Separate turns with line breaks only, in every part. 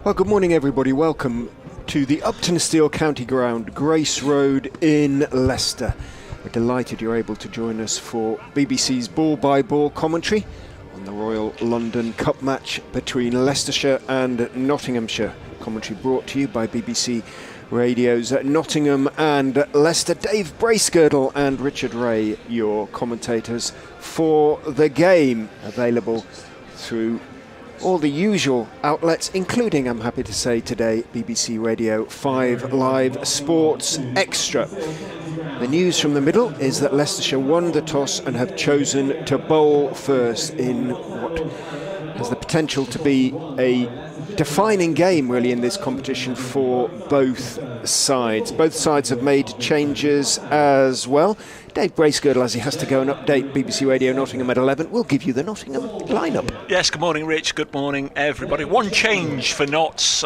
Well, good morning everybody. Welcome to the Uptonsteel County Ground, Grace Road in Leicester. We're delighted you're able to join us for BBC's ball-by-ball commentary on the Royal London Cup match between Leicestershire and Nottinghamshire. Commentary brought to you by BBC Radio's Nottingham and Leicester. Dave Bracegirdle and Richard Ray, your commentators for the game, available through all the usual outlets, including, I'm happy to say today, BBC Radio 5 Live Sports Extra. The news from the middle is that Leicestershire won the toss and have chosen to bowl first in what has the potential to be a defining game really in this competition for both sides. Both sides have made changes as well. Dave Bracegirdle, as he has to go and update BBC Radio Nottingham at 11, will give you the Nottingham lineup.
Yes, good morning Rich, good morning everybody. One change for Notts.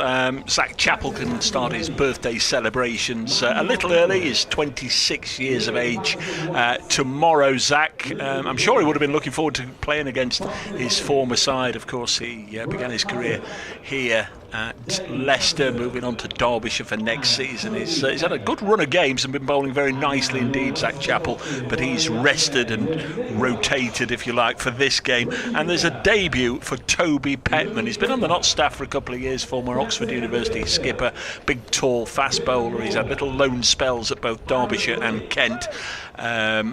Zach Chappell can start his birthday celebrations a little early. He's 26 years of age tomorrow, Zach. I'm sure he would have been looking forward to playing against his former side. Of course, he began his career here at Leicester, moving on to Derbyshire for next season. He's had a good run of games and been bowling very nicely indeed, Zach Chappell, but he's rested and rotated, if you like, for this game. And there's a debut for Toby Petman. He's been on the Notts staff for a couple of years, former Oxford University skipper, big, tall, fast bowler. He's had little loan spells at both Derbyshire and Kent.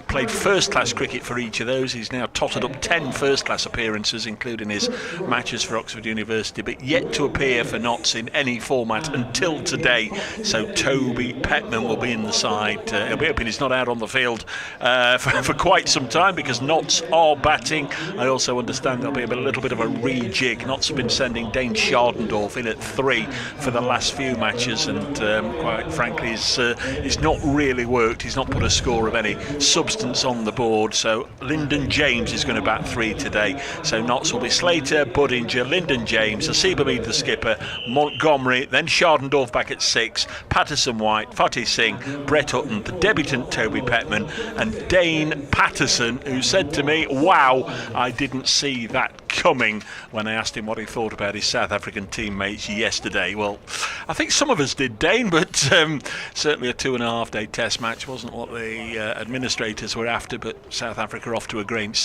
Played first-class cricket for each of those. He's now totted up 10 first-class appearances, including his matches for Oxford University, but yet to appear for Notts in any format until today. So Toby Petman will be in the side. He'll be hoping he's not out on the field for quite some time, because Notts are batting. I also understand there'll be a little bit of a rejig. Notts have been sending Dane Shardendorf in at 3 for the last few matches, and quite frankly, it's not really worked. He's not put a score of any substance on the board. So Lyndon James is going to bat 3 today. So Notts will be Slater, Budinger, Lyndon James, Asiba Mead the skipper, Montgomery, then Shardendorf back at 6, Patterson White, Fatih Singh, Brett Hutton, the debutant Toby Petman, and Dane Patterson, who said to me, wow, I didn't see that coming, when I asked him what he thought about his South African teammates yesterday. Well, I think some of us did, Dane, but certainly a 2.5-day test match wasn't what the administrators were after. But South Africa off to a great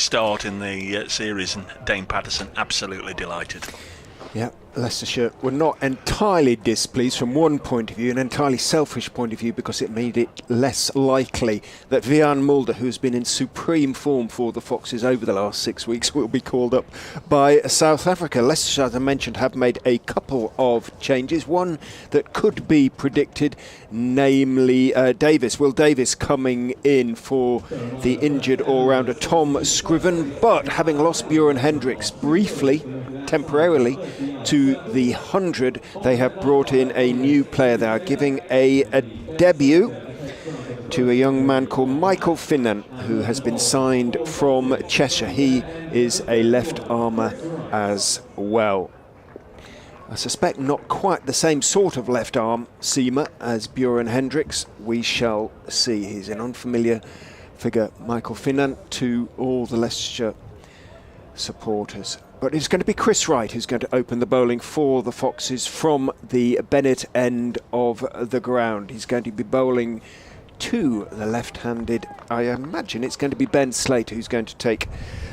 start in the series, and Dane Patterson absolutely delighted.
Yeah, Leicestershire were not entirely displeased from one point of view, an entirely selfish point of view, because it made it less likely that Vian Mulder, who has been in supreme form for the Foxes over the last 6 weeks, will be called up by South Africa. Leicestershire, as I mentioned, have made a couple of changes. One that could be predicted, namely Davis. Will Davis coming in for the injured all-rounder Tom Scriven, but having lost Bjorn Hendricks briefly, temporarily, to the 100, they have brought in a new player. They are giving a debut to a young man called Michael Finnan, who has been signed from Cheshire. He is a left armer as well. I suspect not quite the same sort of left arm seamer as Bjorn Hendricks. We shall see. He's an unfamiliar figure, Michael Finnan, to all the Leicestershire supporters. But it's going to be Chris Wright who's going to open the bowling for the Foxes from the Bennett end of the ground. He's going to be bowling to the left-handed. I imagine it's going to be Ben Slater who's going to take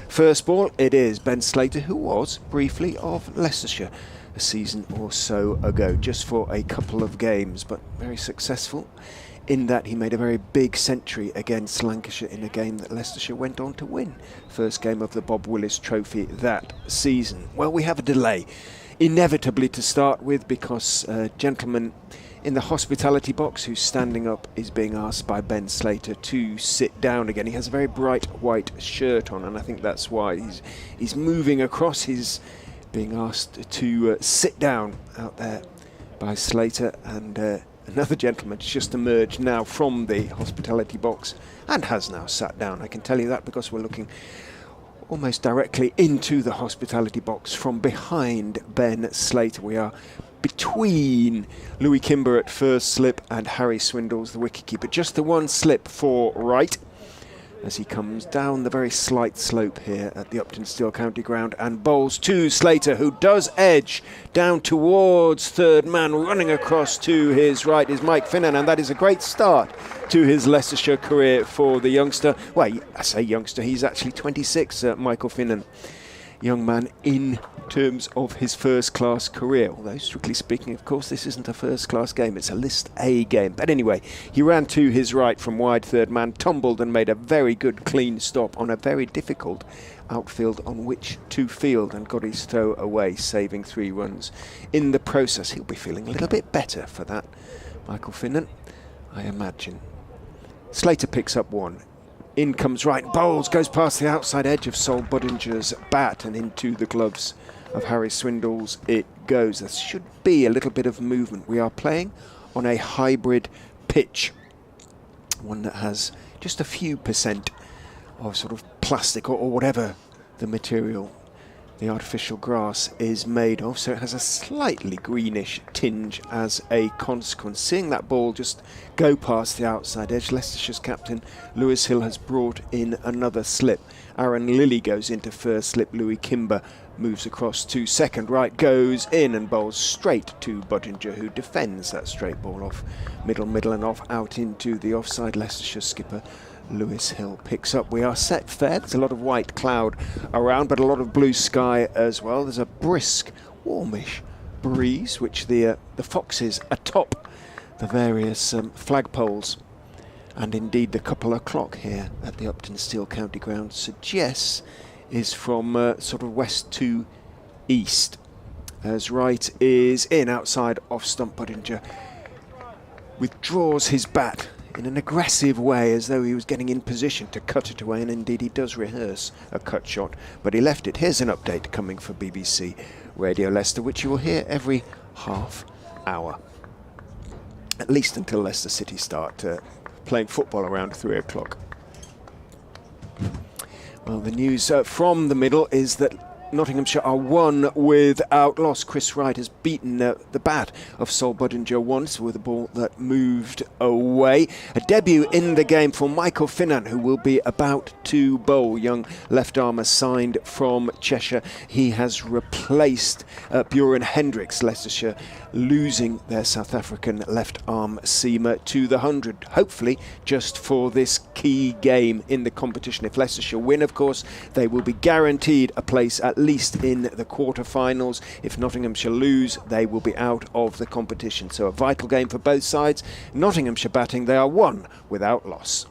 first ball. It is Ben Slater, who was briefly of Leicestershire a season or so ago, just for a couple of games, but very successful in that he made a very big century against Lancashire in a game that Leicestershire went on to win. First game of the Bob Willis Trophy that season. Well, we have a delay, inevitably to start with, because a gentleman in the hospitality box who's standing up is being asked by Ben Slater to sit down again. He has a very bright white shirt on, and I think that's why he's moving across. He's being asked to sit down out there by Slater, and another gentleman has just emerged now from the hospitality box and has now sat down. I can tell you that because we're looking almost directly into the hospitality box from behind Ben Slater. We are between Louis Kimber at first slip and Harry Swindles, the wicketkeeper. Just the one slip for right as he comes down the very slight slope here at the Uptonsteel County Ground and bowls to Slater, who does edge down towards third man. Running across to his right is Mike Finnan, and that is a great start to his Leicestershire career for the youngster. Well, I say youngster, he's actually 26, Michael Finnan. Young man in terms of his first-class career, although strictly speaking, of course, this isn't a first-class game, it's a List A game. But anyway, he ran to his right from wide third man, tumbled and made a very good clean stop on a very difficult outfield on which to field, and got his throw away, saving 3 runs in the process. He'll be feeling a little bit better for that, Michael Finnan, I imagine. Slater picks up 1. In comes right, bowls, goes past the outside edge of Sol Buddinger's bat and into the gloves of Harry Swindles it goes. There should be a little bit of movement. We are playing on a hybrid pitch, one that has just a few % of sort of plastic or whatever the material, the artificial grass, is made of, so it has a slightly greenish tinge as a consequence. Seeing that ball just go past the outside edge, Leicestershire's captain Lewis Hill has brought in another slip. Aaron Lilly goes into first slip. Louis Kimber moves across to second. Right goes in and bowls straight to Budinger, who defends that straight ball off middle and off out into the offside. Leicestershire skipper Lewis Hill picks up. We are set fair. There's a lot of white cloud around, but a lot of blue sky as well. There's a brisk, warmish breeze, which the foxes atop the various flagpoles, and indeed the couple o'clock here at the Uptonsteel County Ground, suggests is from sort of west to east. As right is in outside off stump. Budinger withdraws his bat in an aggressive way, as though he was getting in position to cut it away, and indeed he does rehearse a cut shot, but he left it. Here's an update coming for BBC Radio Leicester, which you will hear every half hour, at least until Leicester City start playing football around 3 o'clock. Well, the news from the middle is that Nottinghamshire are 1 with Outlaws. Chris Wright has beaten the bat of Sol Budinger once with a ball that moved away. A debut in the game for Michael Finnan, who will be about to bowl. Young left armer signed from Cheshire. He has replaced Bjorn Hendricks, Leicestershire losing their South African left arm seamer to the 100, hopefully just for this key game in the competition. If Leicestershire win, of course, they will be guaranteed a place at least in the quarter-finals. If Nottinghamshire lose, they will be out of the competition. So a vital game for both sides. Nottinghamshire batting, they are 1 without loss.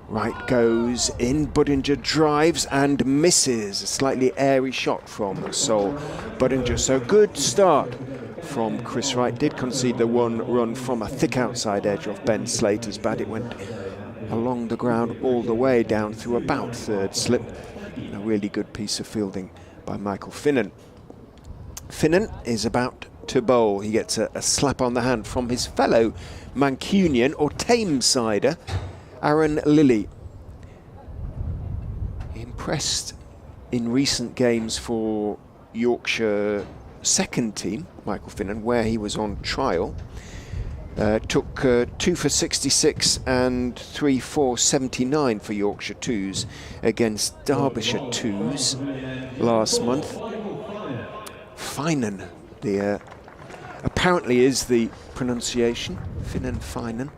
Right goes in, Budinger drives and misses. A slightly airy shot from Sol Budinger. So good start from Chris Wright. Did concede the 1 run from a thick outside edge of Ben Slater's bat. It went along the ground all the way down through about third slip. A really good piece of fielding by Michael Finnan. Finnan is about to bowl. He gets a slap on the hand from his fellow Mancunian or Tamesider, Aaron Lilly. Impressed in recent games for Yorkshire second team, Michael Finnan, where he was on trial. Took 2 for 66 and 3 for 79 for Yorkshire 2s against Derbyshire 2s last month. Finan, the apparently is the pronunciation, Finnan Finan.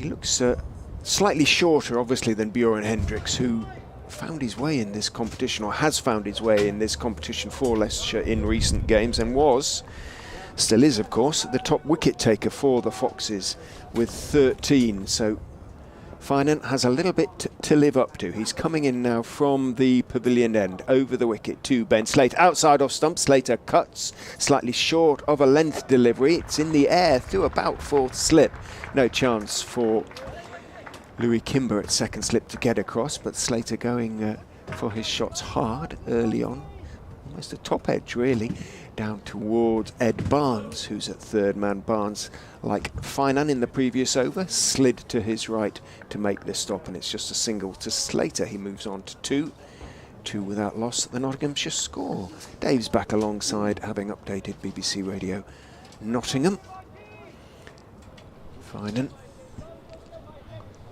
He looks slightly shorter, obviously, than Bjorn Hendricks, who found his way in this competition, or has found his way in this competition for Leicestershire in recent games, and still is, of course, the top wicket taker for the Foxes with 13. So Finan has a little bit to live up to. He's coming in now from the pavilion end, over the wicket to Ben Slater. Outside off stump, Slater cuts, slightly short of a length delivery. It's in the air through about fourth slip. No chance for Louis Kimber at second slip to get across, but Slater going for his shots hard early on. Almost a top edge, really, down towards Ed Barnes, who's at third man. Barnes, like Finan in the previous over, slid to his right to make the stop, and it's just a single to Slater. He moves on to two without loss at the Nottinghamshire score. Dave's back alongside, having updated BBC Radio Nottingham. Finan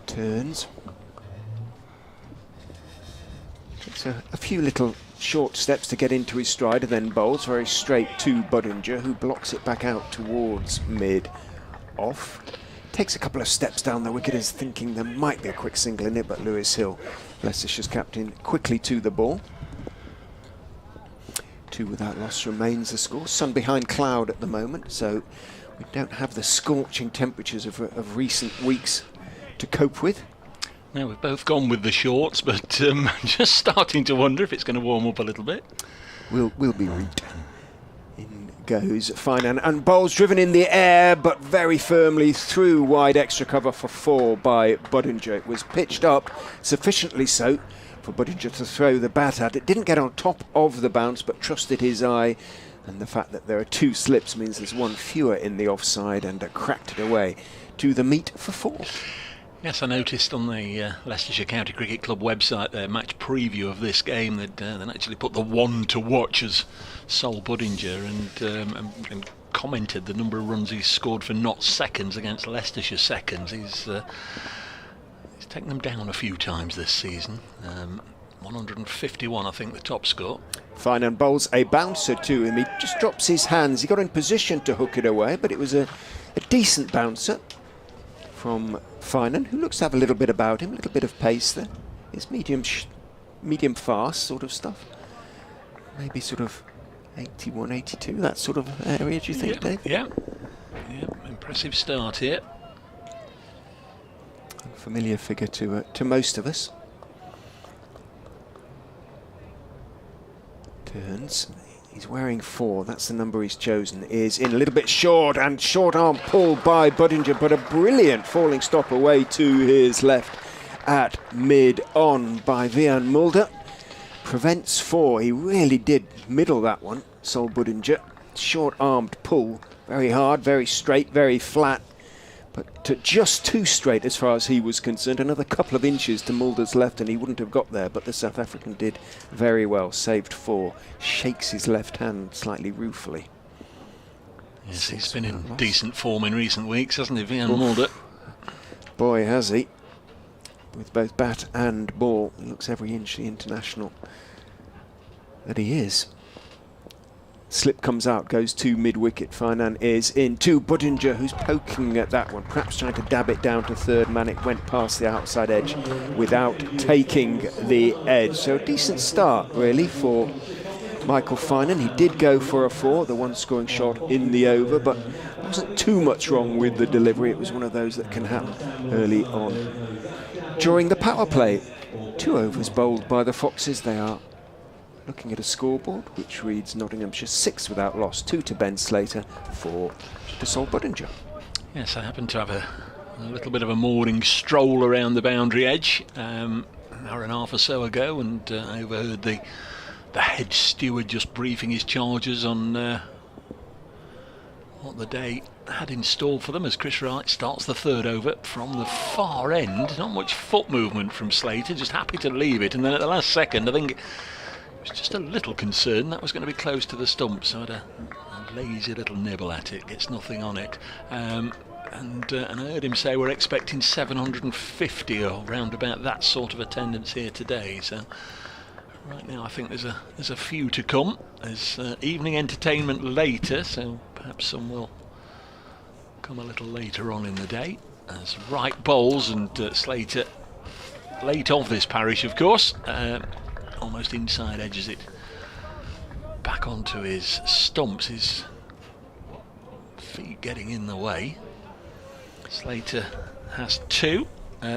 turns. Takes a few little short steps to get into his stride, and then bowls very straight to Budinger, who blocks it back out towards mid-off. Takes a couple of steps down the wicket, is thinking there might be a quick single in it, but Lewis Hill, Leicestershire's captain, quickly to the ball. 2 without loss remains the score. Sun behind cloud at the moment, so we don't have the scorching temperatures of recent weeks to cope with.
Now, we've both gone with the shorts, but just starting to wonder if it's going to warm up a little bit.
We'll be right. In goes Finan, and bowls driven in the air, but very firmly through wide extra cover for 4 by Budinger. It was pitched up sufficiently so for Budinger to throw the bat at. It didn't get on top of the bounce, but trusted his eye, and the fact that there are 2 slips means there's 1 fewer in the offside, and cracked it away to the meet for 4.
Yes, I noticed on the Leicestershire County Cricket Club website their match preview of this game they'd actually put the one to watch as Sol Budinger, and commented the number of runs he's scored for Notts seconds against Leicestershire seconds. He's taken them down a few times this season. 151, I think, the top score.
Finan bowls a bouncer to him. He just drops his hands. He got in position to hook it away, but it was a decent bouncer from Finan, who looks to have a little bit about him, a little bit of pace there. It's medium fast sort of stuff. Maybe sort of 81, 82, that sort of area, do you think, Dave?
Yeah, impressive start here.
A familiar figure to most of us. Turns. He's wearing 4, that's the number he's chosen, is in a little bit short, and short arm pull by Budinger, but a brilliant falling stop away to his left at mid-on by Vian Mulder. Prevents 4, he really did middle that one, Sol Budinger. Short-armed pull, very hard, very straight, very flat, but just too straight as far as he was concerned. Another couple of inches to Mulder's left and he wouldn't have got there, but the South African did very well, saved 4, shakes his left hand slightly ruefully.
Yes, he's been in decent form in recent weeks, hasn't he, Vian Mulder?
Boy, has he. With both bat and ball, he looks every inch the international that he is. Slip comes out, goes to mid-wicket. Finan is in to Budinger, who's poking at that one, perhaps trying to dab it down to third man. It went past the outside edge without taking the edge. So a decent start, really, for Michael Finan. He did go for a 4, the one scoring shot in the over, but there wasn't too much wrong with the delivery. It was one of those that can happen early on. During the power play, 2 overs bowled by the Foxes. They are looking at a scoreboard which reads Nottinghamshire 6 without loss, 2 to Ben Slater, 4 to Sol Budinger.
Yes, I happened to have a little bit of a morning stroll around the boundary edge an hour and a half or so ago, and I overheard the head steward just briefing his charges on what the day had in store for them as Chris Wright starts the 3rd over from the far end. Not much foot movement from Slater, just happy to leave it, and then at the last second I think I was just a little concerned that was going to be close to the stump, so I had a lazy little nibble at it. Gets nothing on it. And I heard him say we're expecting 750 or round about that sort of attendance here today. So right now I think there's a few to come. There's evening entertainment later, so perhaps some will come a little later on in the day. as Wright bowls, and Slater, late of this parish of course, almost inside edges it back onto his stumps, his feet getting in the way. Slater has 2.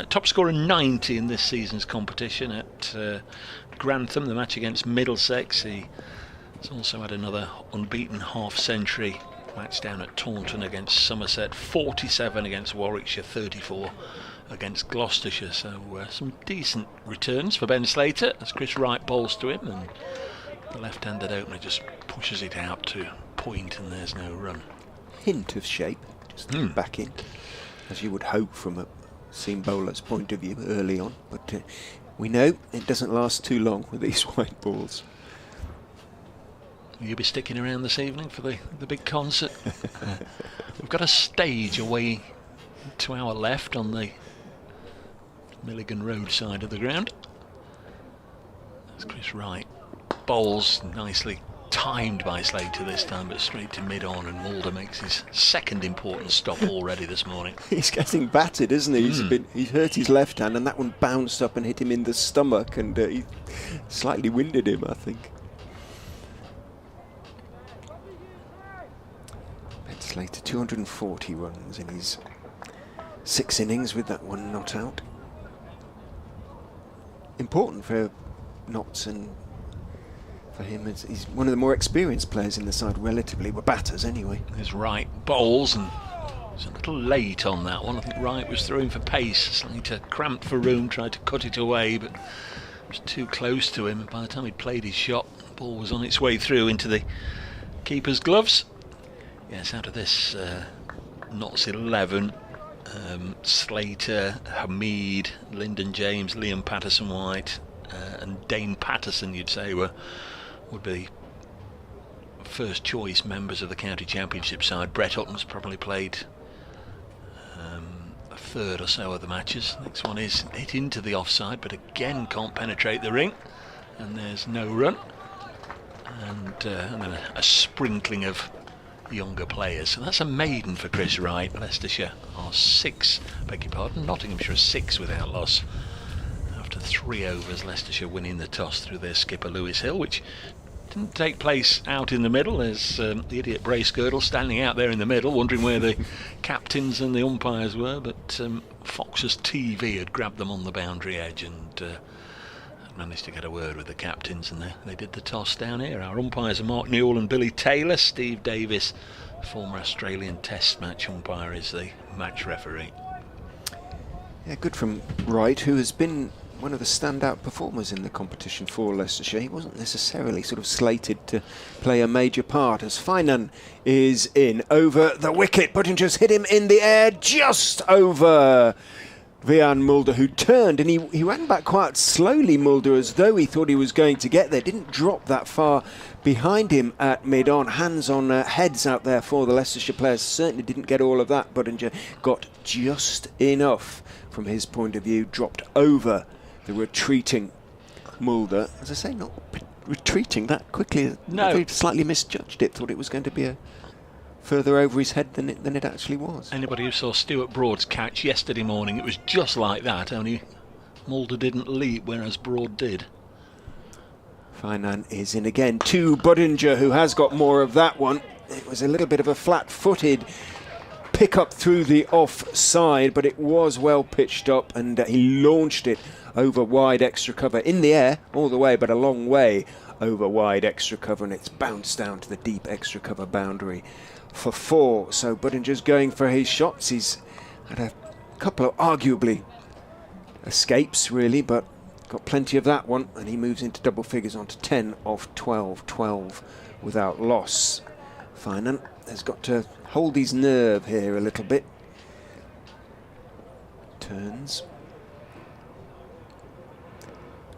Top scorer 90 in this season's competition at Grantham, the match against Middlesex. He has also had another unbeaten half-century match down at Taunton against Somerset, 47 against Warwickshire, 34 against Gloucestershire. So some decent returns for Ben Slater as Chris Wright bowls to him, and the left-handed opener just pushes it out to point, and there's no run.
Hint of shape, just back in, as you would hope from a seam bowler's point of view early on, but we know it doesn't last too long with these white balls.
Will you be sticking around this evening for the big concert? We've got a stage away to our left on the Milligan Road side of the ground. That's Chris Wright. Bowls nicely timed by Slater this time, but straight to mid-on, and Mulder makes his second important stop already this morning.
He's getting battered, isn't he? He's hurt his left hand, and that one bounced up and hit him in the stomach, and he slightly winded him, I think. Ben Slater, 240 runs in his 6 innings with that one not out. Important for Notts, and for him, he's one of the more experienced players in the side, relatively. Well, batters anyway.
His Wright bowls, and it's a little late on that one. I think Wright was throwing for pace. Slater cramped for room, tried to cut it away, but it was too close to him. By the time he'd played his shot, the ball was on its way through into the keeper's gloves. Yes, out of this Notts 11, Slater, Hamid, Lyndon James, Liam Patterson-White, and Dane Patterson, you'd say, would be first choice members of the county championship side. Brett Hutton's probably played a third or so of the matches. Next one is hit into the offside, but again can't penetrate the ring, and there's no run. And then a sprinkling of younger players. So that's a maiden for Chris Wright. Leicestershire are 6, beg your pardon, Nottinghamshire are 6 without loss. After 3 overs, Leicestershire winning the toss through their skipper Lewis Hill, which didn't take place out in the middle. There's the idiot Bracegirdle standing out there in the middle, wondering where the captains and the umpires were, but Fox's TV had grabbed them on the boundary edge, and managed to get a word with the captains, and they did the toss down here. Our umpires are Mark Newell and Billy Taylor. Steve Davis, former Australian Test match umpire, is the match referee.
Yeah, good from Wright, who has been one of the standout performers in the competition for Leicestershire. He wasn't necessarily sort of slated to play a major part, as Finan is in over the wicket. Buttinger's hit him in the air just over Vian Mulder, who turned, and he ran back quite slowly, Mulder, as though he thought he was going to get there. Didn't drop that far behind him at mid-on. Hands on heads out there for the Leicestershire players. Certainly didn't get all of that. Buttinger got just enough from his point of view. Dropped over the retreating Mulder. As I say, not retreating that quickly.
No.
They slightly misjudged it. Thought it was going to be a further over his head than it actually was.
Anybody who saw Stuart Broad's catch yesterday morning, it was just like that, only Mulder didn't leap, whereas Broad did.
Finan is in again to Buttinger, who has got more of that one. It was a little bit of a flat-footed pick up through the offside, but it was well pitched up, and he launched it over wide extra cover in the air all the way, but a long way over wide extra cover, and it's bounced down to the deep extra cover boundary for 4. So Buttinger's going for his shots. He's had a couple of arguably escapes really, but got plenty of that one, and he moves into double figures onto 10 of 12 without loss. Finan has got to hold his nerve here a little bit. Turns,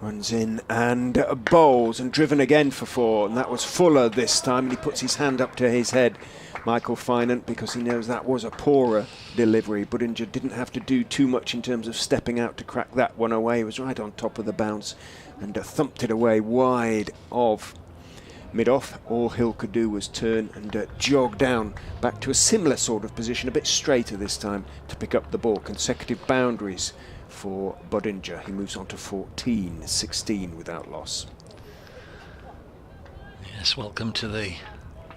runs in and bowls, and driven again for 4, and that was Fuller this time, and he puts his hand up to his head, Michael Finan, because he knows that was a poorer delivery. Buttinger didn't have to do too much in terms of stepping out to crack that one away. He was right on top of the bounce and thumped it away wide of mid-off. All Hill could do was turn and jog down back to a similar sort of position, a bit straighter this time, to pick up the ball. Consecutive boundaries for Budinger. He moves on to 14-16 without loss.
Yes, welcome to the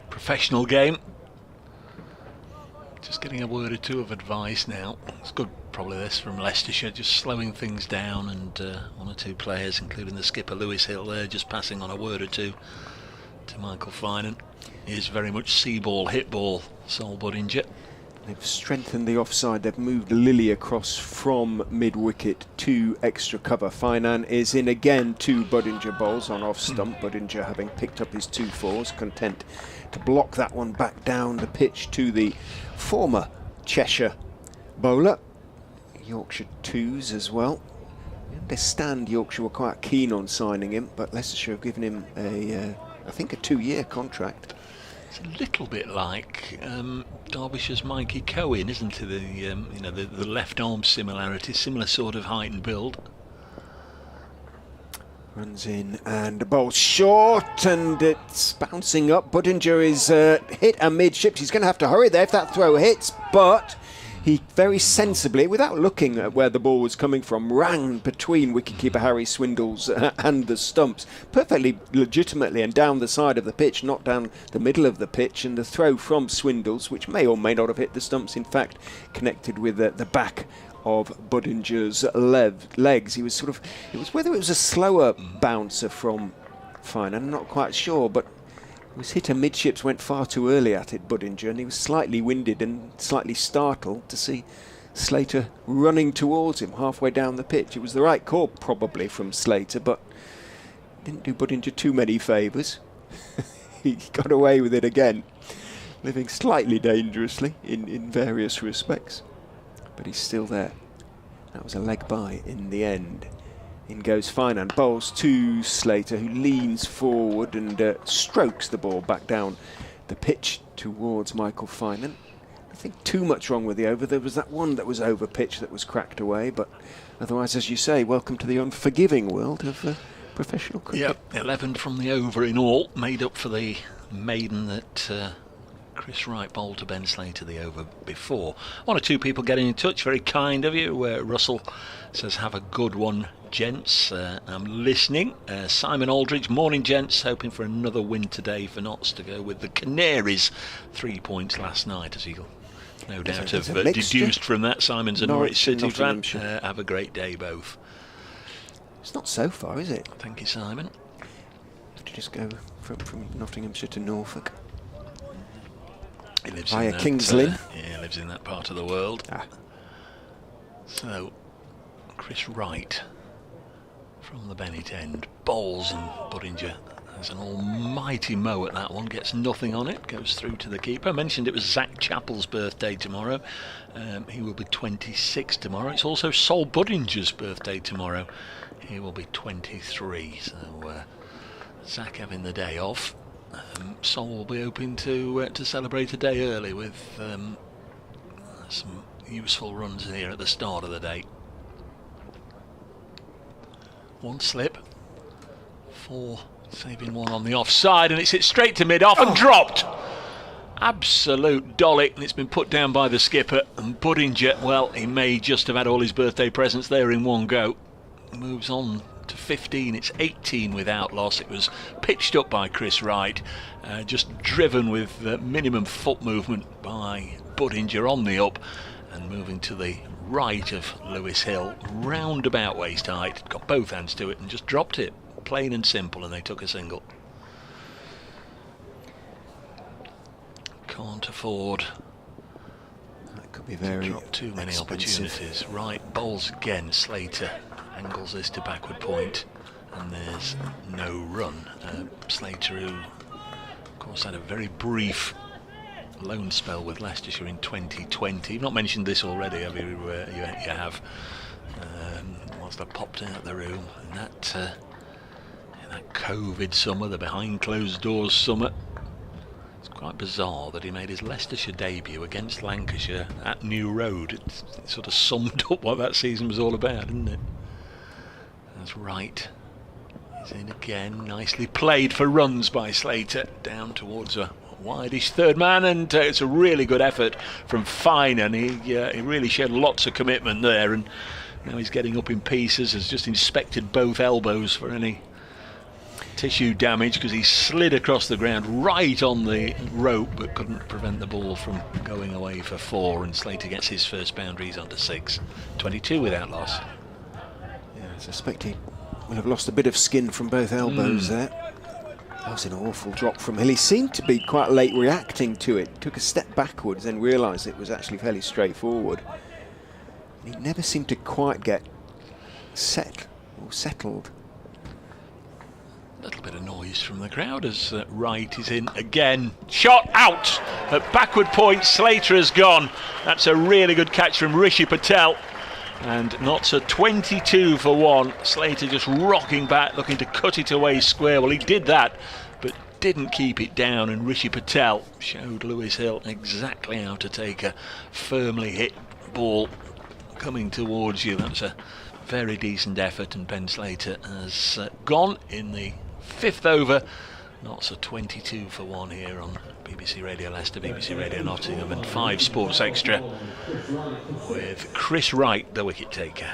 professional game. Just getting a word or two of advice now. It's good, probably, this from Leicestershire, just slowing things down, and one or two players, including the skipper Lewis Hill there, just passing on a word or two to Michael Finan. He is very much see ball, hit ball, Sol Budinger.
They've strengthened the offside. They've moved Lilly across from mid-wicket to extra cover. Finan is in again, 2 Budinger bowls on off stump. Budinger, having picked up his 2 fours, content to block that one back down the pitch to the former Cheshire bowler. Yorkshire 2s as well. I understand Yorkshire were quite keen on signing him, but Leicestershire have given him I think a 2-year contract.
It's a little bit like Derbyshire's Mikey Cohen, isn't it? The left arm similarity, similar sort of height and build.
Runs in and bowls short, and it's bouncing up. Budinger is hit amidships. He's going to have to hurry there if that throw hits, but he very sensibly, without looking at where the ball was coming from, ran between wicketkeeper Harry Swindles and the stumps, perfectly legitimately, and down the side of the pitch, not down the middle of the pitch. And the throw from Swindles, which may or may not have hit the stumps, in fact connected with the back of Budinger's legs. He was sort of, it was whether it was a slower bouncer from Finan, I'm not quite sure, but it was hit amidships, went far too early at it, Budinger, and he was slightly winded and slightly startled to see Slater running towards him halfway down the pitch. It was the right call probably from Slater, but didn't do Budinger too many favours. He got away with it again, living slightly dangerously in various respects. But he's still there. That was a leg by in the end. In goes Finan, bowls to Slater, who leans forward and strokes the ball back down the pitch towards Michael Finan. Nothing too much wrong with the over. There was that one that was over pitch that was cracked away, but otherwise, as you say, welcome to the unforgiving world of professional cricket.
Yep, 11 from the over in all, made up for the maiden that Chris Wright bowled to Ben Slater the over before. One or two people getting in touch, very kind of you. Russell says, have a good one, gents. I'm listening. Simon Aldridge, morning, gents. Hoping for another win today for Notts to go with the Canaries. 3 points last night, as you'll no doubt have deduced from that. Simon's a Norwich City fan. Have a great day, both.
It's not so far, is it?
Thank you, Simon.
Did you just go from Nottinghamshire to Norfolk?
He lives
via
in that,
Kings Lynn.
He lives in that part of the world.
Ah.
So, Chris Wright from the Bennett end bowls, and Budinger has an almighty mow at that one, gets nothing on it, goes through to the keeper. I mentioned it was Zach Chappell's birthday tomorrow. He will be 26 tomorrow. It's also Sol Budinger's birthday tomorrow. He will be 23. So Zach having the day off. Sol will be hoping to celebrate a day early with some useful runs here at the start of the day. One slip, 4 saving one on the offside, and it's hit straight to mid-off and dropped. Absolute dolly, and it's been put down by the skipper. And Budinger, well, he may just have had all his birthday presents there in one go. Moves on to 15, it's 18 without loss. It was pitched up by Chris Wright, just driven with minimum foot movement by Budinger on the up, and moving to the right of Lewis Hill, round about waist height, got both hands to it and just dropped it, plain and simple, and they took a single. Can't afford
that could be very
to drop too many
expensive
opportunities. Right, bowls again, Slater angles this to backward point, and there's no run. Slater, who of course had a very brief loan spell with Leicestershire in 2020. You've not mentioned this already, have you? You have. Whilst I popped out the room, and that COVID summer, the behind closed doors summer, it's quite bizarre that he made his Leicestershire debut against Lancashire at New Road. It sort of summed up what that season was all about, didn't it? That's right. It's in again, nicely played for runs by Slater, down towards a wideish third man, and it's a really good effort from Finan. He really showed lots of commitment there, and now he's getting up in pieces, has just inspected both elbows for any tissue damage, because he slid across the ground right on the rope but couldn't prevent the ball from going away for 4, and Slater gets his first boundary. He's on to 6. 22 with Outlaws.
Yeah, I suspect he will have lost a bit of skin from both elbows there. That was an awful drop from Hill. He seemed to be quite late reacting to it. Took a step backwards, then realised it was actually fairly straightforward. He never seemed to quite get settled.
A little bit of noise from the crowd as Wright is in again. Shot out at backward point. Slater has gone. That's a really good catch from Rishi Patel. And Notts are 22 for 1. Slater just rocking back, looking to cut it away square. Well, he did that, but didn't keep it down. And Rishi Patel showed Lewis Hill exactly how to take a firmly hit ball coming towards you. That's a very decent effort, and Ben Slater has gone in the 5th over. Notts are 22 for 1 here on BBC Radio Leicester, BBC Radio Nottingham, and 5 Sports Extra, with Chris Wright the wicket taker.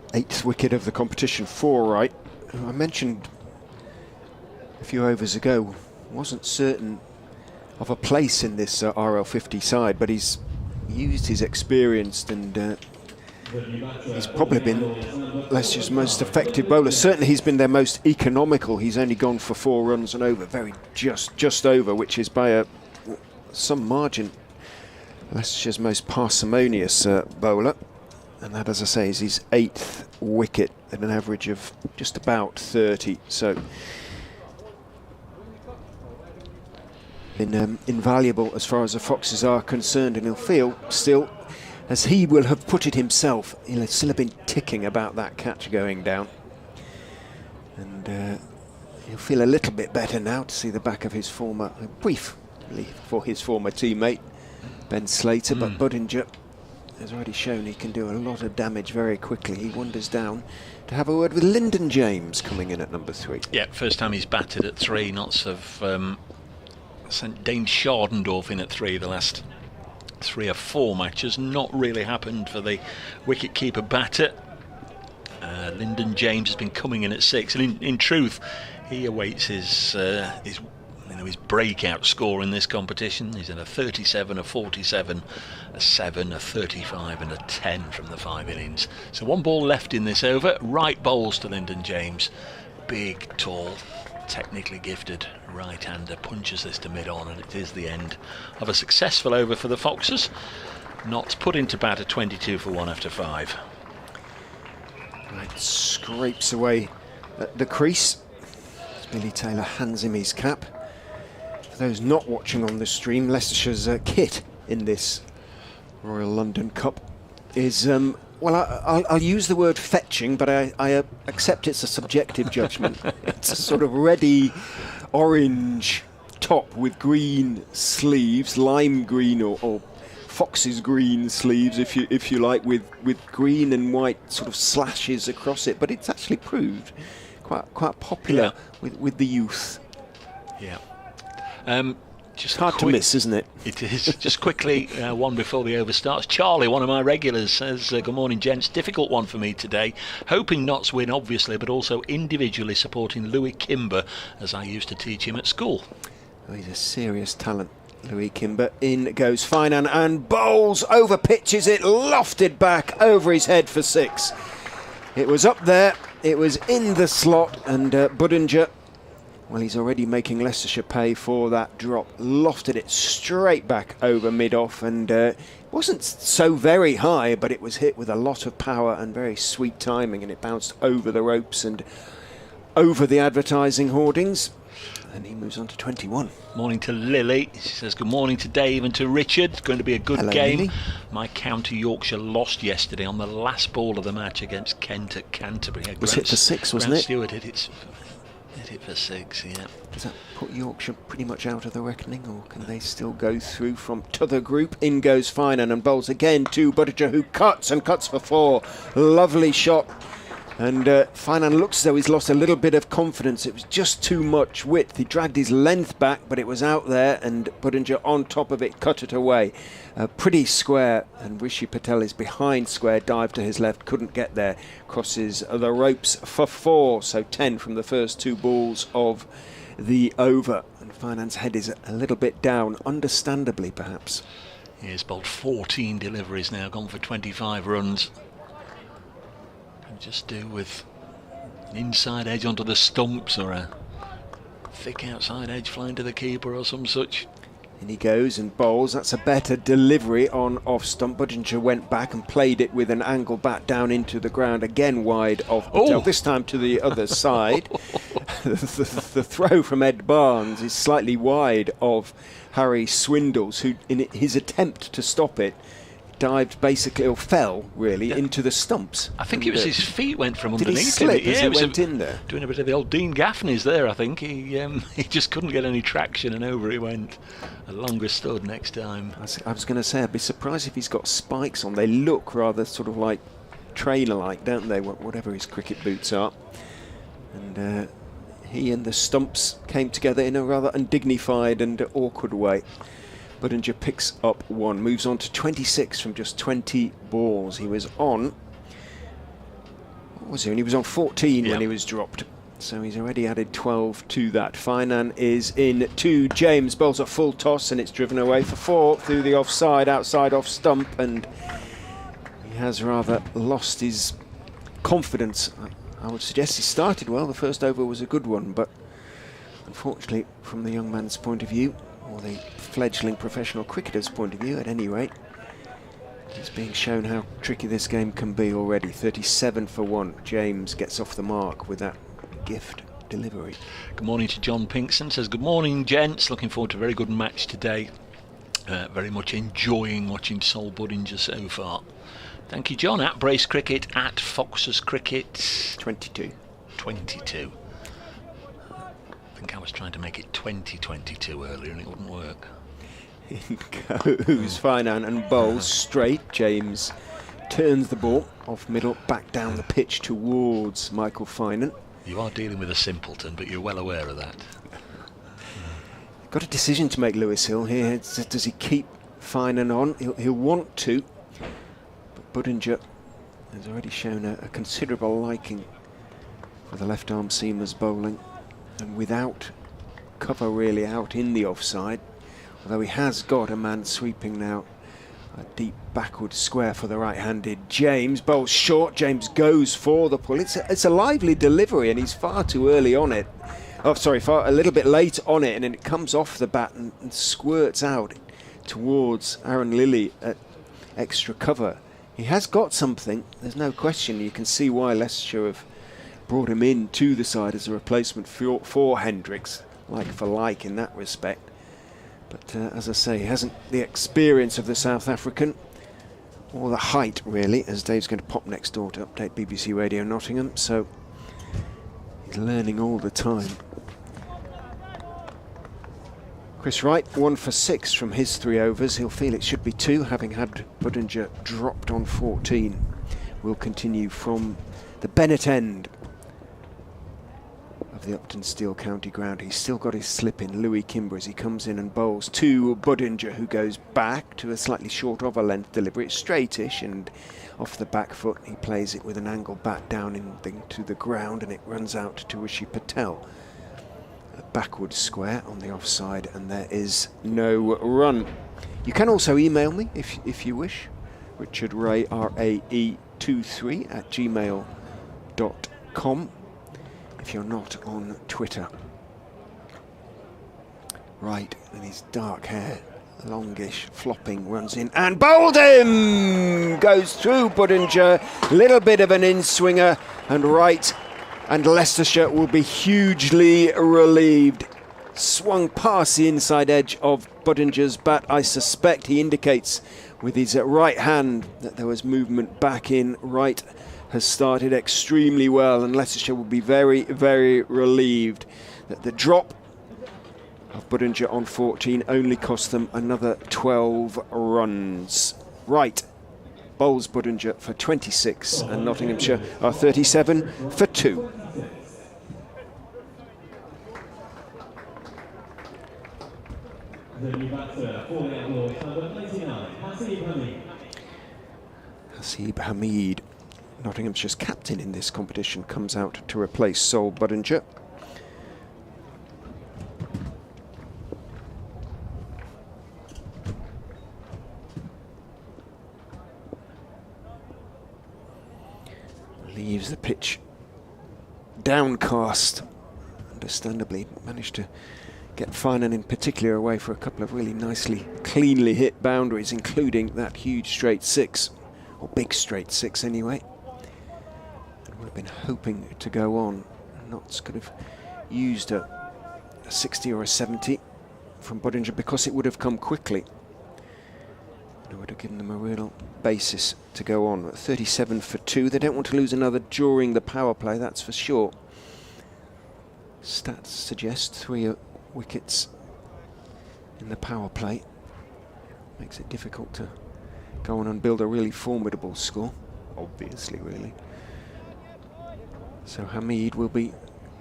8th wicket of the competition for Wright, who I mentioned a few overs ago wasn't certain of a place in this RL50 side, but he's used his experience, and he's probably been Leicester's most effective bowler. Certainly he's been their most economical. He's only gone for 4 runs and over, very just over, which is by some margin Leicester's most parsimonious bowler. And that, as I say, is his 8th wicket at an average of just about 30. So been invaluable as far as the Foxes are concerned, and he'll feel still, as he will have put it himself, he'll still have been ticking about that catch going down. And he'll feel a little bit better now to see the back of his briefly for his former teammate, Ben Slater, but Budinger has already shown he can do a lot of damage very quickly. He wanders down to have a word with Lyndon James, coming in at number 3.
Yeah, first time he's batted at 3. Notts have sent Dane Shardendorf in at 3 the last 3 or 4 matches. Not really happened for the wicket-keeper batter. Lyndon James has been coming in at 6, and in truth, he awaits his breakout score in this competition. He's in a 37, a 47, a 7, a 35 and a 10 from the 5 innings. So 1 ball left in this over. Right bowls to Lyndon James. Big, tall, technically gifted right-hander punches this to mid-on, and it is the end of a successful over for the Foxes. Notts put into bat at 22 for 1 after 5.
Right, scrapes away at the crease. Billy Taylor hands him his cap. For those not watching on the stream, Leicestershire's kit in this Royal London Cup is, well, I'll use the word fetching, but I accept it's a subjective judgment. It's a sort of reddy orange top with green sleeves, lime green or fox's green sleeves, if you like, with green and white sort of slashes across it. But it's actually proved quite popular with the youth.
Yeah.
Just hard to miss, isn't it?
It is. Just quickly, one before the over starts. Charlie, one of my regulars, says, good morning, gents. Difficult one for me today. Hoping Notts win, obviously, but also individually supporting Louis Kimber, as I used to teach him at school.
Oh, he's a serious talent, Louis Kimber. In goes Finan and bowls, over pitches it, lofted back over his head for 6. It was up there, it was in the slot, and Budinger, well, he's already making Leicestershire pay for that drop. Lofted it straight back over mid-off, and it wasn't so very high, but it was hit with a lot of power and very sweet timing, and it bounced over the ropes and over the advertising hoardings. And he moves on to 21.
Morning to Lily. She says good morning to Dave and to Richard. It's going to be a good game.
Lily.
My County Yorkshire lost yesterday on the last ball of the match against Kent at Canterbury.
It was hit for 6, wasn't
Grant
it?
Stewart hit it for 6, yeah.
Does that put Yorkshire pretty much out of the reckoning, or can they still go through from t'other group? In goes Finan and bowls again to Budinger, who cuts and cuts for 4. Lovely shot And Finan looks as though he's lost a little bit of confidence. It was just too much width. He dragged his length back, but it was out there, and Budinger on top of it cut it away. Pretty square, and Rishi Patel is behind square, dive to his left, couldn't get there. Crosses the ropes for 4, so 10 from the first 2 balls of the over. And Finan's head is a little bit down, understandably perhaps.
He has bowled 14 deliveries now, gone for 25 runs. Just do with an inside edge onto the stumps or a thick outside edge flying to the keeper or some such.
And he goes and bowls. That's a better delivery on off stump. Budinger went back and played it with an angle bat down into the ground, again wide of Patel, this time to the other side. The throw from Ed Barnes is slightly wide of Harry Swindles, who in his attempt to stop it dived basically, or fell really, into the stumps.
I think it was his feet went from underneath.
Did he slip as he went in there?
Doing a bit of the old Dean Gaffney's there, I think. He just couldn't get any traction and over he went. A longer stud next time.
I was going to say, I'd be surprised if he's got spikes on. They look rather sort of like trainer-like, don't they, whatever his cricket boots are. And he and the stumps came together in a rather undignified and awkward way. Budinger picks up 1, moves on to 26 from just 20 balls. He was on, what was he? He was on 14 when he was dropped. So he's already added 12 to that. Finan is in 2. James bowls a full toss and it's driven away for 4 through the offside, outside off stump, and he has rather lost his confidence. I would suggest he started well. The first over was a good one, but unfortunately, from the young man's point of view, or the fledgling professional cricketer's point of view at any rate, it's being shown how tricky this game can be already. 37 for 1. James gets off the mark with that gift delivery.
Good morning to John Pinkson. Says, good morning, gents. Looking forward to a very good match today. Very much enjoying watching Sol Budinger so far. Thank you, John. At Brace Cricket, at Foxes Cricket.
22.
22. I think I was trying to make it 2022 earlier and it wouldn't work.
In goes Finan and bowls straight. James turns the ball off middle, back down the pitch towards Michael Finan.
You are dealing with a simpleton, but you're well aware of that.
Got a decision to make, Lewis Hill here. Does he keep Finan on? He'll want to, but Budinger has already shown a considerable liking for the left arm seamer's bowling, and without cover really out in the offside, although he has got a man sweeping now. A deep backward square for the right-handed James. Bowls short. James goes for the pull. It's a lively delivery, and he's far too early on it. Oh, sorry, a little bit late on it, and then it comes off the bat and squirts out towards Aaron Lilly at extra cover. He has got something. There's no question. You can see why Leicestershire have brought him in to the side as a replacement for Hendricks, like for like in that respect. But as I say, he hasn't the experience of the South African, or the height really, as Dave's going to pop next door to update BBC Radio Nottingham, so he's learning all the time. Chris Wright, 1 for 6 from his 3 overs. He'll feel it should be 2, having had Budinger dropped on 14. We'll continue from the Bennett end of the Uptonsteel County ground. He's still got his slip in, Louis Kimber, as he comes in and bowls to Budinger, who goes back to a slightly short of a length delivery. It's straightish, and off the back foot he plays it with an angle bat down into the ground, and it runs out to Rishi Patel. A backward square on the offside, and there is no run. You can also email me if you wish. Richard Ray, RAE23 at gmail.com. if you're not on Twitter. Right, and his dark hair, longish, flopping, runs in and bowled him! Goes through Budinger, little bit of an in-swinger, and Wright and Leicestershire will be hugely relieved. Swung past the inside edge of Budinger's bat. I suspect he indicates with his right hand that there was movement back in. Wright has started extremely well, and Leicestershire will be very, very relieved that the drop of Budinger on 14 only cost them another 12 runs. Right, bowls Budinger for 26, and Nottinghamshire are 37 for 2.
The new batter for the Outlaws, number 99,
Hasib Hamid, Nottinghamshire's captain in this competition, comes out to replace Sol Budinger. Leaves the pitch downcast. Understandably, managed to get Finan in particular away for a couple of really nicely, cleanly hit boundaries, including that huge straight 6, or big straight 6 anyway. And would have been hoping to go on. Notts could have used a 60 or a 70 from Budinger because it would have come quickly. It would have given them a real basis to go on. 37 for 2. They don't want to lose another during the power play, that's for sure. Stats suggest 3 wickets in the power play. Makes it difficult to go on and build a really formidable score, obviously, really. So Hamid will be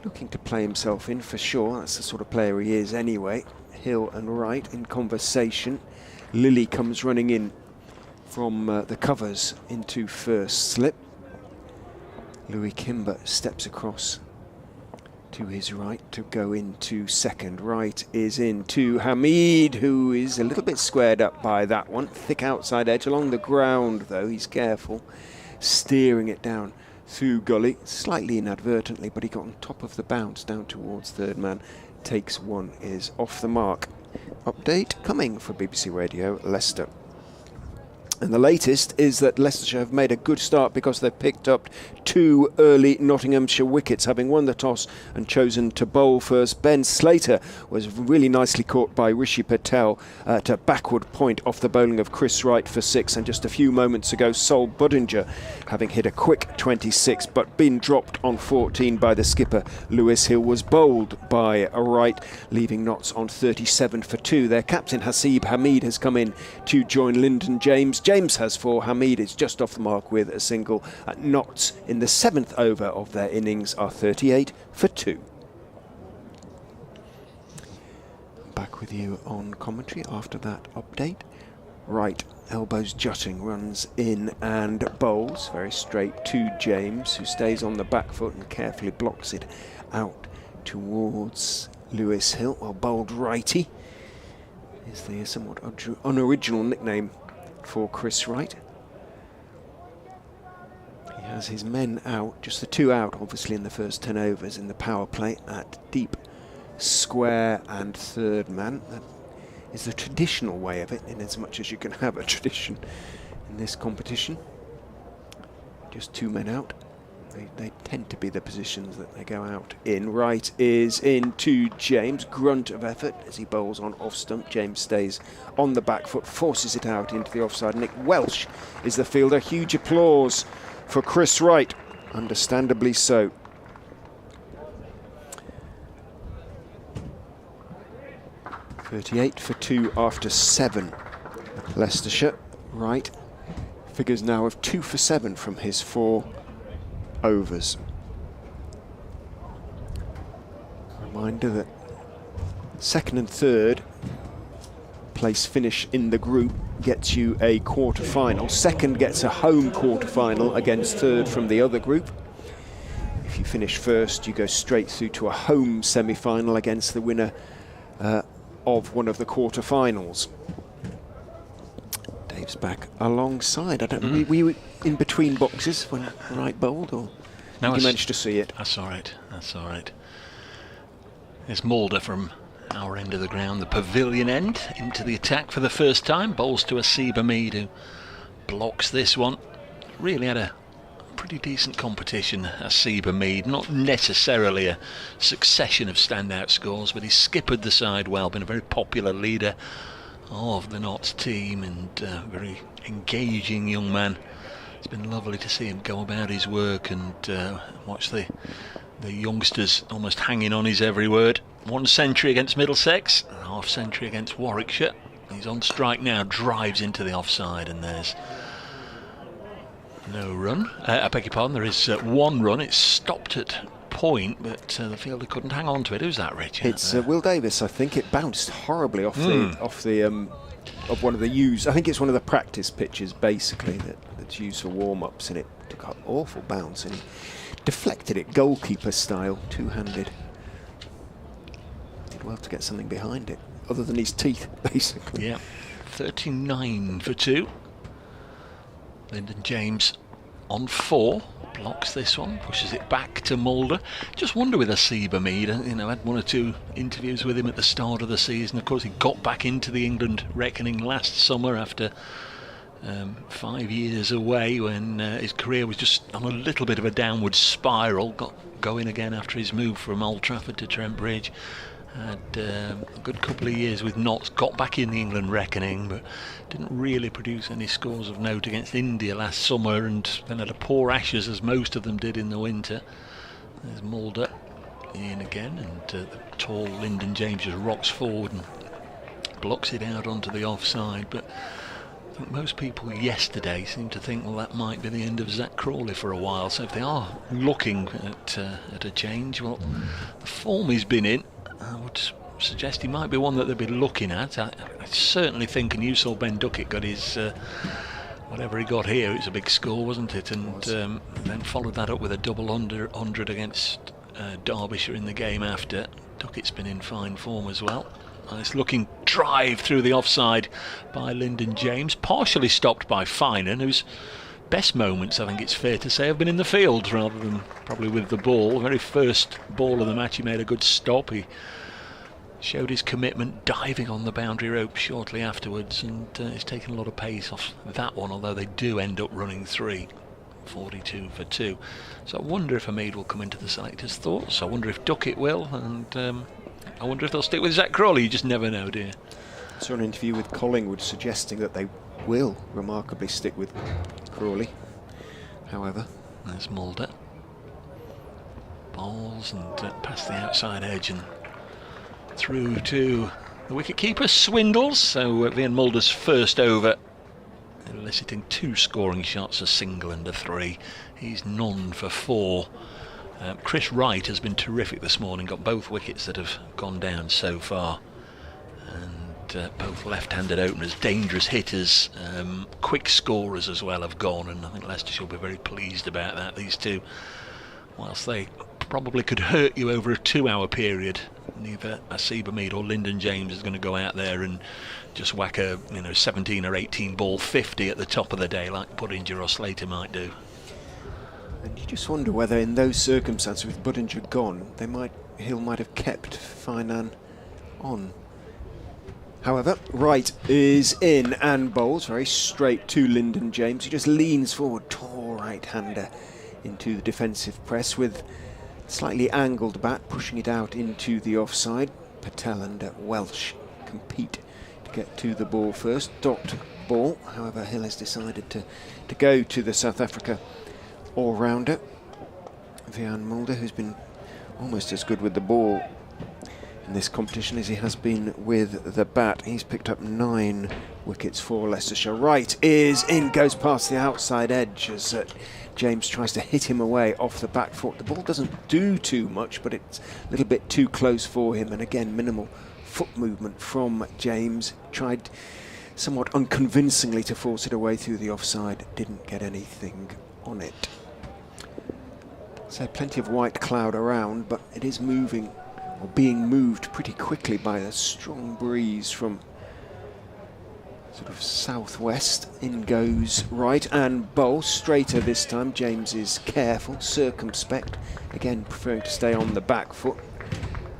looking to play himself in for sure. That's the sort of player he is anyway. Hill and Wright in conversation. Lilly comes running in from the covers into first slip. Louis Kimber steps across to his right to go into second. Right is in to Hamid, who is a little bit squared up by that one. Thick outside edge along the ground, though. He's careful, steering it down through gully, slightly inadvertently, but he got on top of the bounce down towards third man. Takes one, is off the mark. Update coming for BBC Radio Leicester. And the latest is that Leicestershire have made a good start because they've picked up 2 early Nottinghamshire wickets, having won the toss and chosen to bowl first. Ben Slater was really nicely caught by Rishi Patel at a backward point off the bowling of Chris Wright for 6, and just a few moments ago Sol Budinger, having hit a quick 26 but been dropped on 14 by the skipper Lewis Hill, was bowled by Wright, leaving Notts on 37 for 2. Their captain Hasib Hamid has come in to join Lyndon James. James has 4. Hamid is just off the mark with a single. Notts in the 7th over of their innings are 38 for 2. Back with you on commentary after that update. Wright, elbows jutting, runs in and bowls very straight to James, who stays on the back foot and carefully blocks it out towards Lewis Hill. Well, bowled righty is the somewhat unoriginal nickname for Chris Wright. He has his men out, just the 2 out obviously in the first 10 overs in the power play at deep, square and third man. That is the traditional way of it, in as much as you can have a tradition in this competition. Just 2 men out. They tend to be the positions that they go out in. Wright is into James. Grunt of effort as he bowls on off stump. James stays on the back foot, forces it out into the offside. Nick Welsh is the fielder. Huge applause for Chris Wright, understandably so. .38 for 2 after 7. Leicestershire. Wright figures now of 2 for 7 from his 4 overs. Reminder that second and third place finish in the group gets you a quarter-final. Second gets a home quarter-final against third from the other group. If you finish first, you go straight through to a home semi-final against the winner of one of the quarter-finals. Dave's back alongside. I don't know, were you in between boxes when Wright bowled, or
no,
did you manage to see it?
I saw it. There's Mulder from our end of the ground, the pavilion end, into the attack for the first time. Bowls to Hasib Hamid, who blocks this one. Really had a pretty decent competition, Hasib Hamid. Not necessarily a succession of standout scores, but he skippered the side well, been a very popular leader of the Notts team, and very engaging young man. It's been lovely to see him go about his work and watch the youngsters almost hanging on his every word. 1 century against Middlesex, a half century against Warwickshire. He's on strike now, drives into the offside, and there's No run. I beg your pardon, there is 1 run. It's stopped at point, but the fielder couldn't hang on to it. Who's that, Richard?
It's Will Davis, I think. It bounced horribly off of one of the U's. I think it's one of the practice pitches, basically, that's used for warm-ups, and it took an awful bounce and he deflected it goalkeeper style, two-handed. Did well to get something behind it, other than his teeth, basically.
Yeah, 39 for 2. Lyndon James on 4, blocks this one, pushes it back to Mulder. Just wonder with Asiba Mead, I had 1 or 2 interviews with him at the start of the season. Of course, he got back into the England reckoning last summer after 5 years away, when his career was just on a little bit of a downward spiral. Got going again after his move from Old Trafford to Trent Bridge. Had a good couple of years with Notts, got back in the England reckoning, but didn't really produce any scores of note against India last summer, and then had a poor Ashes, as most of them did in the winter. There's Mulder in again, and the tall Lyndon James just rocks forward and blocks it out onto the offside. But I think most people yesterday seemed to think, well, that might be the end of Zach Crawley for a while. So if they are looking at a change, well, the form he's been in, I would suggest he might be one that they'll be looking at. I certainly think, and you saw Ben Duckett got his whatever he got here, it was a big score, wasn't it? And then followed that up with a double 100 against Derbyshire in the game after. Duckett's been in fine form as well. Nice looking drive through the offside by Lyndon James, partially stopped by Finan, whose best moments, I think it's fair to say, have been in the field rather than probably with the ball. The very first ball of the match, he made a good stop. He showed his commitment, diving on the boundary rope shortly afterwards, and he's taken a lot of pace off that one, although they do end up running 3. 42 for 2. So I wonder if Hamid will come into the selector's thoughts. I wonder if Duckett will, and I wonder if they'll stick with Zach Crawley. You just never know, do you?
I saw an interview with Collingwood suggesting that they will remarkably stick with Crawley. However,
there's Mulder. Balls and past the outside edge and through to the wicket-keeper, Swindles. So Ian Mulder's first over, eliciting 2 scoring shots, a single and a 3. He's none for 4. Chris Wright has been terrific this morning, got both wickets that have gone down so far. And both left-handed openers, dangerous hitters, quick scorers as well have gone, and I think Leicestershire will be very pleased about that. These two, whilst they probably could hurt you over a 2-hour period, neither Asiba Mead or Lyndon James is going to go out there and just whack a 17 or 18 ball 50 at the top of the day like Budinger or Slater might do.
And you just wonder whether in those circumstances, with Budinger gone, Hill might have kept Finan on. However, Wright is in and bowls very straight to Lyndon James. He just leans forward, tall right-hander into the defensive press with slightly angled bat, pushing it out into the offside. Patel and Welsh compete to get to the ball first. Dot ball. However, Hill has decided to go to the South Africa all-rounder, Vian Mulder, who's been almost as good with the ball in this competition as he has been with the bat. He's picked up 9 wickets for Leicestershire. Wright is in, goes past the outside edge as James tries to hit him away off the back foot. The ball doesn't do too much, but it's a little bit too close for him, and again minimal foot movement from James. Tried somewhat unconvincingly to force it away through the offside, didn't get anything on it. So plenty of white cloud around, but it is moving, or being moved pretty quickly by a strong breeze from sort of southwest. In goes Wright and bowl straighter this time. James is careful, circumspect, again preferring to stay on the back foot.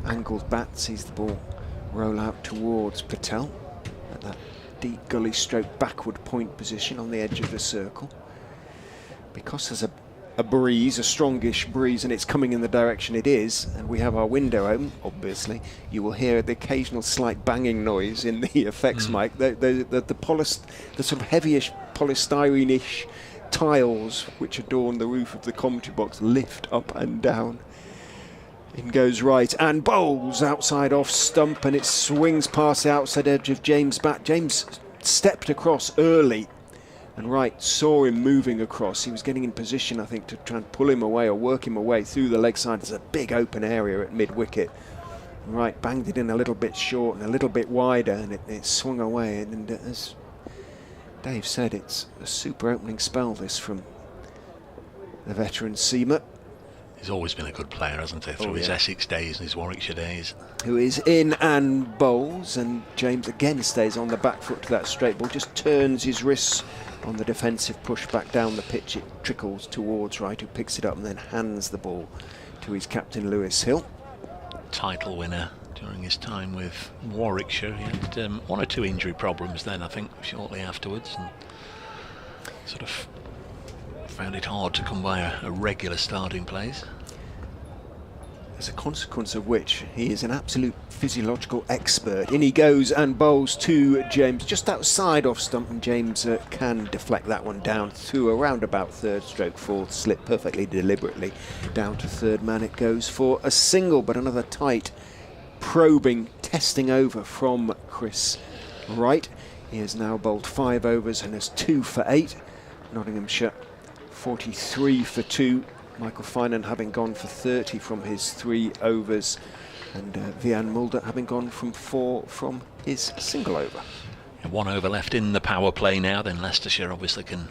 Angled bat, sees the ball roll out towards Patel at that deep gully stroke backward point position on the edge of the circle. Because there's a breeze, a strongish breeze, and it's coming in the direction it is, and we have our window open, obviously, you will hear the occasional slight banging noise in the effects mic. The sort of heavyish polystyrene-ish tiles which adorn the roof of the commentary box lift up and down. In goes Wright and bowls outside off stump, and it swings past the outside edge of James' bat. James stepped across early And Wright saw him moving across. He was getting in position, I think, to try and pull him away or work him away through the leg side. There's a big open area at mid-wicket. Wright banged it in a little bit short and a little bit wider, and it swung away. And as Dave said, it's a super opening spell, this, from the veteran seamer.
He's always been a good player, hasn't he, through his Essex days and his Warwickshire days.
Who is in and bowls, and James again stays on the back foot to that straight ball, just turns his wrists on the defensive push back down the pitch. It trickles towards Wright, who picks it up and then hands the ball to his captain, Lewis Hill.
Title winner during his time with Warwickshire. He had 1 or 2 injury problems then, I think, shortly afterwards, and sort of found it hard to come by a regular starting place.
As a consequence of which, he is an absolute physiological expert. In he goes and bowls to James just outside off stump, and James can deflect that one down to around about third stroke fourth, slip perfectly deliberately down to third man. It goes for a single, but another tight, probing, testing over from Chris Wright. He has now bowled 5 overs and has 2 for 8. Nottinghamshire 43 for 2. Michael Finan having gone for 30 from his 3 overs, and Vian Mulder having gone from 4 from his single over.
1 over left in the power play now. Then Leicestershire obviously can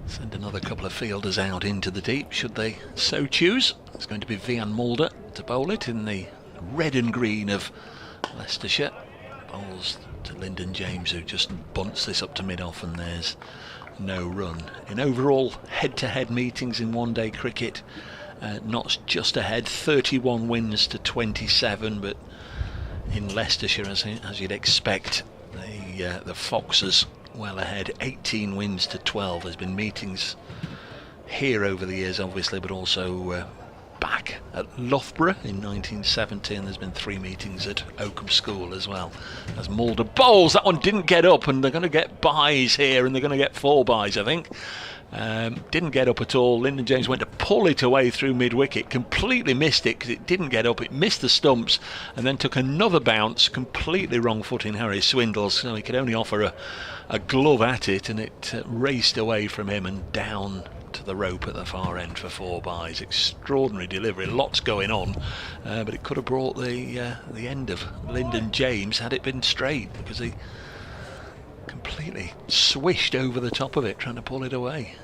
send another couple of fielders out into the deep should they so choose. It's going to be Vian Mulder to bowl it in the red and green of Leicestershire. Bowls to Lyndon James, who just bunts this up to mid-off, and there's no run. In overall head-to-head meetings in one-day cricket, Notts just ahead, 31 wins to 27, but in Leicestershire, as you'd expect, the Foxes well ahead, 18 wins to 12. There's been meetings here over the years, obviously, but also back at Loughborough in 1970, and there's been 3 meetings at Oakham School as well. As Mulder bowls, that one didn't get up, and they're going to get byes here, and they're going to get 4 byes, I think. Didn't get up at all. Lyndon James went to pull it away through mid-wicket, completely missed it because it didn't get up. It missed the stumps and then took another bounce, completely wrong footing Harry Swindles, so he could only offer a glove at it, and it raced away from him and down to the rope at the far end for 4 byes. Extraordinary delivery, lots going on, but it could have brought the end of Lyndon James had it been straight, because he completely swished over the top of it trying to pull it away.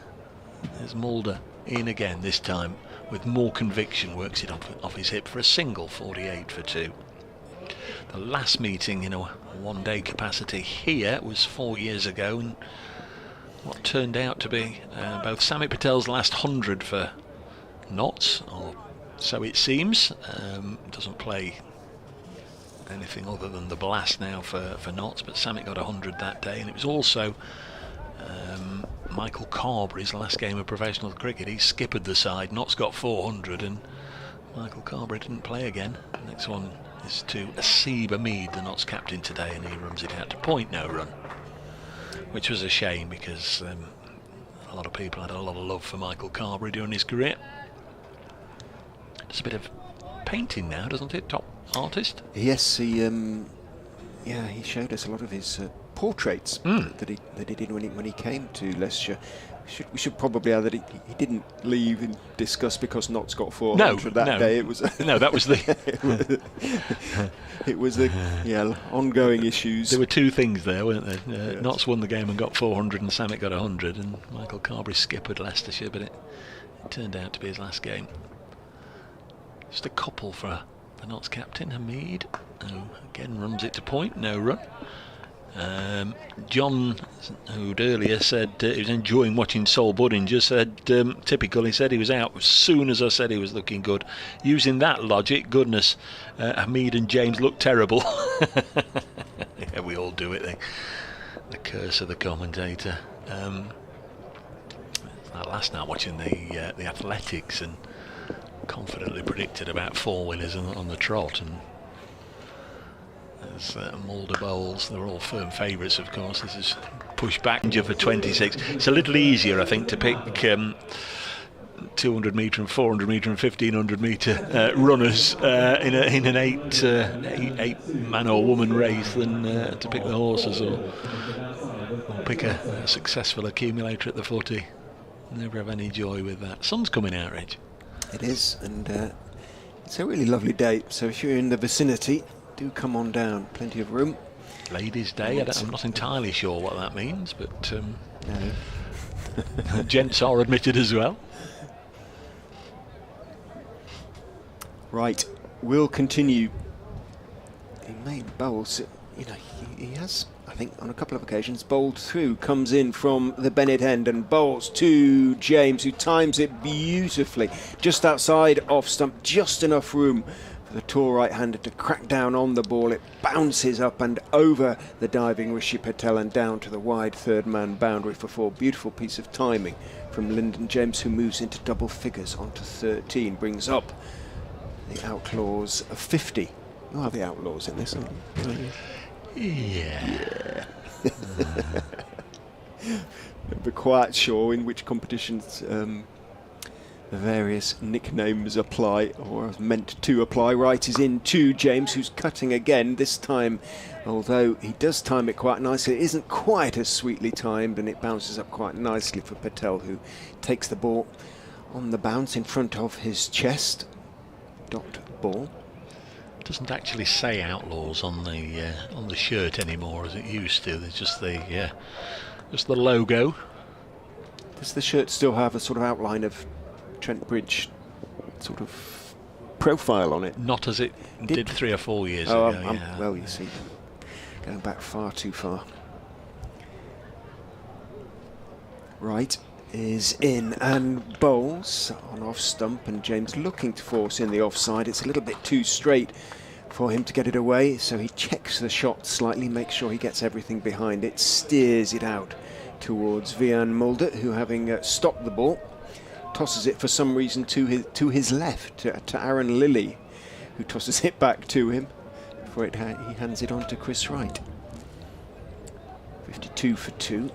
There's Mulder in again, this time with more conviction, works it off his hip for a single, 48 for 2. The last meeting in a one-day capacity here was 4 years ago, and what turned out to be both Sami Patel's last 100 for Notts, or so it seems. Doesn't play anything other than the blast now for Notts, but Sami got 100 that day, and it was also Michael Carberry's last game of professional cricket. He skippered the side. Notts got 400, and Michael Carberry didn't play again. The next one is to Asib Ahmed, the Notts captain today, and he runs it out to point no run, which was a shame, because a lot of people had a lot of love for Michael Carberry during his career. It's a bit of painting now, doesn't it? Top artist.
Yes, he showed us a lot of his portraits that he did when he came to Leicestershire. We should probably add that he didn't leave in disgust because Notts got 400 that day. It was
no, that was the
it was the ongoing issues.
There were 2 things there, weren't there? Yes. Notts won the game and got 400, and Samet got 100, and Michael Carberry skippered Leicestershire, but it turned out to be his last game. Just a couple for the Notts captain, Hamid, who again runs it to point, no run. John, who'd earlier said he was enjoying watching Sol Buddinger, said typical, he said he was out as soon as I said he was looking good. Using that logic, goodness, Hamid and James look terrible. Yeah, we all do it, the curse of the commentator. Last night watching the Athletics, and confidently predicted about 4 winners on the trot, and as Mulder bowls, they're all firm favourites, of course. This is push back for 26. It's a little easier, I think, to pick 200 metre and 400 metre and 1500 metre runners in an eight man or woman race than to pick the horses or pick a successful accumulator at the footy. Never have any joy with that. Sun's coming out, Rich.
It is, and it's a really lovely day. So if you're in the vicinity, do come on down. Plenty of room.
Ladies' Day. I'm not entirely sure what that means, but
No.
gents are admitted as well.
Right, we'll continue. He made bowls. You know, he has, I think, on a couple of occasions, bowled through. Comes in from the Bennett end and bowls to James, who times it beautifully. Just outside off stump, just enough room for the tall right-hander to crack down on the ball. It bounces up and over the diving Rishi Patel and down to the wide third-man boundary for 4. Beautiful piece of timing from Lyndon James, who moves into double figures onto 13. Brings up the Outlaws of 50. You are the Outlaws in this, aren't you?
Yeah.
Never quite sure in which competitions the various nicknames apply or are meant to apply. Right is in to James, who's cutting again. This time, although he does time it quite nicely, it isn't quite as sweetly timed, and it bounces up quite nicely for Patel, who takes the ball on the bounce in front of his chest. Dot ball.
Doesn't actually say Outlaws on the shirt anymore as it used to. There's just the logo.
Does the shirt still have a sort of outline of Trent Bridge sort of profile on it?
Not as it did 3 or 4 years ago. Yeah.
Well, you see, going back far too far. Right is in and bowls on off stump, and James looking to force in the offside. It's a little bit too straight for him to get it away, so he checks the shot slightly, makes sure he gets everything behind it, steers it out towards Vian Mulder, who, having stopped the ball, tosses it for some reason to his left, to Aaron Lilly, who tosses it back to him before he hands it on to Chris Wright. 52 for 2.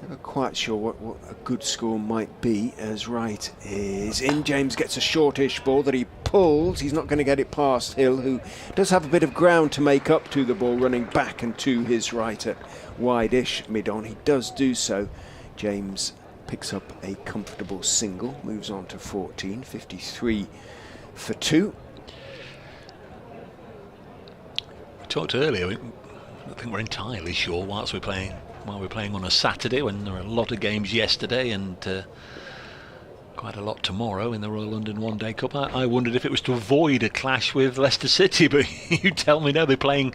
Never quite sure what a good score might be, as Wright is in. James gets a shortish ball that he pulls. He's not going to get it past Hill, who does have a bit of ground to make up to the ball, running back and to his right at wide-ish mid-on. He does do so. James picks up a comfortable single, moves on to 14, 53 for 2.
We talked earlier, I don't think we're entirely sure while we're playing on a Saturday, when there are a lot of games yesterday and quite a lot tomorrow in the Royal London One Day Cup. I wondered if it was to avoid a clash with Leicester City, but you tell me no, they're playing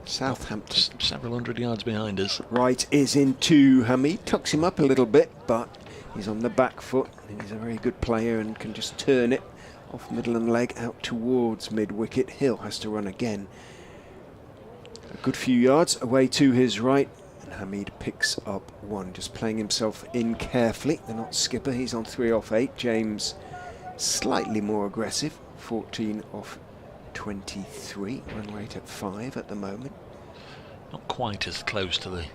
Southampton.
Several hundred yards behind us.
Wright is into Hamid, tucks him up a little bit, but he's on the back foot. He's a very good player and can just turn it off middle and leg out towards mid-wicket. Hill has to run again. A good few yards away to his right, and Hamid picks up 1, just playing himself in carefully. The not skipper, he's on 3 off 8. James slightly more aggressive, 14 off 23, run rate at 5 at the moment.
Not quite as close to the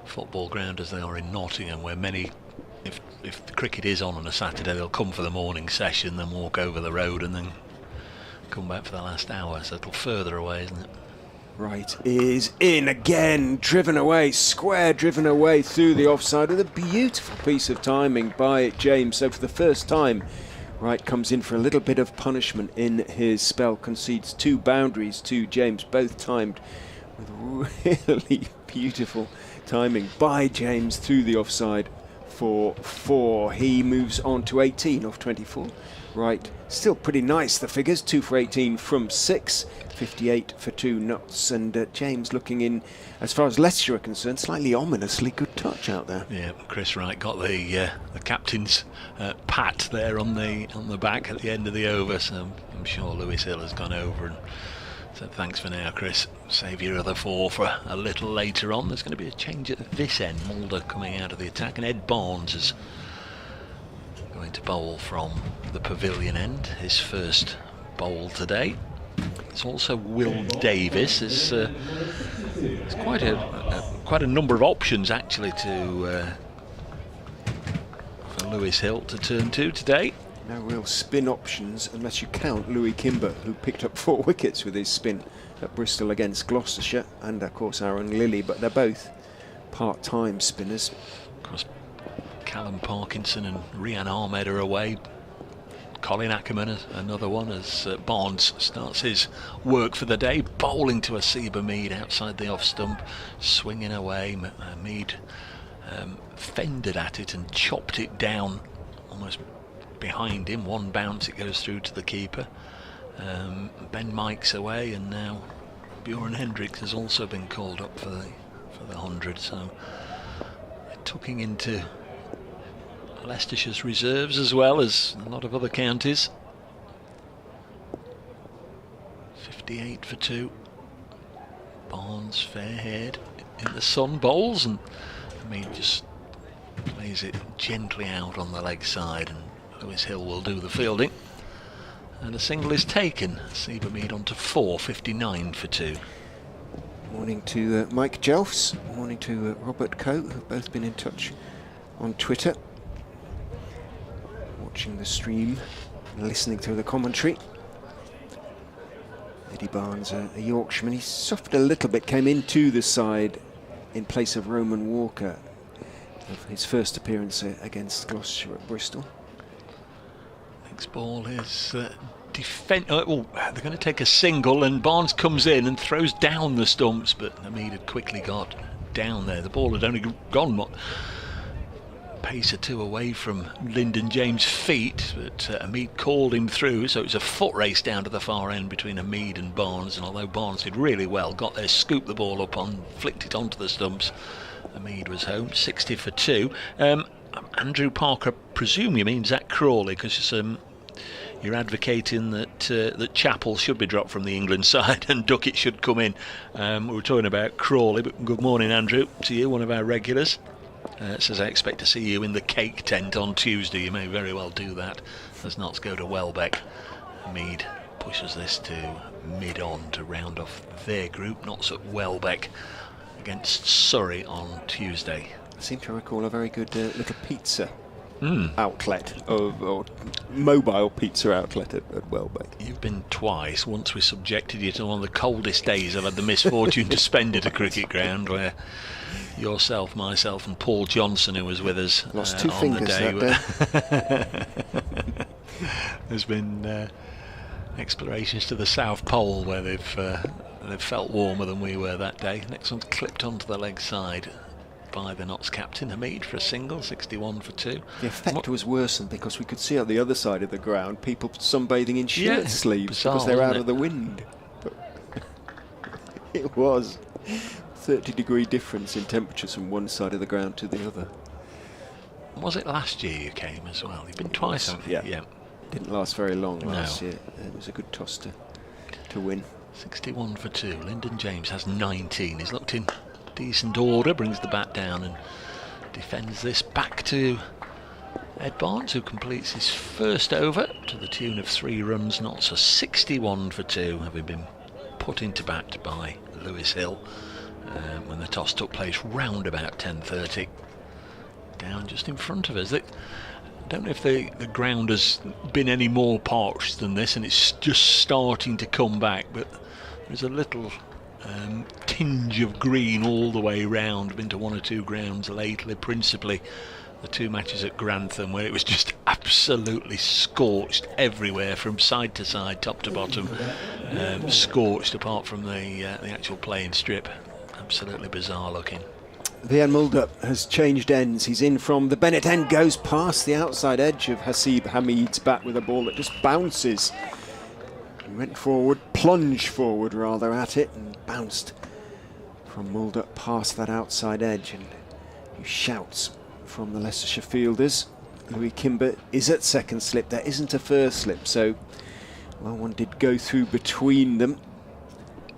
football ground as they are in Nottingham, where many, if the cricket is on a Saturday, they'll come for the morning session, then walk over the road and then come back for the last hour. So a little further away, isn't it?
Wright is in again, driven away, square driven away through the offside with a beautiful piece of timing by James. So for the first time, Wright comes in for a little bit of punishment in his spell, concedes 2 boundaries to James, both timed with really beautiful timing by James through the offside for 4. He moves on to 18 off 24. Wright still pretty nice, the figures, 2 for 18 from 6, 58 for 2 knots, and James looking in, as far as Leicestershire are concerned, slightly ominously good touch out there.
Yeah, Chris Wright got the captain's pat there on the back at the end of the over, so I'm sure Lewis Hill has gone over and said thanks for now, Chris, save your other 4 for a little later on. There's going to be a change at this end, Mulder coming out of the attack, and Ed Barnes is going to bowl from the pavilion end, his first bowl today. It's also Will Davis. There's quite a number of options actually for Lewis Hill to turn to today.
No real spin options unless you count Louis Kimber, who picked up 4 wickets with his spin at Bristol against Gloucestershire, and of course Aaron Lilly, but they're both part-time spinners.
Of course, Callum Parkinson and Rian Ahmed are away. Colin Ackerman, another one, as Barnes starts his work for the day, bowling to Asiba Mead outside the off stump, swinging away. Mead fended at it and chopped it down almost behind him. One bounce, it goes through to the keeper. Ben Mike's away, and now Bjorn Hendricks has also been called up for the 100. So they're tucking into Leicestershire's reserves as well as a lot of other counties. 58 for 2. Barnes fair-haired in the sun, bowls, and Mead just plays it gently out on the leg side, and Lewis Hill will do the fielding. And a single is taken. Asiba Mead on to 4, 59 for 2.
Morning to Mike Jelfs, morning to Robert Coe, who've both been in touch on Twitter, watching the stream and listening to the commentary. Eddie Barnes, a Yorkshireman, he suffered a little bit, came into the side in place of Roman Walker of his first appearance against Gloucestershire at Bristol.
Next ball is they're going to take a single, and Barnes comes in and throws down the stumps, but Hamid had quickly got down there. The ball had only gone pace or two away from Lyndon James' feet, but Hamid called him through, so it was a foot race down to the far end between Hamid and Barnes, and although Barnes did really well, got there, scooped the ball up on, flicked it onto the stumps, Hamid was home, 60 for 2. Andrew Parker, I presume you mean Zach Crawley, because you're advocating that Chappell should be dropped from the England side and Duckett should come in. We were talking about Crawley, but good morning, Andrew, to you, one of our regulars. Says, I expect to see you in the cake tent on Tuesday. You may very well do that as Notts go to Welbeck. Mead pushes this to mid-on to round off their group. Notts at Welbeck against Surrey on Tuesday.
I seem to recall a very good little pizza outlet, or mobile pizza outlet at Welbeck.
You've been twice. Once we subjected you to one of the coldest days I've had the misfortune to spend at a cricket ground, where yourself, myself and Paul Johnson, who was with us
lost 2
on
fingers
the day. There's been explorations to the South Pole where they've felt warmer than we were that day. Next one's clipped onto the leg side by the Notts captain, Hamid, for a single, 61 for 2.
The effect was worsened because we could see on the other side of the ground people sunbathing in shirt sleeves because they're out of the wind. But it was 30-degree difference in temperatures from one side of the ground to the other.
Was it last year you came as well? You've been twice, haven't you?
Yeah. Didn't last very long last year. It was a good toss to win.
61 for 2. Lyndon James has 19. He's looked in decent order, brings the bat down and defends this back to Ed Barnes, who completes his first over to the tune of 3 runs. Not so 61 for 2, having been put into bat by Lewis Hill when the toss took place round about 10:30. Down just in front of us. I don't know if the ground has been any more parched than this, and it's just starting to come back, but there's a little tinge of green all the way round. I've been to 1 or 2 grounds lately, principally the 2 matches at Grantham, where it was just absolutely scorched everywhere from side to side, top to bottom, scorched apart from the actual playing strip. Absolutely bizarre looking.
Vian Mulder has changed ends. He's in from the Bennett end, goes past the outside edge of Hasib Hamid's bat with a ball that just bounces. He went forward, plunged forward rather at it, and bounced from Mulder past that outside edge. And he shouts from the Leicestershire fielders. Louis Kimber is at second slip. There isn't a first slip, so well, one did go through between them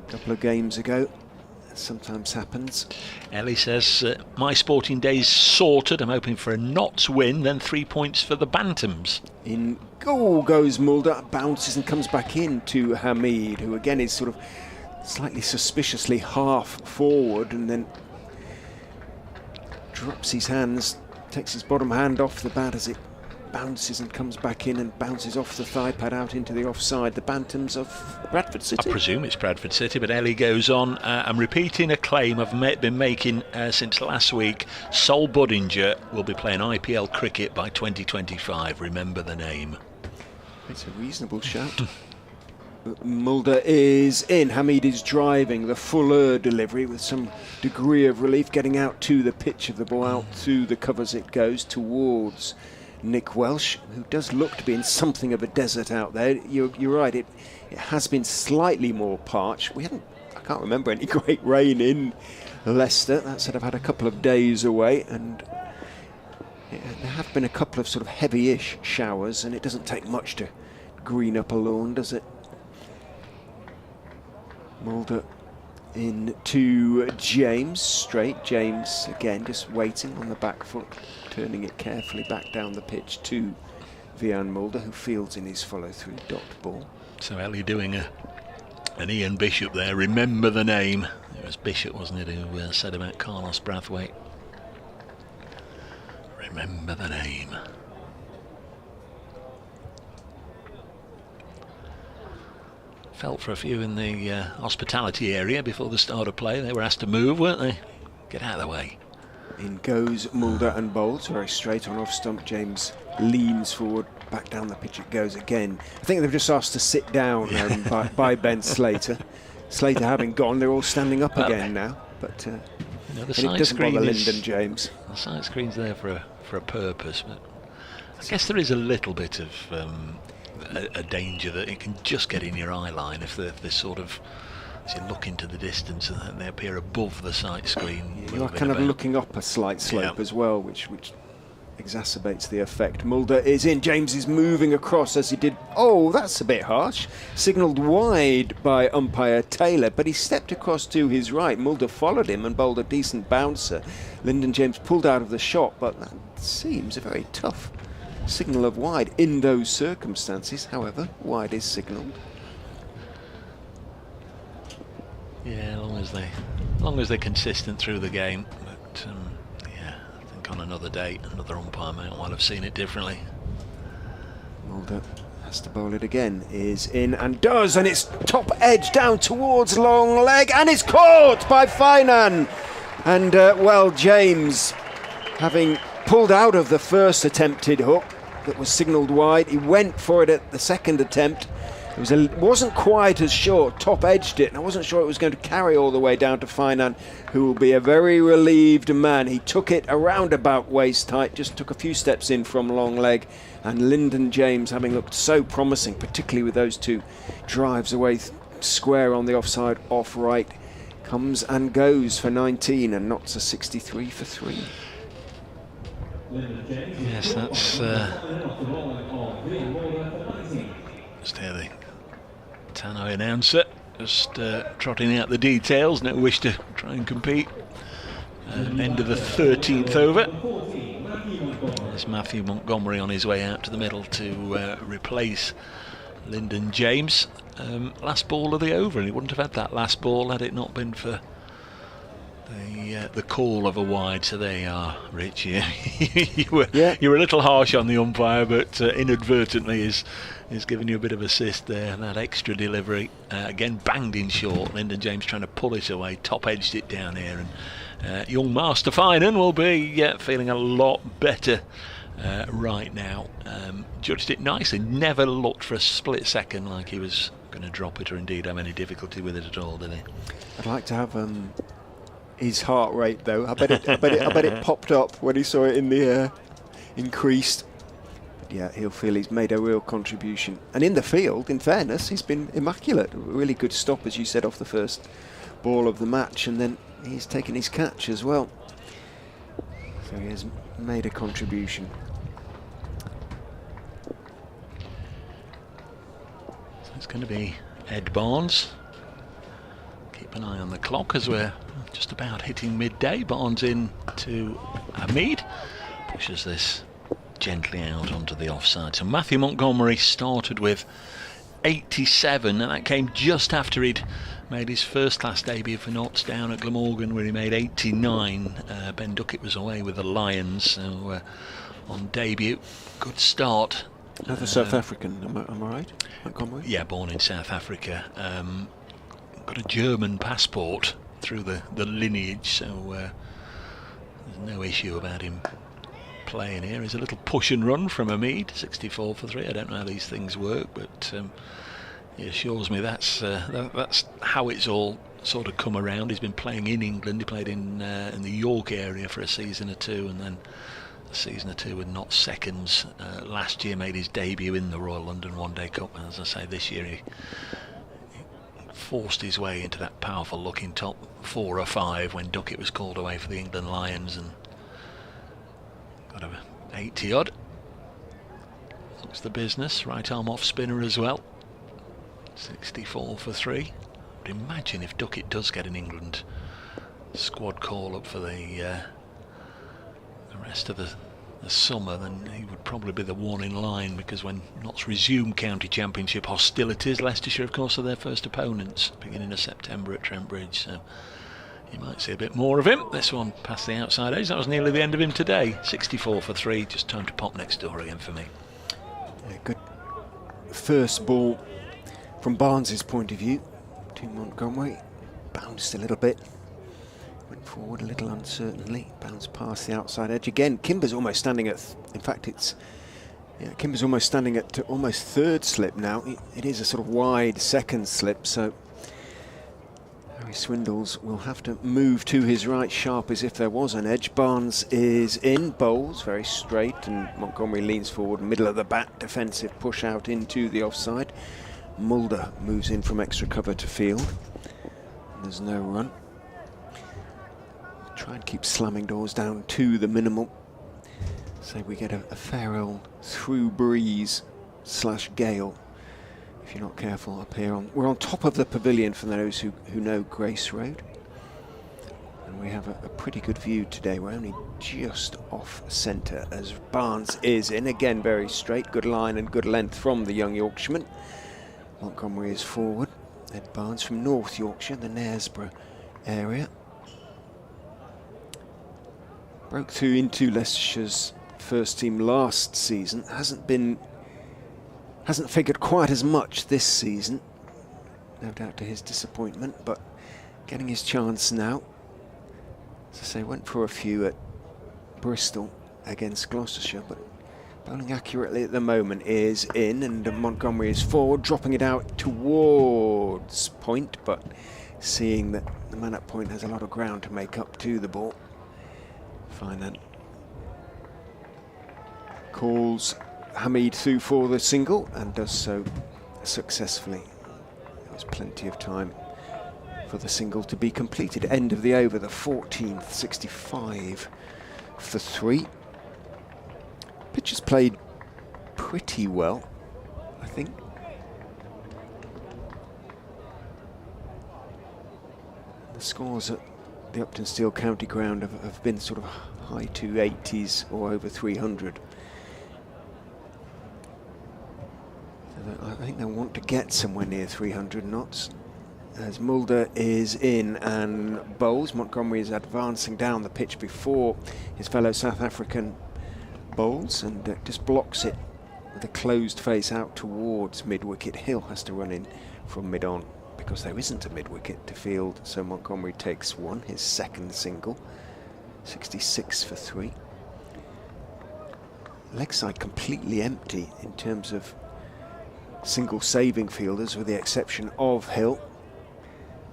a couple of games ago. Sometimes happens.
Ellie says, my sporting day's sorted. I'm hoping for a Notts win, then 3 points for the Bantams.
In goal goes Mulder, bounces and comes back in to Hamid, who again is sort of slightly suspiciously half forward and then drops his hands, takes his bottom hand off the bat as it bounces and comes back in and bounces off the thigh pad out into the offside. The Bantams of Bradford City.
I presume it's Bradford City, but Ellie goes on. I'm repeating a claim I've been making since last week. Sol Budinger will be playing IPL cricket by 2025. Remember the name.
It's a reasonable shout. Mulder is in. Hamid is driving the fuller delivery with some degree of relief, getting out to the pitch of the ball, out to the covers it goes towards Nick Welsh, who does look to be in something of a desert out there. You're right, it has been slightly more parched. I can't remember any great rain in Leicester. That said, I've had a couple of days away, and there have been a couple of sort of heavy-ish showers, and it doesn't take much to green up a lawn, does it? Mulder in to James, straight. James again just waiting on the back foot, turning it carefully back down the pitch to Vian Mulder, who fields in his follow-through dot ball.
So Ellie doing an Ian Bishop there. Remember the name. It was Bishop, wasn't it, who said about Carlos Brathwaite. Remember the name. Felt for a few in the hospitality area before the start of play. They were asked to move, weren't they? Get out of the way.
In goes Mulder and bowls very straight on off stump. James leans forward, back down the pitch it goes again. I think they've just asked to sit down by Ben Slater. Slater having gone, they're all standing up again now. But
the
it
side
doesn't
screen
bother
is,
Lyndon James.
The side screen's there for a purpose, but I guess there is a little bit of a danger that it can just get in your eye line if they're sort of, as you look into the distance and they appear above the sight screen.
You are kind of looking up a slight slope as well, which exacerbates the effect. Mulder is in. James is moving across as he did. Oh, that's a bit harsh. Signalled wide by umpire Taylor, but he stepped across to his right. Mulder followed him and bowled a decent bouncer. Lyndon James pulled out of the shot, but that seems a very tough signal of wide in those circumstances. However, wide is signalled.
Yeah, as long as they're consistent through the game. But yeah, I think on another day, another umpire might well have seen it differently.
Mulder has to bowl it again. Is in and does, and it's top edge down towards long leg, and it's caught by Finan. And well, James, having pulled out of the first attempted hook that was signalled wide, he went for it at the second attempt. It wasn't quite as short, top edged it, and I wasn't sure it was going to carry all the way down to Finan, who will be a very relieved man. He took it around about waist height, just took a few steps in from long leg, and Lyndon James, having looked so promising, particularly with those two drives away square on the offside off right, comes and goes for 19 and knots a 63 for 3.
Yes, that's just hear the Tannoy announcer just trotting out the details. No wish to try and compete. End of the 13th over. There's Matthew Montgomery on his way out to the middle to replace Lyndon James. Last ball of the over, and he wouldn't have had that last ball had it not been for the call of a wide. So there you are, Rich. You were a little harsh on the umpire, but inadvertently is giving you a bit of assist there. That extra delivery again banged in short. Lyndon James trying to pull it away, top edged it down here, and young Master Finan will be feeling a lot better right now. Judged it nicely, never looked for a split second like he was going to drop it or indeed have any difficulty with it at all, did he?
I'd like to have his heart rate though. I bet it popped up when he saw it in the air, increased. But yeah, he'll feel he's made a real contribution. And in the field, in fairness, he's been immaculate. A really good stop, as you said, off the first ball of the match, and then he's taken his catch as well. So he has made a contribution.
So it's going to be Ed Barnes. Keep an eye on the clock as we're just about hitting midday. Barnes in to Hamid, pushes this gently out onto the offside. So Matthew Montgomery started with 87, and that came just after he'd made his first class debut for Notts down at Glamorgan, where he made 89. Ben Duckett was away with the Lions, so on debut. Good start.
Another South African, am I right? Montgomery?
Yeah, born in South Africa. Got a German passport through the lineage, so there's no issue about him playing here. He's a little push and run from Hamid, 64 for 3. I don't know how these things work, but he assures me that's how it's all sort of come around. He's been playing in England. He played in the York area for a season or two, and then a season or two with not seconds. Last year made his debut in the Royal London One Day Cup, and as I say, this year he forced his way into that powerful looking top 4 or 5 when Duckett was called away for the England Lions, and got a 80 odd. Looks the business. Right arm off spinner as well. 64 for 3. I'd imagine if Duckett does get an England squad call up for the rest of the summer, then he would probably be the one in line, because when Notts resume county championship hostilities, Leicestershire of course are their first opponents beginning of September at Trent Bridge, so you might see a bit more of him. This one past the outside edge. That was nearly the end of him today. 64 for 3. Just time to pop next door again for me.
Yeah, good first ball from Barnes's point of view to Montgomery. Bounced a little bit, went forward a little uncertainly, bounced past the outside edge again. Kimber's almost standing at, in fact Kimber's almost standing at almost third slip now. It is a sort of wide second slip, so Harry Swindles will have to move to his right sharp as if there was an edge. Barnes is in, bowls very straight, and Montgomery leans forward, middle of the bat, defensive push out into the offside. Mulder moves in from extra cover to field. There's no run. Try and keep slamming doors down to the minimal. So we get a fair old through breeze / gale, if you're not careful, up here. We're on top of the pavilion for those who know Grace Road. And we have a pretty good view today. We're only just off centre as Barnes is in. Again, very straight, good line and good length from the young Yorkshireman. Montgomery is forward. Ed Barnes from North Yorkshire, the Knaresborough area. Broke through into Leicestershire's first team last season. Hasn't figured quite as much this season, no doubt to his disappointment, but getting his chance now. As I say, went for a few at Bristol against Gloucestershire, but bowling accurately at the moment is in, and Montgomery is forward, dropping it out towards point, but seeing that the man at point has a lot of ground to make up to the ball. Finan calls Hamid through for the single and does so successfully. There was plenty of time for the single to be completed. End of the over, the 14th, 65 for 3. Pitch has played pretty well, I think. The scores at the Uptonsteel County Ground have been sort of high 280s or over 300. So I think they'll want to get somewhere near 300 knots. As Mulder is in and bowls, Montgomery is advancing down the pitch before his fellow South African bowls and just blocks it with a closed face out towards mid-wicket. Hill has to run in from mid-on because there isn't a mid-wicket to field, so Montgomery takes one, his second single. 66 for 3. Leg side completely empty in terms of single saving fielders, with the exception of Hill.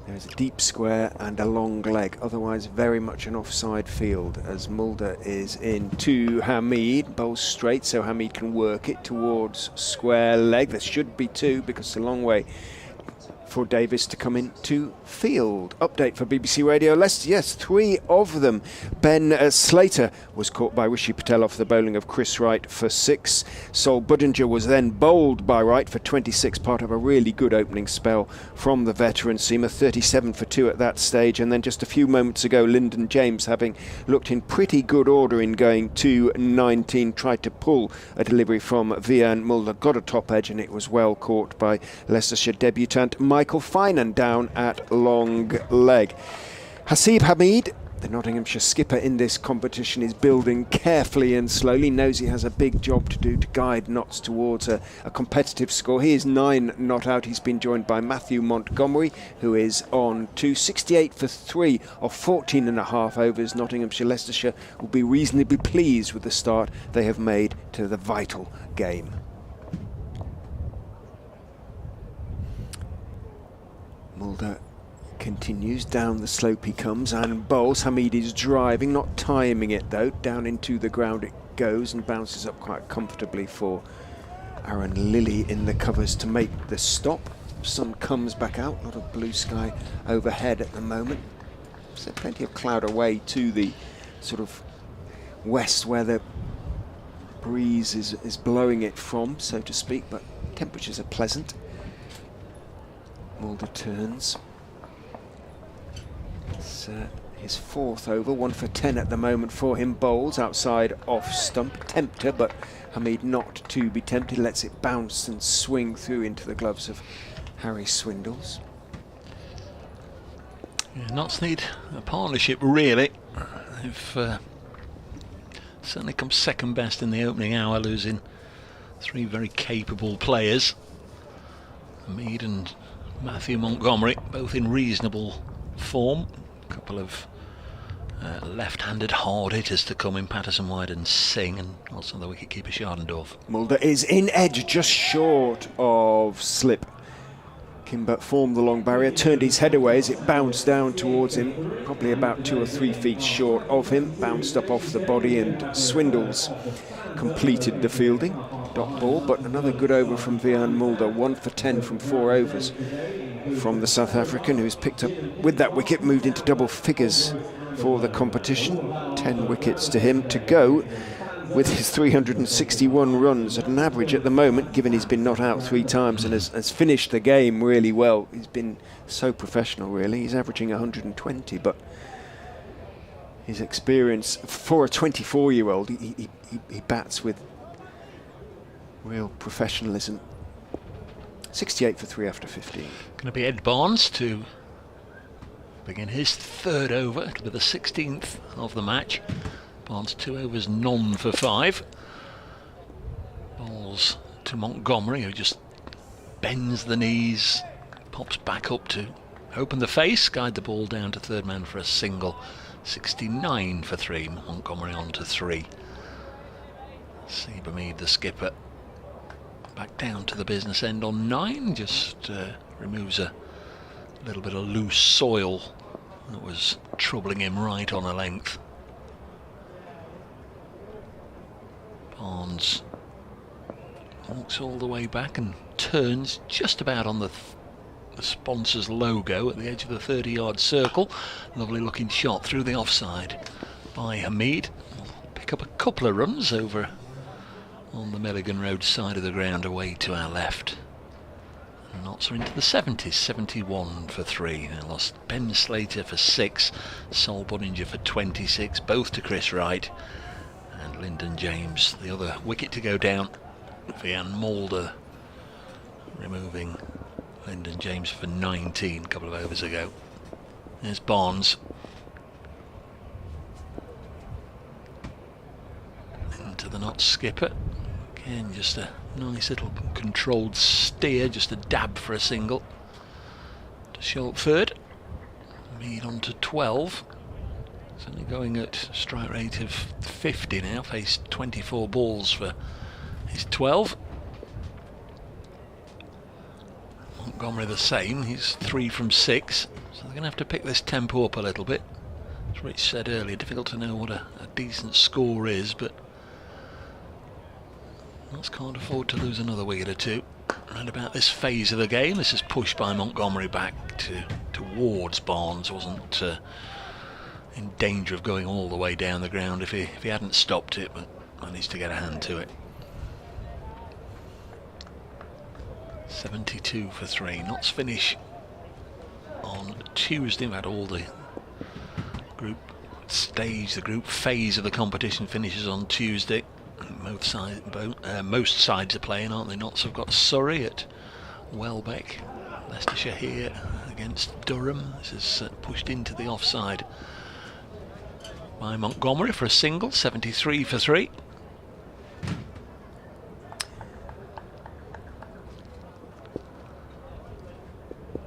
There's a deep square and a long leg, otherwise very much an offside field, as Mulder is in to Hamid, bowls straight so Hamid can work it towards square leg. There should be 2 because it's a long way for Davis to come into field. Update for BBC Radio Leicester. Yes, 3 of them. Ben Slater was caught by Rishi Patel off the bowling of Chris Wright for 6. Sol Budinger was then bowled by Wright for 26, part of a really good opening spell from the veteran seamer. 37 for 2 at that stage, and then just a few moments ago Lyndon James, having looked in pretty good order in going to 19, tried to pull a delivery from Vian Mulder, got a top edge, and it was well caught by Leicestershire debutant Michael Finan down at long leg. Hasib Hamid The Nottinghamshire skipper in this competition is building carefully and slowly, knows he has a big job to do to guide Notts towards a competitive score. He is 9 not out. He's been joined by Matthew Montgomery, who is on 268 for 3 of 14.5 overs. Nottinghamshire Leicestershire will be reasonably pleased with the start they have made to the vital game. Mulder continues, down the slope he comes and bowls. Hamid is driving, not timing it though. Down into the ground it goes and bounces up quite comfortably for Aaron Lilly in the covers to make the stop. Sun comes back out, a lot of blue sky overhead at the moment. So plenty of cloud away to the sort of west where the breeze is blowing it from, so to speak, but temperatures are pleasant. Mulder turns. It's his 4th over, 1 for 10 at the moment for him. Bowls outside off stump, tempter, but Hamid not to be tempted, lets it bounce and swing through into the gloves of Harry Swindles.
Yeah, Notts need a partnership really. They've certainly come second best in the opening hour, losing 3 very capable players. Hamid and Matthew Montgomery, both in reasonable form. A couple of left-handed hard hitters to come in, Patterson, White and Singh, and also the wicket-keeper Schardendorf.
Mulder is in edge, just short of slip. Kimber formed the long barrier, turned his head away as it bounced down towards him, probably about 2 or 3 feet short of him, bounced up off the body, and Swindles completed the fielding. Dot ball, but another good over from Vian Mulder, 1 for 10 from 4 overs from the South African, who's picked up with that wicket, moved into double figures for the competition. 10 wickets to him to go with his 361 runs at an average at the moment, given he's been not out 3 times and has finished the game really well. He's been so professional really. He's averaging 120, but his experience for a 24-year-old, he bats with real professionalism. 68 for 3 after 15.
Going to be Ed Barnes to begin his 3rd over with the 16th of the match. Barnes 2 overs, none for 5. Balls to Montgomery, who just bends the knees, pops back up to open the face, guide the ball down to 3rd man for a single. 69 for 3. Montgomery on to 3. Seabermead, the skipper, back down to the business end on 9, just removes a little bit of loose soil that was troubling him right on a length. Barnes walks all the way back and turns just about on the sponsor's logo at the edge of the 30-yard circle. Lovely looking shot through the offside by Hamid. Will pick up a couple of runs over on the Milligan Road side of the ground away to our left. And Notts are into the 70s, 71 for 3. They lost Ben Slater for 6, Sol Buninger for 26, both to Chris Wright, and Lyndon James, the other wicket to go down. Vian Mulder removing Lyndon James for 19 a couple of overs ago. There's Barnes. Into the Notts skipper. Again, just a nice little controlled steer, just a dab for a single. To Shelford. Mead on to 12. It's only going at strike rate of 50 now. Faced 24 balls for his 12. Montgomery the same. He's 3 from 6. So they're going to have to pick this tempo up a little bit. As Rich said earlier, difficult to know what a decent score is, but Notts can't afford to lose another wicket or 2. And about this phase of the game, this is pushed by Montgomery back towards Barnes. Wasn't in danger of going all the way down the ground if he hadn't stopped it, but managed to get a hand to it. 72 for 3. Notts finish on Tuesday. We've had all the group stage, the group phase of the competition finishes on Tuesday. Most sides are playing, aren't they? Notts have got Surrey at Welbeck, Leicestershire here against Durham. This is pushed into the offside by Montgomery for a single, 73 for 3.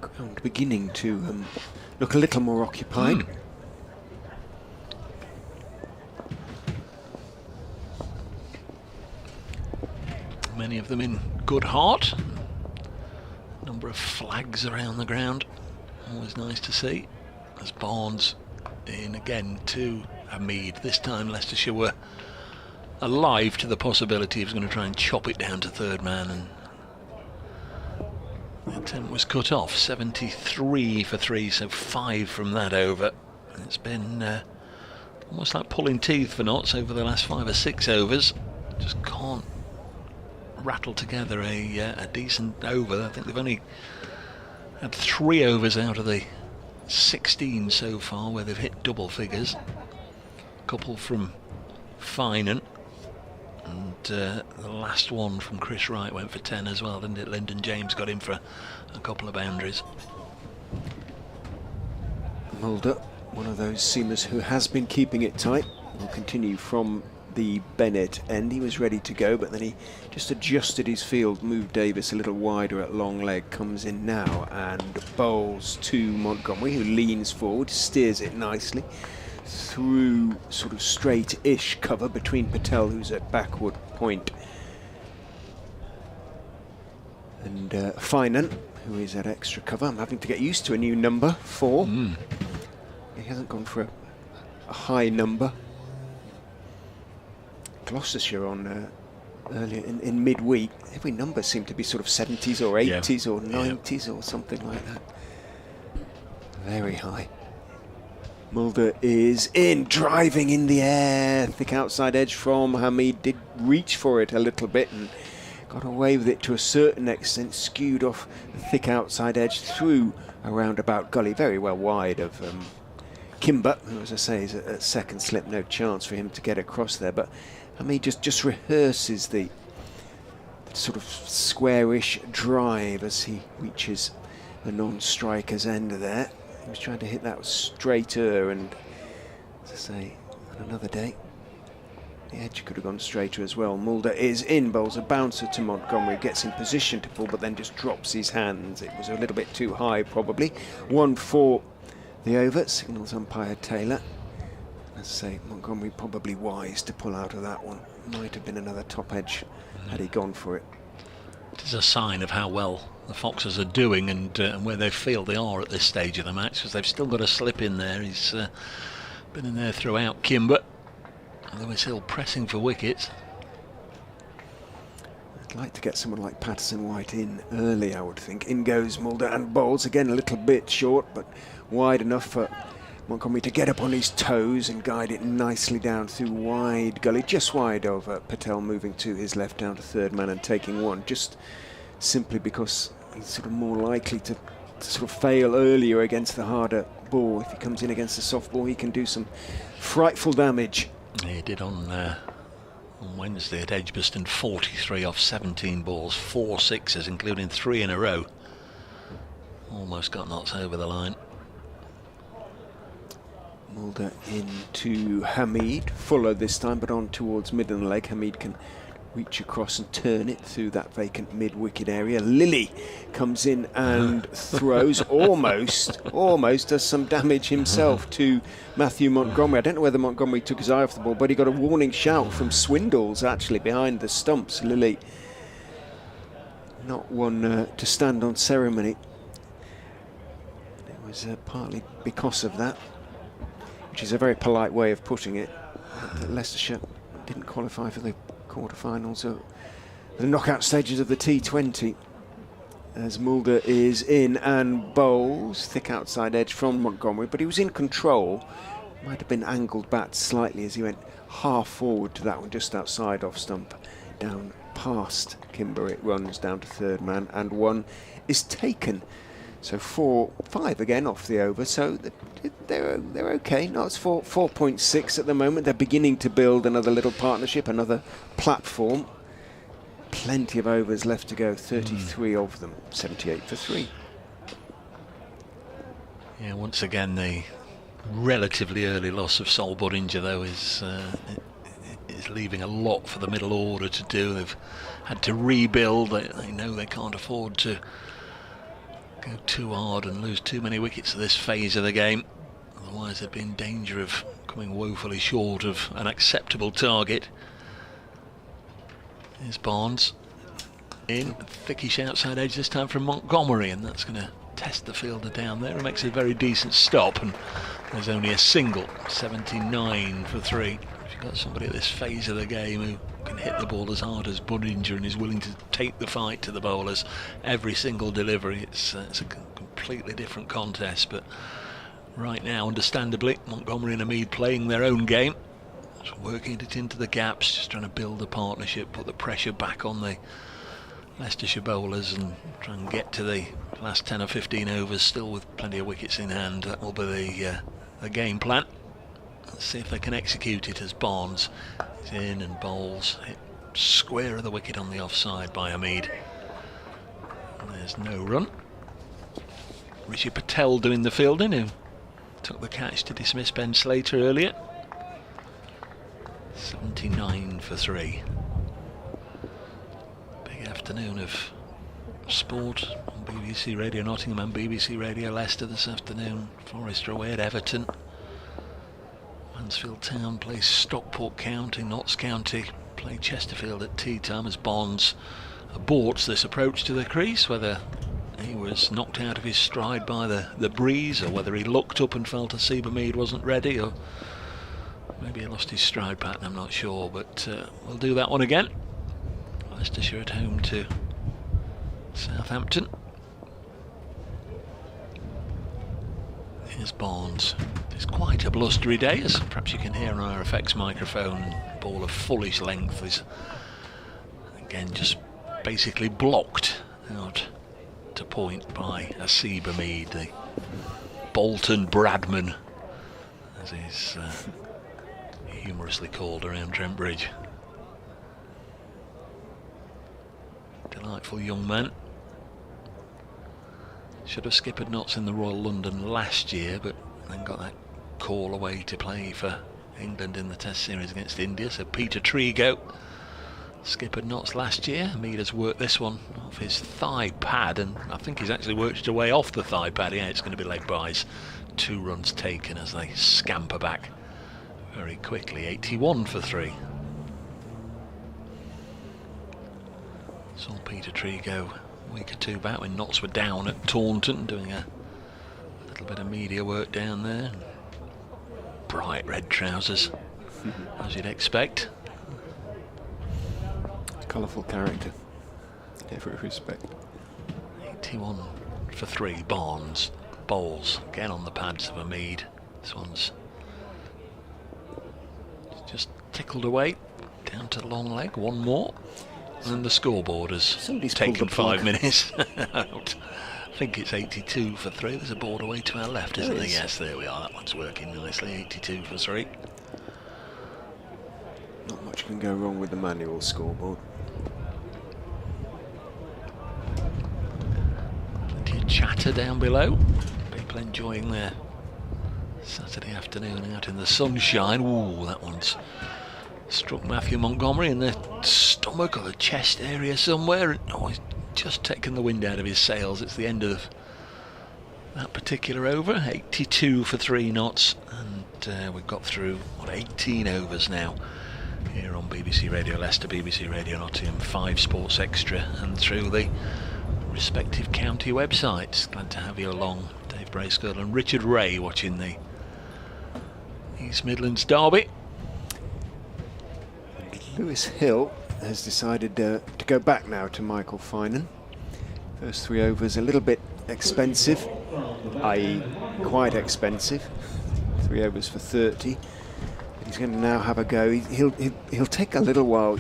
Ground beginning to look a little more occupied.
Many of them in good heart. Number of flags around the ground. Always nice to see. As Barnes in again to Hamid. This time Leicestershire were alive to the possibility he was going to try and chop it down to third man, and the attempt was cut off. 73 for 3, so 5 from that over. It's been almost like pulling teeth for Notts over the last 5 or 6 overs. Just can't rattle together a decent over. I think they've only had 3 overs out of the 16 so far where they've hit double figures. A couple from Finan, and the last one from Chris Wright went for 10 as well, didn't it? Lyndon James got in for a couple of boundaries.
Mulder, one of those seamers who has been keeping it tight, will continue from the Bennett end. He was ready to go, but then he just adjusted his field, moved Davis a little wider at long leg, comes in now and bowls to Montgomery, who leans forward, steers it nicely through sort of straight-ish cover between Patel, who's at backward point, and Finan, who is at extra cover. I'm having to get used to a new number, 4. He hasn't gone for a high number. Gloucestershire on earlier in midweek, every number seemed to be sort of 70s or 80s or 90s or something like that. Very high. Mulder is in, driving in the air. Thick outside edge from Hamid. Did reach for it a little bit and got away with it to a certain extent. Skewed off the thick outside edge through a roundabout gully, very well wide of Kimber, who, as I say, is at second slip. No chance for him to get across there, but Hamid just rehearses the sort of squarish drive as he reaches the non-striker's end there. He was trying to hit that straighter, and as I say, on another day, the edge could have gone straighter as well. Mulder is in, bowls a bouncer to Montgomery, gets in position to pull, but then just drops his hands. It was a little bit too high, probably. 1 for the over, signals umpire Taylor. As I say, Montgomery probably wise to pull out of that one. Might have been another top edge had he gone for it.
It is a sign of how well the Foxes are doing and where they feel they are at this stage of the match, because they've still got a slip in there. He's been in there throughout, Kimber. Although he's still pressing for wickets.
I'd like to get someone like Patterson White in early, I would think. In goes Mulder and bowls again, a little bit short, but wide enough for Montgomery to get up on his toes and guide it nicely down through wide gully, just wide over Patel, moving to his left down to third man and taking 1, just simply because he's sort of more likely to sort of fail earlier against the harder ball. If he comes in against the soft ball, he can do some frightful damage.
He did on Wednesday at Edgbaston, 43 off 17 balls, 4 sixes, including 3 in a row. Almost got Notts over the line.
Mulder into Hamid, Fuller this time, but on towards mid and leg. Hamid can reach across and turn it through that vacant mid-wicket area. Lilly comes in and throws, almost does some damage himself to Matthew Montgomery. I don't know whether Montgomery took his eye off the ball, but he got a warning shout from Swindles actually behind the stumps. Lilly, not one to stand on ceremony. It was partly because of that, which is a very polite way of putting it. Leicestershire didn't qualify for the quarterfinals or the knockout stages of the T20, as Mulder is in and bowls. Thick outside edge from Montgomery, but he was in control. Might have been angled back slightly as he went half forward to that one, just outside off stump. Down past Kimber it runs down to third man, and 1 is taken. So 4-5 again off the over, so they're okay. No, it's 4.6 at the moment. They're beginning to build another little partnership, another platform. Plenty of overs left to go, 33 of them, 78 for 3.
Yeah, once again the relatively early loss of Sol Bodinger, though, is leaving a lot for the middle order to do. They've had to rebuild. They know they can't afford to go too hard and lose too many wickets at this phase of the game. Otherwise they'd be in danger of coming woefully short of an acceptable target. Here's Barnes in, thickish outside edge this time from Montgomery, and that's going to test the fielder down there. It makes a very decent stop, and there's only a single. 79 for 3. If you've got somebody at this phase of the game who can hit the ball as hard as Bodinger and is willing to take the fight to the bowlers every single delivery, it's a completely different contest. But right now, understandably, Montgomery and Hamid playing their own game, just working it into the gaps, just trying to build a partnership, put the pressure back on the Leicestershire bowlers and try and get to the last 10 or 15 overs still with plenty of wickets in hand. That will be the game plan. Let's see if they can execute it as Barnes is in and bowls. Hit square of the wicket on the offside by Hamid. And there's no run. Rishi Patel doing the fielding, who took the catch to dismiss Ben Slater earlier. 79 for 3. Big afternoon of sport on BBC Radio Nottingham and BBC Radio Leicester this afternoon. Forest are away at Everton. Mansfield Town plays Stockport County. Notts County play Chesterfield at tea time as Barnes aborts this approach to the crease, whether he was knocked out of his stride by the breeze, or whether he looked up and felt Asib Hamid wasn't ready, or maybe he lost his stride pattern, I'm not sure. But we'll do that one again. Leicestershire at home to Southampton. Here's Barnes. It's quite a blustery day, as perhaps you can hear on our effects microphone. Ball of fullish length is again just basically blocked out to point by Asib Hamid, the Bolton Bradman, as he's humorously called around Trent Bridge. Delightful young man. Should have skippered Notts in the Royal London last year, but then got that call away to play for England in the Test series against India. So Peter Trigo skippered Notts last year. Hamid has worked this one off his thigh pad, and I think he's actually worked it away off the thigh pad. Yeah, it's going to be leg byes. 2 runs taken as they scamper back very quickly. 81 for 3. Saw Peter Trigo a week or two back when Notts were down at Taunton, doing a little bit of media work down there. Bright red trousers, as you'd expect.
Colourful character in every respect.
81 for 3. Barnes bowls again on the pads of Hamid. This one's just tickled away down to the long leg. One more, and the scoreboard has taken 5 minutes out. I think it's 82 for 3. There's a board away to our left, isn't there? Yes, there we are. That one's working nicely. 82 for 3.
Not much can go wrong with the manual scoreboard.
Plenty of chatter down below. People enjoying their Saturday afternoon out in the sunshine. Ooh, that one's struck Matthew Montgomery in the stomach or the chest area somewhere. Oh, he's just taken the wind out of his sails. It's the end of that particular over. 82 for 3 Notts, and we've got through 18 overs now here on BBC Radio Leicester, BBC Radio Nottingham, 5 Sports Extra, and through the respective county websites. Glad to have you along. Dave Bracegirdle and Richard Ray watching the East Midlands derby.
Lewis Hill has decided to go back now to Michael Finan. First 3 overs a little bit expensive, i.e. quite expensive. 3 overs for 30. He's going to now have a go. He'll take a little while,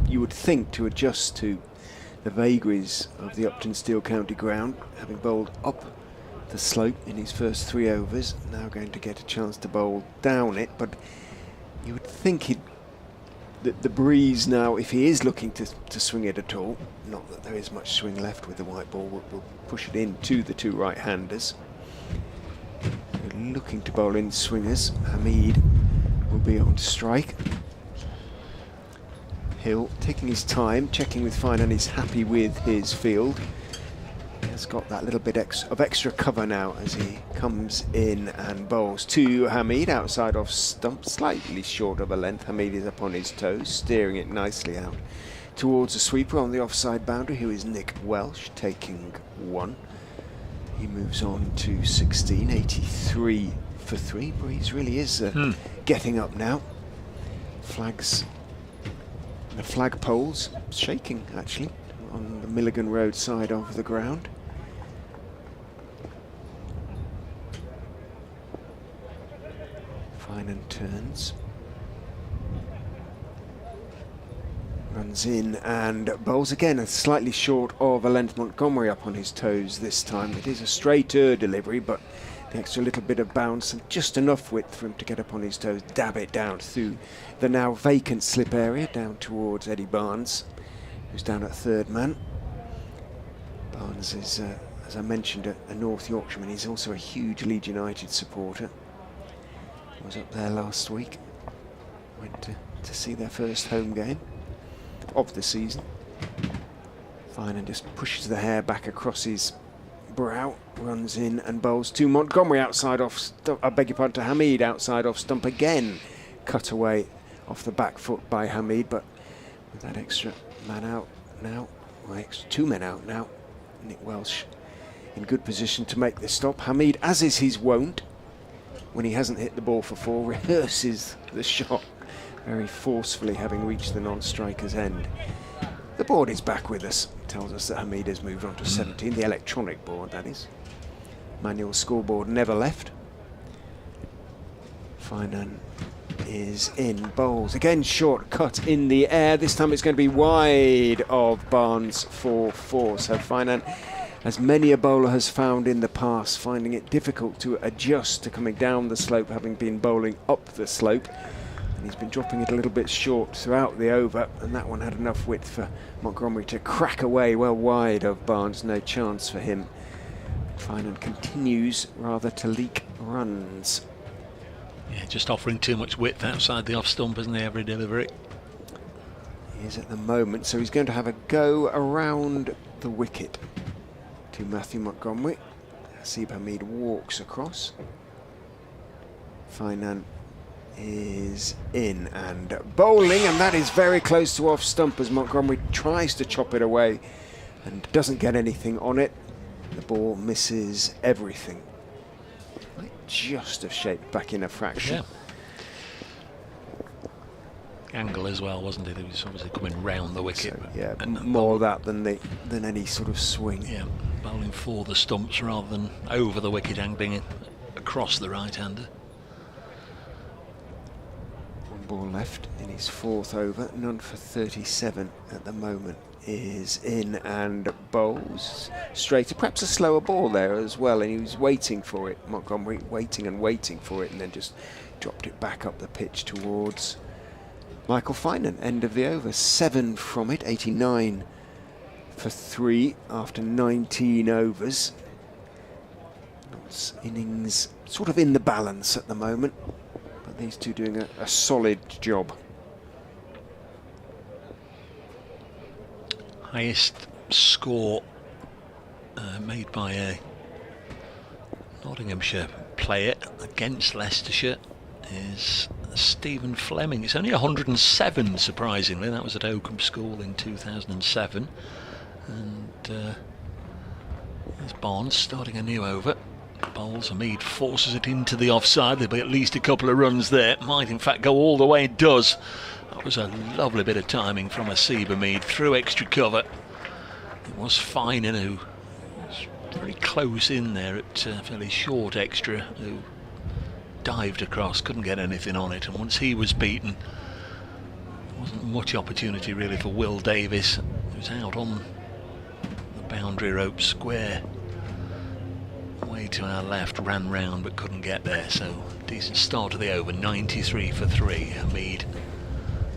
you would think, to adjust to the vagaries of the Uptonsteel County ground, having bowled up the slope in his first 3 overs. Now going to get a chance to bowl down it, but you would think the breeze now, if he is looking to swing it at all, not that there is much swing left with the white ball, will push it in to the 2 right-handers. looking to bowl in swingers. Hamid will be on strike. Hill taking his time, checking with Fine, and he's happy with his field. He has got that little bit of extra cover now as he comes in and bowls to Hamid outside off stump, slightly short of a length. Hamid is up on his toes, steering it nicely out towards a sweeper on the offside boundary, who is Nick Welsh, taking 1. He moves on to 16, 83 for 3. Breeze really is getting up now. Flags, the flag poles shaking actually on the Milligan Road side of the ground. Finan turns. Runs in and bowls again, and slightly short of a length. Montgomery up on his toes this time. It is a straighter delivery, but the extra little bit of bounce and just enough width for him to get up on his toes, dab it down through the now vacant slip area, down towards Eddie Barnes, who's down at third man. Barnes is, as I mentioned, a North Yorkshireman. He's also a huge Leeds United supporter. Was up there last week. Went to see their first home game of the season. Fine, and just pushes the hair back across his brow, runs in and bowls to Montgomery outside off stump, I beg your pardon, to Hamid outside off stump again. Cut away off the back foot by Hamid, but with that extra man out now, or extra 2 men out now, Nick Welsh in good position to make the stop. Hamid, as is his wont, when he hasn't hit the ball for 4, rehearses the shot very forcefully, having reached the non-striker's end. The board is back with us. It tells us that Hamid has moved on to 17, the electronic board that is. Manual scoreboard never left. Finan is in, bowls again, short cut in the air. This time it's going to be wide of Barnes for 4. So Finan, as many a bowler has found in the past, finding it difficult to adjust to coming down the slope, having been bowling up the slope. And he's been dropping it a little bit short throughout the over, and that one had enough width for Montgomery to crack away well wide of Barnes. No chance for him. Finan continues rather to leak runs.
Yeah, just offering too much width outside the off stump, isn't he, every delivery?
He is at the moment, so he's going to have a go around the wicket to Matthew Montgomery. Hasib Hamid walks across. Finan is in and bowling, and that is very close to off stump as Montgomery tries to chop it away and doesn't get anything on it. The ball misses everything. Might just have shaped back in a fraction.
Yeah. Angle as well, wasn't it? It was obviously coming round the wicket.
So, yeah, more of that than any sort of swing.
Yeah, bowling for the stumps rather than over the wicket, angling across the right-hander.
Ball left in his 4th over, none for 37 at the moment, is in and bowls straight, perhaps a slower ball there as well, and he was waiting for it, Montgomery, waiting and waiting for it, and then just dropped it back up the pitch towards Michael Finan. End of the over, 7 from it, 89 for 3 after 19 overs. Innings sort of in the balance at the moment. These two doing a solid job.
Highest score made by a Nottinghamshire player against Leicestershire is Stephen Fleming. It's only 107, surprisingly. That was at Oakham School in 2007. And there's Barnes starting a new over. Bowls, Hamid forces it into the offside. There'll be at least a couple of runs there. Might in fact go all the way. It does. That was a lovely bit of timing from Hasib Hamid through extra cover. It was Finan who was very close in there at fairly short extra, who dived across, couldn't get anything on it, and once he was beaten, there wasn't much opportunity really for Will Davis, who's out on the boundary rope square. Way to our left, ran round but couldn't get there, so decent start to the over, 93 for 3. Hamid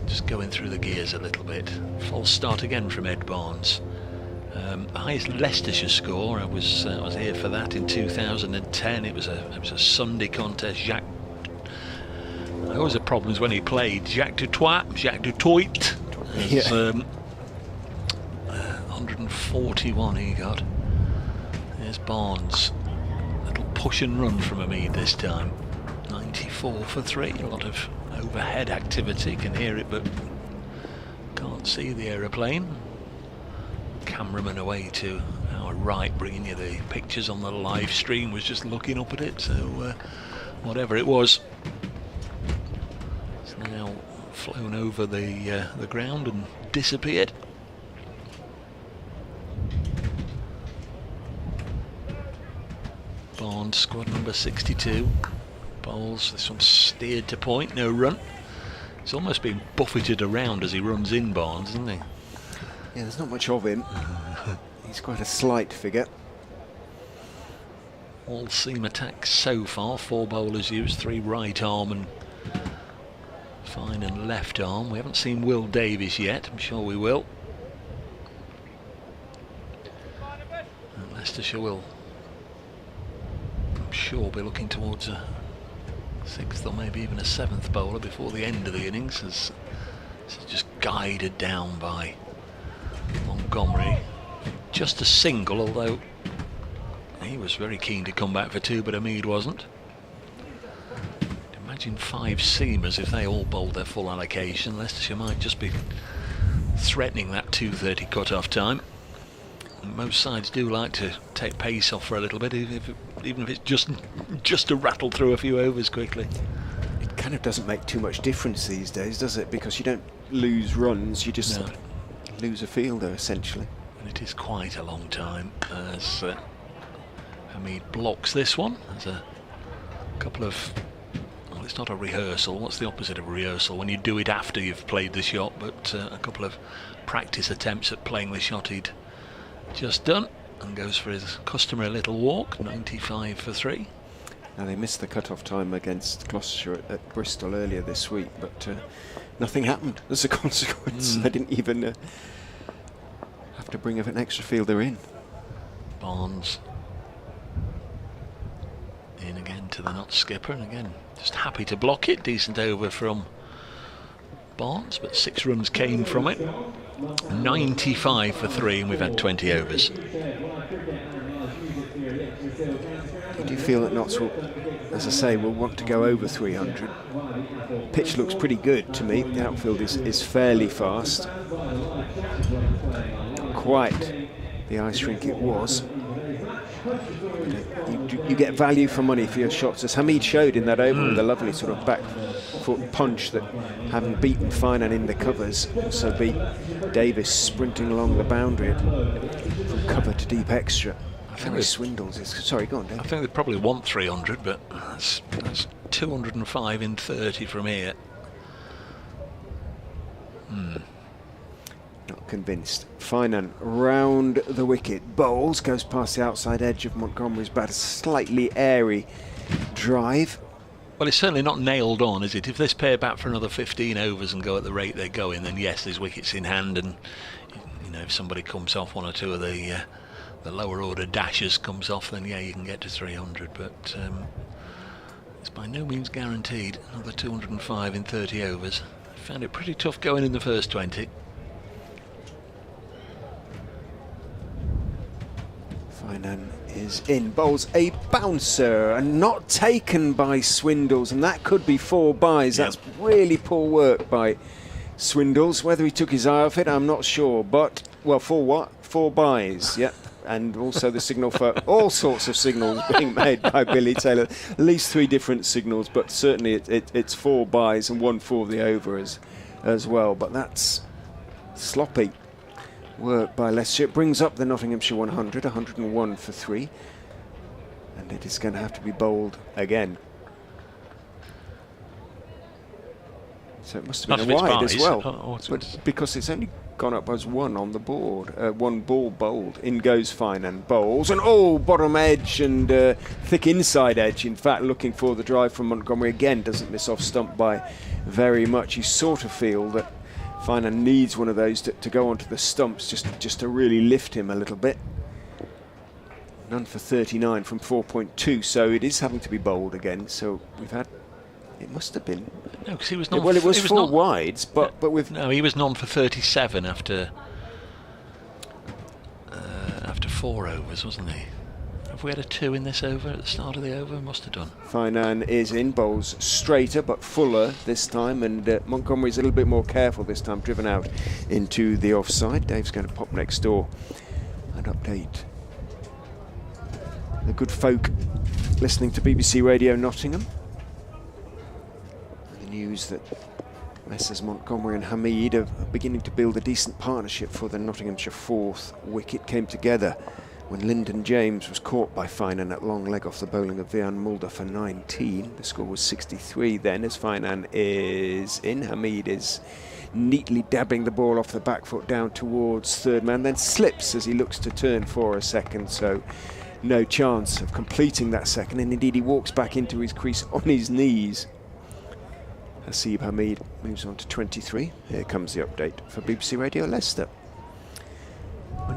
just going through the gears a little bit. False start again from Ed Barnes, The highest Leicestershire score, I was here for that in 2010. It was a Sunday contest. Jacques, I always had problems when he played. Jacques Dutoit.
Yeah.
141 he got. There's Barnes. Little push and run from Hamid this time. 94 for 3. A lot of overhead activity. Can hear it, but can't see the aeroplane. Cameraman away to our right, bringing you the pictures on the live stream, was just looking up at it. So whatever it was, it's now flown over the ground and disappeared. Barnes, squad number 62. Bowls. This one steered to point, no run. He's almost being buffeted around as he runs in, Barnes, isn't he?
Yeah, there's not much of him. He's quite a slight figure.
All seam attacks so far. 4 bowlers used, 3 right arm and fine and left arm. We haven't seen Will Davies yet. I'm sure we will. And Leicestershire will, I'm sure, be looking towards a 6th or maybe even a 7th bowler before the end of the innings, as this is just guided down by Montgomery. Just a single, although he was very keen to come back for 2, but Hamid wasn't. Imagine 5 seamers if they all bowled their full allocation. Leicestershire might just be threatening that 2:30 cut-off time. And most sides do like to take pace off for a little bit, even if it's just to rattle through a few overs quickly.
It kind of doesn't make too much difference these days, does it? Because you don't lose runs, you just lose a fielder, essentially.
And it is quite a long time as Hamid blocks this one. There's a couple of, well, it's not a rehearsal. What's the opposite of a rehearsal? When you do it after you've played the shot, but a couple of practice attempts at playing the shot he'd just done, and goes for his customary little walk. 95 for 3.
Now, they missed the cut-off time against Gloucestershire at Bristol earlier this week, but nothing happened as a consequence. They didn't even have to bring an extra fielder in.
Barnes in again to the not skipper, and again just happy to block it. Decent over from Barnes, but 6 runs came from it. 95 for 3, and we've had 20 overs.
Do you feel that Notts will, as I say, will want to go over 300? Pitch looks pretty good to me. The outfield is fairly fast. Not quite the ice rink it was. You get value for money for your shots, as Hamid showed in that over with a lovely sort of back foot punch that, having beaten Finan in the covers, also beat Davis sprinting along the boundary from cover to deep extra. I think Swindles is, sorry, go on, Dave.
I think they probably want 300, but that's 205 in 30 from here.
Not convinced. Finan round the wicket, bowls, goes past the outside edge of Montgomery's bat, a slightly airy drive.
Well, it's certainly not nailed on, is it? If this pair bat for another 15 overs and go at the rate they're going, then yes, there's wickets in hand, and you know, if somebody comes off, 1 or 2 of the lower order dashers comes off, then yeah, you can get to 300, but it's by no means guaranteed. Another 205 in 30 overs. I found it pretty tough going in the first 20.
Finan is in, bowls a bouncer and not taken by Swindles, and that could be 4 byes. That's really poor work by Swindles. Whether he took his eye off it, I'm not sure, but, well, 4 byes, yeah. And also the signal for all sorts of signals being made by Billy Taylor. At least 3 different signals, but certainly it's 4 byes and 1 for the over as well. But that's sloppy work by Leicestershire. It brings up the Nottinghamshire 100, 101 for 3. And it is going to have to be bowled again. So it must have been a wide as well. But because it's only gone up as 1 on the board. 1 ball bowled. In goes Finan, bowls, and bottom edge and thick inside edge. In fact, looking for the drive from Montgomery again, doesn't miss off stump by very much. You sort of feel that Finan needs one of those to go onto the stumps just to really lift him a little bit. None for 39 from 4.2, so it is having to be bowled again. So we've had, it must have been.
No, because he was non.
Well, it was four
not,
wides, but with
no, he was none for 37 after 4 overs, wasn't he? Have we had a 2 in this over at the start of the over? Must have done.
Finan is in, bowls straighter but fuller this time, and Montgomery's a little bit more careful this time, driven out into the offside. Dave's going to pop next door and update the good folk listening to BBC Radio Nottingham. The news that Messrs Montgomery and Hamid are beginning to build a decent partnership for the Nottinghamshire 4th wicket came together when Lyndon James was caught by Finan at long leg off the bowling of Vian Mulder for 19. The score was 63 then, as Finan is in. Hamid is neatly dabbing the ball off the back foot down towards third man, then slips as he looks to turn for a second, so no chance of completing that second, and indeed he walks back into his crease on his knees. Hasib Hamid moves on to 23. Here comes the update for BBC Radio Leicester.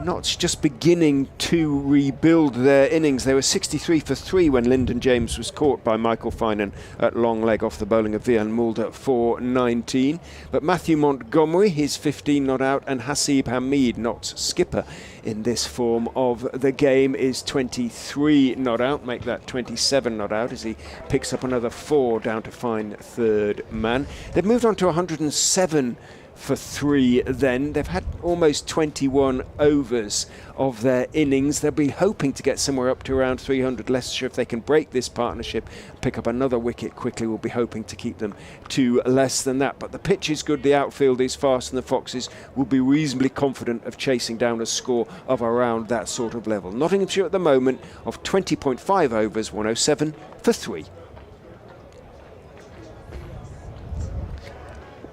Notts just beginning to rebuild their innings. They were 63 for 3 when Lyndon James was caught by Michael Finan at long leg off the bowling of Vian Mulder for 19. But Matthew Montgomery, he's 15 not out, and Hasib Hamid, Notts skipper in this form of the game, is 23 not out. Make that 27 not out as he picks up another 4 down to find third man. They've moved on to 107 for 3 then. They've had almost 21 overs of their innings. They'll be hoping to get somewhere up to around 300. Leicestershire, if they can break this partnership, pick up another wicket quickly, will be hoping to keep them to less than that. But the pitch is good, the outfield is fast, and the Foxes will be reasonably confident of chasing down a score of around that sort of level. Nottinghamshire at the moment of 20.5 overs, 107 for 3.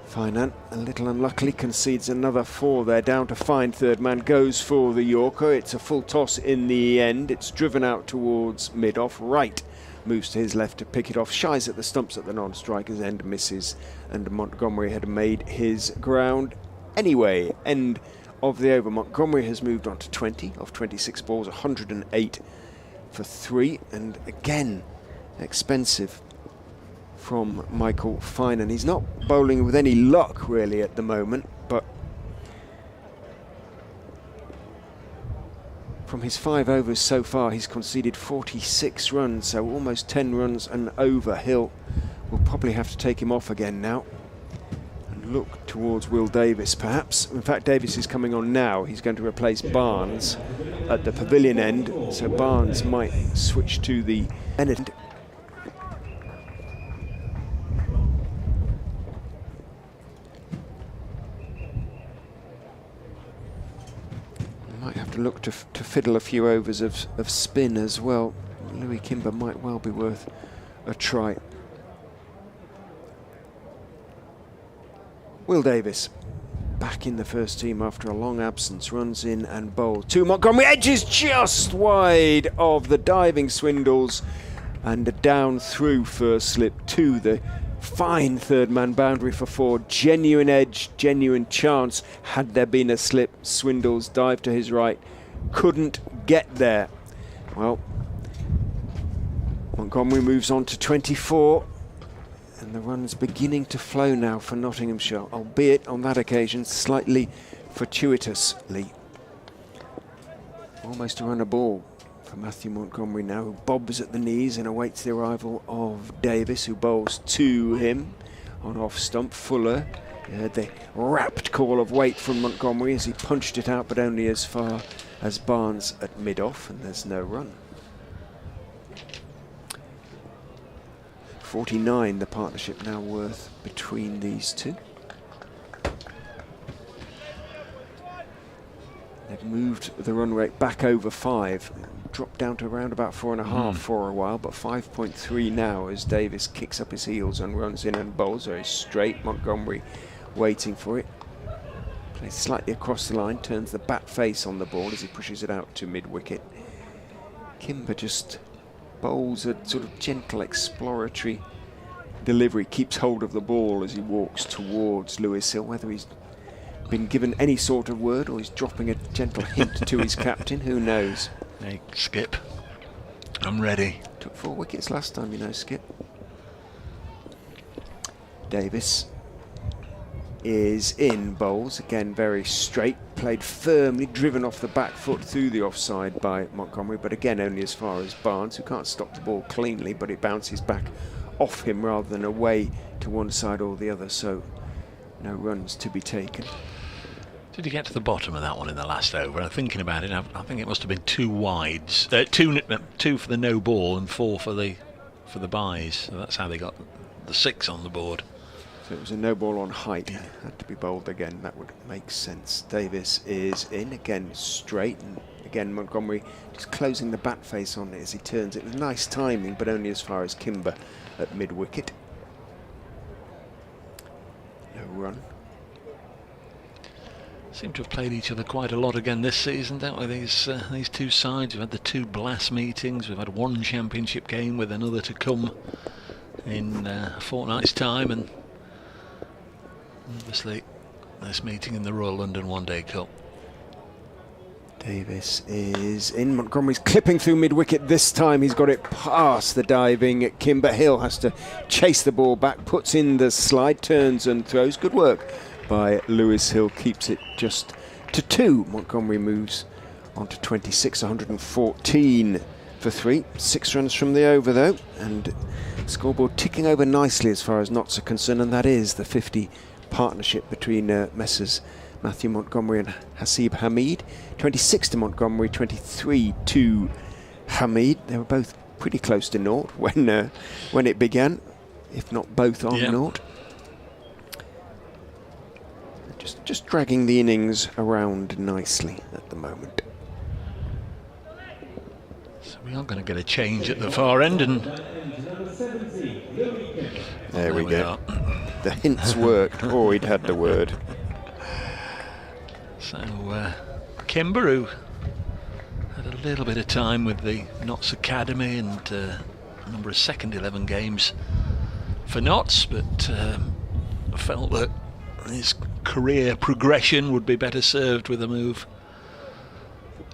Finan, a little unluckily, concedes another 4 there, down to find third man, goes for the Yorker. It's a full toss in the end. It's driven out towards mid-off. Right moves to his left to pick it off, shies at the stumps at the non-striker's end, misses, and Montgomery had made his ground. Anyway, end of the over. Montgomery has moved on to 20 off 26 balls, 108 for 3, and again, expensive from Michael Finan. He's not bowling with any luck really at the moment, but from his 5 overs so far he's conceded 46 runs, so almost 10 runs and over. Hill will probably have to take him off again now and look towards Will Davis perhaps. In fact, Davis is coming on now. He's going to replace Barnes at the pavilion end, so Barnes might switch to the end. Look to fiddle a few overs of spin as well. Louis Kimber might well be worth a try. Will Davis back in the first team after a long absence, runs in and bowls to Montgomery, edges just wide of the diving Swindles, and down through first slip to the fine third man boundary for 4. Genuine edge, genuine chance. Had there been a slip, Swindles dive to his right, couldn't get there. Well, Montgomery moves on to 24, and the run's beginning to flow now for Nottinghamshire, albeit on that occasion slightly fortuitously. Almost a run a ball for Matthew Montgomery now, who bobs at the knees and awaits the arrival of Davis, who bowls to him on off stump. Fuller, you heard the rapt call of weight from Montgomery as he punched it out, but only as far as Barnes at mid-off, and there's no run. 49 the partnership now worth between these two. They've moved the run rate back over 5, dropped down to around about 4.5 for a while, but 5.3 now as Davis kicks up his heels and runs in and bowls very straight. Montgomery waiting for it. Plays slightly across the line, turns the bat face on the ball as he pushes it out to mid-wicket. Kimber just bowls a sort of gentle exploratory delivery, keeps hold of the ball as he walks towards Lewis Hill. Whether he's been given any sort of word, or he's dropping a gentle hint to his captain. Who knows?
Hey, Skip. I'm ready.
Took 4 wickets last time, you know, Skip. Davis is in bowls, again very straight, played firmly, driven off the back foot through the offside by Montgomery, but again only as far as Barnes, who can't stop the ball cleanly, but it bounces back off him rather than away to one side or the other, so no runs to be taken.
Did you get to the bottom of that one in the last over? I'm thinking about it, I think it must have been 2 wides, 2 for the no ball and 4 for the byes, so that's how they got the 6 on the board.
So it was a no ball on height. Yeah. Had to be bowled again. That would make sense. Davis is in again, straight, and again Montgomery just closing the bat face on it as he turns it. With nice timing, but only as far as Kimber at mid wicket. No run.
Seem to have played each other quite a lot again this season, don't we? These 2 sides. We've had the 2 blast meetings. We've had 1 championship game with another to come in a fortnight's time, and obviously this meeting in the Royal London One Day Cup.
Davis is in. Montgomery's clipping through mid-wicket this time. He's got it past the diving Kimber. Hill has to chase the ball back, puts in the slide, turns and throws. Good work by Lewis Hill, keeps it just to 2. Montgomery moves on to 26, 114 for 3. 6 runs from the over though, and scoreboard ticking over nicely as far as knots are concerned, and that is the 50 partnership between Messrs Matthew Montgomery and Hasib Hamid. 26 to Montgomery, 23 to Hamid. They were both pretty close to naught when it began, if not both on naught. Just dragging the innings around nicely at the moment.
So we are going to get a change at the far end, and
there we go. The hints worked. Oh, he'd had the word.
So Kimber, who had a little bit of time with the Notts Academy and a number of second 11 games for Notts, but felt that his career progression would be better served with a move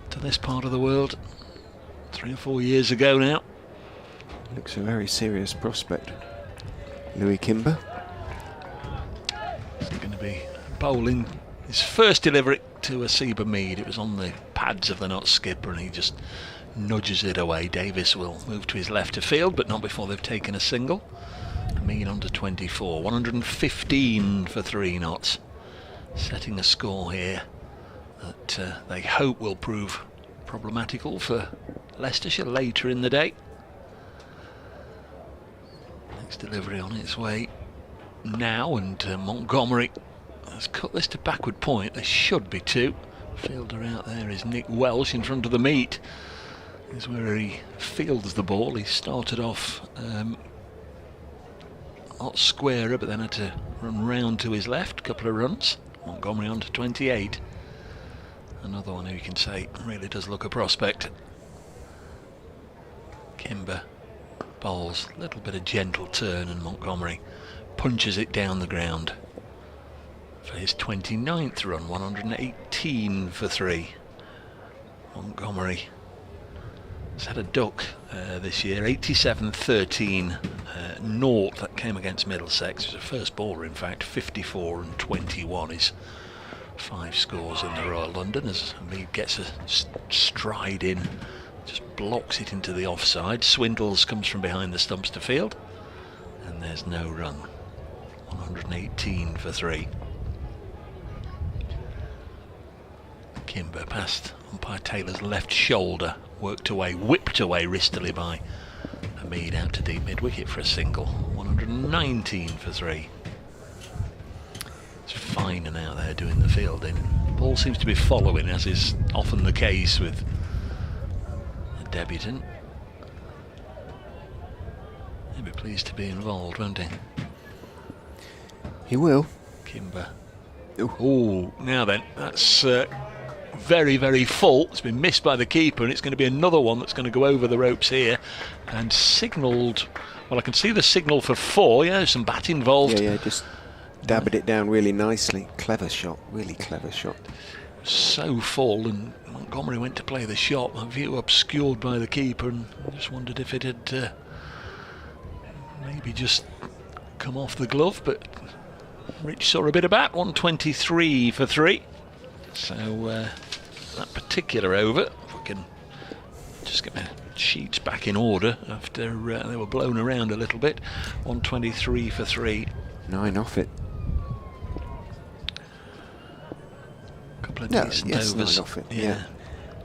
to this part of the world 3 or 4 years ago now.
Looks a very serious prospect. Louis Kimber.
He's going to be bowling his first delivery to Hasib Mead. It was on the pads of the Notts skipper and he just nudges it away. Davis will move to his left of field, but not before they've taken a single. Mead on to 24, 115 for 3 knots, setting a score here that they hope will prove problematical for Leicestershire later in the day. Next delivery on its way now, and Montgomery has cut this to backward point. There should be 2. Fielder out there is Nick Welsh in front of the meet. Is where he fields the ball. He started off lot squarer, but then had to run round to his left. A couple of runs. Montgomery on to 28. Another one who you can say really does look a prospect. Kimber bowls, a little bit of gentle turn, and Montgomery punches it down the ground for his 29th run, 118 for 3. Montgomery has had a duck this year, 87-13 naught. That came against Middlesex. He was a first bowler, in fact. 54 and 21 is 5 scores in the Royal London as Mead gets a stride in, just blocks it into the offside. Swindles comes from behind the stumps to field, and there's no run. 118 for 3. Kimber past umpire Taylor's left shoulder, worked away, whipped away wristily by Hamid out to deep mid-wicket for a single. 119 for 3. It's fine and out there doing the fielding. Ball seems to be following, as is often the case with a debutant. He'll be pleased to be involved, won't he?
He will.
Kimber. Oh, now then, that's very, very full. It's been missed by the keeper, and it's going to be another one that's going to go over the ropes here and signalled. Well, I can see the signal for 4. Yeah, there's some bat involved.
Yeah, just dabbed it down really nicely. Clever shot, really clever shot.
So full, and Montgomery went to play the shot. My view obscured by the keeper, and I just wondered if it had maybe just come off the glove, but Rich saw a bit of bat. 123 for 3. So that particular over, if we can just get my sheets back in order after they were blown around a little bit. 123 for 3.
9 off it.
Couple of
No,
decent
yes,
overs.
9 off it. Yeah.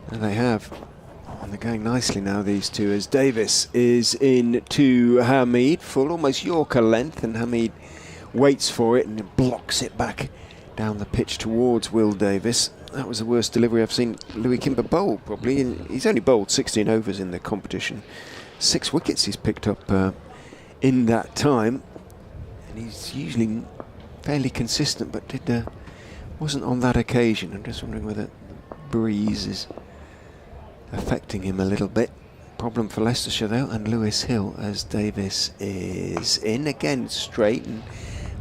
And they have. And they're going nicely now, these two, as Davis is in to Hamid, full, almost Yorker length, and Hamid waits for it and blocks it back down the pitch towards Will Davis. That was the worst delivery I've seen Louis Kimber bowl, probably. And he's only bowled 16 overs in the competition. 6 wickets he's picked up in that time. And he's usually fairly consistent, but wasn't on that occasion. I'm just wondering whether breeze is affecting him a little bit. Problem for Leicestershire though, and Lewis Hill as Davis is in again straight, and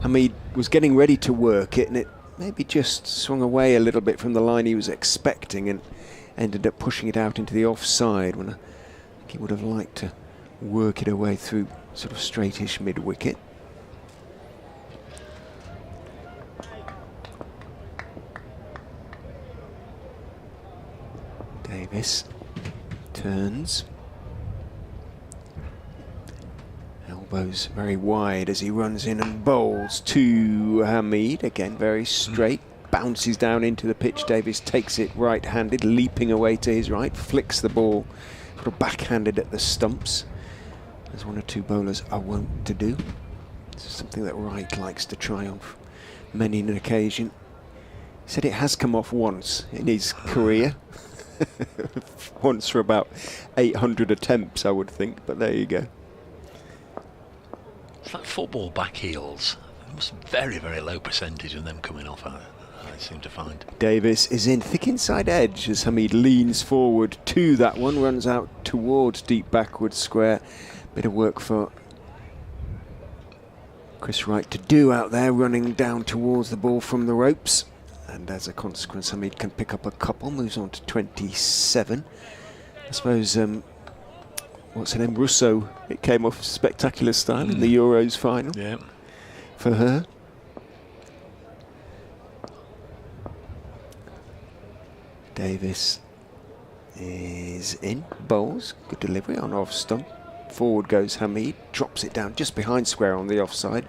Hamid was getting ready to work it, and it maybe just swung away a little bit from the line he was expecting, and ended up pushing it out into the offside when I think he would have liked to work it away through sort of straightish mid-wicket. Davis turns, elbows very wide as he runs in and bowls to Hamid, again very straight, bounces down into the pitch. Davis takes it right-handed, leaping away to his right, flicks the ball sort of backhanded at the stumps, as one or two bowlers are wont to do. This is something that Wright likes to try on many an occasion. He said it has come off once in his career. Once for about 800 attempts, I would think, but there you go.
It's like football back heels. There's a very, very low percentage of them coming off, I seem to find.
Davis is in thick inside edge as Hamid leans forward to that one, runs out towards deep backward square. Bit of work for Chris Wright to do out there, running down towards the ball from the ropes. And as a consequence, Hamid can pick up a couple, moves on to 27. I suppose, what's her name, Russo, it came off spectacular style in the Euros final for her. Davis is in, bowls, good delivery on off stump. Forward goes Hamid, drops it down just behind square on the offside.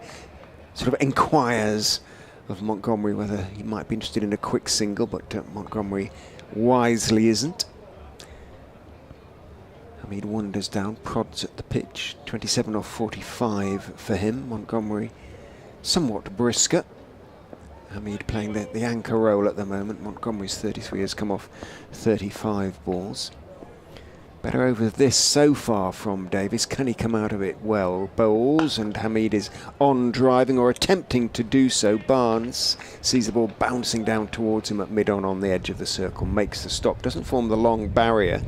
Sort of inquires of Montgomery whether he might be interested in a quick single, but Montgomery wisely isn't. Hamid wanders down, prods at the pitch. 27 off 45 for him. Montgomery somewhat brisker. Hamid playing the anchor role at the moment. Montgomery's 33 has come off 35 balls. Better over this so far from Davis. Can he come out of it well? Bowls, and Hamid is on driving or attempting to do so. Barnes sees the ball bouncing down towards him at mid-on the edge of the circle. Makes the stop. Doesn't form the long barrier,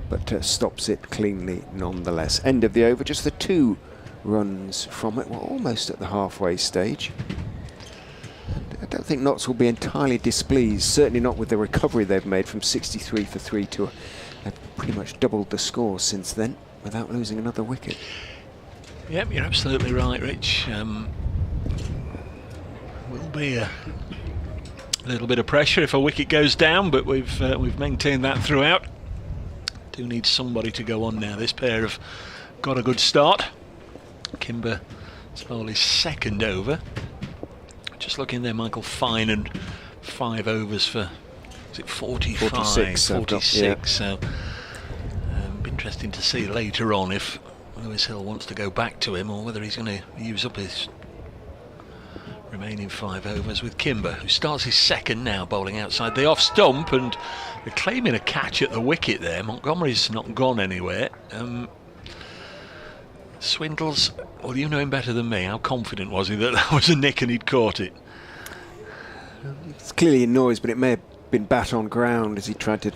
but stops it cleanly nonetheless. End of the over. Just the 2 runs from it. We're almost at the halfway stage. And I don't think Notts will be entirely displeased. Certainly not with the recovery they've made from 63 for 3 to they've pretty much doubled the score since then without losing another wicket.
Yep, you're absolutely right, Rich. Will be a little bit of pressure if a wicket goes down, but we've maintained that throughout. Do need somebody to go on now. This pair have got a good start. Kimber bowled his second over. Just looking there, Michael Fine, and 5 overs for, is it 45?
46.
46. So be interesting to see later on if Lewis Hill wants to go back to him, or whether he's going to use up his remaining 5 overs with Kimber, who starts his second now, bowling outside the off stump, and they're claiming a catch at the wicket there. Montgomery's not gone anywhere. Swindles, well, you know him better than me. How confident was he that was a nick and he'd caught it?
It's clearly a noise, but it may have been bat on ground as he tried to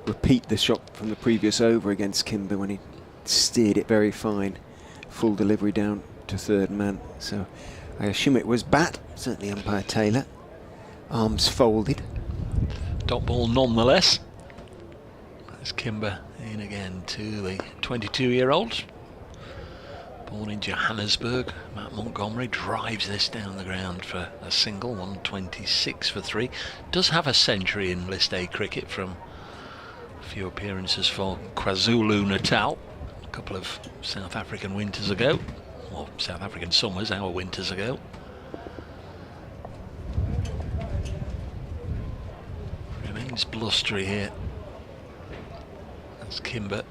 repeat the shot from the previous over against Kimber when he steered it very fine. Full delivery down to third man. So I assume it was bat, certainly umpire Taylor. Arms folded.
Dot ball nonetheless. There's Kimber in again to the 22-year-old. Born in Johannesburg. Matt Montgomery drives this down the ground for a single, 126 for 3. Does have a century in List A cricket from a few appearances for KwaZulu-Natal a couple of South African winters ago, or South African summers, our winters ago. Remains blustery here. That's Kimber.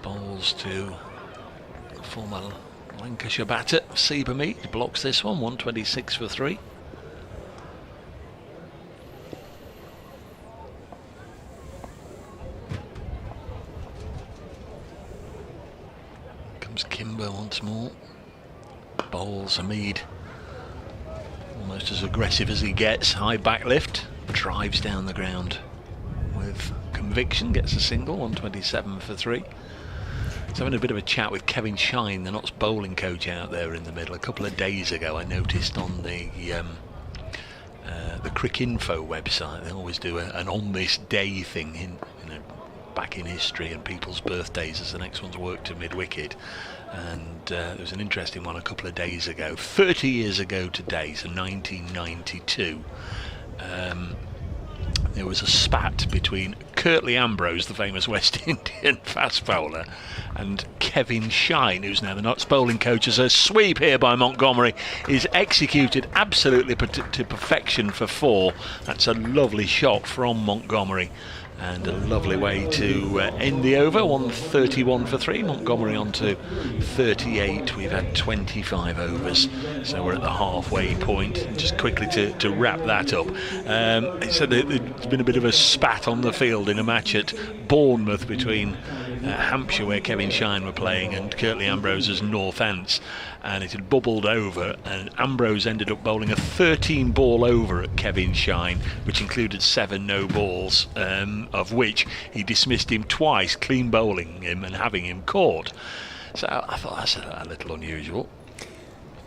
Bowls to former Lancashire batter Seba Mead, blocks this one, 126 for 3. Comes Kimber once more. Bowls Mead, almost as aggressive as he gets. High back lift, drives down the ground with conviction, gets a single, 127 for 3. I was having a bit of a chat with Kevin Shine, the Notts bowling coach out there in the middle. A couple of days ago I noticed on the Cricinfo website they always do an on this day thing back in history and people's birthdays as the next one's worked to mid-wicket. And there was an interesting one a couple of days ago, 30 years ago today, so 1992. There was a spat between Curtly Ambrose, the famous West Indian fast bowler, and Kevin Shine, who's now the Notts bowling coach. As a sweep here by Montgomery is executed absolutely to perfection for 4. That's a lovely shot from Montgomery and a lovely way to end the over. 131 for 3. Montgomery on to 38. We've had 25 overs, so we're at the halfway point. And just quickly to wrap that up, so there's been a bit of a spat on the field in a match at Bournemouth between Hampshire, where Kevin Shine were playing, and Curtly Ambrose's Northants, and it had bubbled over, and Ambrose ended up bowling a 13 ball over at Kevin Shine, which included 7 no balls, of which he dismissed him twice, clean bowling him and having him caught. So I thought that's a little unusual.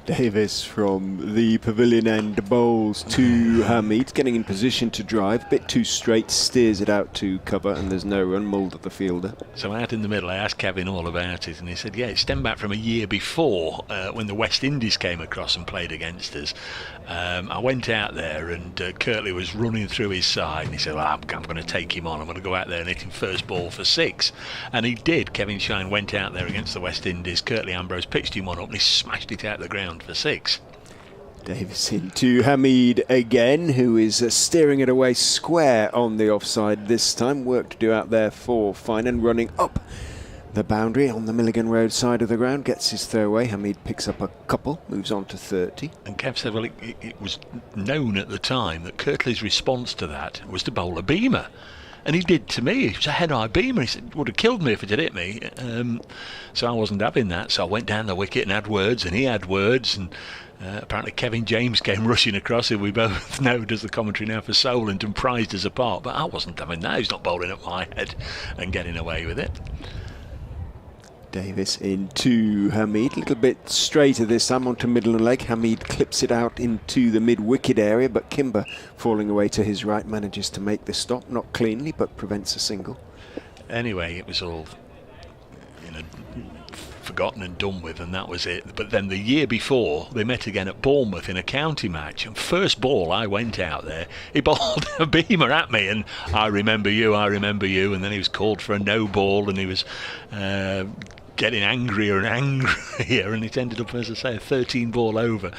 Davis from the pavilion end bowls to Hamid, getting in position to drive, bit too straight, steers it out to cover, and there's no run. Mulder the fielder.
So out in the middle I asked Kevin all about it, and he said, yeah, it stemmed back from a year before when the West Indies came across and played against us. I went out there and Curtly was running through his side, and he said, well, I'm going to take him on, I'm going to go out there and hit him first ball for 6, and he did. Kevin Shine went out there against the West Indies. Curtly Ambrose pitched him one up and he smashed it out the ground for 6.
Davis into Hamid again, who is steering it away square on the offside this time. Work to do out there for Fine, and running up the boundary on the Milligan Road side of the ground, gets his throwaway. Hamid picks up a couple, moves on to 30.
And Kev said, well, it was known at the time that Curtly's response to that was to bowl a beamer. And he did to me. It was a head-high beamer. He said, it would have killed me if it had hit me. So I wasn't having that. So I went down the wicket and had words, and he had words. And apparently Kevin James came rushing across, who we both know does the commentary now for Solent, and prized us apart. But I wasn't having that. He's not bowling up my head and getting away with it.
Davis into Hamid, a little bit straighter this time onto middle and leg. Hamid clips it out into the mid-wicket area, but Kimber falling away to his right manages to make the stop, not cleanly, but prevents a single.
Anyway, it was all forgotten and done with, and that was it. But then the year before they met again at Bournemouth in a county match, and first ball I went out there, he bowled a beamer at me, and I remember you, and then he was called for a no ball, and he was getting angrier and angrier, and it ended up, as I say, a 13 ball over,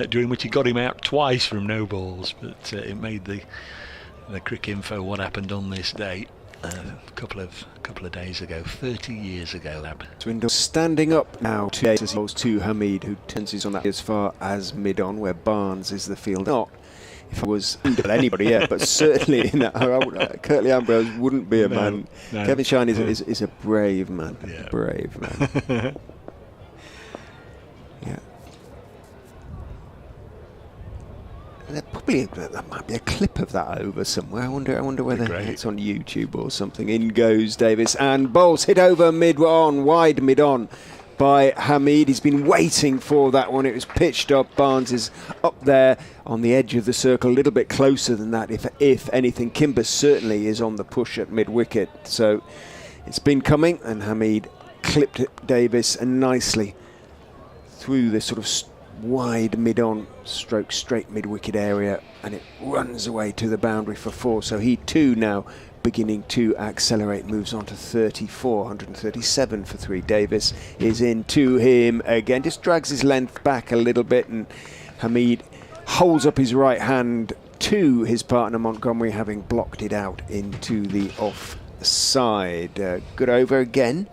during which he got him out twice from no balls. But it made the Cricinfo what happened on this day a couple of days ago, 30 years ago.
Swindle standing up now to Hamid, who turns his on that as far as mid-on, where Barnes is the field. Not if I was anybody yet, but certainly in that, Curtly Ambrose wouldn't be a man. No. Kevin Shine is a brave man. Yeah. Brave man. Yeah. There might be a clip of that over somewhere. I wonder whether it's on YouTube or something. In goes Davis and bowls, hit over mid-on, wide mid-on. by Hamid. He's been waiting for that one. It was pitched up. Barnes is up there on the edge of the circle, a little bit closer than that, if anything. Kimber certainly is on the push at mid-wicket. So it's been coming, and Hamid clipped it, Davis, and nicely through this sort of wide mid-on stroke straight mid-wicket area, and it runs away to the boundary for 4. So he too now beginning to accelerate, moves on to 34, 137 for 3. Davis is in to him again, just drags his length back a little bit, and Hamid holds up his right hand to his partner Montgomery, having blocked it out into the offside. Good over again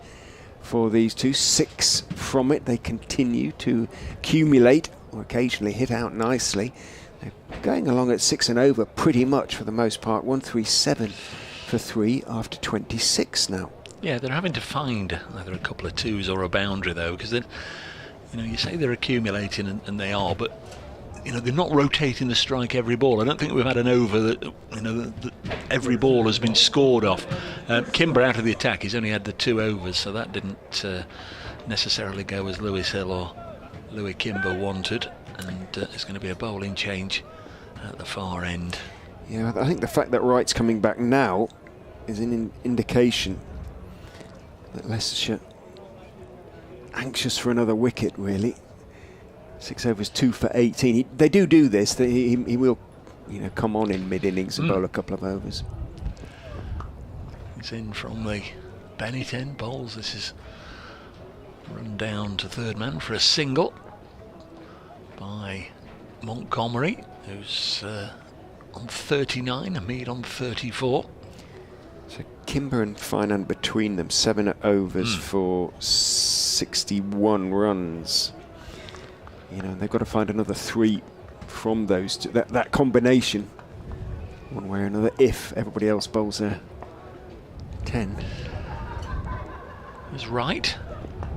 for these two. 6 from it. They continue to accumulate, or occasionally hit out nicely. They're going along at 6 and over pretty much for the most part. 137 for 3 after 26 now.
Yeah, they're having to find either a couple of 2s or a boundary though, because then, you know, you say they're accumulating, and they are, but you know, they're not rotating the strike every ball. I don't think we've had an over that, you know, that every ball has been scored off. Kimber out of the attack, he's only had the 2 overs, so that didn't necessarily go as Lewis Hill or Louis Kimber wanted, and it's going to be a bowling change at the far end.
Yeah, I think the fact that Wright's coming back now is an indication that Leicestershire anxious for another wicket, really. 6 overs, 2 for 18. They do this. He will, you know, come on in mid-innings and bowl a couple of overs.
He's in from the Bennett end, bowls. This is run down to third man for a single by Montgomery, who's on 39, Hamid on 34.
So Kimber and Finan between them, 7 overs for 61 runs. You know, they've got to find another 3 from those two. That combination, one way or another, if everybody else bowls their 10.
Is right.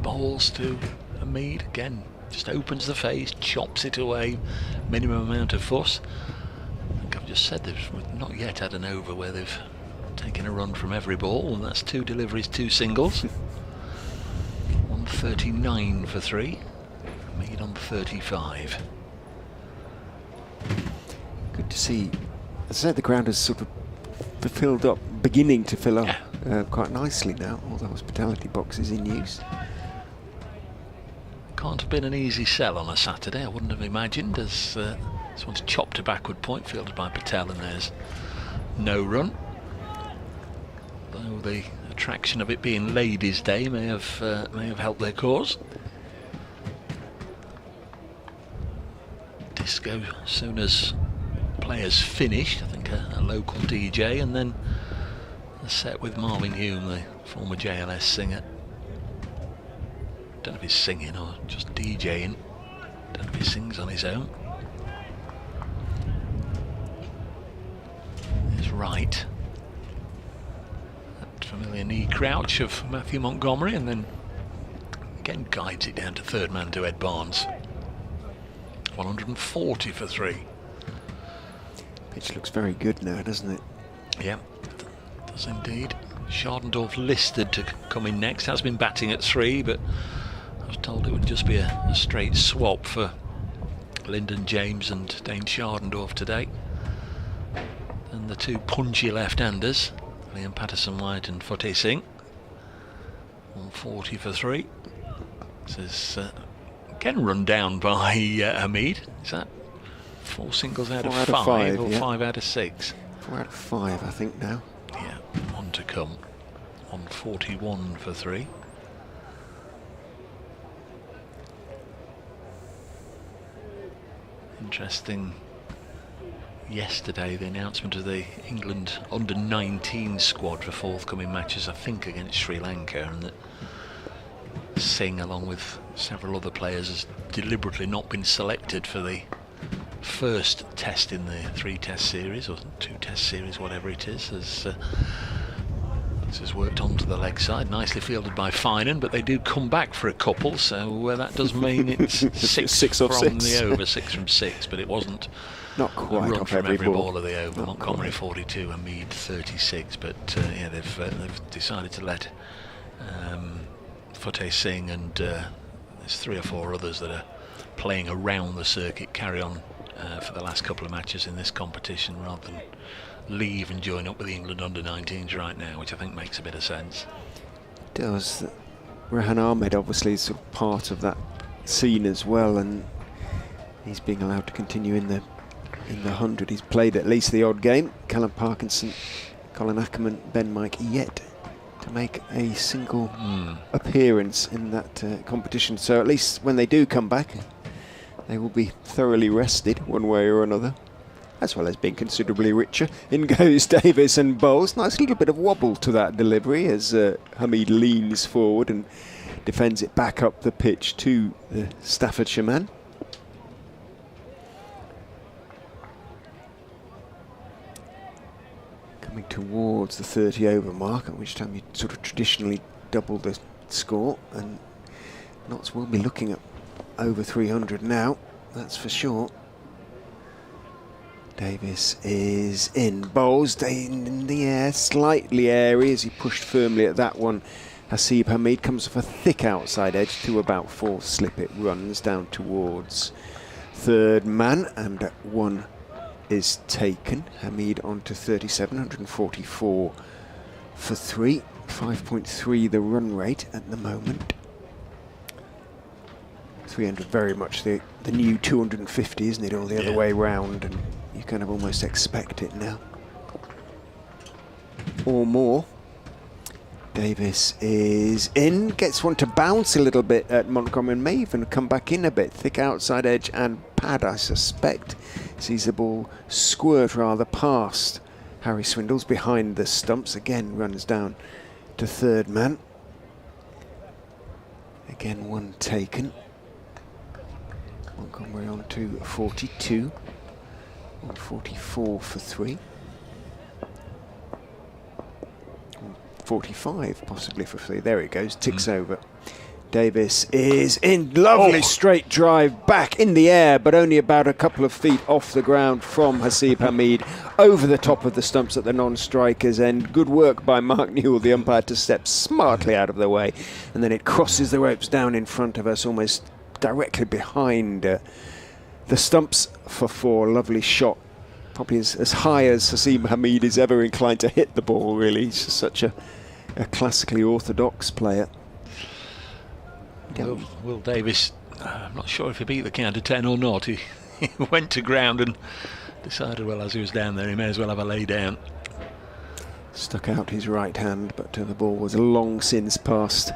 Bowls to Hamid again. Just opens the face, chops it away. Minimum amount of fuss. I think I've just said they've not yet had an over where they've taken a run from every ball, and that's 2 deliveries, 2 singles. 139 for 3. Hamid on 35.
Good to see. As I said, the ground has sort of filled up, beginning to fill up quite nicely now. All the hospitality boxes in use.
Can't have been an easy sell on a Saturday, I wouldn't have imagined, as this one's chopped to backward point, fielded by Patel, and there's no run. Though the attraction of it being Ladies' Day may have helped their cause. Disco as soon as players finished, I think a local DJ, and then a set with Marvin Hume, the former JLS singer. Don't know if he's singing or just DJing. Don't know if he sings on his own. There's right. That familiar knee crouch of Matthew Montgomery, and then again guides it down to third man to Ed Barnes. 140 for 3.
Pitch looks very good now, doesn't it?
Yeah, does indeed. Schardendorf listed to come in next. Has been batting at 3, but I was told it would just be a straight swap for Lyndon James and Dane Schardendorf today. And the 2 punchy left-handers, Liam Patterson-White and Fateh Singh. 140 for 3. This is again run down by Hamid. Is that 4 singles out of 5 or 5 out of 6?
4 out of 5, I think now.
Yeah, 1 to come. 141 for 3. Interesting. Yesterday, the announcement of the England under-19 squad for forthcoming matches, I think against Sri Lanka, and that Singh, along with several other players, has deliberately not been selected for the first test in the 3-test series, or 2-test series, whatever it is. This has worked onto the leg side, nicely fielded by Finan, but they do come back for a couple, so that does mean it's 6
from
from the over, 6 from 6, but it wasn't
not quite
a run
off
from every ball of the over.
Not
Montgomery
quite.
42, Hamid 36, but yeah, they've decided to let Fateh Singh and There's 3 or 4 others that are playing around the circuit, carry on for the last couple of matches in this competition rather than leave and join up with the England under-19s right now, which I think makes a bit of sense.
It does. Rehan Ahmed obviously is sort of part of that scene as well, and he's being allowed to continue in the 100. He's played at least the odd game. Callum Parkinson, Colin Ackerman, Ben Mike yet to make a single appearance in that competition. So at least when they do come back, they will be thoroughly rested one way or another, as well as being considerably richer. In goes Davis and bowls. Nice little bit of wobble to that delivery as Hamid leans forward and defends it back up the pitch to the Staffordshire man. Coming towards the 30 over mark, at which time you sort of traditionally double the score, and Notts will be looking at over 300 now, that's for sure. Davis is in, bowls in the air, slightly airy as he pushed firmly at that one. Hasib Hamid comes off a thick outside edge to about 4 slip it runs down towards third man, and one is taken. Hamid on to 37, 144 for 3, 5.3 the run rate at the moment. 300 very much the new 250, isn't it, or the other way round, and you kind of almost expect it now. Or more. Davis is in, gets one to bounce a little bit at Montgomery, and may even come back in a bit. Thick outside edge and pad, I suspect. Sees the ball squirt rather past Harry Swindles behind the stumps. Again runs down to third man. Again one taken. Montgomery on to 42. 144 for 3. 45 possibly for 3. There it goes, ticks over. Davis is in, lovely straight drive back in the air, but only about a couple of feet off the ground from Hasib Hamid, over the top of the stumps at the non-strikers end. Good work by Mark Newell, the umpire, to step smartly out of the way, and then it crosses the ropes down in front of us, almost directly behind the stumps for 4. Lovely shot, probably as high as Hasib Hamid is ever inclined to hit the ball, really. He's just such a classically orthodox player.
Will Davis, I'm not sure if he beat the count of 10 or not. He went to ground and decided, well, as he was down there, he may as well have a lay down.
Stuck out his right hand, but the ball was long since past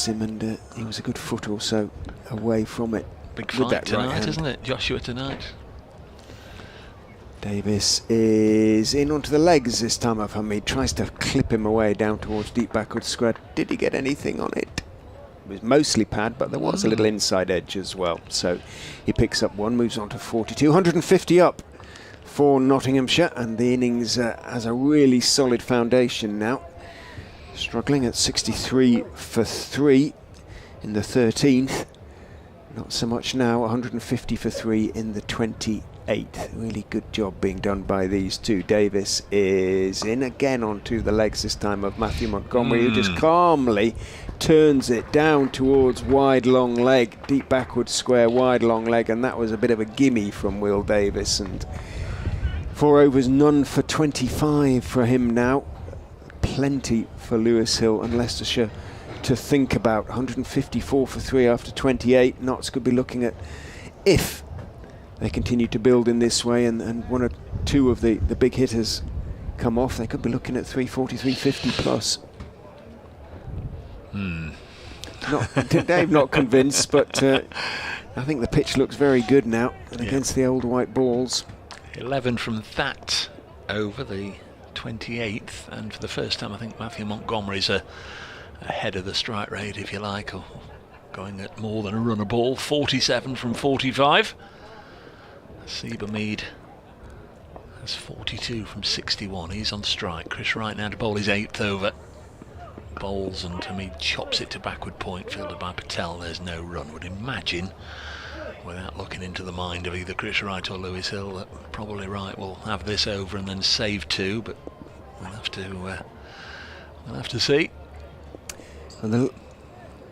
him, and he was a good foot or so away from it.
Big fight tonight, isn't it, Joshua, tonight?
Davis is in onto the legs this time of Hamid, tries to clip him away down towards deep backward square. Did he get anything on it? It was mostly pad, but there was a little inside edge as well. So he picks up one, moves on to 42, 150 up for Nottinghamshire, and the innings has a really solid foundation now. Struggling at 63 for 3 in the 13th. Not so much now, 150 for 3 in the 28th. Really good job being done by these two. Davis is in again onto the legs this time of Matthew Montgomery, who just calmly turns it down towards wide long leg, deep backward square, wide long leg, and that was a bit of a gimme from Will Davis, and 4 overs, none for 25 for him now. Plenty for Lewis Hill and Leicestershire to think about. 154 for 3 after 28. Notts could be looking at, if they continue to build in this way and 1 or 2 of the big hitters come off, they could be looking at 340, 350 plus. Dave not convinced, but I think the pitch looks very good now, and against the old white balls.
11 from that over the 28th, and for the first time I think Matthew Montgomery's ahead of the strike rate, if you like, or going at more than a run a ball. 47 from 45. Hasib Hamid has 42 from 61. He's on strike. Chris Wright now to bowl his 8th over. Bowls, and Hamid chops it to backward point, fielded by Patel. There's no run. Would imagine, without looking into the mind of either Chris Wright or Lewis Hill, that probably Wright will have this over and then save 2, but we'll have to see.
And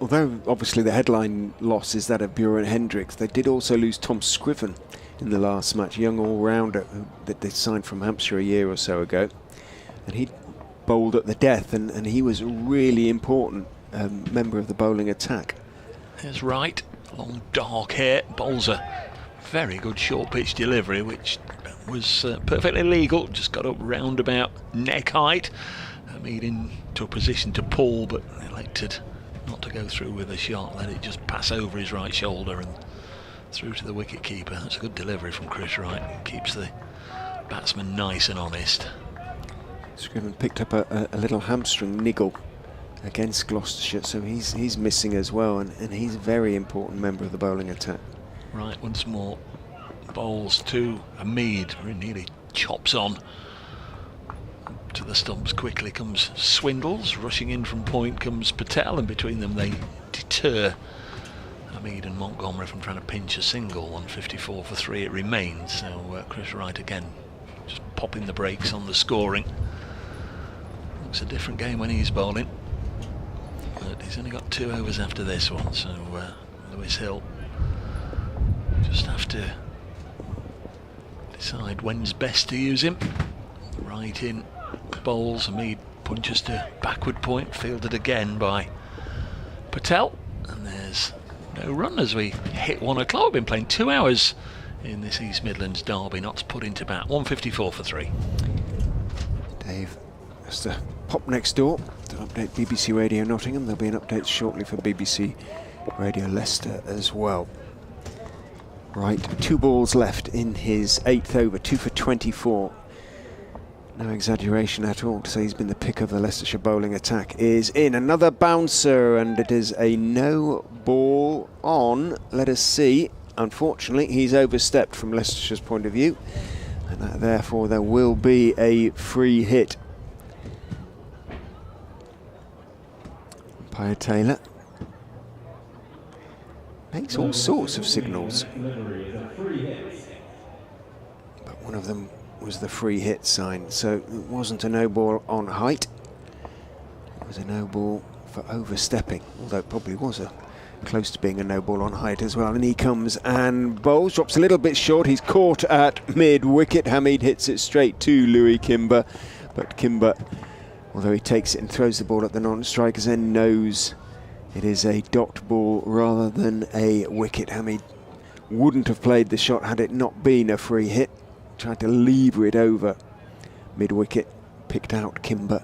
although obviously the headline loss is that of Bjorn Hendricks, they did also lose Tom Scriven in the last match, young all-rounder that they signed from Hampshire a year or so ago. And he bowled at the death, and he was a really important member of the bowling attack.
There's Wright, long dark hair, bowls a very good short pitch delivery, which was perfectly legal, just got up round about neck height. Hamid into a position to pull, but elected not to go through with a shot, let it just pass over his right shoulder and through to the wicket keeper. That's a good delivery from Chris Wright, keeps the batsman nice and honest.
Scriven picked up a little hamstring niggle against Gloucestershire, so he's missing as well, and he's a very important member of the bowling attack.
Right, once more bowls to Hamid, nearly chops on to the stumps. Quickly comes Swindles, rushing in from point comes Patel, and between them they deter Hamid and Montgomery from trying to pinch a single. 154 for 3 it remains, so Chris Wright again just popping the brakes on the scoring. Looks a different game when he's bowling, but he's only got 2 overs after this one, so Lewis Hill just have to decide when's best to use him. Right in bowls, Hamid punches to backward point, fielded again by Patel, and there's no run as we hit 1 o'clock. We've been playing 2 hours in this East Midlands derby, not to put into bat. 154 for 3.
Dave has to pop next door to update BBC Radio Nottingham. There'll be an update shortly for BBC Radio Leicester as well. Right, 2 balls left in his 8th over, 2 for 24. No exaggeration at all to say he's been the pick of the Leicestershire bowling attack. Is in another bouncer, and it is a no ball on. Let us see. Unfortunately, he's overstepped from Leicestershire's point of view, and therefore there will be a free hit. Umpire Taylor makes all sorts of signals, but one of them was the free hit sign, so it wasn't a no ball on height, it was a no ball for overstepping, although it probably was close to being a no ball on height as well. And he comes and bowls, drops a little bit short, he's caught at mid-wicket. Hamid hits it straight to Louis Kimber, but Kimber, although he takes it and throws the ball at the non-strikers end, knows it is a dot ball rather than a wicket. Hamid wouldn't have played the shot had it not been a free hit. Tried to lever it over mid-wicket, picked out Kimber.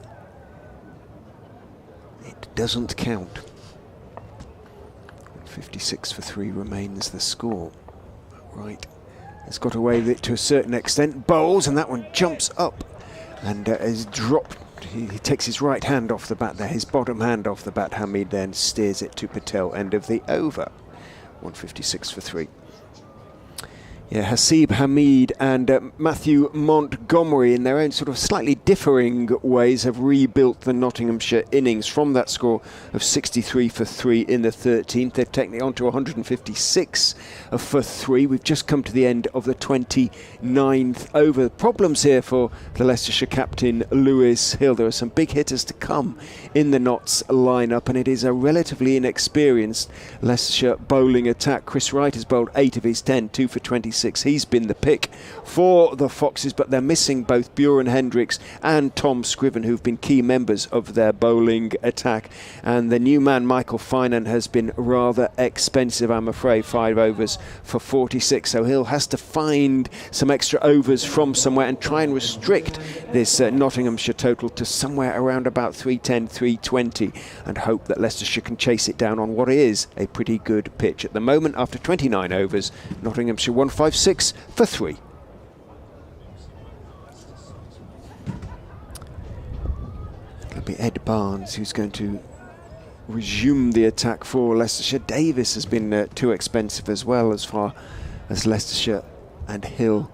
It doesn't count. 56 for 3 remains the score. Right, has got away with it to a certain extent. Bowls, and that one jumps up and is dropped. He takes his right hand off the bat there, his bottom hand off the bat. Hamid then steers it to Patel, end of the over. 156 for 3. Yeah, Hasib Hamid and Matthew Montgomery, in their own sort of slightly differing ways, have rebuilt the Nottinghamshire innings from that score of 63 for 3 in the 13th. They've taken it on to 156 for 3. We've just come to the end of the 29th over. Problems here for the Leicestershire captain, Lewis Hill. There are some big hitters to come in the Notts lineup, and it is a relatively inexperienced Leicestershire bowling attack. Chris Wright has bowled 8 of his 10, 2 for 26. He's been the pick for the Foxes, but they're missing both Bjorn Hendricks and Tom Scriven, who've been key members of their bowling attack. And the new man, Michael Finan, has been rather expensive, I'm afraid. 5 overs for 46, so Hill has to find some extra overs from somewhere and try and restrict this Nottinghamshire total to somewhere around about 310, 320, and hope that Leicestershire can chase it down on what is a pretty good pitch. At the moment, after 29 overs, Nottinghamshire 156 for 3. It'll be Ed Barnes who's going to resume the attack for Leicestershire. Davis has been too expensive as well, as far as Leicestershire and Hill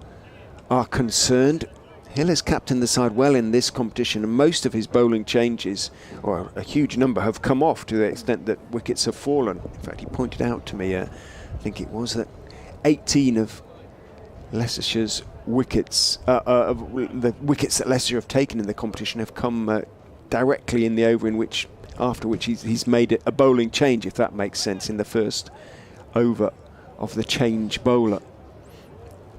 are concerned. Hill has captained the side well in this competition, and most of his bowling changes, or a huge number, have come off to the extent that wickets have fallen. In fact, he pointed out to me, I think it was, that 18 of Leicestershire's wickets, the wickets that Leicester have taken in the competition, have come directly in the over in which after which he's made it a bowling change, if that makes sense, in the first over of the change bowler.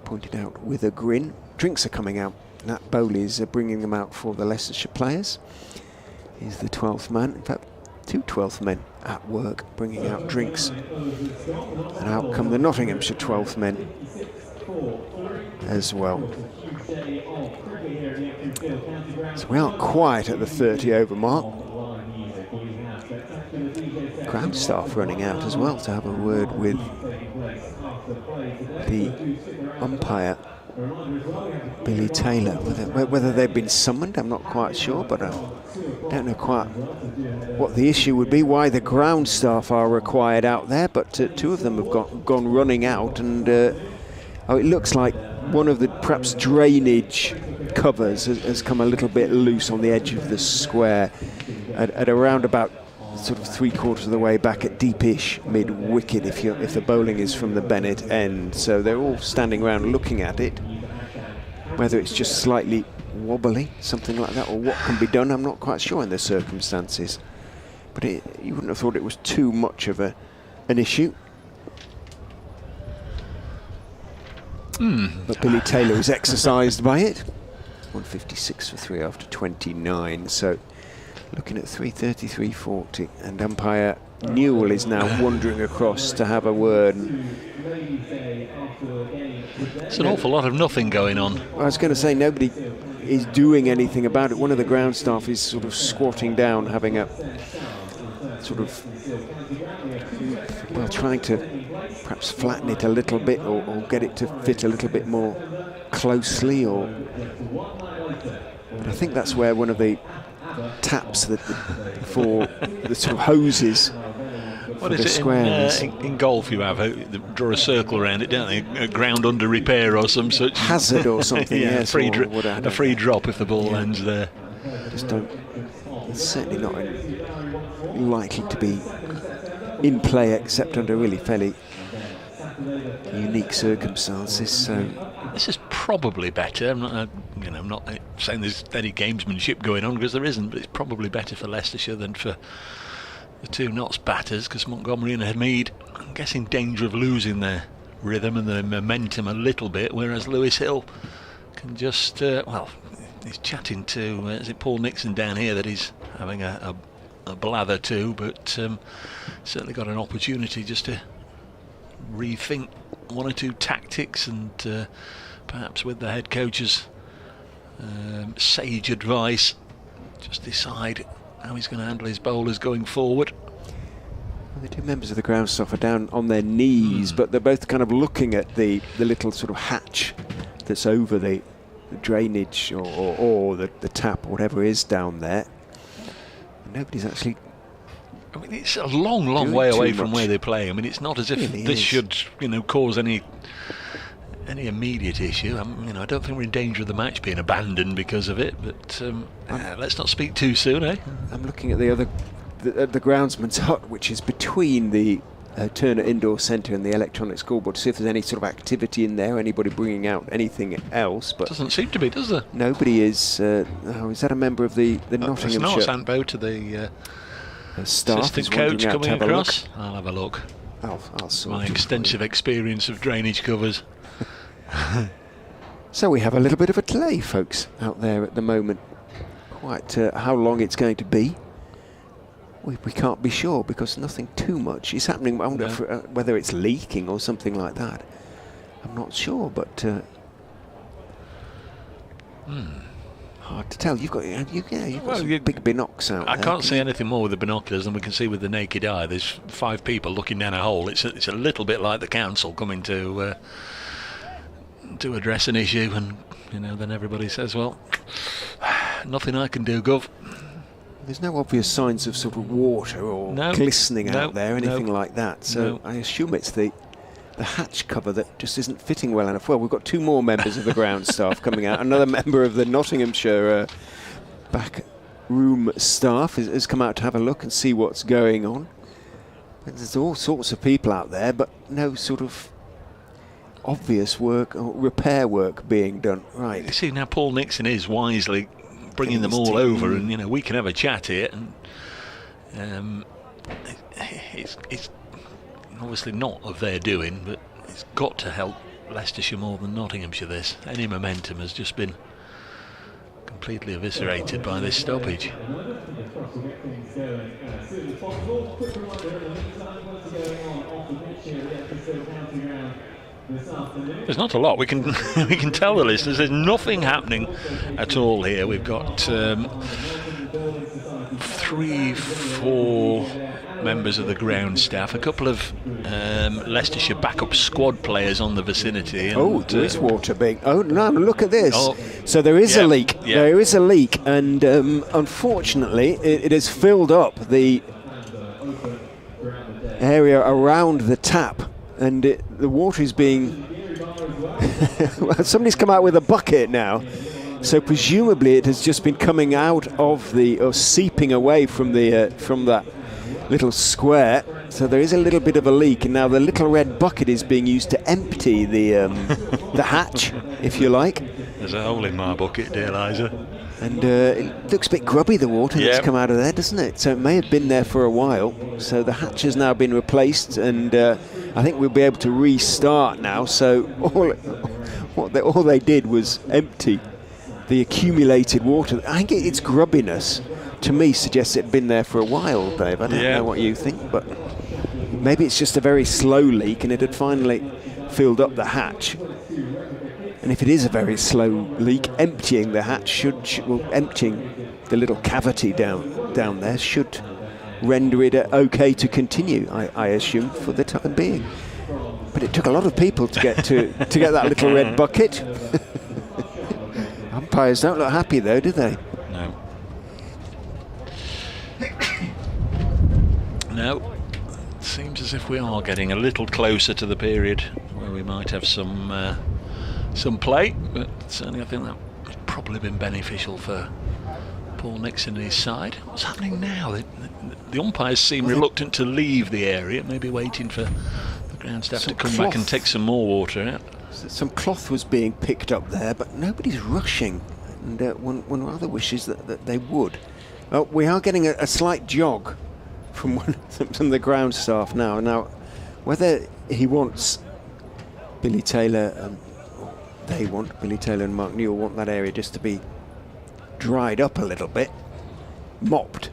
Pointed out with a grin. Drinks are coming out. Nat Bowley is bringing them out for the Leicestershire players. He's the 12th man. In fact, 2 12th men at work bringing out drinks. And out come the Nottinghamshire 12th men as well. So we aren't quite at the 30 over mark. Ground staff running out as well to have a word with the umpire, Billy Taylor. Whether they've been summoned, I'm not quite sure, but I don't know quite what the issue would be, why the ground staff are required out there, but 2 of them have gone running out, and it looks like one of the perhaps drainage covers has come a little bit loose on the edge of the square at around about sort of 3/4 of the way back at deepish mid-wicket if the bowling is from the Bennett end. So they're all standing around looking at it. Whether it's just slightly wobbly, something like that, or what can be done, I'm not quite sure in the circumstances. But you wouldn't have thought it was too much of an issue. But Billy Taylor was exercised by it. 156 for 3 after 29. So looking at 3:30, 3:40, and umpire Newell is now wandering across to have a word.
It's an awful lot of nothing going on.
I was going to say nobody is doing anything about it. One of the ground staff is sort of squatting down, having a sort of, well, trying to perhaps flatten it a little bit or get it to fit a little bit more closely. But I think that's where one of the taps for the sort of hoses.
What is it in golf? You have draw a circle around it, don't they? A ground under repair or some such
hazard or something.
Yeah,
yes,
a free drop if the ball lands there.
Just don't. It's certainly not likely to be in play except under really fairly unique circumstances. So
this is probably better. I'm not saying there's any gamesmanship going on, because there isn't, but it's probably better for Leicestershire than for the 2 Notts batters, because Montgomery and Hamid, I'm guessing, danger of losing their rhythm and their momentum a little bit, whereas Lewis Hill can just, he's chatting to, is it Paul Nixon down here that he's having a blather to, but certainly got an opportunity just to rethink 1 or 2 tactics and perhaps with the head coach's sage advice, just decide how he's going to handle his bowlers going forward.
Well, the 2 members of the ground staff are down on their knees, but they're both kind of looking at the little sort of hatch that's over the drainage or the tap or whatever is down there. And nobody's actually.
I mean, it's a long way away from where they play. I mean, it's not as if
really
this should, cause any immediate issue. I don't think we're in danger of the match being abandoned because of it. But let's not speak too soon, eh?
I'm looking at the groundsman's hut, which is between the Turner Indoor Centre and the electronic scoreboard, to see if there's any sort of activity in there, anybody bringing out anything else. But
doesn't seem to be, does there?
Nobody is. Is that a member of the Nottinghamshire?
It's not Sandbo to the
staff
assistant coach coming across. I'll have a look.
I'll sort
my extensive experience of drainage covers.
So we have a little bit of a delay, folks, out there at the moment. Quite how long it's going to be, we can't be sure, because nothing too much is happening. I wonder whether it's leaking or something like that. I'm not sure, but hard to tell. You've got some big binocs out there.
I can't see anything more with the binoculars than we can see with the naked eye. There's 5 people looking down a hole. It's a little bit like the council coming to address an issue, and then everybody says, well, nothing I can do, Gov.
There's no obvious signs of sort of water or glistening out there, anything like that. So I assume it's the hatch cover that just isn't fitting well enough. Well, we've got 2 more members of the ground staff coming out. Another member of the Nottinghamshire back room staff has come out to have a look and see what's going on. There's all sorts of people out there, but no sort of obvious work or repair work being done. Right.
You see, now Paul Nixon is wisely bringing them all over, and we can have a chat here, and It's obviously not of their doing, but it's got to help Leicestershire more than Nottinghamshire. This any momentum has just been completely eviscerated by this stoppage. There's not a lot we can we can tell the listeners. There's nothing happening at all here. We've got 3-4 members of the ground staff, a couple of Leicestershire backup squad players on the vicinity. And,
there is water being. Oh no! Look at this.
Oh,
so there is a leak.
Yeah.
There is a leak, and unfortunately, it has filled up the area around the tap, and the water is being. Well, somebody's come out with a bucket now, so presumably it has just been coming out of or seeping away from that little square. So there is a little bit of a leak, and now the little red bucket is being used to empty the hatch, if you like.
There's a hole in my bucket, dear Liza.
And it looks a bit grubby, the water that's come out of there, doesn't it? So it may have been there for a while. So the hatch has now been replaced, and I think we'll be able to restart now. So all they did was empty the accumulated water. I think its grubbiness, to me, suggests it had been there for a while, Dave. I don't know what you think, but maybe it's just a very slow leak, and it had finally filled up the hatch. And if it is a very slow leak, emptying the hatch emptying the little cavity down there should render it okay to continue, I assume, for the time being. But it took a lot of people to get to get that little red bucket. Umpires don't look happy though, do they?
No. No. It seems as if we are getting a little closer to the period where we might have some play, but certainly I think that has probably been beneficial for Paul Nixon and his side. What's happening now? The umpires seem reluctant to leave the area, maybe waiting for the ground staff to come back and take some more water out.
Some cloth was being picked up there, but nobody's rushing, and one rather wishes that they would. We are getting a slight jog from the ground staff now. Now, whether he wants Billy Taylor... Billy Taylor and Mark Newell want that area just to be dried up a little bit, mopped,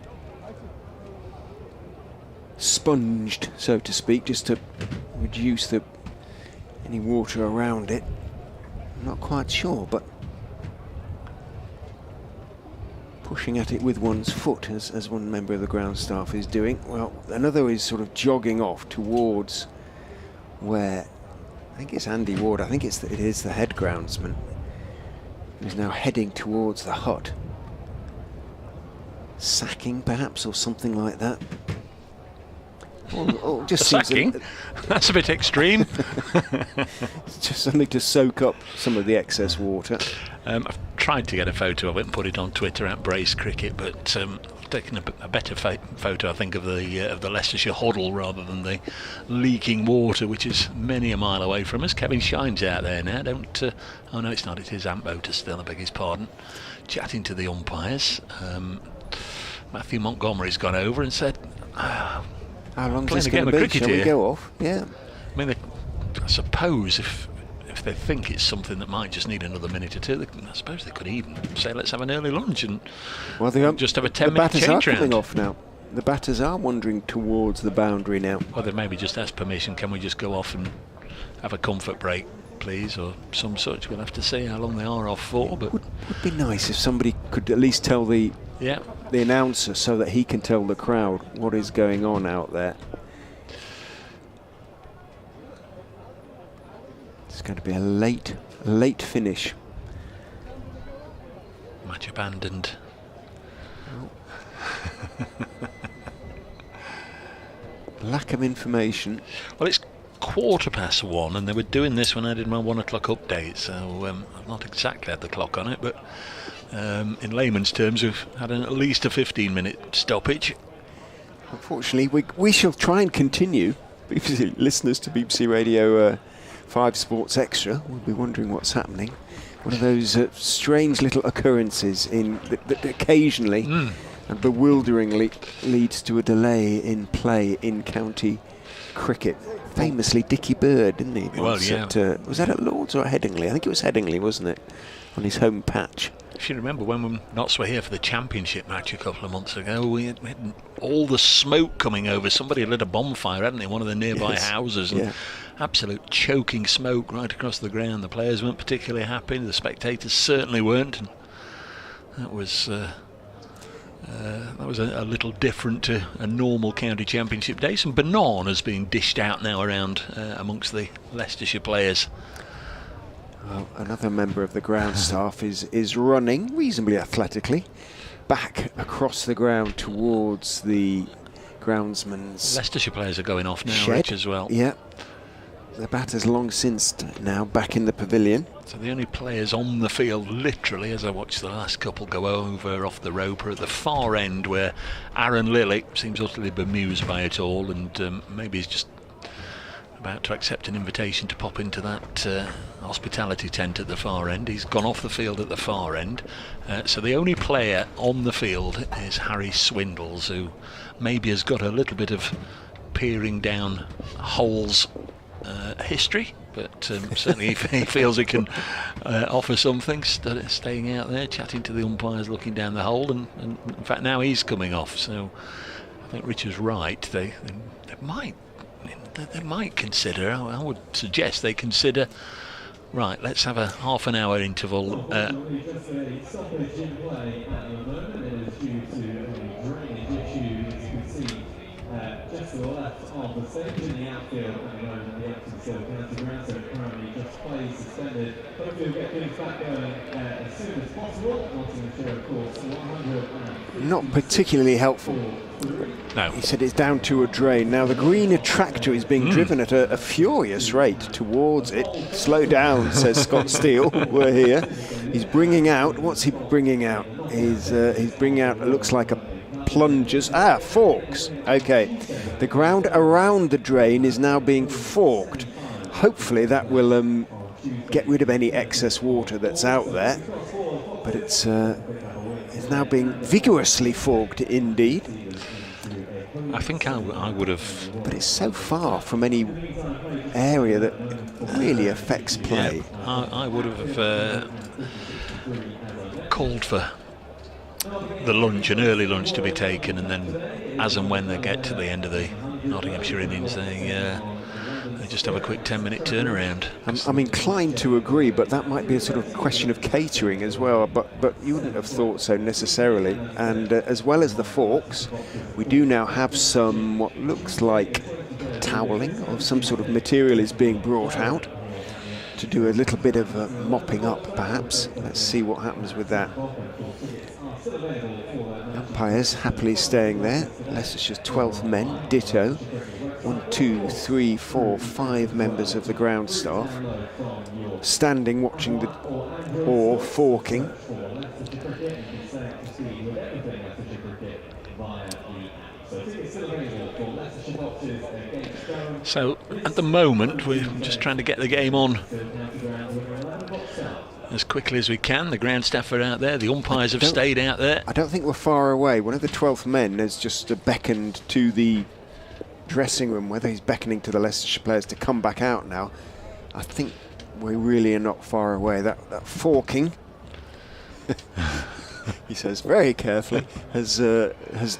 sponged, so to speak, just to reduce any water around it. I'm not quite sure, but pushing at it with one's foot, as one member of the ground staff is doing. Well, another is sort of jogging off towards where. I think it's Andy Ward. I think it is the head groundsman who's now heading towards the hut. Sacking, perhaps, or something like that. Or just
sacking? That's a bit extreme.
Just something to soak up some of the excess water.
I've tried to get a photo of it and put it on Twitter at Brace Cricket, but I've taken a better photo, I think, of the Leicestershire huddle rather than the leaking water, which is many a mile away from us. Kevin Shine's out there now. Oh no, it's not. It is Outlaws still. I beg his pardon. Chatting to the umpires. Matthew Montgomery's gone over and said,
"How long is this
going
to be?
Shall
we go off?" Yeah.
I mean, I suppose if they think it's something that might just need another minute or two, I suppose they could even say, let's have an early lunch and just have a 10-minute change round.
The batters are coming off now. The batters are wandering towards the boundary now.
Well, they maybe just ask permission, can we just go off and have a comfort break, please, or some such. We'll have to see how long they are off for. But
would be nice if somebody could at least tell the announcer so that he can tell the crowd what is going on out there. It's going to be a late finish.
Match abandoned.
Lack of information.
Well, it's 1:15, and they were doing this when I did my 1 o'clock update, so I've not exactly had the clock on it, but in layman's terms we've had at least a 15-minute stoppage.
Unfortunately, we shall try and continue. BBC listeners to BBC Radio 5 Sports Extra will be wondering what's happening. One of those strange little occurrences that occasionally and bewilderingly leads to a delay in play in county cricket. Famously, Dickie Bird, didn't he?
Well, yeah.
Was that at Lords or at Headingley? I think it was Headingley, wasn't it? On his home patch.
If you remember when Notts were here for the championship match a couple of months ago, we had all the smoke coming over. Somebody had lit a bonfire, hadn't they? One of the nearby houses. And absolute choking smoke right across the ground. The players weren't particularly happy. The spectators certainly weren't. And that was a little different to a normal county championship day. Some bananas being dished out now around amongst the Leicestershire players.
Well, another member of the ground staff is running reasonably athletically back across the ground towards the groundsman's
Leicestershire players are going off now,
shed.
Rich, as well.
Yeah. The batter's long since now back in the pavilion.
So the only players on the field, literally, as I watched the last couple go over off the rope, are at the far end where Aaron Lilly seems utterly bemused by it all, and maybe he's just about to accept an invitation to pop into that hospitality tent at the far end. He's gone off the field at the far end. So the only player on the field is Harry Swindles, who maybe has got a little bit of peering down holes history, but certainly he feels he can offer something, staying out there, chatting to the umpires, looking down the hole, and in fact now he's coming off. So I think Richard's right. They might consider, I would suggest they consider, right, let's have a half an hour interval.
Just to the left of the stage in the outfield at the moment, the Uptonsteel County Ground, so currently just play suspended. Hopefully we'll get things back going as soon as possible. Nottinghamshire, of course, 100.
Not particularly helpful.
No.
He said it's down to a drain. Now the green tractor is being driven at a furious rate towards it. Slow down, says Scott Steele. We're here. He's bringing out, what's he bringing out? He's bringing out, it looks like a plungers, forks. Okay, the ground around the drain is now being forked. Hopefully that will get rid of any excess water that's out there, but it's now being vigorously forked indeed.
I think I would have,
but it's so far from any area that really affects play.
Yeah, I would have called for the lunch, an early lunch to be taken, and then as and when they get to the end of the Nottinghamshire innings, they just have a quick 10-minute turnaround.
I'm inclined to agree, but that might be a sort of question of catering as well, but you wouldn't have thought so necessarily. And as well as the forks, we do now have some what looks like toweling or some sort of material is being brought out to do a little bit of mopping up perhaps. Let's see what happens with that. Umpires happily staying there. Leicestershire's 12 men, ditto. 1, 2, 3, 4, 5 members of the ground staff standing watching the or forking.
So at the moment we're just trying to get the game on as quickly as we can. The ground staff are out there, the umpires have stayed out there.
I don't think we're far away. One of the 12th men has just beckoned to the dressing room, whether he's beckoning to the Leicestershire players to come back out now. I think we really are not far away. That forking, he says very carefully, has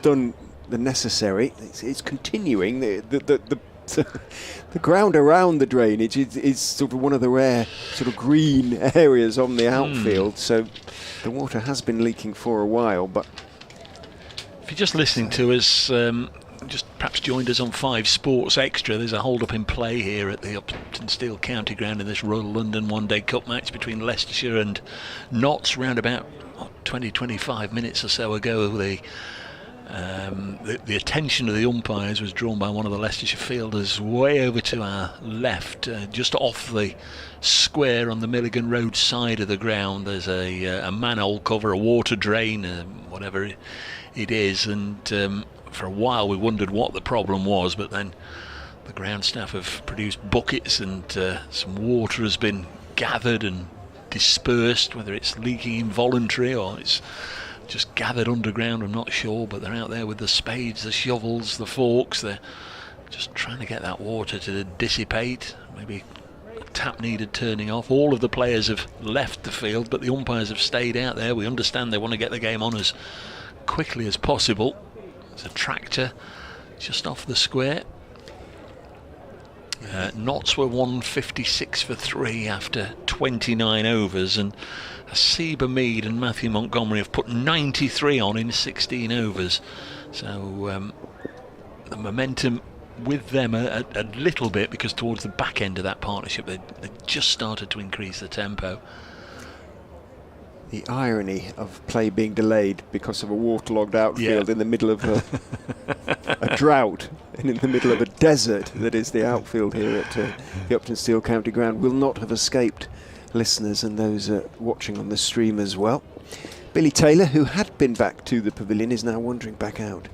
done the necessary. It's continuing. The ground around the drainage is sort of one of the rare sort of green areas on the outfield, so the water has been leaking for a while. But
if you're just listening to us, just perhaps joined us on 5 Sports Extra, there's a hold-up in play here at the Uptonsteel County Ground in this Royal London One-Day Cup match between Leicestershire and Notts. Round about 20-25 minutes or so ago, the attention of the umpires was drawn by one of the Leicestershire fielders way over to our left, just off the square on the Milligan Road side of the ground. There's a manhole cover, a water drain, whatever it is, and for a while we wondered what the problem was, but then the ground staff have produced buckets and some water has been gathered and dispersed, whether it's leaking involuntary or it's just gathered underground, I'm not sure, but they're out there with the spades, the shovels, the forks. They're just trying to get that water to dissipate. Maybe a tap needed turning off. All of the players have left the field, but the umpires have stayed out there. We understand they want to get the game on as quickly as possible. There's a tractor just off the square. Notts were 156 for 3 after 29 overs, and Seba Mead and Matthew Montgomery have put 93 on in 16 overs. So the momentum with them a little bit, because towards the back end of that partnership they just started to increase the tempo.
The irony of play being delayed because of a waterlogged outfield in the middle of a drought and in the middle of a desert that is the outfield here at the Uptonsteel County Ground will not have escaped listeners and those watching on the stream as well. Billy Taylor, who had been back to the pavilion, is now wandering back out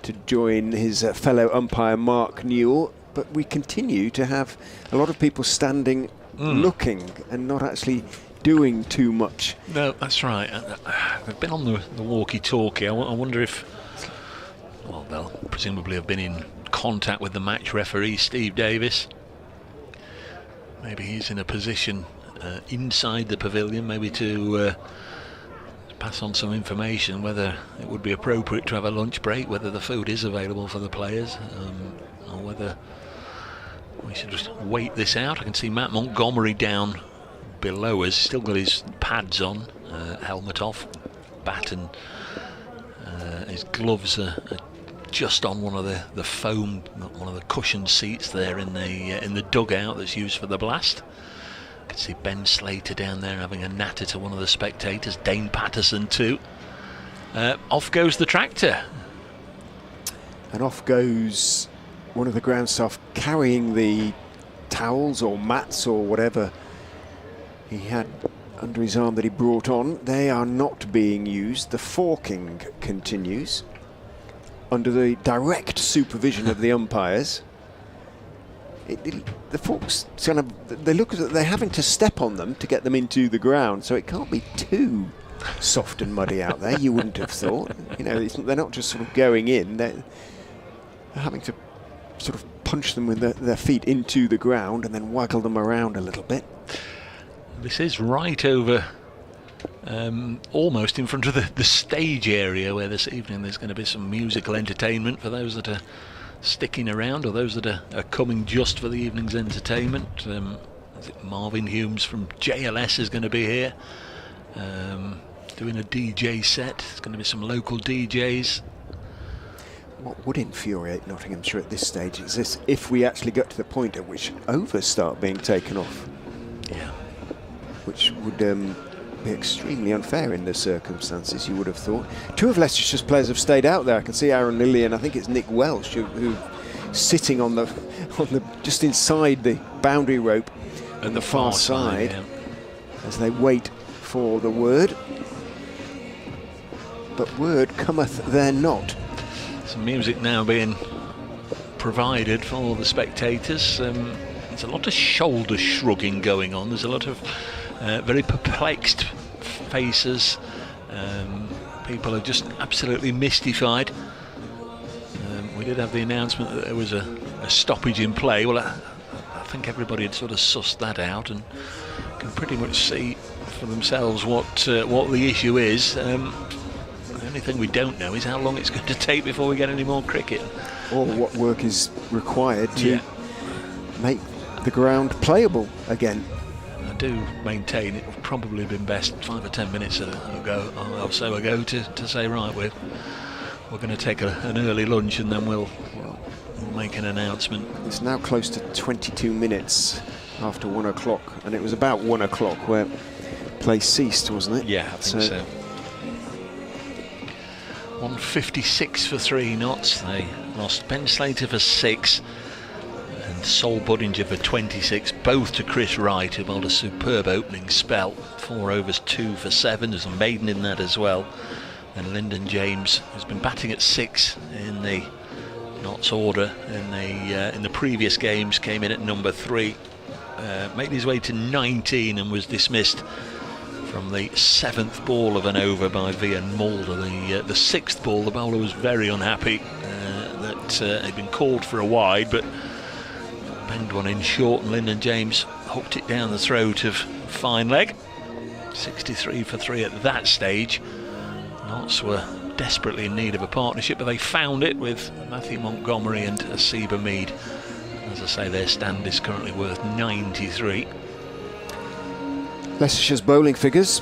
to join his fellow umpire Mark Newell, but we continue to have a lot of people standing looking and not actually doing too much.
No, that's right. I've been on the walkie-talkie. I wonder if, well, they'll presumably have been in contact with the match referee, Steve Davis. Maybe he's in a position inside the pavilion, maybe to pass on some information, whether it would be appropriate to have a lunch break, whether the food is available for the players, or whether we should just wait this out. I can see Matt Montgomery down below us, still got his pads on, helmet off, bat and his gloves are just on one of the foam, one of the cushion seats there in the dugout that's used for the blast. I can see Ben Slater down there having a natter to one of the spectators, Dane Patterson too. Off goes the tractor.
And off goes one of the ground staff carrying the towels or mats or whatever he had under his arm that he brought on. They are not being used. The forking continues under the direct supervision of the umpires. The forks kind of, they look as if they're having to step on them to get them into the ground, so it can't be too soft and muddy out there, you wouldn't have thought. You know, they're not just sort of going in, they're having to sort of punch them with their feet into the ground and then waggle them around a little bit.
This is right over, almost in front of the stage area, where this evening there's going to be some musical entertainment for those that are sticking around, or those that are coming just for the evening's entertainment. Is it Marvin Humes from JLS is going to be here, doing a DJ set. There's going to be some local DJs.
What would infuriate Nottinghamshire at this stage is this: if we actually get to the point at which overs start being taken off.
Yeah.
Which would be extremely unfair in the circumstances, you would have thought. Two of Leicestershire's players have stayed out there. I can see Aaron Lilly and I think it's Nick Welsh who sitting on the just inside the boundary rope at the far side, as they wait for the word. But word cometh there not.
Some music now being provided for the spectators. There's a lot of shoulder shrugging going on. There's a lot of very perplexed faces. People are just absolutely mystified. We did have the announcement that there was a stoppage in play. Well, I think everybody had sort of sussed that out and can pretty much see for themselves what the issue is. The only thing we don't know is how long it's going to take before we get any more cricket.
Or what work is required to make the ground playable again.
I do maintain it would probably have been best 5 or 10 minutes ago or so ago to say, right, we're going to take an early lunch and then we'll make an announcement.
It's now close to 22 minutes after 1 o'clock, and it was about 1 o'clock where play ceased, wasn't it?
Yeah, I think so. 156 for 3 Notts. They lost Ben Slater for 6 and Sol Budinger for 26, both to Chris Wright, who bowled a superb opening spell. 4 overs, 2 for 7. There's a maiden in that as well. And Lyndon James, who's been batting at 6 in the Notts order in the previous games, came in at number 3, made his way to 19 and was dismissed from the 7th ball of an over by Vian Mulder. The 6th ball, the bowler was very unhappy that had been called for a wide, but banged one in short, and Lyndon James hooked it down the throat of fine leg. 63 for 3 at that stage. Notts were desperately in need of a partnership, but they found it with Matthew Montgomery and Asiba Mead. As I say, their stand is currently worth 93.
Leicestershire's bowling figures.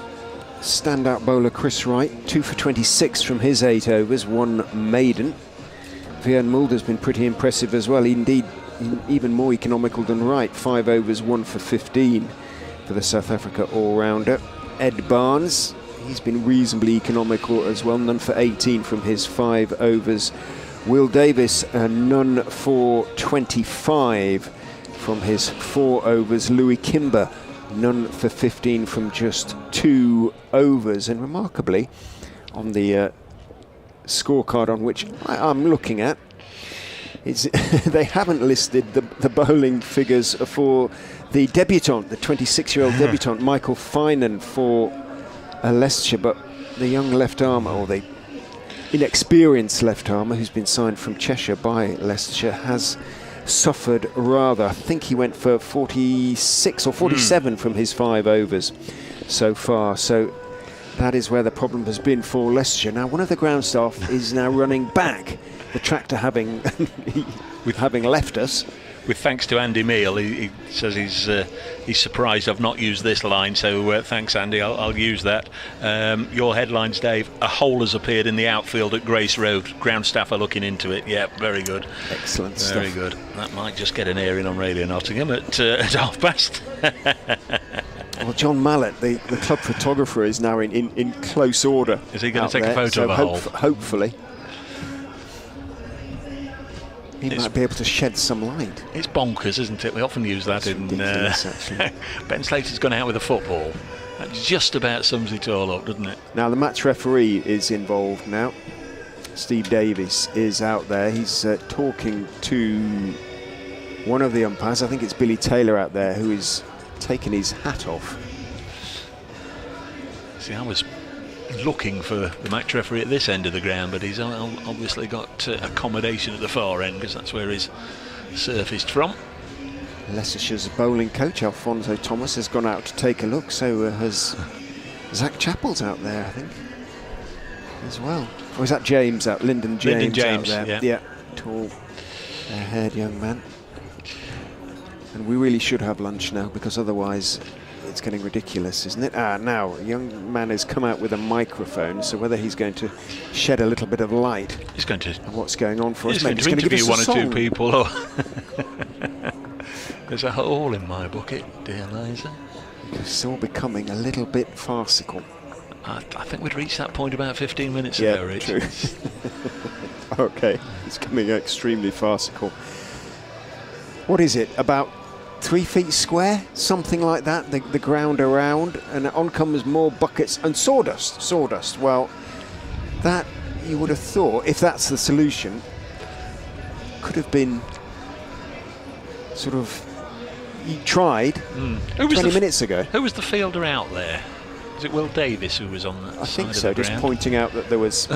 Standout bowler Chris Wright, 2 for 26 from his 8 overs, 1 maiden. Vian Mulder's been pretty impressive as well, indeed even more economical than Wright, 5 overs, 1 for 15 for the South Africa all-rounder. Ed Barnes, he's been reasonably economical as well, none for 18 from his 5 overs. Will Davis, none for 25 from his 4 overs. Louis Kimber, none for 15 from just 2 overs. And remarkably, on the scorecard on which I'm looking at, they haven't listed the bowling figures for the debutant, the 26-year-old debutant, Michael Finan for Leicestershire, but the young left-armer, or the inexperienced left-armer who's been signed from Cheshire by Leicestershire, has suffered rather. I think he went for 46 or 47 from his 5 overs so far. So that is where the problem has been for Leicestershire. Now, one of the ground staff is now running back, the tractor having left us.
With thanks to Andy Meal, he says he's surprised I've not used this line, so thanks Andy, I'll use that. Your headlines, Dave: a hole has appeared in the outfield at Grace Road. Ground staff are looking into it. Yeah, very good.
Excellent stuff.
Very good. That might just get an airing on Radio Nottingham at past.
Well, John Mallett, the club photographer, is now in close order.
Is he going to take a photo of a hole?
Hopefully. He might be able to shed some light.
It's bonkers, isn't it? We often use that in...
actually.
Ben Slater's gone out with a football. That just about sums it all up, doesn't it?
Now, the match referee is involved now. Steve Davies is out there. He's talking to one of the umpires. I think it's Billy Taylor out there, who is taking his hat off.
See, I was looking for the match referee at this end of the ground, but he's obviously got accommodation at the far end, because that's where he's surfaced from.
Leicestershire's bowling coach Alfonso Thomas has gone out to take a look, so has Zach Chappell's out there, I think, as well. Or is that James out? Lyndon James out there. Yeah, tall, haired young man. And we really should have lunch now, because otherwise it's getting ridiculous, isn't it? Now a young man has come out with a microphone, so whether he's going to shed a little bit of light
on
what's going on for us.
He's going to interview one or two people. Or there's a hole in my bucket, dear Liza.
It's all becoming a little bit farcical.
I think we'd reached that point about 15 minutes ago, Rich.
True. Okay, it's coming extremely farcical. What is it, about 3 feet square, something like that, the ground around, and on comes more buckets and sawdust. Well, that, you would have thought, if that's the solution, could have been sort of tried 20 minutes ago.
Who was the fielder out there? Was it Will Davis who was on that side?
I think
of
so,
the
just
ground?
pointing out that there was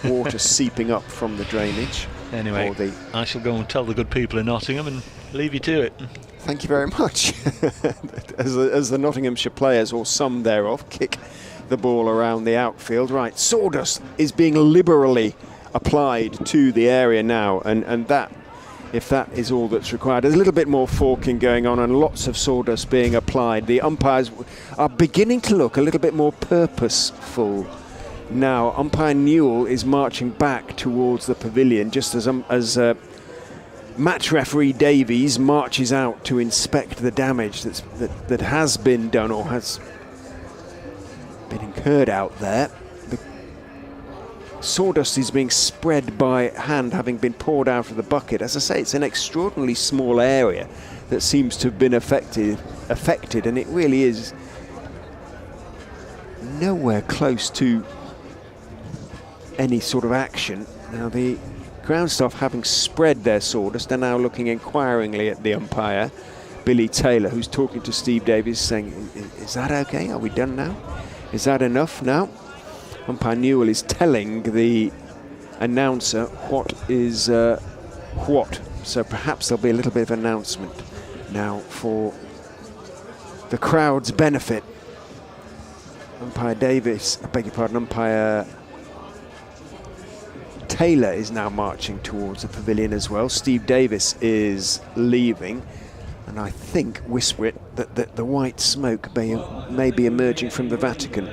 water seeping up from the drainage.
Anyway, I shall go and tell the good people in Nottingham and leave you to it.
Thank you very much. as the Nottinghamshire players, or some thereof, kick the ball around the outfield. Right, sawdust is being liberally applied to the area now, and that, if that is all that's required, there's a little bit more forking going on and lots of sawdust being applied. The umpires are beginning to look a little bit more purposeful now. Umpire Newell is marching back towards the pavilion, just as match referee Davies marches out to inspect the damage that has been done or has been incurred out there. The sawdust is being spread by hand, having been poured out of the bucket. As I say, it's an extraordinarily small area that seems to have been affected, and it really is nowhere close to any sort of action. Now, the ground staff, having spread their sawdust, are now looking inquiringly at the umpire, Billy Taylor, who's talking to Steve Davies, saying, is that okay? Are we done now? Is that enough now? Umpire Newell is telling the announcer what is what. So perhaps there'll be a little bit of announcement now for the crowd's benefit. Umpire Davis, I beg your pardon, Umpire Taylor is now marching towards the pavilion as well. Steve Davis is leaving, and I think, whisper it, that the white smoke may be emerging from the Vatican.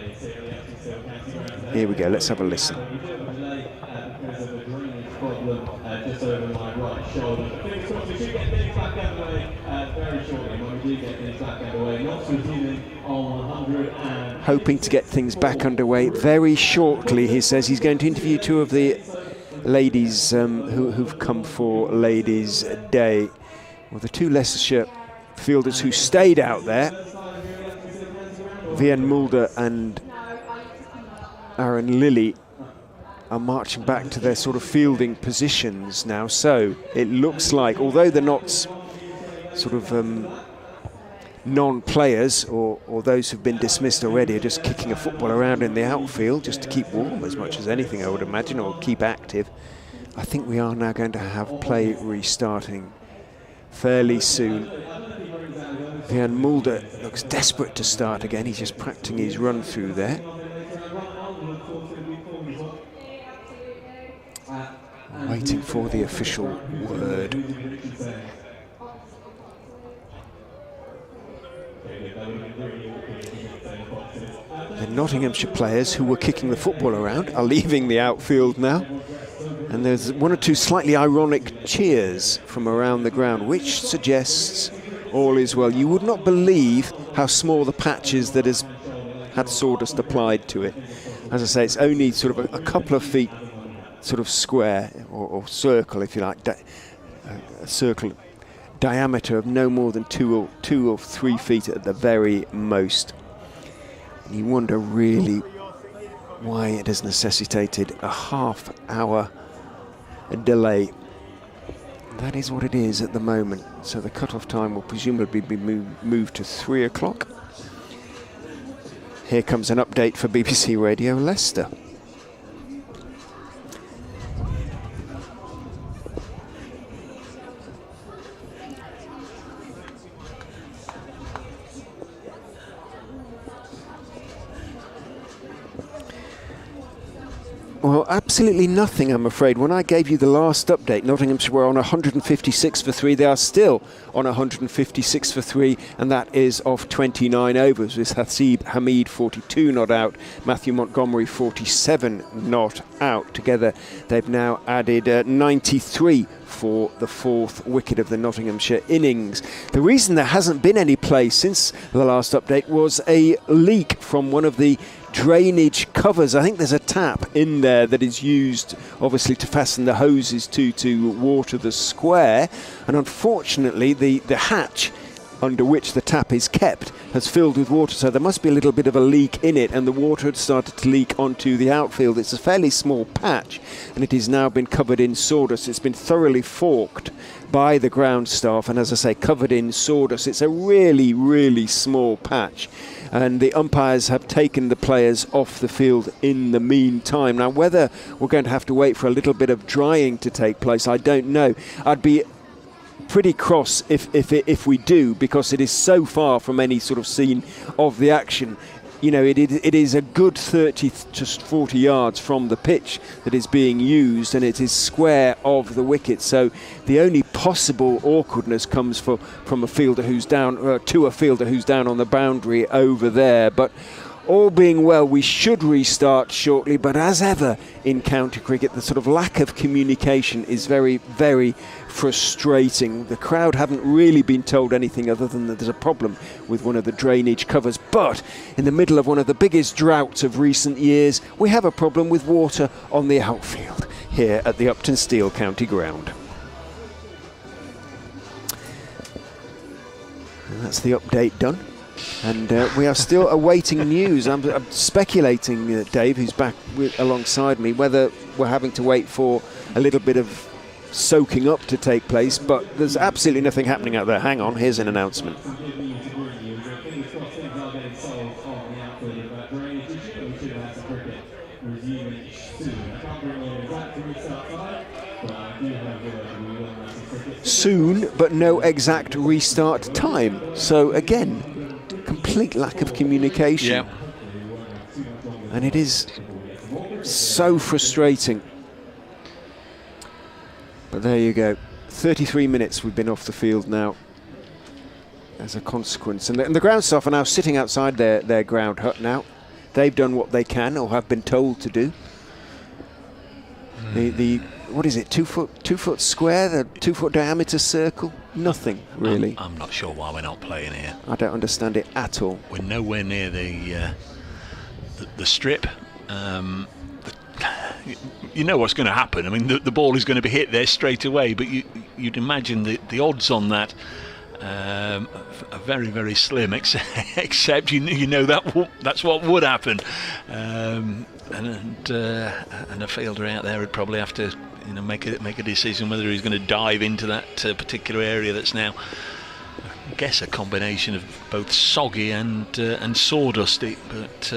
Here we go, let's have a listen.
Just over my right shoulder. Fingers crossed we should get things back underway very shortly. When we do get things back underway, Knots resuming on 100 and...
Hoping to get things back underway very shortly, he says. He's going to interview two of the ladies who've come for Ladies' Day. Well, the two Leicestershire fielders who stayed out there, Vian Mulder and Aaron Lilly, are marching back to their sort of fielding positions now. So it looks like, although they're not sort of non-players or those who've been dismissed already, are just kicking a football around in the outfield just to keep warm as much as anything, I would imagine, or keep active. I think we are now going to have play restarting fairly soon. Vian Mulder looks desperate to start again. He's just practicing his run through there. Waiting for the official word. The Nottinghamshire players who were kicking the football around are leaving the outfield now. And there's one or two slightly ironic cheers from around the ground, which suggests all is well. You would not believe how small the patch is that has had sawdust applied to it. As I say, it's only sort of a couple of feet sort of square or circle, if you like, a circle diameter of no more than 2 or 3 feet at the very most. And you wonder really why it has necessitated a half-hour delay. That is what it is at the moment. So the cut-off time will presumably be moved to 3 o'clock. Here comes an update for BBC Radio Leicester. Well, absolutely nothing, I'm afraid. When I gave you the last update, Nottinghamshire were on 156 for 3. They are still on 156 for 3, and that is off 29 overs, with Hasib Hamid 42 not out, Matthew Montgomery 47 not out. Together, they've now added 93 for the 4th wicket of the Nottinghamshire innings. The reason there hasn't been any play since the last update was a leak from one of the drainage covers. I think there's a tap in there that is used obviously to fasten the hoses to water the square, and unfortunately the hatch under which the tap is kept has filled with water, so there must be a little bit of a leak in it, and the water had started to leak onto the outfield. It's a fairly small patch, and it has now been covered in sawdust. It's been thoroughly forked by the ground staff, and as I say, covered in sawdust. It's a really, really small patch, and the umpires have taken the players off the field in the meantime. Now, whether we're going to have to wait for a little bit of drying to take place, I don't know. I'd be pretty cross if we do, because it is so far from any sort of scene of the action. You know, it is a good 30 to 40 yards from the pitch that is being used, and it is square of the wicket. So the only possible awkwardness comes from a fielder who's down to a fielder who's down on the boundary over there. But all being well, we should restart shortly. But as ever in county cricket, the sort of lack of communication is very, very frustrating. The crowd haven't really been told anything other than that there's a problem with one of the drainage covers. But in the middle of one of the biggest droughts of recent years, we have a problem with water on the outfield here at the Uptonsteel County Ground. And that's the update done. And we are still awaiting news. I'm speculating, Dave, who's back alongside me, whether we're having to wait for a little bit of soaking up to take place, but there's absolutely nothing happening out there. Hang on, here's an announcement.
things are getting solved on the outfield of that drainage issue, and we should have some cricket resuming soon. I can't bring you an exact restart time, but I do have word that we will have some cricket
soon, but no exact restart time. So again, complete lack of communication.
Yeah.
And it is so frustrating. But there you go. 33 minutes we've been off the field now as a consequence. And the ground staff are now sitting outside their ground hut now. They've done what they can or have been told to do. The what is it, 2 foot square, the 2 foot diameter circle? Nothing really.
I'm not sure why we're not playing here.
I don't understand it at all.
We're nowhere near the strip. You know what's going to happen. I mean, the ball is going to be hit there straight away, but you'd imagine the odds on that are very, very slim, except you know that's what would happen. And a fielder out there would probably have to make a decision whether he's going to dive into that particular area that's now, I guess, a combination of both soggy and sawdusty, but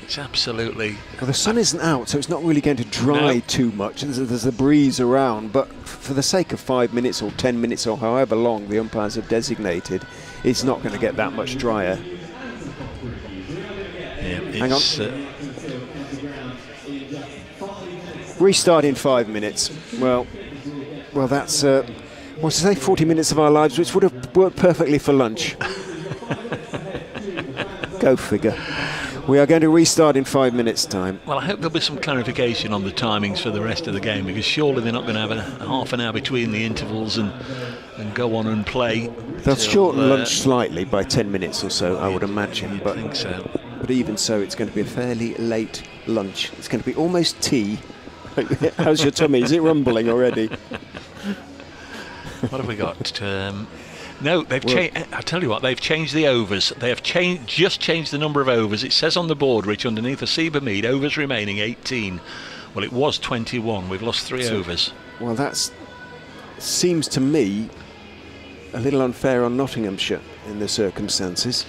it's absolutely...
Well, the sun isn't out, so it's not really going to dry too much. There's a breeze around, but for the sake of 5 minutes or 10 minutes or however long the umpires have designated, it's not going to get that much drier. Hang on. Restart in 5 minutes. Well, that's what's to say, 40 minutes of our lives, which would have worked perfectly for lunch. Go figure. We are going to restart in 5 minutes' time.
Well, I hope there'll be some clarification on the timings for the rest of the game, because surely they're not going to have a half an hour between the intervals and go on and play.
They'll shorten lunch slightly by 10 minutes or so, I would imagine.
I think so.
But even so, it's going to be a fairly late lunch. It's going to be almost tea. How's your tummy? Is it rumbling already?
What have we got? No, they've changed. I tell you what, they've changed the overs. They have just changed the number of overs. It says on the board, Rich, underneath Hasiba Mead, overs remaining 18. Well, it was 21. We've lost 3 overs.
Well, that seems to me a little unfair on Nottinghamshire in the circumstances.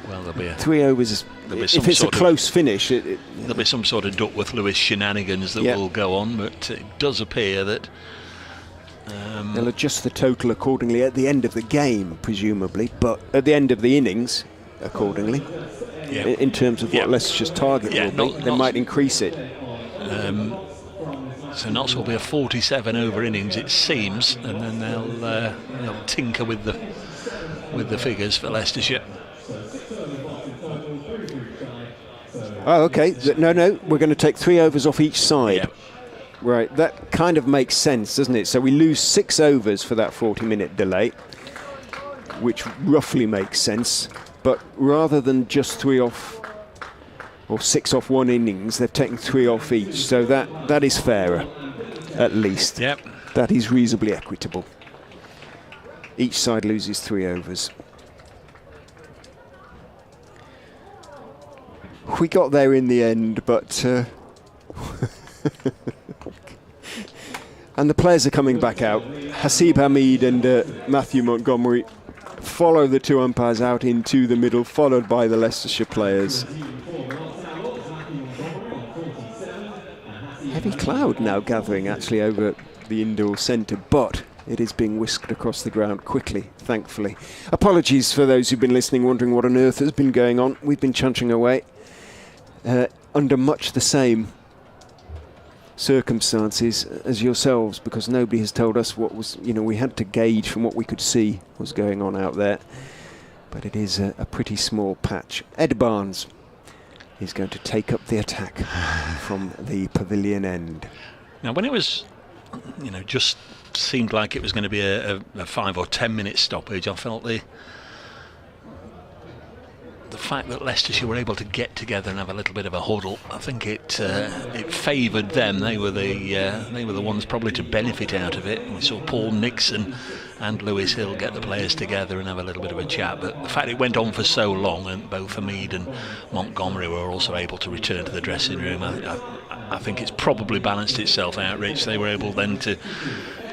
Well, there'll be
3 overs. If it's a close finish,
there'll be some sort of Duckworth-Lewis shenanigans that will go on. But it does appear that.
They'll adjust the total accordingly at the end of the game, presumably, but at the end of the innings, accordingly, in terms of what Leicestershire's target will be. They might increase it.
So Notts will be a 47 over innings, it seems, and then they'll tinker with the figures for Leicestershire.
Oh, okay. No, we're going to take 3 overs off each side.
Yeah.
Right, that kind of makes sense, doesn't it? So we lose 6 overs for that 40-minute delay, which roughly makes sense. But rather than just 3 off, or 6 off one innings, they've taken 3 off each. So that is fairer, at least.
Yep.
That is reasonably equitable. Each side loses 3 overs. We got there in the end, but... And the players are coming back out. Hasib Hamid and Matthew Montgomery follow the 2 umpires out into the middle, followed by the Leicestershire players. Heavy cloud now gathering actually over the indoor centre, but it is being whisked across the ground quickly, thankfully. Apologies for those who've been listening, wondering what on earth has been going on. We've been chunching away under much the same circumstances as yourselves, because nobody has told us what was, we had to gauge from what we could see was going on out there. But it is a pretty small patch. Ed Barnes is going to take up the attack from the pavilion end.
Now, when it was, just seemed like it was going to be a 5 or 10 minute stoppage, I felt the fact that Leicestershire were able to get together and have a little bit of a huddle, I think it favoured them. They were the ones probably to benefit out of it. We saw Paul Nixon and Lewis Hill get the players together and have a little bit of a chat. But the fact it went on for so long, and both Hamid and Montgomery were also able to return to the dressing room, I think it's probably balanced itself out, Rich. They were able then to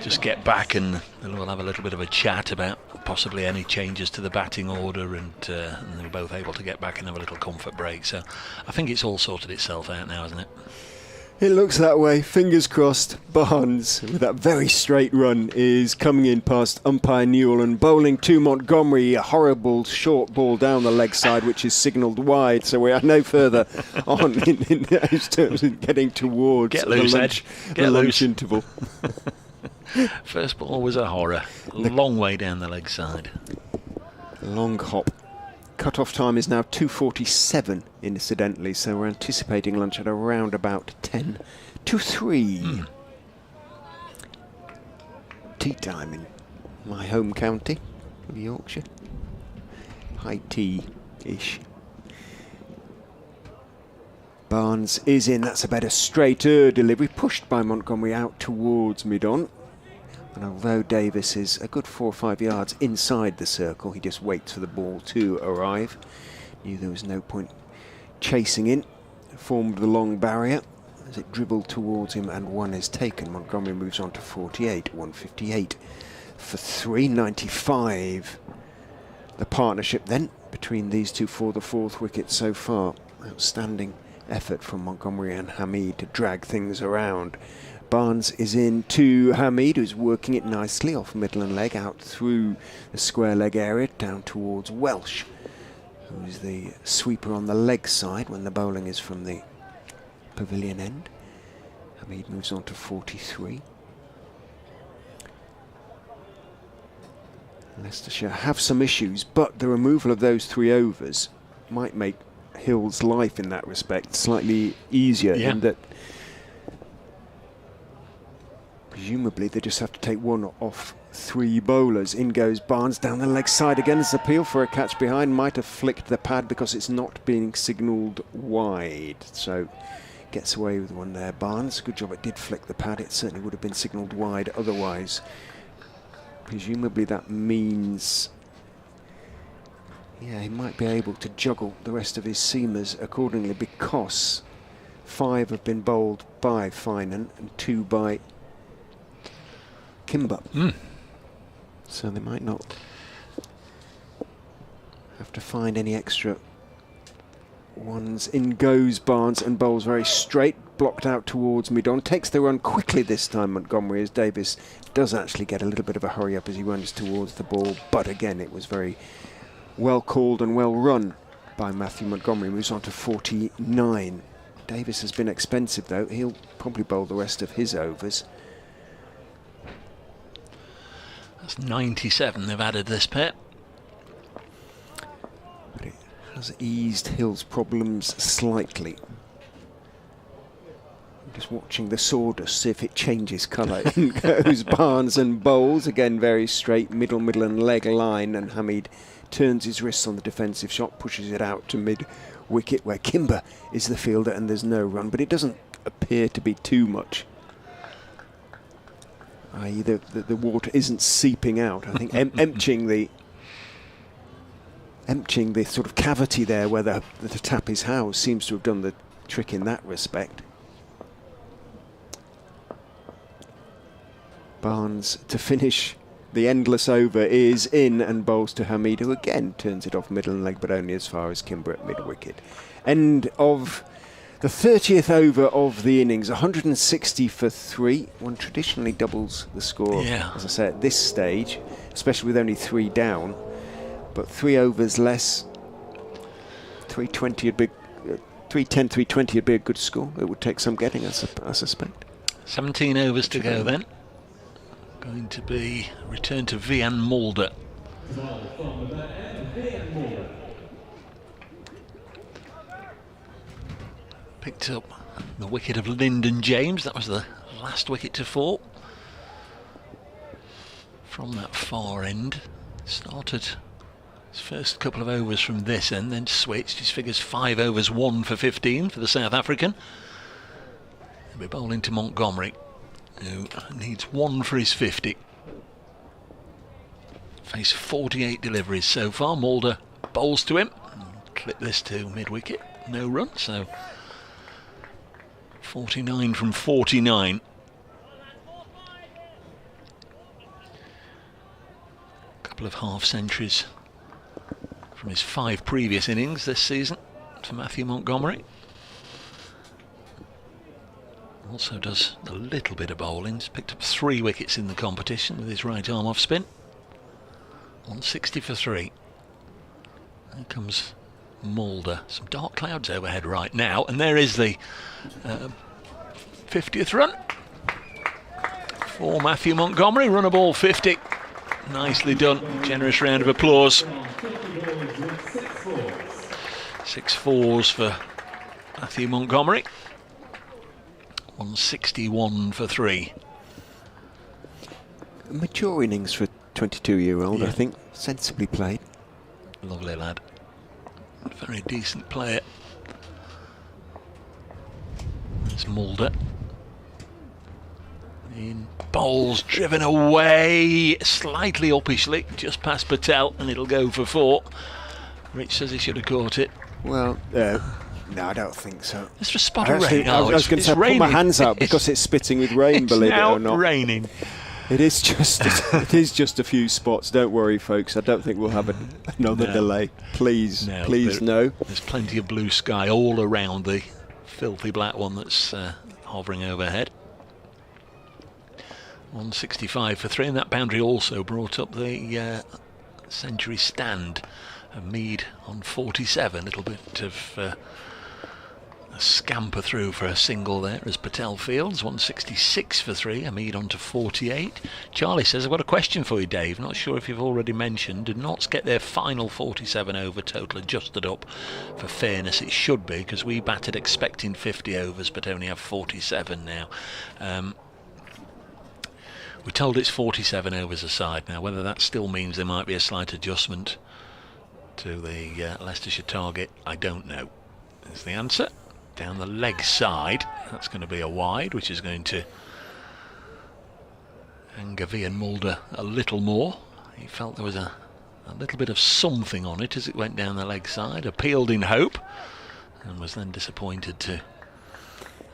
just get back and we'll have a little bit of a chat about possibly any changes to the batting order, and they're both able to get back and have a little comfort break. So I think it's all sorted itself out now, isn't it?
It looks that way. Fingers crossed. Barnes, with that very straight run, is coming in past umpire Newell and bowling to Montgomery. A horrible short ball down the leg side, which is signalled wide. So we are no further on in terms of getting towards the lunch interval.
First ball was a horror. Long way down the leg side.
Long hop. Cut-off time is now 2:47, incidentally, so we're anticipating lunch at around about 10 to 3. Tea time in my home county of Yorkshire. High tea-ish. Barnes is in. That's about a straighter delivery, pushed by Montgomery out towards mid-on. And although Davis is a good 4 or 5 yards inside the circle, he just waits for the ball to arrive. Knew there was no point chasing in. Formed the long barrier as it dribbled towards him, and one is taken. Montgomery moves on to 48, 158 for 395. The partnership then between these two for the 4th wicket so far. Outstanding effort from Montgomery and Hamid to drag things around. Barnes is in to Hamid, who's working it nicely off middle and leg, out through the square leg area, down towards Welsh, who's the sweeper on the leg side when the bowling is from the pavilion end. Hamid moves on to 43. Leicestershire have some issues, but the removal of those 3 overs might make Hill's life in that respect slightly easier, in that presumably they just have to take one off 3 bowlers. In goes Barnes down the leg side again. His appeal for a catch behind might have flicked the pad because it's not being signalled wide. So gets away with one there, Barnes. Good job it did flick the pad. It certainly would have been signalled wide otherwise. Presumably that means, he might be able to juggle the rest of his seamers accordingly, because 5 have been bowled by Finan and 2 by Kimber. So they might not have to find any extra ones. In goes Barnes and bowls very straight, blocked out towards mid-on. Takes the run quickly this time, Montgomery, as Davis does actually get a little bit of a hurry up as he runs towards the ball. But again, it was very well called and well run by Matthew Montgomery. Moves on to 49. Davis has been expensive though. He'll probably bowl the rest of his overs.
That's 97 they've added this pair.
But it has eased Hill's problems slightly. I'm just watching the sawdust, see if it changes colour. In goes Barnes and bowls. Again, very straight, middle and leg line, and Hamid turns his wrists on the defensive shot, pushes it out to mid-wicket where Kimber is the fielder, and there's no run, but it doesn't appear to be too much. i.e. the water isn't seeping out. I think emptying the sort of cavity there where the tap is housed seems to have done the trick in that respect. Barnes to finish the endless over is in and bowls to Hamid, who again turns it off middle and leg, but only as far as Kimber at mid-wicket. End of the 30th over of the innings, 160 for 3. One traditionally doubles the score, as I say, at this stage, especially with only 3 down. But 3 overs less, 320 would be 310, 320 would be a good score. It would take some getting, I suspect.
17 overs to go then. Going to be returned to Vian Mulder. Picked up the wicket of Lyndon James. That was the last wicket to fall from that far end. Started his first couple of overs from this end, then switched. His figures 5 overs 1 for 15 for the South African. He'll be bowling to Montgomery, who needs 1 for his 50. Faced 48 deliveries so far. Mulder bowls to him. Clip this to mid-wicket. No run, so 49 from 49. couple of half centuries from his 5 previous innings this season for Matthew Montgomery. Also does a little bit of bowling. He's picked up 3 wickets in the competition with his right arm off spin. 160 for 3. There comes Mulder. Some dark clouds overhead right now, and there is the 50th run for Matthew Montgomery. Run a ball 50. Nicely done. Generous round of applause. 6 fours for Matthew Montgomery. 161 for 3.
A mature innings for a 22-year-old,
Yeah.
I think. Sensibly played.
Lovely lad. Very decent player. There's Mulder. In bowls, driven away slightly uppishly, just past Patel, and it'll go for 4. Rich says he should have caught it.
Well, no, I don't think so.
It's a spot of rain.
I was going to say, put my hands out because it's spitting with rain, believe it or not.
It's raining.
It is just a few spots. Don't worry, folks. I don't think we'll have another delay. Please, please, no.
There's plenty of blue sky all around the filthy black one that's hovering overhead. 165 for 3, and that boundary also brought up the century stand. Mead on 47, a little bit of a scamper through for a single there as Patel fields. 166 for 3, Mead on to 48. Charlie says, I've got a question for you, Dave. Not sure if you've already mentioned. Did Notts get their final 47 over total adjusted up? For fairness, it should be, because we batted expecting 50 overs but only have 47 now. We're told it's 47 overs a side now. Whether that still means there might be a slight adjustment to the Leicestershire target, I don't know. There's the answer. Down the leg side, that's going to be a wide, which is going to anger Vian Mulder a little more. He felt there was a little bit of something on it as it went down the leg side. Appealed in hope, and was then disappointed to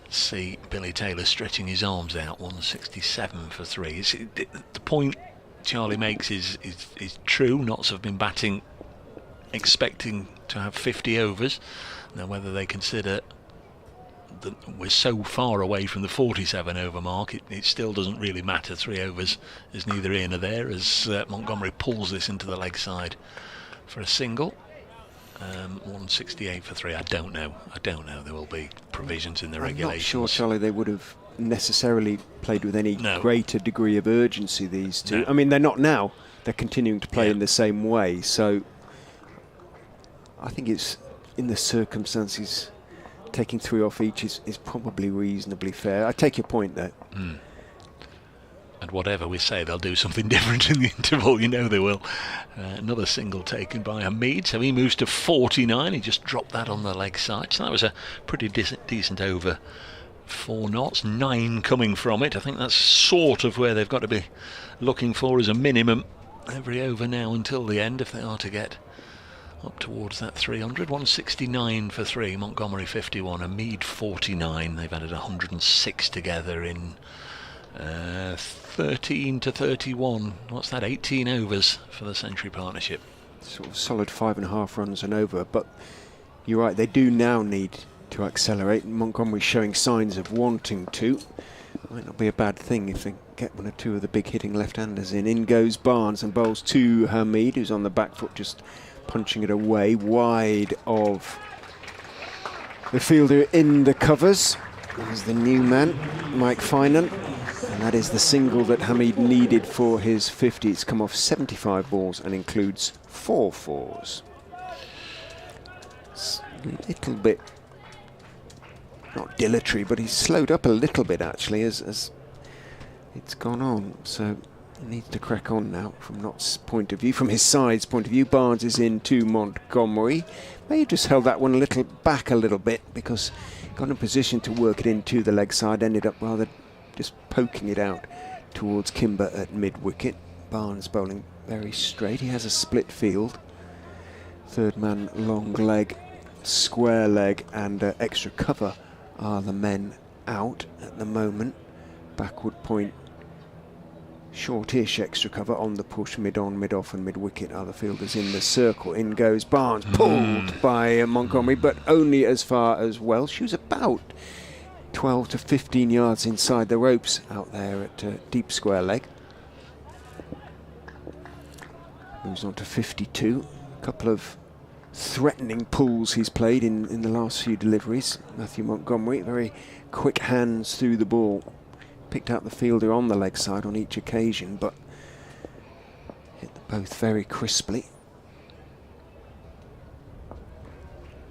see Billy Taylor stretching his arms out. 167 for 3. The point Charlie makes is true. Notts have been batting expecting to have 50 overs. Now whether they consider that we're so far away from the 47 over mark, it still doesn't really matter. 3 overs is neither here nor there as Montgomery pulls this into the leg side for a single. 168 for 3. I don't know. There will be provisions in the regulations.
I'm not sure, Charlie, they would have necessarily played with any greater degree of urgency, these two.
No.
I mean, they're not now. They're continuing to play in the same way. So I think it's, in the circumstances, taking 3 off each is probably reasonably fair. I take your point there.
And whatever we say, they'll do something different in the interval. You know they will. Another single taken by Mead, so he moves to 49. He just dropped that on the leg side. So that was a pretty decent over for Notts. 9 coming from it. I think that's sort of where they've got to be looking for as a minimum every over now until the end, if they are to get up towards that 300. 169 for 3, Montgomery 51, Mead 49. They've added 106 together in 13 to 31. What's that? 18 overs for the Century partnership.
Sort of solid 5.5 runs and over. But you're right, they do now need to accelerate. Montgomery's showing signs of wanting to. Might not be a bad thing if they get 1 or 2 of the big hitting left-handers in. In goes Barnes and bowls to Hamid, who's on the back foot, just punching it away wide of the fielder in the covers. There's the new man, Mike Finan, and that is the single that Hamid needed for his 50. It's come off 75 balls and includes 4 fours. It's a little bit, not dilatory, but he's slowed up a little bit actually as it's gone on. So he needs to crack on now from Nott's point of view, from his side's point of view. Barnes is in to Montgomery. May have just held that one back a little bit because he got in a position to work it into the leg side, ended up rather just poking it out towards Kimber at mid-wicket. Barnes bowling very straight. He has a split field. Third man, long leg, square leg and extra cover are the men out at the moment. Backward point shortish extra cover on the push, mid-on, mid-off and mid-wicket are the fielders in the circle. In goes Barnes, pulled by Montgomery, but only as far as Welsh, who's about 12 to 15 yards inside the ropes out there at deep square leg. Moves on to 52. A couple of threatening pulls he's played in the last few deliveries. Matthew Montgomery, very quick hands through the ball. Picked out the fielder on the leg side on each occasion, but hit them both very crisply.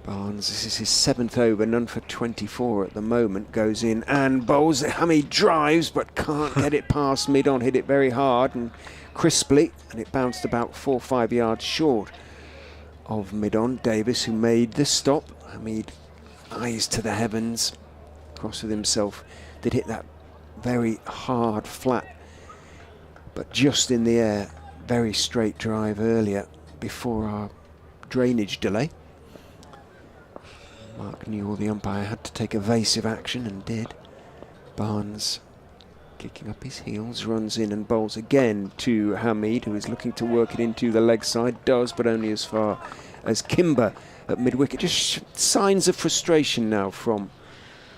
Barnes, this is his 7th over, none for 24 at the moment, goes in and bowls. Hamid drives but can't get it past mid-on, hit it very hard and crisply, and it bounced about 4 or 5 yards short of mid-on. Davis, who made the stop. Hamid, eyes to the heavens, cross with himself, did hit that very hard flat, but just in the air. Very straight drive earlier before our drainage delay. Mark Newell, the umpire, had to take evasive action and did. Barnes, kicking up his heels, runs in and bowls again to Hamid, who is looking to work it into the leg side. Does, but only as far as Kimber at mid-wicket. Just signs of frustration now from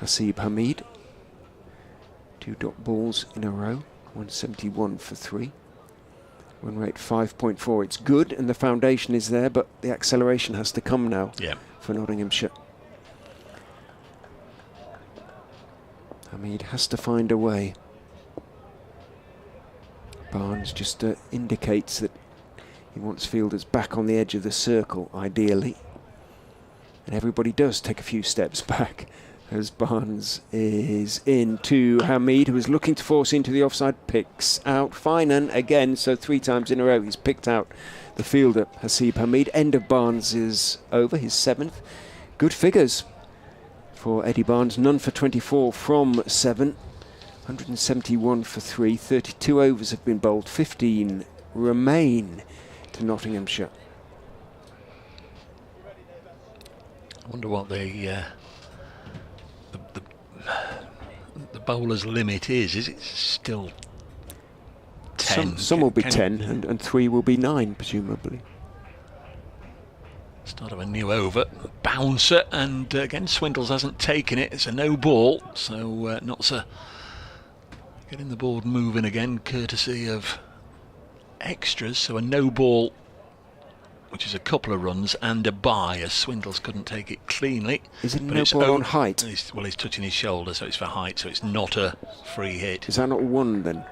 Hasib Hamid. 2 dot balls in a row, 171 for 3. Run rate 5.4. It's good and the foundation is there, but the acceleration has to come now for Nottinghamshire. Hamid has to find a way. Barnes just indicates that he wants fielders back on the edge of the circle, ideally. And everybody does take a few steps back as Barnes is in to Hamid, who is looking to force into the offside, picks out Finan again, so 3 times in a row he's picked out the fielder, Hasib Hamid. End of Barnes is over, his 7th. Good figures for Eddie Barnes, none for 24 from 7, 171 for 3, 32 overs have been bowled, 15 remain to Nottinghamshire.
I wonder what the bowler's limit is. Is it still 10?
Some will be 10 and 3 will be 9, presumably.
Start of a new over, bouncer, and again Swindles hasn't taken it. It's a no ball, so Notts getting the board moving again, courtesy of extras. So a no ball, which is a couple of runs, and a bye, as Swindles couldn't take it cleanly.
Is it no ball on height?
He's touching his shoulder, so it's for height, so it's not a free hit.
Is that not 1 then?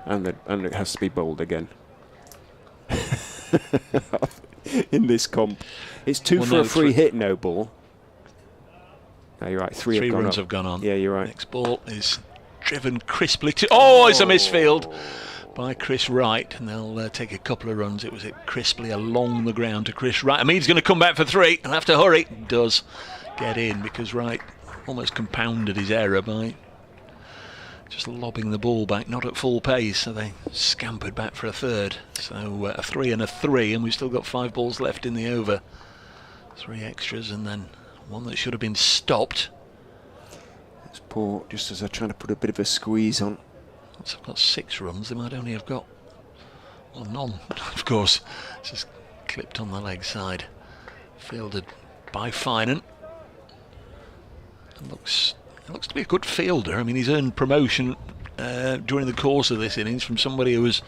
And it has to be bowled again. In this comp. It's 2 for a free hit, no ball. No, you're right, 3
runs have gone on.
Yeah, you're right.
Next ball is driven crisply to... Oh, it's a misfield by Chris Wright, and they'll take a couple of runs. It was it crisply along the ground to Chris Wright. I mean, he's going to come back for 3. He'll have to hurry. Does get in because Wright almost compounded his error by just lobbing the ball back, not at full pace, so they scampered back for a 3rd. So a 3 and a 3, and we've still got 5 balls left in the over. 3 extras, and then 1 that should have been stopped.
It's poor, just as they're trying to put a bit of a squeeze on.
So I've got 6 runs, they might only have got, well, none, of course. It's just clipped on the leg side. Fielded by Finan. Looks to be a good fielder. I mean, he's earned promotion during the course of this innings from somebody who was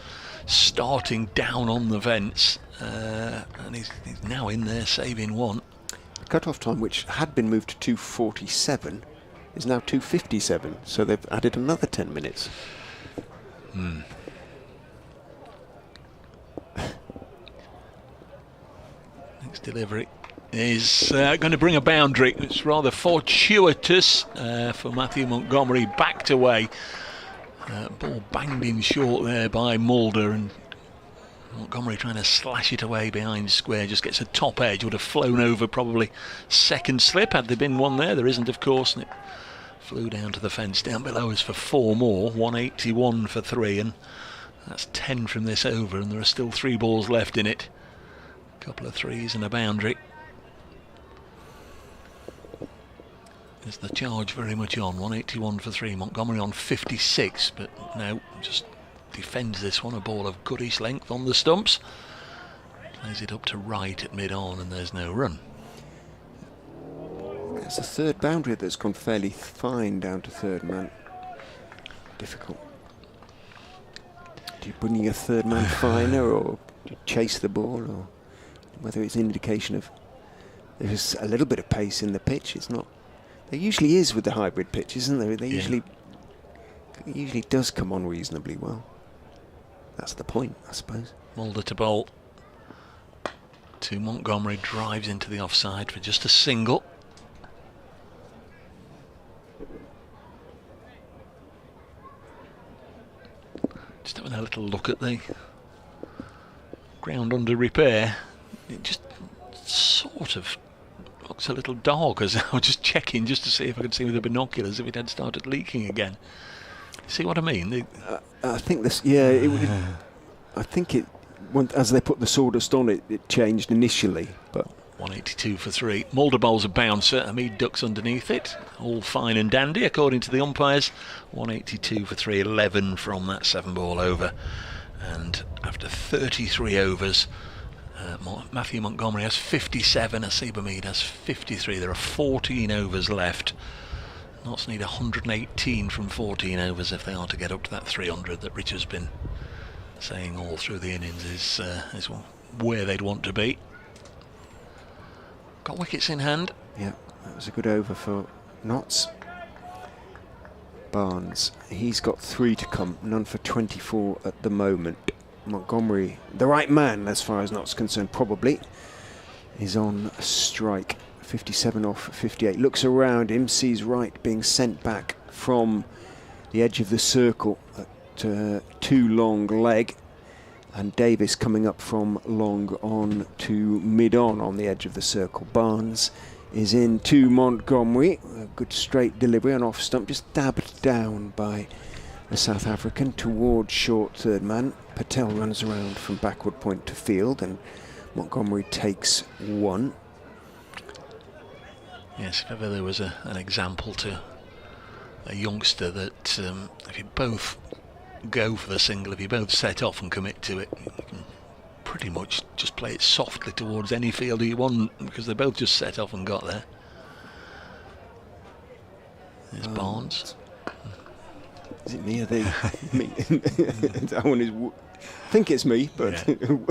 starting down on the fence, and he's now in there saving 1.
The cut-off time, which had been moved to 2:47, is now 2:57, so they've added another 10 minutes.
Next delivery is going to bring a boundary. It's rather fortuitous for Matthew Montgomery, backed away. Ball banged in short there by Mulder, and Montgomery trying to slash it away behind square, just gets a top edge. Would have flown over probably second slip had there been one there. There isn't, of course, and it flew down to the fence. Down below is for 4 more, 181 for 3, and that's 10 from this over, and there are still 3 balls left in it. A couple of 3s and a boundary. Is the charge very much on? 181 for 3. Montgomery on 56, but no, just defends this one, a ball of goodish length on the stumps. Plays it up to right at mid-on, and there's no run.
It's a third boundary that's gone fairly fine down to third man. Difficult. Do you bring your third man finer, or do you chase the ball, or whether it's an indication of there's a little bit of pace in the pitch? It's not. There usually is with the hybrid pitch, isn't there? They usually does come on reasonably well. That's the point, I suppose.
Mulder to bowl. To Montgomery, drives into the offside for just a single. Just having a little look at the ground under repair. It just sort of looks a little dark, as I was just checking just to see if I could see with the binoculars if it had started leaking again. See what I mean?
I think this, I think it, as they put the sawdust on it, it changed initially, but
182 for 3. Mulder bowls a bouncer. Hamid ducks underneath it. All fine and dandy, according to the umpires. 182 for 3, 11 from that 7-ball over. And after 33 overs, Matthew Montgomery has 57. Asib Hamid has 53. There are 14 overs left. Notts need 118 from 14 overs if they are to get up to that 300 that Rich has been saying all through the innings is where they'd want to be. Got wickets in hand.
Yeah, that was a good over for Notts. Barnes, he's got 3 to come, none for 24 at the moment. Montgomery, the right man as far as Notts concerned, probably, is on a strike. 57 off 58. Looks around him, sees Wright being sent back from the edge of the circle at too long leg, and Davis coming up from long on to mid-on on the edge of the circle. Barnes is in to Montgomery. A good straight delivery on off stump, just dabbed down by the South African towards short third man. Patel runs around from backward point to field, and Montgomery takes 1.
Yes, if ever there was an example to a youngster that if you both go for the single, if you both set off and commit to it, you can pretty much just play it softly towards any fielder you want, because they both just set off and got there. There's Barnes.
Is it me or they? Me. That one is. I think it's me, but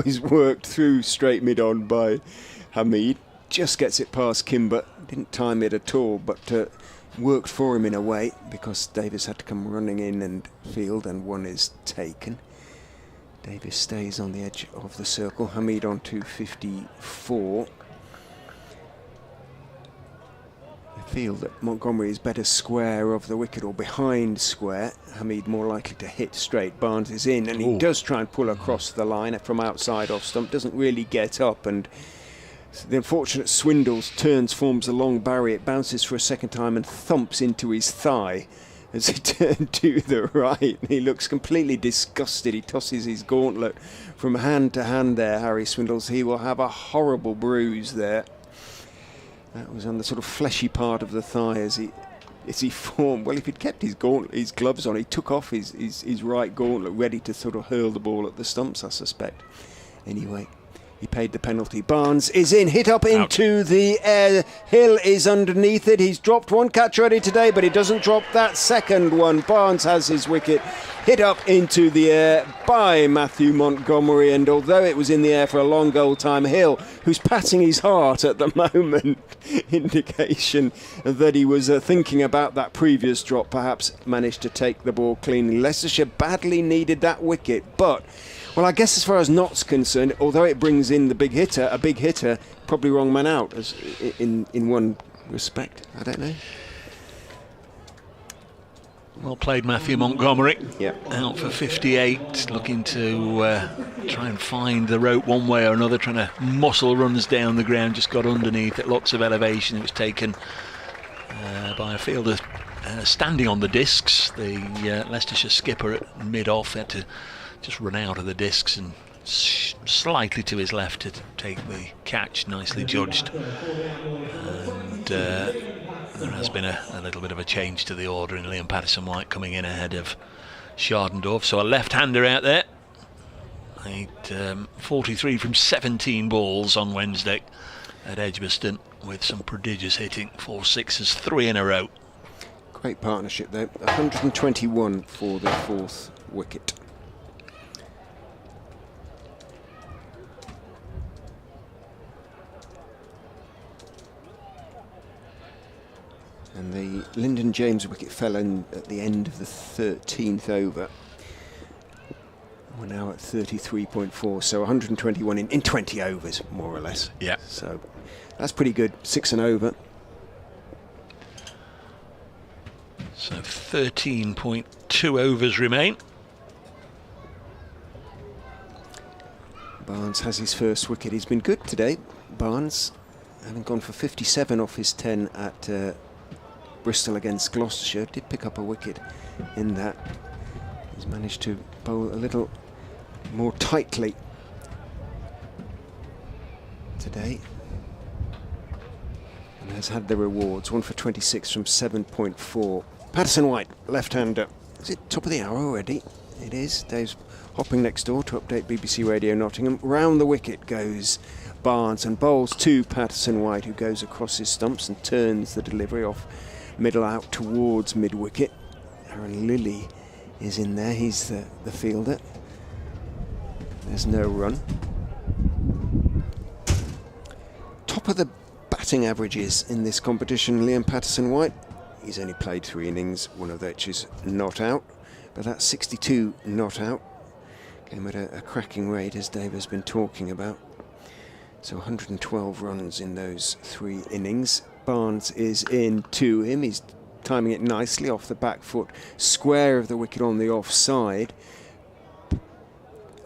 he's worked through straight mid-on by Hamid. Just gets it past Kimber. Didn't time it at all, but worked for him in a way, because Davis had to come running in and field, and 1 is taken. Davis stays on the edge of the circle. Hamid on to 54. I feel that Montgomery is better square of the wicket or behind square. Hamid more likely to hit straight. Barnes is in, and he does try and pull across the line from outside off stump. Doesn't really get up, and the unfortunate Swindles forms a long barrier. It bounces for a second time and thumps into his thigh as he turned to the right. He looks completely disgusted. He tosses his gauntlet from hand to hand there, Harry Swindles. He will have a horrible bruise there. That was on the sort of fleshy part of the thigh as he formed. Well, if he'd kept his gloves on, he took off his right gauntlet, ready to sort of hurl the ball at the stumps, I suspect. Anyway, he paid the penalty. Barnes is in, hit up into the air. Hill is underneath it. He's dropped 1 catch already today, but he doesn't drop that second one. Barnes has his wicket hit up into the air by Matthew Montgomery, and although it was in the air for a long old time, Hill, who's patting his heart at the moment, indication that he was thinking about that previous drop, perhaps managed to take the ball cleanly. Leicestershire badly needed that wicket, but well, I guess as far as Notts concerned, although it brings in the big hitter, a big hitter, probably wrong man out as in one respect. I don't know.
Well played, Matthew Montgomery.
Yeah.
Out for 58, looking to try and find the rope one way or another, trying to muscle runs down the ground, just got underneath it, lots of elevation. It was taken by a fielder standing on the discs. The Leicestershire skipper at mid-off had to just run out of the discs and slightly to his left to take the catch, nicely judged. And there has been a little bit of a change to the order in Liam Patterson-White coming in ahead of Schardendorf. So a left-hander out there. Made 43 from 17 balls on Wednesday at Edgbaston with some prodigious hitting. 4 sixes, 3 in a row.
Great partnership there. 121 for the 4th wicket. And the Lyndon James wicket fell in at the end of the 13th over. We're now at 33.4, so 121 in 20 overs, more or less.
Yeah.
So that's pretty good. 6 and over.
So 13.2 overs remain.
Barnes has his first wicket. He's been good today. Barnes, having gone for 57 off his 10 at Bristol against Gloucestershire, did pick up a wicket in that. He's managed to bowl a little more tightly today and has had the rewards. 1 for 26 from 7.4. Patterson White, left-hander. Is it top of the hour already? It is. Dave's hopping next door to update BBC Radio Nottingham. Round the wicket goes Barnes and bowls to Patterson White, who goes across his stumps and turns the delivery off middle out towards mid-wicket. Aaron Lilly is in there. He's the fielder. There's no run. Top of the batting averages in this competition, Liam Patterson-White. He's only played 3 innings, one of which is not out, but that's 62 not out. Came at a cracking rate, as Dave has been talking about. So 112 runs in those 3 innings. Barnes is in to him. He's timing it nicely off the back foot, square of the wicket on the offside.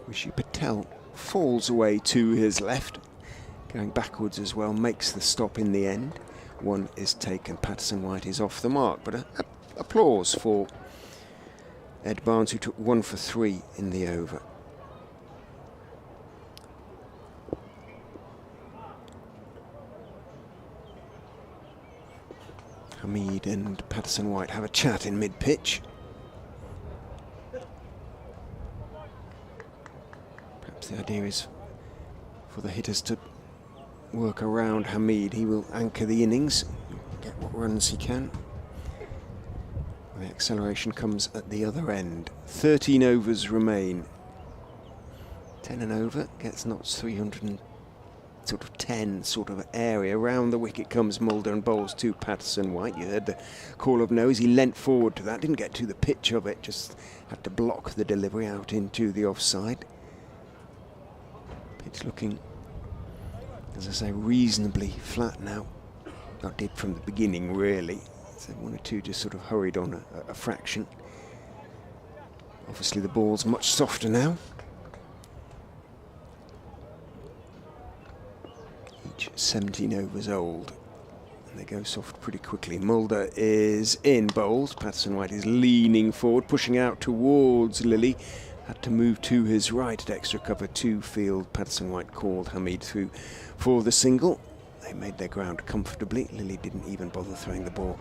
Rishi Patel falls away to his left, going backwards as well, makes the stop in the end. 1 is taken. Patterson White is off the mark, but applause for Ed Barnes, who took 1 for 3 in the over. Hamid and Patterson White have a chat in mid-pitch. Perhaps the idea is for the hitters to work around Hamid. He will anchor the innings, get what runs he can. The acceleration comes at the other end. 13 overs remain. 10 and over gets Notts 310 sort of area. Round the wicket comes Mulder and bowls to Patterson White. You heard the call of nose. He leant forward to that, didn't get to the pitch of it, just had to block the delivery out into the offside. Pitch looking, as I say, reasonably flat now. Not did from the beginning, really. So 1 or 2 just sort of hurried on a fraction. Obviously the ball's much softer now. Each 17 overs old. And they go soft pretty quickly. Mulder is in, bowls. Patterson White is leaning forward, pushing out towards Lilly. Had to move to his right at extra cover 2 field. Patterson White called Hamid through for the single. They made their ground comfortably. Lilly didn't even bother throwing the ball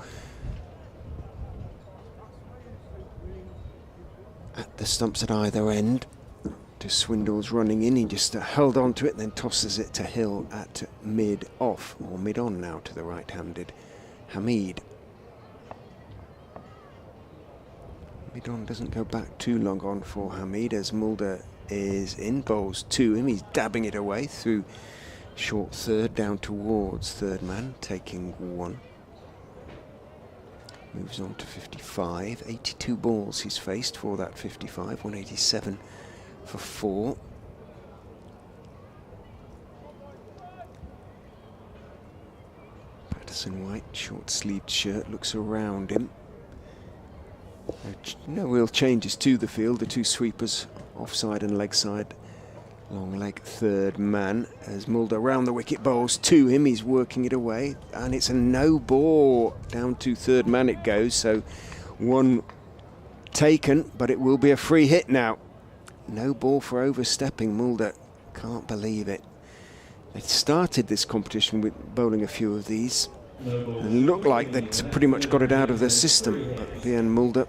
at the stumps at either end. To Swindle's running in, he just held on to it, then tosses it to Hill at mid-off, or mid-on now to the right-handed Hamid. Mid-on doesn't go back too long on for Hamid, as Mulder is in, bowls to him. He's dabbing it away through short third, down towards third man, taking 1. Moves on to 55. 82 balls he's faced for that 55, 187 for 4. Patterson White, short-sleeved shirt, looks around him. No real changes to the field. The 2 sweepers, offside and leg side. Long leg third man as Mulder round the wicket, bowls to him. He's working it away, and it's a no ball. Down to third man it goes. So 1 taken, but it will be a free hit now. No ball for overstepping. Mulder can't believe it. They started this competition with bowling a few of these. And looked like they'd pretty much got it out of their system. But Vian Mulder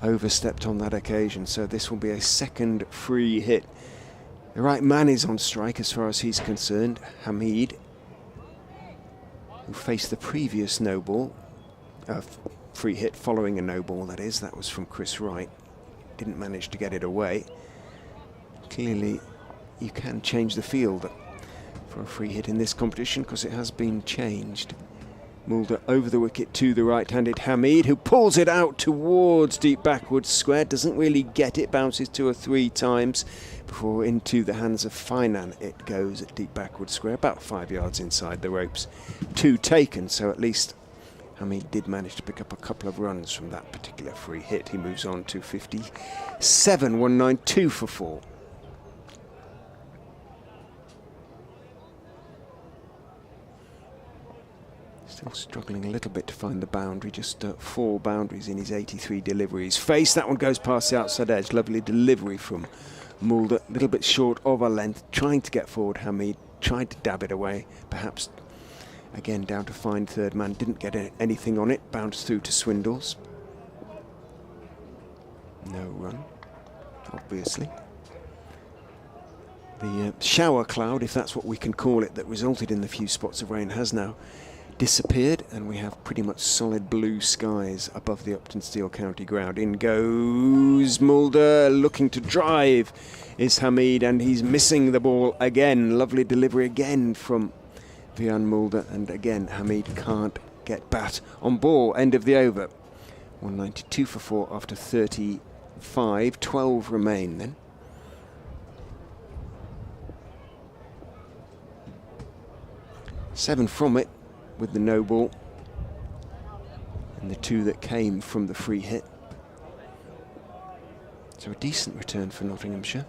overstepped on that occasion, so this will be a second free hit. The right man is on strike as far as he's concerned. Hamid, who faced the previous no ball, free hit following a no ball, that is. That was from Chris Wright. Didn't manage to get it away. Clearly, you can change the field for a free hit in this competition because it has been changed. Mulder over the wicket to the right-handed Hamid, who pulls it out towards deep backwards square. Doesn't really get it, bounces 2 or 3 times before into the hands of Finan. It goes at deep backwards square, about 5 yards inside the ropes. 2 taken, so at least Hamid did manage to pick up a couple of runs from that particular free hit. He moves on to 57, 192 for 4. Still struggling a little bit to find the boundary, just 4 boundaries in his 83 deliveries. Face, that one goes past the outside edge. Lovely delivery from Mulder, a little bit short of a length, trying to get forward. Hamid tried to dab it away, perhaps again down to find third man, didn't get anything on it, bounced through to Swindles. No run, obviously. The shower cloud, if that's what we can call it, that resulted in the few spots of rain has now disappeared, and we have pretty much solid blue skies above the Uptonsteel County ground. In goes Mulder, looking to drive is Hamid, and he's missing the ball again. Lovely delivery again from Vian Mulder, and again Hamid can't get bat on ball. End of the over. 192 for 4 after 35. 12 remain then. Seven from it with the no ball, and the 2 that came from the free hit. So a decent return for Nottinghamshire.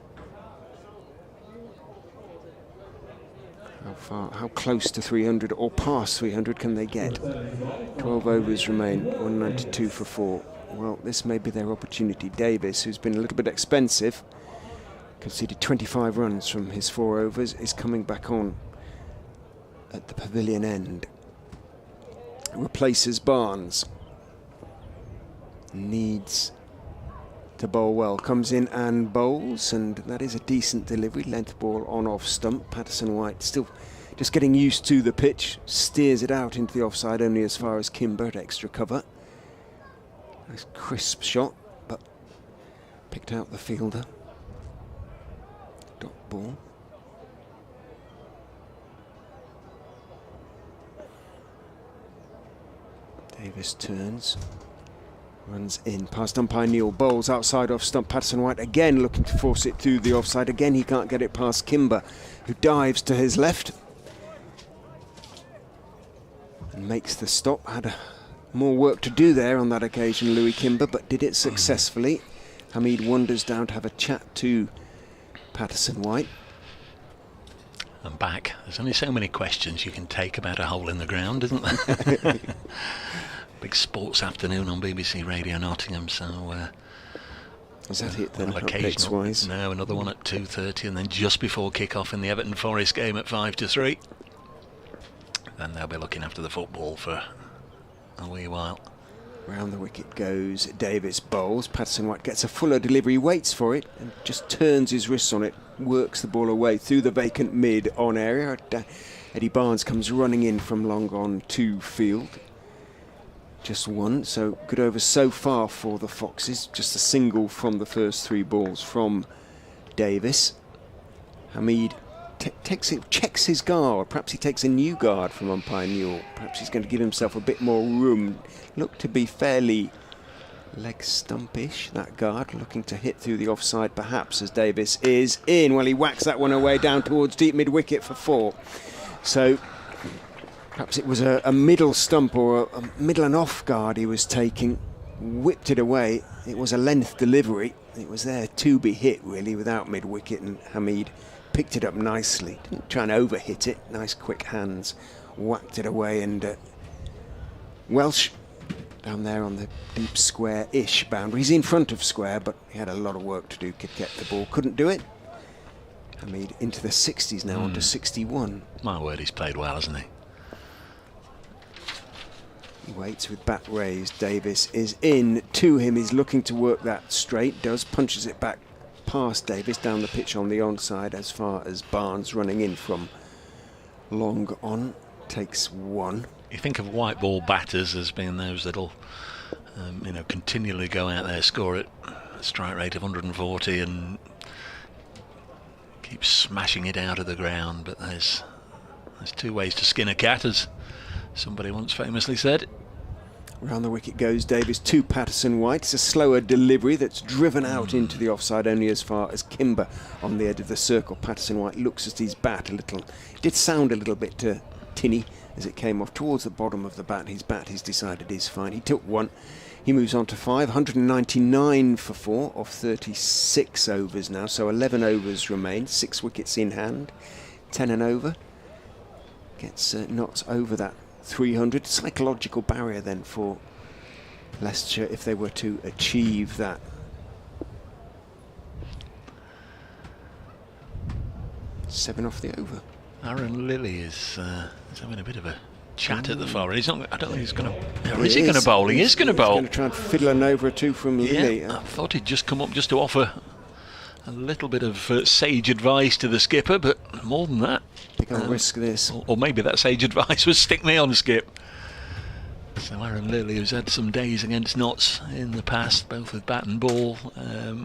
How close to 300 or past 300 can they get? 12 overs remain, 192 for 4. Well, this may be their opportunity. Davis, who's been a little bit expensive, conceded 25 runs from his 4 overs, is coming back on at the pavilion end. Replaces Barnes. Needs to bowl well. Comes in and bowls, and that is a decent delivery. Length ball on off stump. Patterson White still just getting used to the pitch. Steers it out into the offside only as far as Kimber at extra cover. Nice crisp shot, but picked out the fielder. Dot ball. Davis turns, runs in past umpire Neil, bowls outside off stump. Patterson White again looking to force it through the offside. Again he can't get it past Kimber, who dives to his left and makes the stop. Had more work to do there on that occasion, Louis Kimber, but did it successfully. Hamid wanders down to have a chat to Patterson White.
And back. There's only so many questions you can take about a hole in the ground, isn't there? Big sports afternoon on BBC Radio Nottingham, so
is that it then,
updates-wise? No, another one at 2:30, and then just before kick-off in the Everton Forest game at 5-3. Then they'll be looking after the football for a wee while.
Round the wicket goes Davis, bowls. Patterson White gets a fuller delivery, waits for it, and just turns his wrists on it, works the ball away through the vacant mid-on area. Eddie Barnes comes running in from long on to field. Just one, so good over so far for the Foxes. Just a single from the first 3 balls from Davis. Hamid checks his guard. Perhaps he takes a new guard from umpire Newell. Perhaps he's going to give himself a bit more room. Looked to be fairly leg stumpish, that guard, looking to hit through the offside perhaps as Davis is in. Well, he whacks that one away down towards deep mid-wicket for 4. So perhaps it was a middle stump or a middle and off guard he was taking. Whipped it away. It was a length delivery. It was there to be hit really without mid-wicket, and Hamid picked it up nicely. Didn't try and overhit it. Nice quick hands. Whacked it away, and Welsh down there on the deep square-ish boundary. He's in front of square, but he had a lot of work to do to get the ball. Couldn't do it. Hamid into the 60s now, onto 61.
My word, he's played well, hasn't he?
He waits with bat raised. Davis is in to him. He's looking to work that straight. Punches it back past Davis down the pitch on the onside as far as Barnes running in from long on. Takes one.
You think of white ball batters as being those that'll continually go out there, score at a strike rate of 140 and keep smashing it out of the ground, but there's two ways to skin a cat, as somebody once famously said.
Round the wicket goes Davis to Patterson White. It's a slower delivery that's driven out into the offside only as far as Kimber on the edge of the circle. Patterson White looks at his bat a little. It did sound a little bit tinny as it came off towards the bottom of the bat. His bat, he's decided, is fine. He took one. He moves on to 5. 199 for 4 off 36 overs now. So 11 overs remain. 6 wickets in hand. 10 and over. Gets Notts over that 300. Psychological barrier then for Leicestershire if they were to achieve that. Seven off the over.
Aaron Lilly is having a bit of a chat at the far end. I don't think he's going to. Or is he going to bowl? He is going to bowl.
He's going to try and fiddle an over or two from Lilly.
Yeah, I thought he'd just come up just to offer a little bit of sage advice to the skipper, but more than that.
I think I'll risk this.
Or maybe that sage advice was stick me on, Skip. So Aaron Lilly, who's had some days against Notts in the past, both with bat and ball,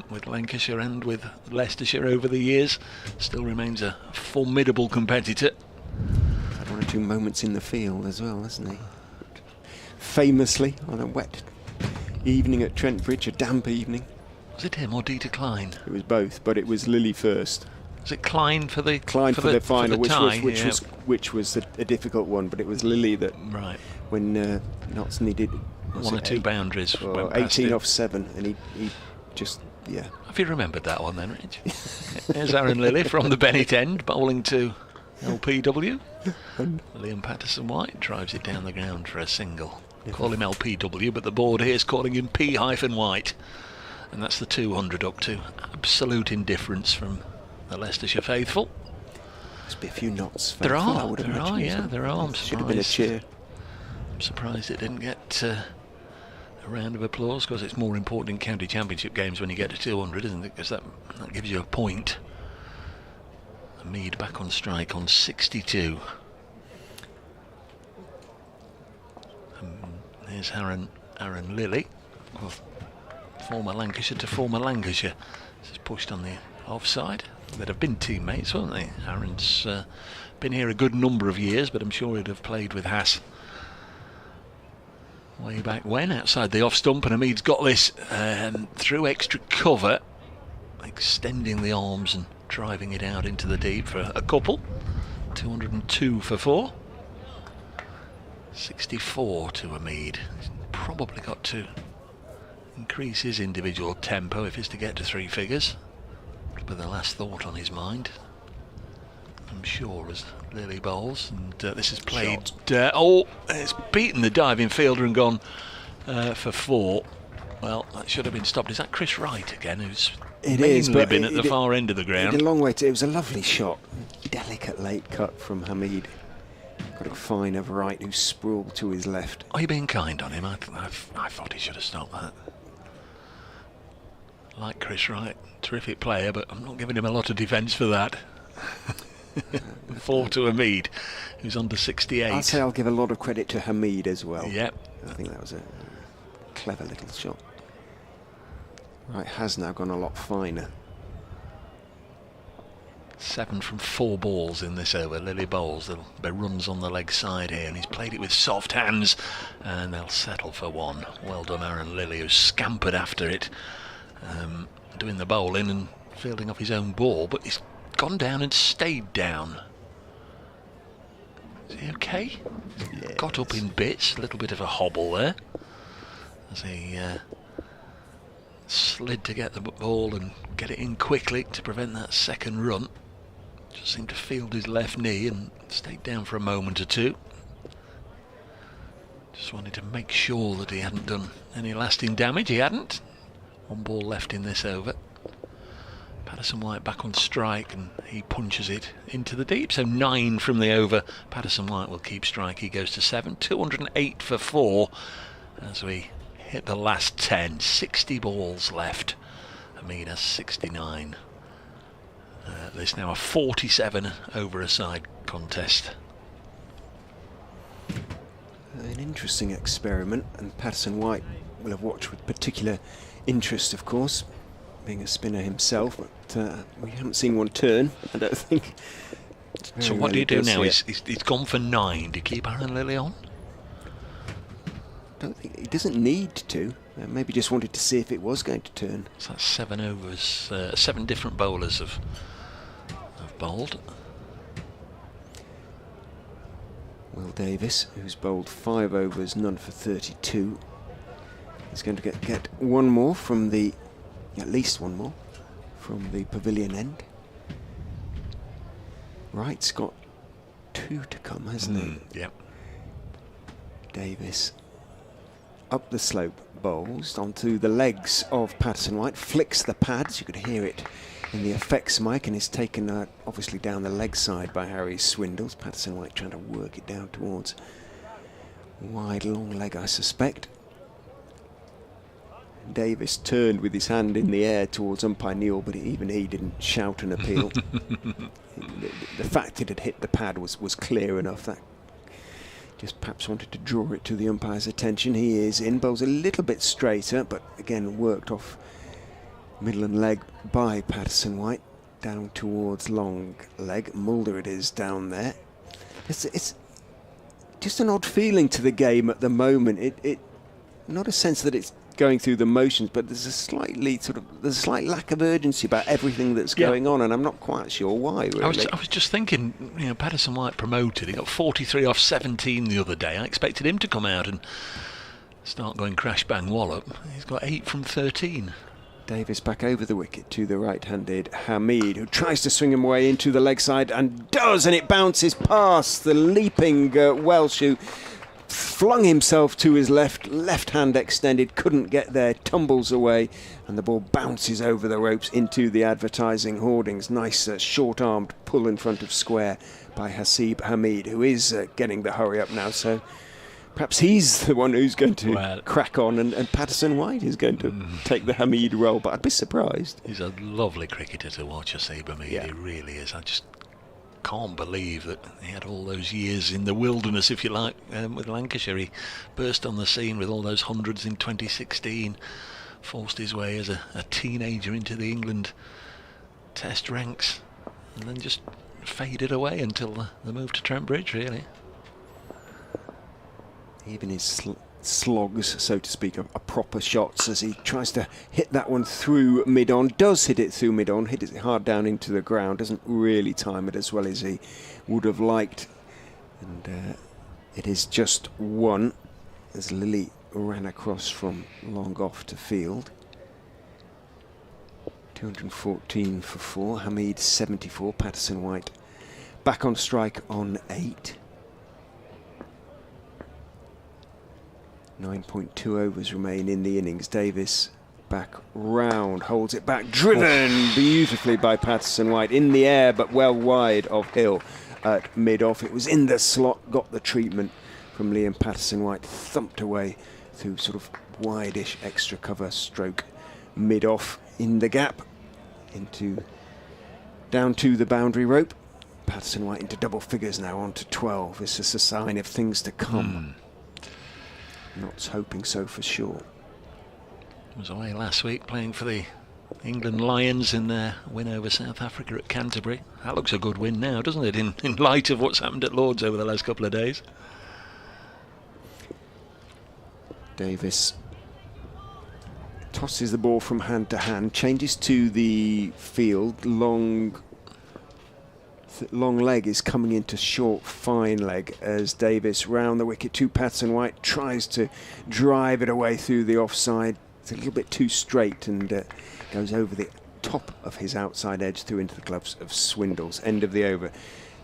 with Lancashire and with Leicestershire over the years, still remains a formidable competitor.
Had 1 or 2 moments in the field as well, hasn't he? Famously on a wet evening at Trent Bridge, a damp evening.
Was it him or Dieter Klein?
It was both, but it was Lilly first.
Was it Klein for the
final,
for the tie,
which was a difficult one, but it was Lilly that when Notts needed
1 or 2 boundaries,
18 off 7, and he just
Have you remembered that one then, Rich? There's Aaron Lilly from the Bennett end bowling to LPW. Liam Patterson White drives it down the ground for a single. Call him LPW, but the board here is calling him P-White, and that's the 200 up to absolute indifference from the Leicestershire faithful.
Must be a few Notts faithful.
There are. I'm surprised.
Should have been a cheer.
I'm surprised it didn't get a round of applause, because it's more important in county championship games when you get to 200, isn't it? Because that gives you a point. Mead back on strike on 62. Here's Aaron Lilly, former Lancashire to former Lancashire. This is pushed on the offside. They'd have been teammates, wouldn't they? Aaron's been here a good number of years, but I'm sure he'd have played with Haas way back when, outside the off stump, and Hamid's got this through extra cover, extending the arms and driving it out into the deep for a couple. 202 for 4. 64 to Hamid. He's probably got to increase his individual tempo if he's to get to 3 figures. With the last thought on his mind, I'm sure, as Lilly bowls, and this is played. It's beaten the diving fielder and gone for 4. Well, that should have been stopped. Is that Chris Wright again, who's mainly been at the far end of the ground?
It did a long way. It was a lovely shot. Delicate late cut from Hamid. Got a fine of Wright, who sprawled to his left.
Are you being kind on him? I thought he should have stopped that. Like Chris Wright, terrific player, but I'm not giving him a lot of defence for that. 4 to Hamid, who's under 68.
I'd say I'll give a lot of credit to Hamid as well.
Yep.
I think that was a clever little shot. Right, has now gone a lot finer.
7 from 4 balls in this over. Lilly bowls. There'll be runs on the leg side here, and he's played it with soft hands, and they'll settle for 1. Well done, Aaron Lilly, who's scampered after it, doing the bowling and fielding off his own ball, but he's gone down and stayed down. Is he okay? Yes. Got up in bits, a little bit of a hobble there as he slid to get the ball and get it in quickly to prevent that second run. Just seemed to field his left knee and stayed down for a moment or two. Just wanted to make sure that he hadn't done any lasting damage. He hadn't. 1 ball left in this over. Patterson White back on strike, and he punches it into the deep. So 9 from the over. Patterson White will keep strike. He goes to 7. 208 for 4 as we hit the last 10. 60 balls left. Hamid has 69. There's now a 47 over a side contest.
An interesting experiment, and Patterson White will have watched with particular interest, of course, being a spinner himself, but we haven't seen one turn, I don't think.
So what do you do now? He's gone for 9. Do you keep Aaron Lilly on?
Don't think he doesn't need to. Maybe just wanted to see if it was going to turn.
So that's 7 overs. 7 different bowlers have bowled.
Will Davis, who's bowled 5 overs, none for 32, is going to get one more from the, at least one more, from the pavilion end. Wright's got 2 to come, hasn't he?
Yep.
Davis up the slope bowls onto the legs of Patterson White, flicks the pads, you could hear it in the effects mic, and is taken obviously down the leg side by Harry Swindles. Patterson White trying to work it down towards wide long leg, I suspect. Davis turned with his hand in the air towards umpire Neil, but even he didn't shout an appeal. The fact it had hit the pad was clear enough. That just perhaps wanted to draw it to the umpire's attention. He is in, bowls a little bit straighter, but again worked off middle and leg by Patterson White, down towards long leg. Mulder it is down there. It's just an odd feeling to the game at the moment. It not a sense that it's going through the motions, but there's a slight lack of urgency about everything that's going on, and I'm not quite sure why, really.
I was just thinking, Patterson White promoted. He got 43 off 17 the other day. I expected him to come out and start going crash bang wallop. He's got 8 from 13.
Davis back over the wicket to the right-handed Hamid, who tries to swing him away into the leg side and does, and it bounces past the leaping Welsh, who flung himself to his left hand extended, couldn't get there, tumbles away, and the ball bounces over the ropes into the advertising hoardings. Nice short-armed pull in front of square by Hasib Hamid, who is getting the hurry up now, so perhaps he's the one who's going to crack on, and Patterson White is going to take the Hamid role, but I'd be surprised.
He's a lovely cricketer to watch, Hasib Hamid. He really is. I just can't believe that he had all those years in the wilderness, if you like, with Lancashire. He burst on the scene with all those hundreds in 2016, forced his way as a teenager into the England Test ranks, and then just faded away until the move to Trent Bridge, really.
Even his slogs, so to speak, are proper shots as he tries to hit that one through mid-on. Does hit it through mid-on, hit it hard down into the ground, doesn't really time it as well as he would have liked. And it is just 1 as Lilly ran across from long off to field. 214 for 4, Hamid 74, Patterson White back on strike on 8. 9.2 overs remain in the innings. Davis back round, holds it back, driven beautifully by Patterson White in the air, but well wide of Hill at mid-off. It was in the slot, got the treatment from Liam Patterson White, thumped away through sort of wide-ish extra cover stroke mid-off in the gap, down to the boundary rope. Patterson White into double figures now, on to 12. This is a sign of things to come. Not hoping so for sure.
Was away last week playing for the England Lions in their win over South Africa at Canterbury. That looks a good win now, doesn't it, in light of what's happened at Lord's over the last couple of days. Davis
tosses the ball from hand to hand, changes to the field, long leg is coming into short fine leg as Davis round the wicket to Patterson White, tries to drive it away through the offside. It's a little bit too straight and goes over the top of his outside edge through into the gloves of Swindles. End of the over.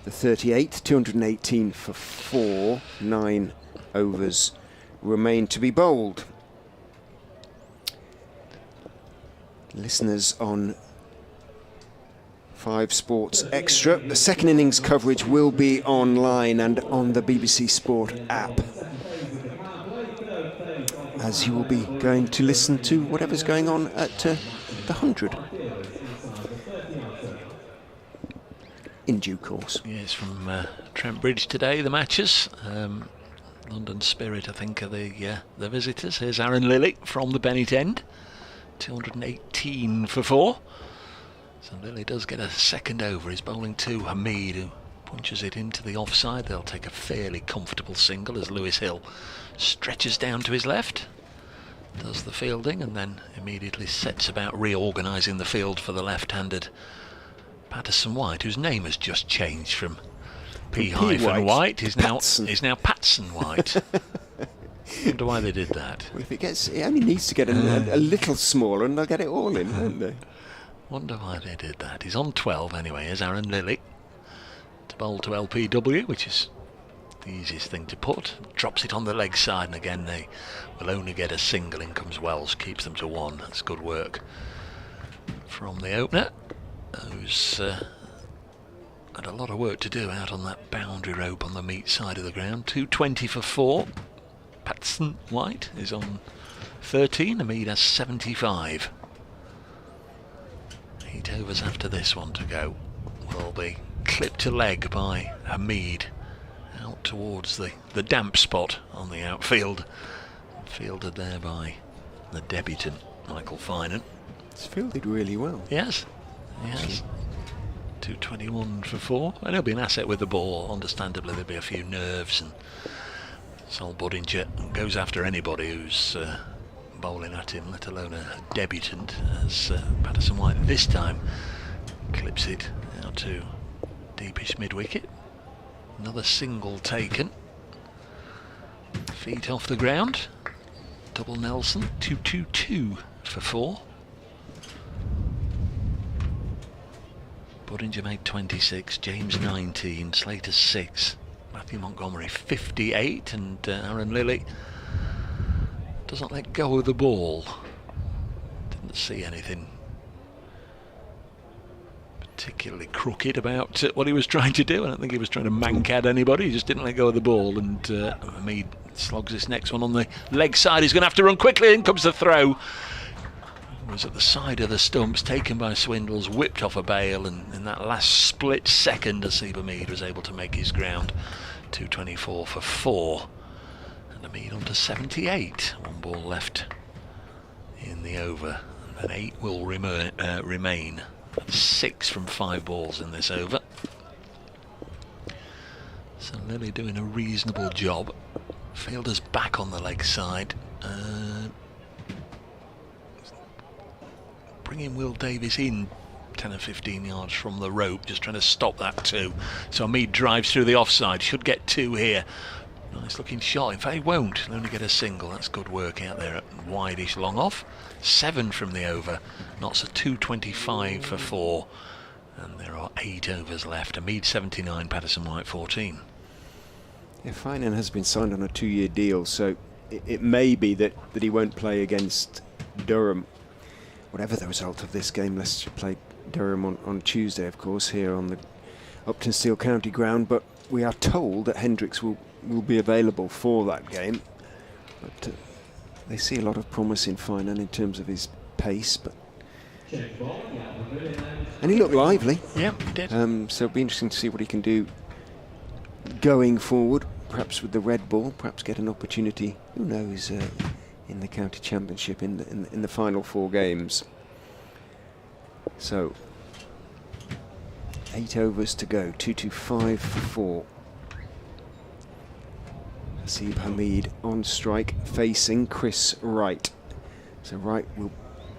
The 38th, 218 for 4, 9 overs remain to be bowled. Listeners on 5 Sports Extra. The second innings coverage will be online and on the BBC Sport app, as you will be going to listen to whatever's going on at the 100 in due course.
Yes, from Trent Bridge today, the matches. London Spirit, I think, are the visitors. Here's Aaron Lilly from the Bennett end. 218 for 4. So Lilly does get a second over. He's bowling to Hamid, who punches it into the offside. They'll take a fairly comfortable single as Lewis Hill stretches down to his left, does the fielding, and then immediately sets about reorganising the field for the left-handed Patterson White, whose name has just changed from P-White. He's now Patson White. Wonder why they did that.
Well, if it gets, it only needs to get a little smaller, and they'll get it all in, won't they?
Wonder why they did that. He's on 12 anyway. Here's Aaron Lilly to bowl to LPW, which is the easiest thing to put. Drops it on the leg side, and again they will only get a single. In comes Wells, keeps them to 1. That's good work from the opener, who's had a lot of work to do out on that boundary rope on the meat side of the ground. 220 for 4. Patson White is on 13. Hamid has 75. 8 overs after this one to go. Will be clipped to leg by Hamid out towards the damp spot on the outfield. Fielded there by the debutant Michael Finan.
It's fielded really well.
Yes. 221 for 4. And he'll be an asset with the ball. Understandably, there'll be a few nerves, and Sol Budinger goes after anybody who's bowling at him, let alone a debutant, as Patterson White this time clips it out to deepish mid-wicket. Another single taken. Feet off the ground. Double Nelson. 222 for 4. Budinger made 26, James 19, Slater 6, Matthew Montgomery 58, and Aaron Lilly doesn't let go of the ball. Didn't see anything particularly crooked about what he was trying to do. I don't think he was trying to mancad anybody. He just didn't let go of the ball, and Hamid slogs this next one on the leg side. He's going to have to run quickly. In comes the throw. Was at the side of the stumps, taken by Swindles, whipped off a bail, and in that last split second, Asib Hamid was able to make his ground. 224 for 4, and Hamid on to 78. 1 ball left in the over, and 8 will remain. 6 from 5 balls in this over. So Lilly doing a reasonable job. Fielder's back on the leg side. Bringing Will Davis in 10 or 15 yards from the rope, just trying to stop that too. So Hamid drives through the offside, should get 2 here. Nice looking shot. In fact, he won't. He'll only get a single. That's good work out there at wide-ish long off. 7 from the over. Knots a 225 for 4. And there are 8 overs left. Hamid 79, Patterson White 14.
Yeah, Finan has been signed on a 2-year deal, so it may be that he won't play against Durham. Whatever the result of this game, Leicester played Durham on Tuesday, of course, here on the Uptonsteel County ground, but we are told that Hendricks will be available for that game. But they see a lot of promise in Finan in terms of his pace, and he looked lively.
Yeah, he did.
So it'll be interesting to see what he can do going forward, perhaps with the red ball, perhaps get an opportunity, who knows, in the county championship in the final 4 games. So 8 overs to go. 225 for 4. Asib Hamid on strike, facing Chris Wright. So Wright will,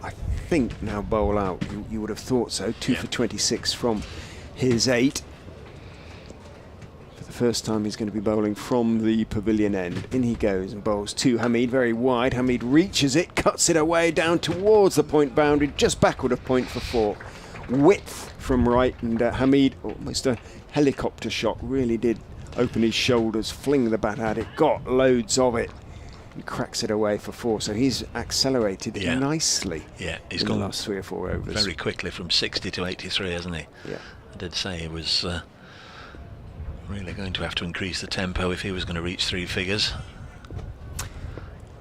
I think, now bowl out. You would have thought so. 2 for 26 from his 8. First time he's going to be bowling from the pavilion end. In he goes and bowls to Hamid, very wide. Hamid reaches it, cuts it away down towards the point boundary, just backward of point for 4. Width from Wright, and Hamid, almost a helicopter shot, really did open his shoulders, fling the bat at it, got loads of it. and cracks it away for 4. So he's accelerated nicely.
Yeah, he's
in
gone
the last 3 or 4 overs.
Very quickly from 60 to 83, hasn't he?
Yeah.
I did say he was really going to have to increase the tempo if he was going to reach 3 figures.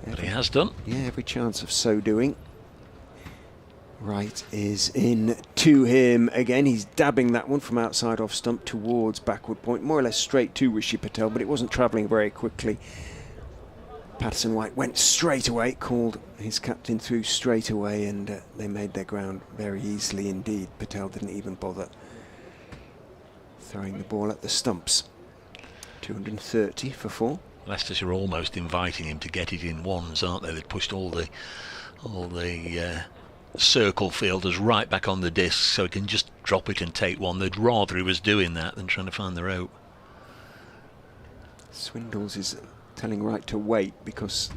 But he has done.
Yeah, every chance of so doing. Wright is in to him again. He's dabbing that one from outside off stump towards backward point, more or less straight to Rishi Patel, but it wasn't travelling very quickly. Patterson White went straight away, called his captain through straight away, and they made their ground very easily indeed. Patel didn't even bother throwing the ball at the stumps. 230 for 4.
Leicestershire are almost inviting him to get it in ones, aren't they? They've pushed all the circle fielders right back on the disc so he can just drop it and take one. They'd rather he was doing that than trying to find the rope.
Swindles is telling Wright to wait because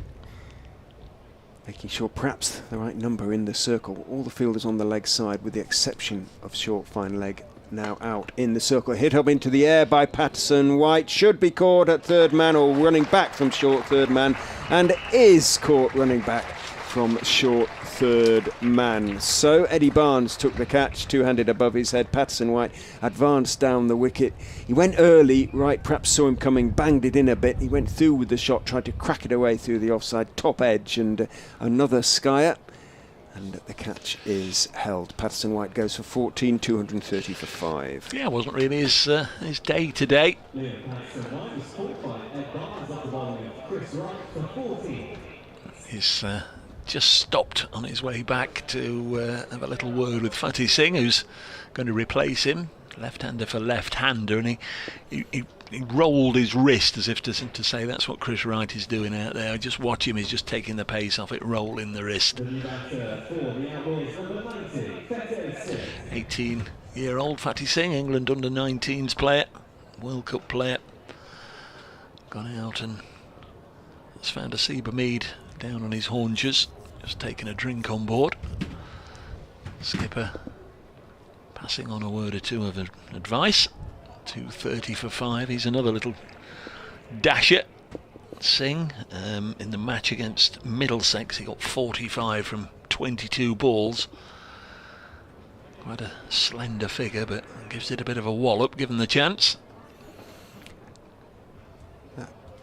making sure perhaps the right number in the circle. All the fielders on the leg side with the exception of short fine leg now out in the circle. Hit up into the air by Patterson White. Should be caught at third man or running back from short third man, and is caught running back from short third man. So Eddie Barnes took the catch, two-handed above his head. Patterson White advanced down the wicket. He went early. Wright perhaps saw him coming, banged it in a bit. He went through with the shot, tried to crack it away through the offside top edge, and another skyer. And the catch is held. Patterson White goes for 14, 230 for 5.
Yeah, wasn't really his day today. He's just stopped on his way back to have a little word with Fatih Singh, who's going to replace him. Left-hander for left-hander, and he rolled his wrist as if to say that's what Chris Wright is doing out there. Just watch him, he's just taking the pace off it, rolling the wrist. 18-year-old Fatih Singh, England under-19s player, World Cup player. Gone out and has found a Seba Mead down on his haunches, just taking a drink on board. Skipper passing on a word or two of advice. 230 for 5. He's another little dasher. Singh in the match against Middlesex, he got 45 from 22 balls. Quite a slender figure, but gives it a bit of a wallop given the chance.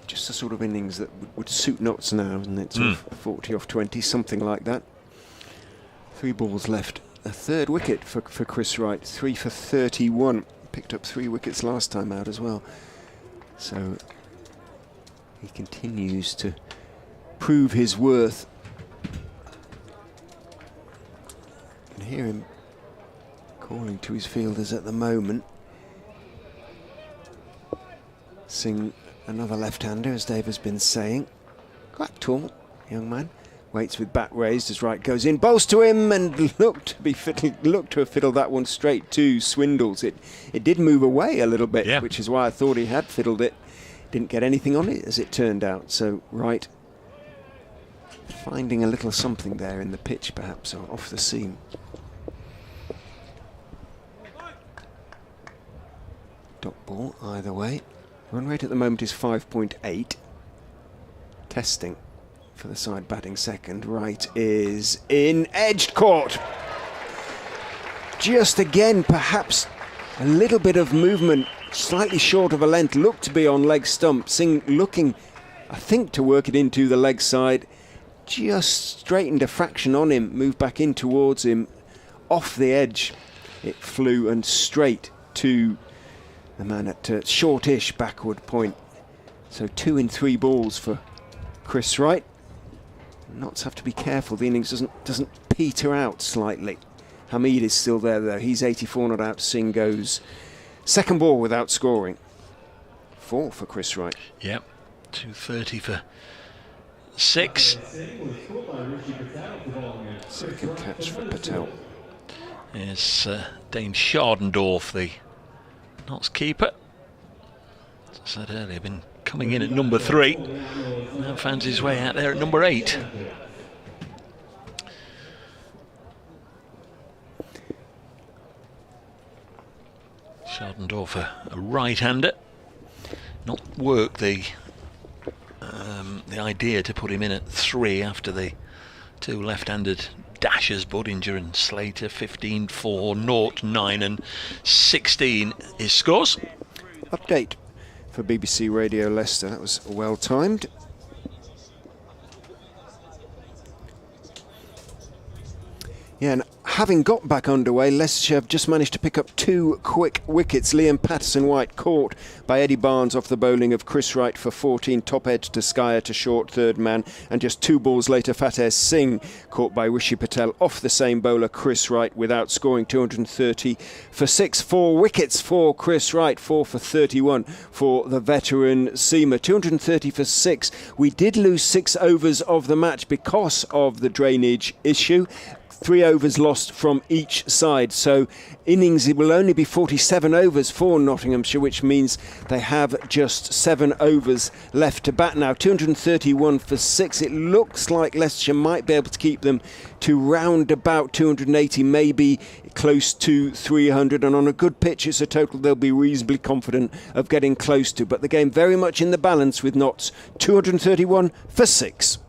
Just the sort of innings that would suit Notts now, isn't it? Sort of 40 off 20, something like that. 3 balls left. A third wicket for Chris Wright, 3 for 31. Picked up 3 wickets last time out as well. So he continues to prove his worth. You can hear him calling to his fielders at the moment. Singh, another left-hander, as Dave has been saying. Quite tall, young man. Waits with bat raised as Wright goes in, bowls to him, and looked to have fiddled that one straight to Swindles. It did move away a little bit, which is why I thought he had fiddled it. Didn't get anything on it, as it turned out. So Wright finding a little something there in the pitch, perhaps, or off the seam. Dot ball either way. Run rate at the moment is 5.8. Testing for the side batting second. Wright is in, edged, caught. Just again, perhaps a little bit of movement, slightly short of a length, looked to be on leg stump. Singh looking, I think, to work it into the leg side. Just straightened a fraction on him, moved back in towards him, off the edge. It flew and straight to the man at shortish backward point. So 2 in 3 balls for Chris Wright. Notts have to be careful. The innings doesn't peter out slightly. Hamid is still there though. He's 84 not out. Singh goes second ball without scoring. 4 for Chris Wright.
Yep. 230 for 6.
Second catch for Patel.
Is Dane Schardendorf, the Notts keeper. As I said earlier, been coming in at number 3. Now finds his way out there at number 8. Schardendorf, a right-hander. Not worked the the idea to put him in at 3 after the 2 left-handed dashers, Budinger and Slater. 15, 4, 0, 9 and 16 is scores.
Update for BBC Radio Leicester. That was well timed. Yeah, and having got back underway, Leicestershire have just managed to pick up 2 quick wickets. Liam Patterson-White caught by Eddie Barnes off the bowling of Chris Wright for 14, top edge to Skyer to short third man, and just 2 balls later Fateh Singh caught by Rishi Patel off the same bowler Chris Wright without scoring. 230 for 6, 4 wickets for Chris Wright, 4 for 31 for the veteran seamer. 230 for 6. We did lose 6 overs of the match because of the drainage issue. 3 overs lost from each side, so innings it will only be 47 overs for Nottinghamshire, which means they have just 7 overs left to bat now. 231 for 6. It looks like Leicestershire might be able to keep them to round about 280, maybe close to 300, and on a good pitch it's a total they'll be reasonably confident of getting close to, but the game very much in the balance with Notts. 231 for 6.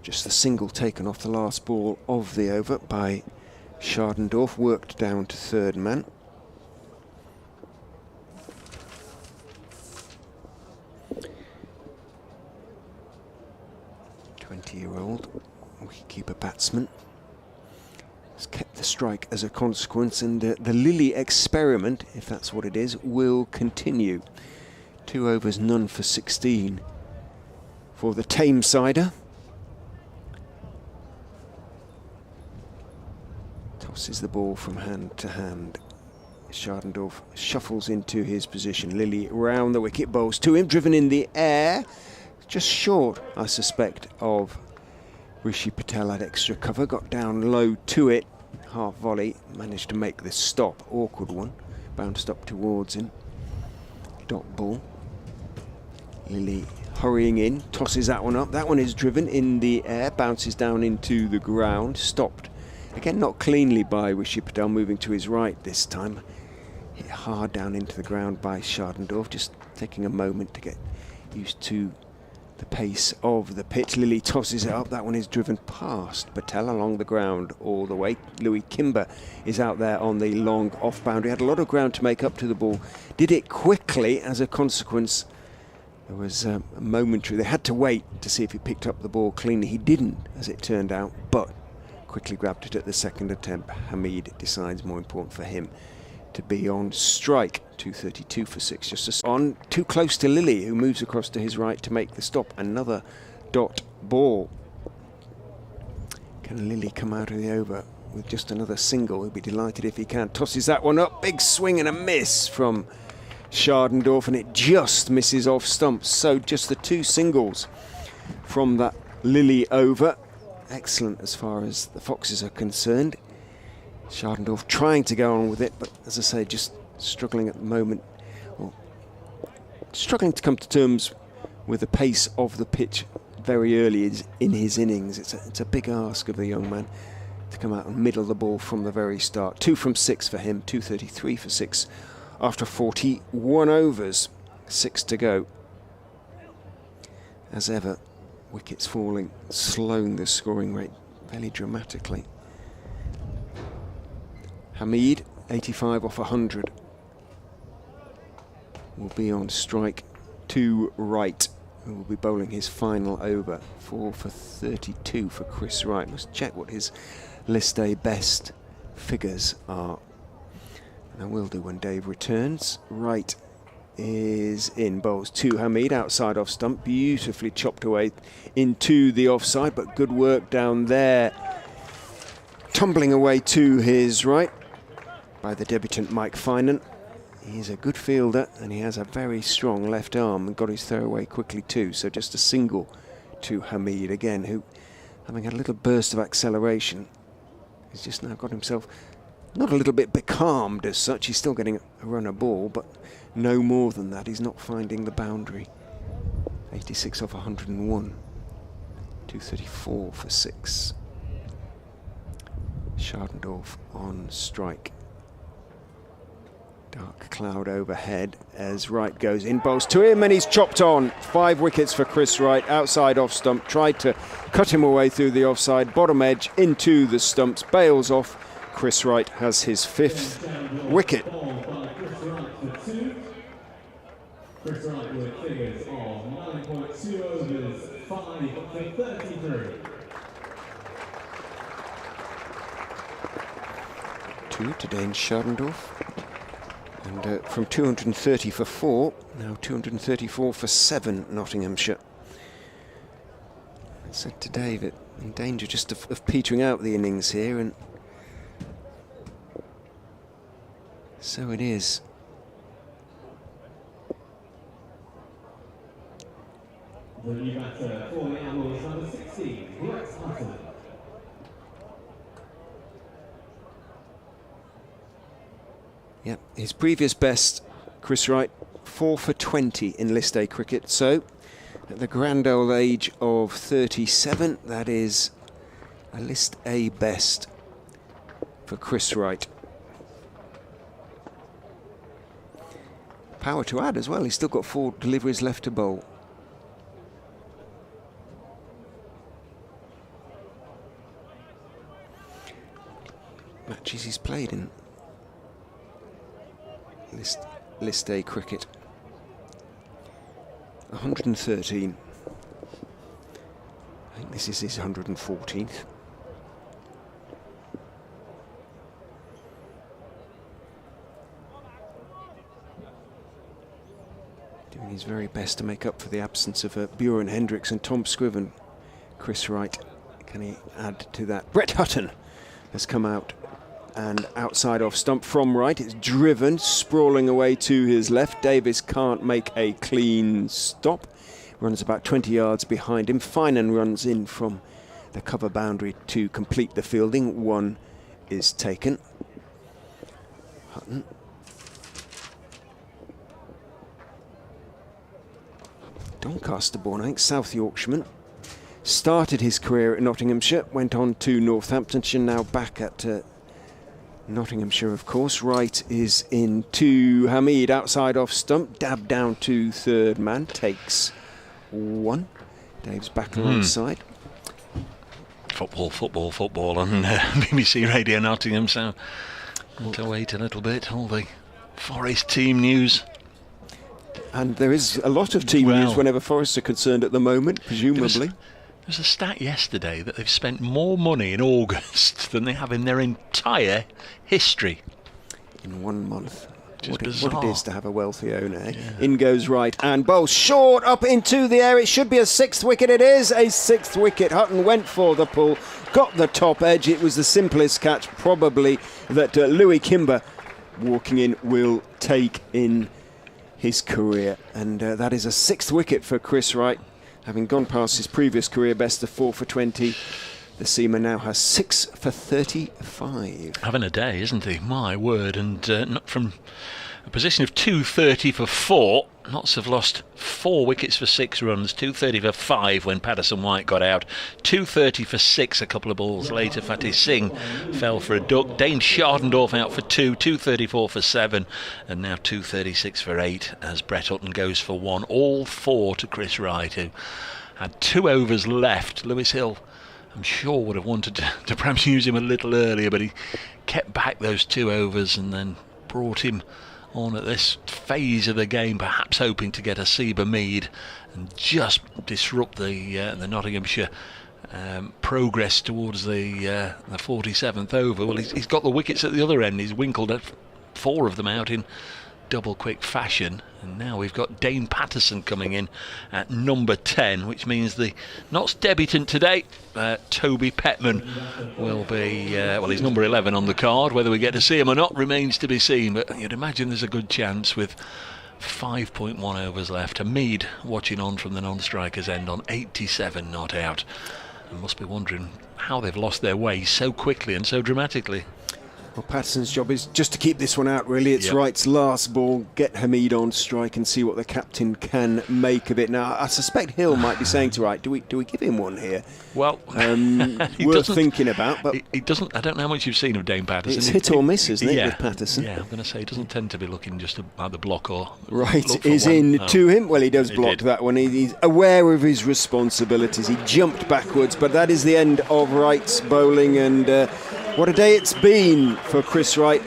Just the single taken off the last ball of the over by Schardendorf, worked down to third man. "20-year-old wicketkeeper batsman has kept the strike as a consequence, and the Lily experiment, if that's what it is, will continue. 2 overs, none for 16 for the Tamesider. Tosses the ball from hand to hand. Schardendorf shuffles into his position. Lilly round the wicket, bowls to him, driven in the air. Just short, I suspect, of Rishi Patel. Had extra cover, got down low to it. Half volley, managed to make this stop. Awkward one. Bounced up towards him. Dot ball. Lilly hurrying in, tosses that one up. That one is driven in the air, bounces down into the ground, stopped. Again, not cleanly by Rishi Patel, moving to his right this time. Hit hard down into the ground by Schardendorf, just taking a moment to get used to the pace of the pitch. Lilly tosses it up. That one is driven past Patel along the ground all the way. Louis Kimber is out there on the long off boundary. Had a lot of ground to make up to the ball. Did it quickly. As a consequence, there was a momentary. They had to wait to see if he picked up the ball cleanly. He didn't, as it turned out, but quickly grabbed it at the second attempt. Hamid decides more important for him to be on strike. 232 for 6, just on too close to Lilly, who moves across to his right to make the stop. Another dot ball. Can Lilly come out of the over with just another single? He'll be delighted if he can. Tosses that one up, big swing and a miss from Schardendorf, and it just misses off stumps. So just the 2 singles from that Lilly over. Excellent as far as the Foxes are concerned. Schardendorf trying to go on with it, but as I say, just struggling at the moment, or struggling to come to terms with the pace of the pitch very early in his innings. It's a big ask of the young man to come out and middle the ball from the very start. 2 from 6 for him, 233 for 6 after 41 overs, 6 to go. As ever, wickets falling, slowing the scoring rate fairly dramatically. Hamid, 85 off 100, will be on strike to Wright, who will be bowling his final over. 4 for 32 for Chris Wright. Must check what his list day best figures are, and I will do when Dave returns. Wright is in, bowls to Hamid, outside off stump, beautifully chopped away into the offside, but good work down there. Tumbling away to his right by the debutant Mike Finan. He's a good fielder and he has a very strong left arm, and got his throw away quickly too. So just a single to Hamid again, who, having had a little burst of acceleration, he's just now got himself not a little bit becalmed as such. He's still getting a runner ball, but no more than that. He's not finding the boundary. 86 off 101. 234 for 6. Schardendorf on strike. Dark cloud overhead as Wright goes in, bowls to him, and he's chopped on. 5 wickets for Chris Wright, outside off stump, tried to cut him away through the offside, bottom edge into the stumps, bails off. Chris Wright has his 5th wicket.
Chris Wright with figures of 9.2 overs, 5 for 33.
2 to Dane Schadendorf. And from 230 for 4, now 234 for 7, Nottinghamshire. I said to Dave, in danger just of petering out the innings here, and so it is.
The new batter for the Outlaws, number 16, Lex Hutton.
Yep, his previous best, Chris Wright, 4 for 20 in List A cricket. So, at the grand old age of 37, that is a List A best for Chris Wright. Power to add as well, he's still got 4 deliveries left to bowl. Matches he's played in List A cricket. 113. I think this is his 114th. Doing his very best to make up for the absence of Bjorn Hendricks and Tom Scriven. Chris Wright, can he add to that? Brett Hutton has come out and outside off stump from right. It's driven, sprawling away to his left. Davis can't make a clean stop. Runs about 20 yards behind him. Finan runs in from the cover boundary to complete the fielding. 1 is taken. Hutton. Doncaster born, I think, South Yorkshireman. Started his career at Nottinghamshire, went on to Northamptonshire, now back at Nottinghamshire, of course. Wright is in to Hamid, outside off stump, dab down to third man, takes 1. Dave's back alongside.
Football on BBC Radio Nottingham, so we'll to wait a little bit. All the Forest team news.
And there is a lot of team news whenever Forest are concerned at the moment, presumably.
There's a stat yesterday that they've spent more money in August than they have in their entire history.
In 1 month. What
bizarre.
it is to have a wealthy owner. Yeah. In goes Wright and bowls short up into the air. It should be a 6th wicket. It is a 6th wicket. Hutton went for the pull, got the top edge. It was the simplest catch probably that Louis Kimber walking in will take in his career. And that is a 6th wicket for Chris Wright. Having gone past his previous career best of 4 for 20, the seamer now has 6 for 35.
Having a day, isn't he? My word. And not from a position of 230 for 4. Notts have lost 4 wickets for 6 runs, 230 for 5 when Patterson White got out, 230 for 6 a couple of balls later. Fatih Singh fell for a duck, Dane Schadendorf out for 2, 234 for 7, and now 236 for 8 as Brett Hutton goes for 1. All 4 to Chris Wright, who had 2 overs left. Lewis Hill, I'm sure, would have wanted to perhaps use him a little earlier, but he kept back those 2 overs and then brought him on at this phase of the game, perhaps hoping to get a Seba Mead and just disrupt the Nottinghamshire progress towards the 47th over. Well, he's got the wickets at the other end. He's winkled 4 of them out in double quick fashion, and now we've got Dane Patterson coming in at number 10, which means the Notts debutant today, Toby Petman, will be he's number 11 on the card. Whether we get to see him or not remains to be seen, but you'd imagine there's a good chance with 5.1 overs left. Hamid watching on from the non-strikers end on 87 not out, and must be wondering how they've lost their way so quickly and so dramatically.
Well, Patterson's job is just to keep this one out, really. It's
Yep.
Wright's last ball, get Hamid on strike and see what the captain can make of it. Now, I suspect Hill might be saying to Wright, do we give him one here?
Well,
Worth thinking about, but
he doesn't. I don't know how much you've seen of Dane Patterson.
it's hit or miss, isn't it,
yeah,
with Patterson?
Yeah, I'm going to say he doesn't tend to be looking just to either block or
Wright
look for
is
one.
in
Oh.
to him. Well, he does
He
block
did.
that one. He's aware of his responsibilities. He jumped backwards, but that is the end of Wright's bowling, and what a day it's been for Chris Wright.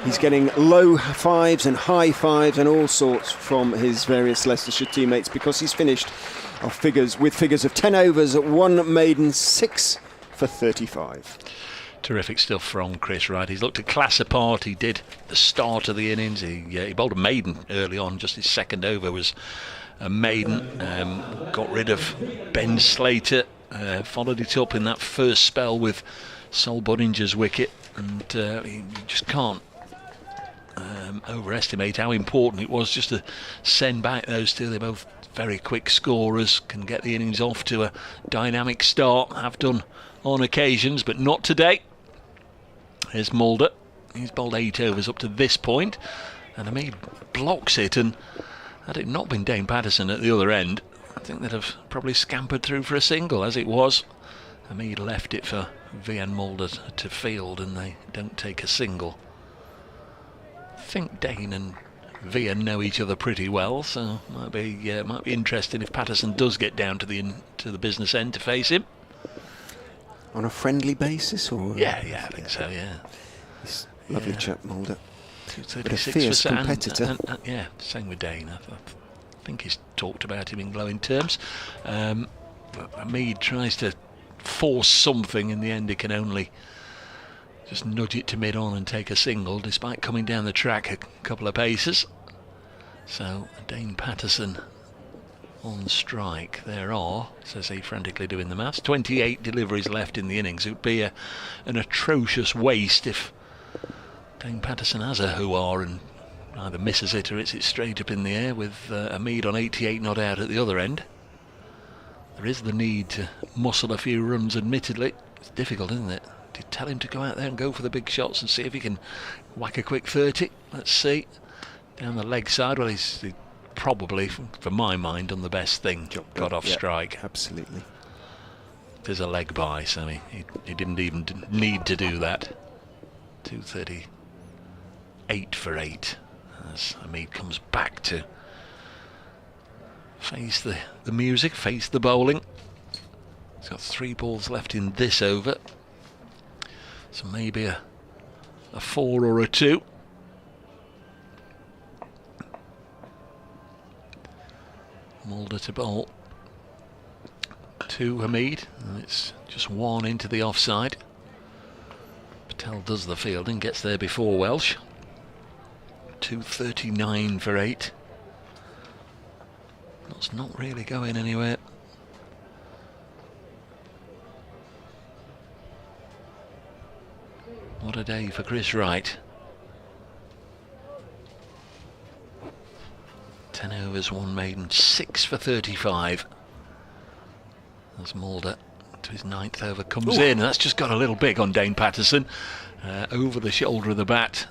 He's getting low fives and high fives and all sorts from his various Leicestershire teammates because he's finished off figures of 10 overs at 1 maiden, 6 for 35.
Terrific stuff from Chris Wright. He's looked a class apart. He did the start of the innings. He bowled a maiden early on. Just his second over was a maiden. Got rid of Ben Slater. Followed it up in that first spell with Sol Buddinger's wicket. And you just can't overestimate how important it was just to send back those two. They're both very quick scorers, can get the innings off to a dynamic start, have done on occasions, but not today. Here's Mulder. He's bowled 8 overs up to this point, and Hamid blocks it, and had it not been Dane Patterson at the other end, I think they'd have probably scampered through for a single. As it was, Hamid left it for Vian Mulder to field, and they don't take a single. I think Dane and Vian know each other pretty well, so might be interesting if Patterson does get down to the business end to face him.
On a friendly basis, or
Yeah, I think so. Yeah,
he's a lovely chap, Mulder.
236
But a fierce
for Sam.
competitor.
And, yeah, same with Dane. I think he's talked about him in glowing terms. But Hamid tries to force something. In the end, he can only just nudge it to mid-on and take a single, despite coming down the track a couple of paces. So Dane Patterson on strike. There are, says he, frantically doing the maths, 28 deliveries left in the innings. It would be an atrocious waste if Dane Patterson has a hoo-ah and either misses it or hits it straight up in the air, with Hamid on 88 not out at the other end. There is the need to muscle a few runs, admittedly. It's difficult, isn't it? To tell him to go out there and go for the big shots and see if he can whack a quick 30. Let's see. Down the leg side, well, he's probably, for my mind, done the best thing. Got off strike.
Absolutely.
There's a leg by, so he didn't even need to do that. 238 for 8 as Hamid comes back to face the music, face the bowling. He's got 3 balls left in this over, so maybe a 4 or a 2. Mulder to bowl to Hamid, and it's just 1 into the offside. Patel does the fielding, gets there before Welsh. 239 for 8. That's not really going anywhere. What a day for Chris Wright. 10 overs, 1 maiden, 6 for 35. As Mulder to his 9th over comes in, and that's just got a little big on Dane Patterson. Over the shoulder of the bat.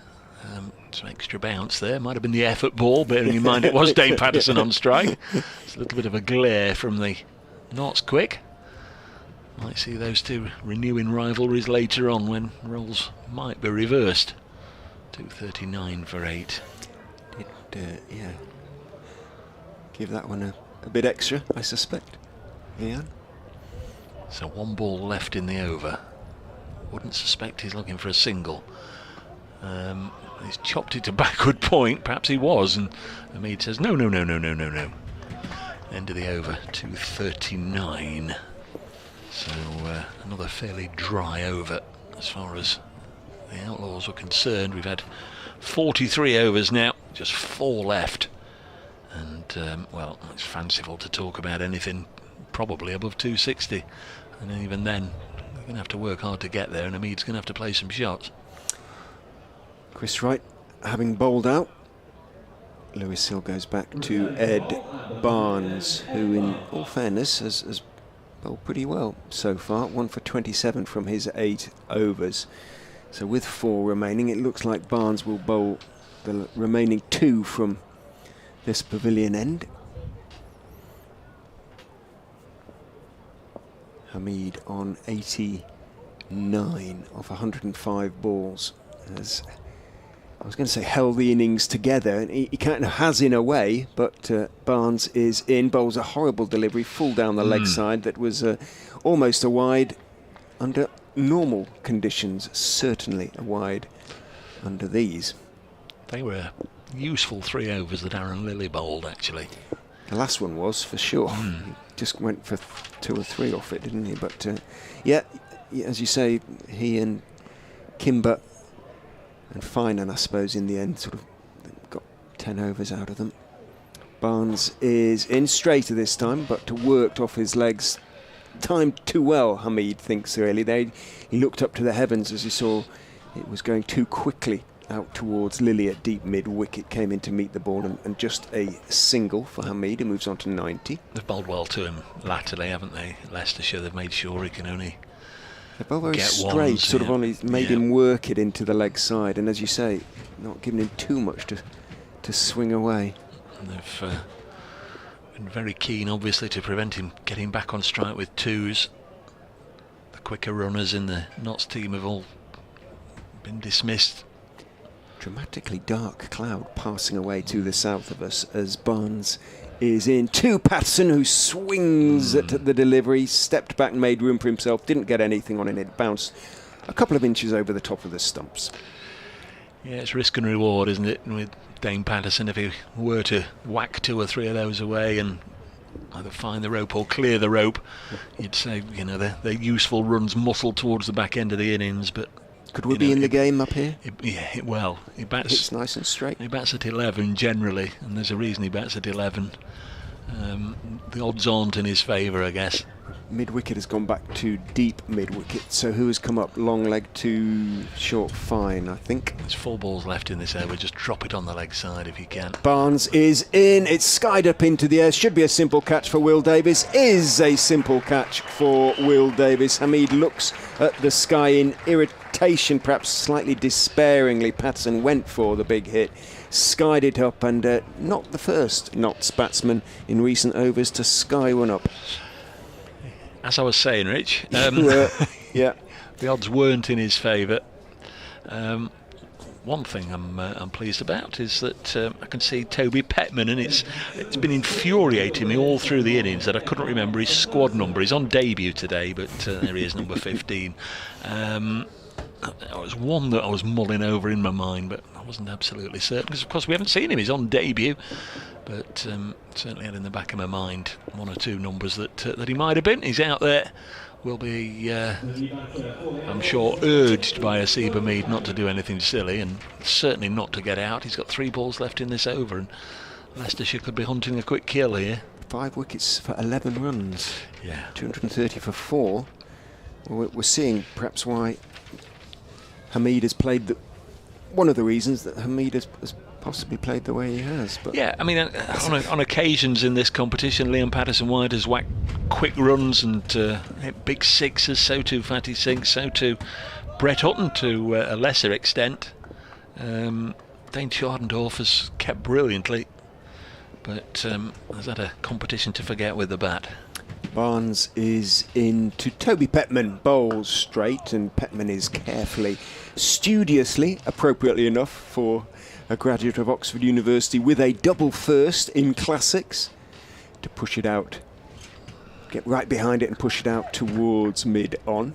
Some extra bounce there. Might have been the effort ball, bearing in mind it was Dane Patterson on strike. It's a little bit of a glare from the Notts quick. Might see those two renewing rivalries later on when roles might be reversed. 239 for 8.
Yeah. Give that one a bit extra, I suspect. Yeah.
So 1 ball left in the over. Wouldn't suspect he's looking for a single. He's chopped it to backward point. Perhaps he was, and Hamid says no. End of the over, 239. So another fairly dry over as far as the Outlaws were concerned. We've had 43 overs now, just 4 left. And, well, it's fanciful to talk about anything probably above 260. And even then, they're going to have to work hard to get there, and Hamid's going to have to play some shots.
Chris Wright having bowled out. Lewis Hill goes back to Ed Barnes, who, in all fairness, has bowled pretty well so far. 1 for 27 from his 8 overs. So with 4 remaining, it looks like Barnes will bowl the remaining 2 from this pavilion end. Hamid on 89 of 105 balls. As I was going to say, held the innings together, and he kind of has in a way, but Barnes is in, bowls a horrible delivery, full down the leg side that was almost a wide under normal conditions, certainly a wide under these.
They were useful 3 overs that Aaron Lilly bowled, actually.
The last one was, for sure. He just went for 2 or 3 off it, didn't he? But yeah, as you say, he and Kimber and Finan, I suppose, in the end, sort of got 10 overs out of them. Barnes is in straighter this time, but worked off his legs. Timed too well, Hamid thinks, really. He looked up to the heavens as he saw it was going too quickly out towards Lilly at deep mid-wicket, came in to meet the ball, and just a single for Hamid, who moves on to 90.
They've bowled well to him latterly, haven't they? Leicestershire, they've made sure he can only
They're both very
get
straight,
ones,
sort of only made him work it into the leg side, and as you say, not giving him too much to swing away.
And they've been very keen, obviously, to prevent him getting back on strike with 2s. The quicker runners in the Notts team have all been dismissed.
Dramatically dark cloud passing away to the south of us as Barnes is in. To Patterson, who swings at the delivery, stepped back and made room for himself, didn't get anything on it, it bounced a couple of inches over the top of the stumps.
Yeah, it's risk and reward, isn't it, with Dane Patterson? If he were to whack 2 or 3 of those away and either find the rope or clear the rope, you'd say, you know, they're useful runs muscled towards the back end of the innings, but
could we be in the game up here?
Well, he bats.
It's nice and straight.
He bats at 11 generally, and there's a reason he bats at 11. The odds aren't in his favour, I guess.
Mid-wicket has gone back to deep mid-wicket, so who has come up? Long leg to short fine, I think.
There's 4 balls left in this over, just drop it on the leg side if you can.
Barnes is in, it's skied up into the air, should be a simple catch for Will Davis, is a simple catch for Will Davis. Hamid looks at the sky in irritation, perhaps slightly despairingly. Patterson went for the big hit, skied it up, and not the first Notts batsman in recent overs to sky one up.
As I was saying, Rich,
yeah,
the odds weren't in his favour. One thing I'm pleased about is that I can see Toby Petman, and it's been infuriating me all through the innings that I couldn't remember his squad number. He's on debut today, but there he is, number 15. That was one that I was mulling over in my mind, but I wasn't absolutely certain, because of course we haven't seen him. He's on debut, but certainly had in the back of my mind 1 or 2 numbers that he might have been. He's out there. Will be, I'm sure, urged by Asiba Mead not to do anything silly, and certainly not to get out. He's got 3 balls left in this over, and Leicestershire could be hunting a quick kill here.
5 wickets for 11 runs.
Yeah.
230 for 4. Well, we're seeing perhaps why Hamid has played one of the reasons that Hamid has possibly played the way he has. But
yeah, I mean, on occasions in this competition, Liam Patterson-White has whacked quick runs and hit big sixes, so too Fatty Singh, so too Brett Hutton to a lesser extent. Dane Chardendorf has kept brilliantly, but has had a competition to forget with the bat.
Barnes is in to Toby Petman, bowls straight, and Petman is carefully, studiously, appropriately enough for a graduate of Oxford University, with a double first in classics, to push it out, get right behind it and push it out towards mid-on.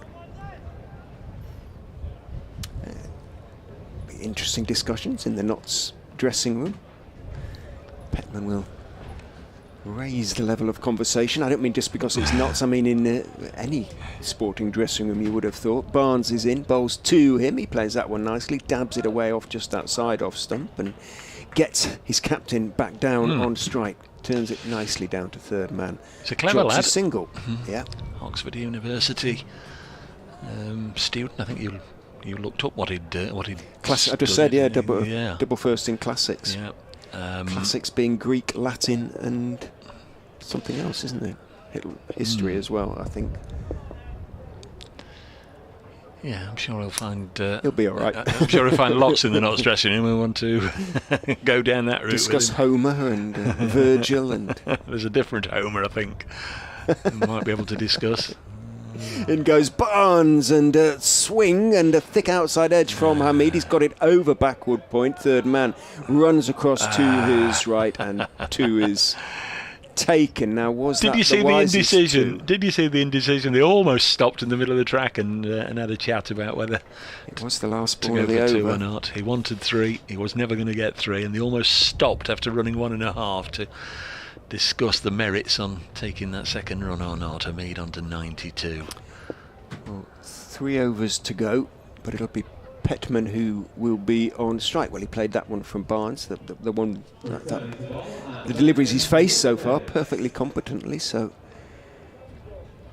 Interesting discussions in the Notts dressing room. Petman will raise the level of conversation. I don't mean just because it's Notts, I mean in any sporting dressing room you would have thought. Barnes is in, bowls to him, he plays that one nicely, dabs it away off just outside off stump, and gets his captain back down on strike, turns it nicely down to third man.
It's a clever lad.
A single. Yeah.
Oxford University student. I think you looked up what he'd
I just said, yeah, double first in classics.
Yeah.
Classics being Greek, Latin, and something else, isn't it? History as well, I think.
Yeah, I'm sure he'll find.
He'll be all right.
I'm sure he'll find lots in the not dressing room who want to go down that route.
Discuss Homer and Virgil and.
There's a different Homer, I think. We might be able to discuss.
In goes Barnes and swing and a thick outside edge from Hamid. He's got it over backward point. Third man runs across to his right and two is taken. Now,
Did you see the indecision? Did you see the indecision? They almost stopped in the middle of the track and had a chat about whether
it was the last
to
ball
go
of the
for
over.
2 or not. He wanted 3. He was never going to get 3, and they almost stopped after running 1.5 to discuss the merits on taking that second run or not. Hamid on to 92.
Well, 3 overs to go, but it'll be Petman who will be on strike. Well, he played that one from Barnes, the one the deliveries he's faced so far perfectly competently, so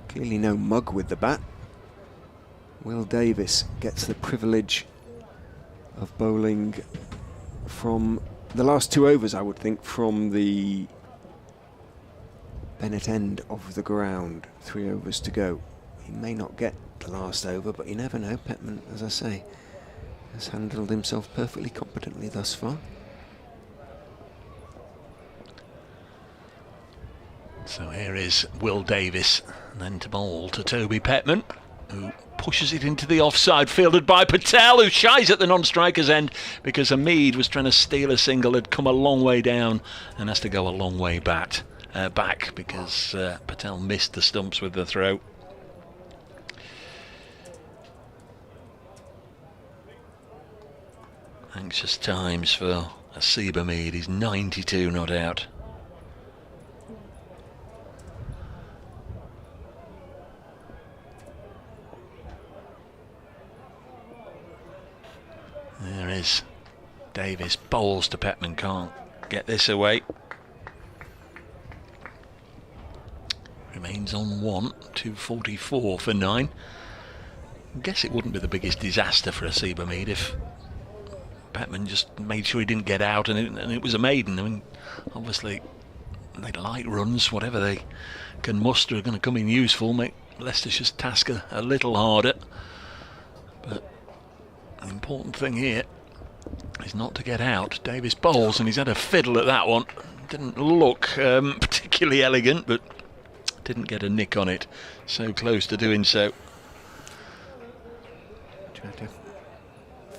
clearly no mug with the bat. Will Davis gets the privilege of bowling from the last 2 overs, I would think, from the Bennett end of the ground. 3 overs to go. He may not get the last over, but you never know. Petman, as I say, has handled himself perfectly competently thus far.
So here is Will Davis, and then to bowl to Toby Petman, who pushes it into the offside, fielded by Patel, who shies at the non-striker's end because Hamid was trying to steal a single, had come a long way down and has to go a long way back because Patel missed the stumps with the throw. Anxious times for Asib Hamid. He's 92 not out. There is Davis, bowls to Petman, can't get this away. Remains on 1, 244 for 9. I guess it wouldn't be the biggest disaster for Asib Hamid if Petman just made sure he didn't get out and it was a maiden. I mean, obviously they like runs, whatever they can muster are going to come in useful, make Leicestershire's task a little harder. But the important thing here is not to get out. Davis bowls and he's had a fiddle at that one. Didn't look particularly elegant, but didn't get a nick on it. So close to doing so.
Tried to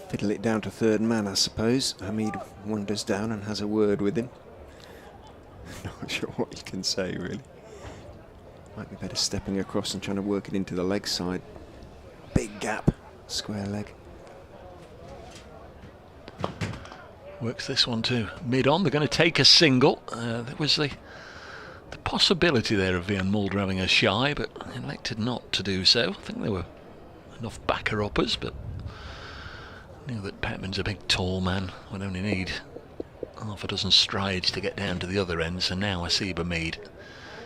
fiddle it down to third man, I suppose. Hamid wanders down and has a word with him. Not sure what you can say, really. Might be better stepping across and trying to work it into the leg side. Big gap, square leg.
Works this one too. Mid on, they're going to take a single. There was the possibility there of Vian Mulder having a shy, but elected not to do so. I think there were enough backer-uppers, but knew that Petman's a big tall man, would only need half a dozen strides to get down to the other end, so now Asib Hamid.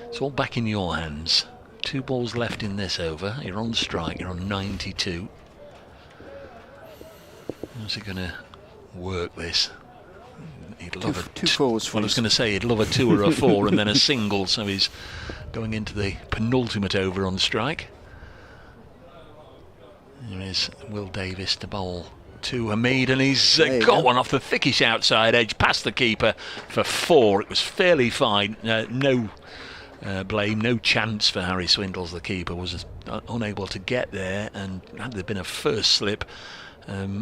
It's all back in your hands. 2 balls left in this over. You're on strike, you're on 92. How's he going to work this? He'd love
two fours.
Well, I was going to say he'd love a 2 or a 4 and then a single, so he's going into the penultimate over on strike. Here is Will Davis to bowl to Hamid, and he's got one off the thickish outside edge past the keeper for 4. It was fairly fine. No blame, no chance for Harry Swindles. The keeper was unable to get there, and had there been a first slip,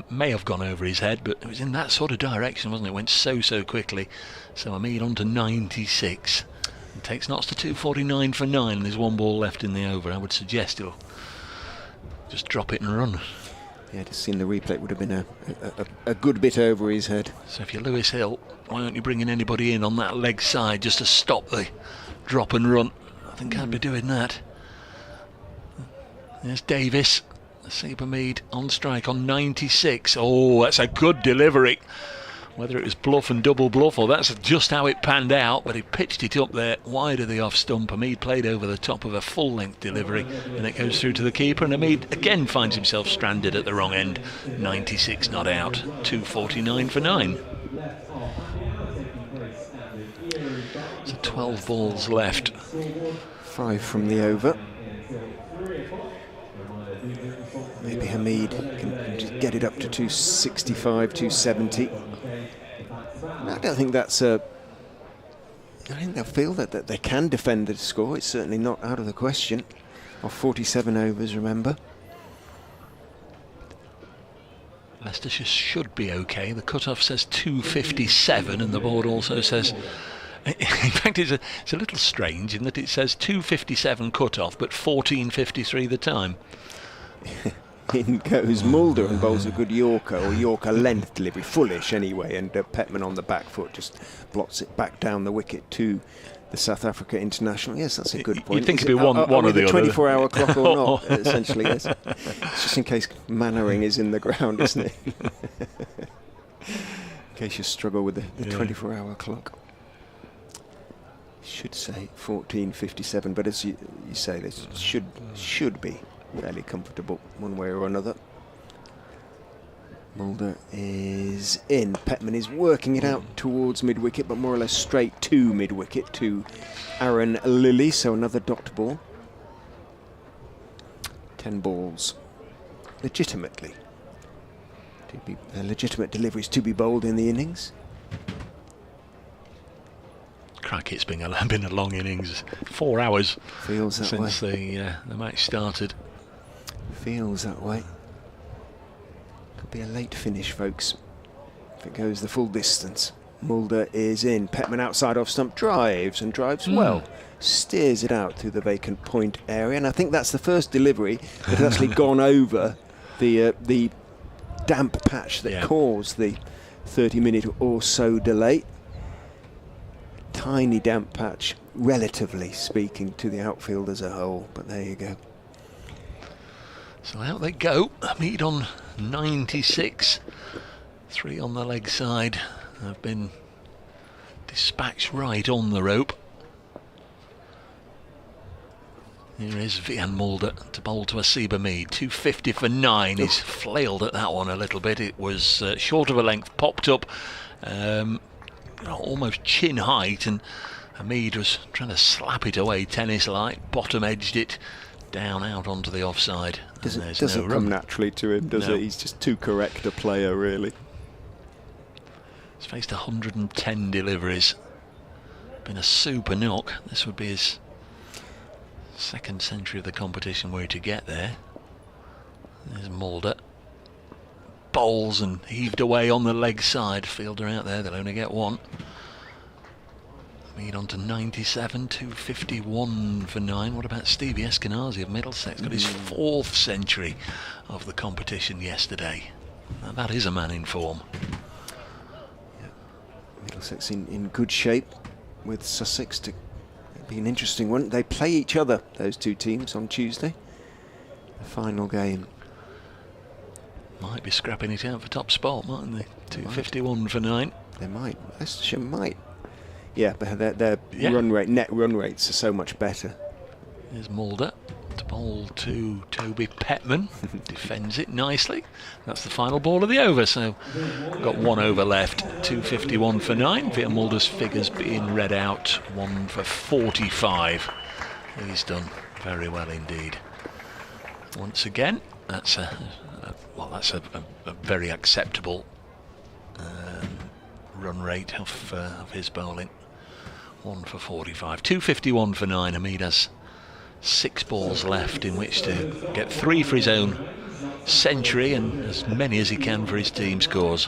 may have gone over his head, but it was in that sort of direction, wasn't it? It went so quickly. So Hamid on to 96. It takes knots to 249 for 9, and there's 1 ball left in the over. I would suggest he'll just drop it and run.
Yeah, just seeing the replay, it would have been a good bit over his head.
So if you're Lewis Hill, why aren't you bringing anybody in on that leg side just to stop the drop and run? I think I'd be doing that. There's Davis. Asib Hamid on strike on 96. Oh, that's a good delivery. Whether it was bluff and double bluff or that's just how it panned out, but he pitched it up there wide of the off stump. Hamid played over the top of a full-length delivery, and it goes through to the keeper, and Hamid again finds himself stranded at the wrong end. 96 not out, 249 for 9. So 12 balls left.
5 from the over. Maybe Hamid can just get it up to 265, 270. I don't think that's a... I think they'll feel that they can defend the score. It's certainly not out of the question. Of 47 overs, remember.
Leicestershire should be okay. The cut-off says 257 and the board also says... In fact, it's a little strange in that it says 257 cut-off but 14:53 the time.
In goes Mulder and bowls a good Yorker, or Yorker length delivery, fullish anyway, and Petman on the back foot just blots it back down the wicket to the South Africa international. Yes, that's a good point.
You'd think it'd be one or the other.
24-hour clock or not, essentially, yes. It's just in case Mannering is in the ground, isn't it? In case you struggle with the 24-hour clock. Should say 14:57, but as you say, this should be fairly comfortable one way or another. Mulder is in. Petman is working it out towards mid-wicket, but more or less straight to mid-wicket to Aaron Lilly, so another dot ball. 10 balls. Legitimately. Legitimate deliveries to be bowled in the innings.
Crack, it's been a long innings. 4 hours
Feels that
since
way.
the match started.
Feels that way. Could be a late finish, folks, if it goes the full distance. Mulder is in. Petman outside off stump drives and drives well. Steers it out through the vacant point area, and I think that's the first delivery that has actually gone over the damp patch that caused the 30-minute or so delay. Tiny damp patch, relatively speaking, to the outfield as a whole, but there you go.
So out they go. Hamid on 96. 3 on the leg side have been dispatched right on the rope. Here is Vian Mulder to bowl to Asiba Mead. 250 for 9. He's flailed at that one a little bit. It was short of a length, popped up almost chin height, and Hamid was trying to slap it away tennis-like, bottom edged it down out onto the offside.
Doesn't come naturally to him, does it? He's just too correct a player, really.
He's faced 110 deliveries. Been a super knock. This would be his second century of the competition were he to get there. There's Mulder. Bowls and heaved away on the leg side. Fielder out there, they'll only get one. Mead on to 97, 251 for 9. What about Stevie Eskenazi of Middlesex? Got his 4th century of the competition yesterday. Now that is a man in form.
Yeah. Middlesex in good shape with Sussex. To be an interesting one. They play each other, those two teams, on Tuesday. The final game.
Might be scrapping it out for top spot, mightn't they? 251 for 9.
They might. Leicestershire might. Yeah, but their run rate, net run rates are so much better.
There's Mulder to bowl to Toby Petman. Defends it nicely. That's the final ball of the over, so got 1 over left. 251 for 9. Vian Mulder's figures being read out. 1 for 45. He's done very well indeed. Once again, that's a very acceptable run rate of his bowling. 1 for 45. 251 for 9. Hamid has 6 balls left in which to get 3 for his own century and as many as he can for his team scores.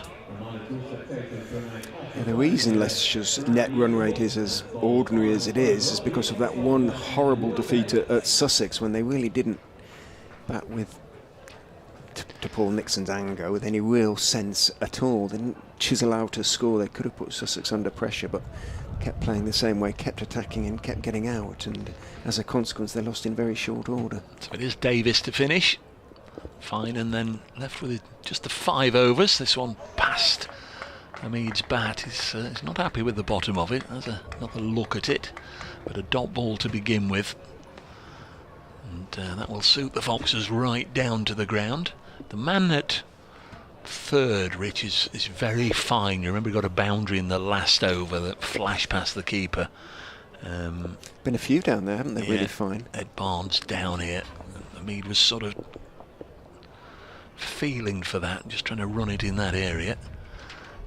Yeah, the reason Leicestershire's net run rate is as ordinary as it is because of that one horrible defeat at Sussex, when they really didn't bat with, to Paul Nixon's anger, with any real sense at all. They didn't chisel out a score. They could have put Sussex under pressure, but kept playing the same way, kept attacking and kept getting out, and as a consequence they lost in very short order.
So it is Davis to finish. Fine, and then left with just the 5 overs. This one past Hamid's bat. He's not happy with the bottom of it. Has another look at it, but a dot ball to begin with. And that will suit the Foxes right down to the ground. The man at third, Rich, is very fine. You remember he got a boundary in the last over that flashed past the keeper.
Been a few down there, haven't they?
Yeah,
really fine.
Ed Barnes down here. Hamid was sort of feeling for that, just trying to run it in that area.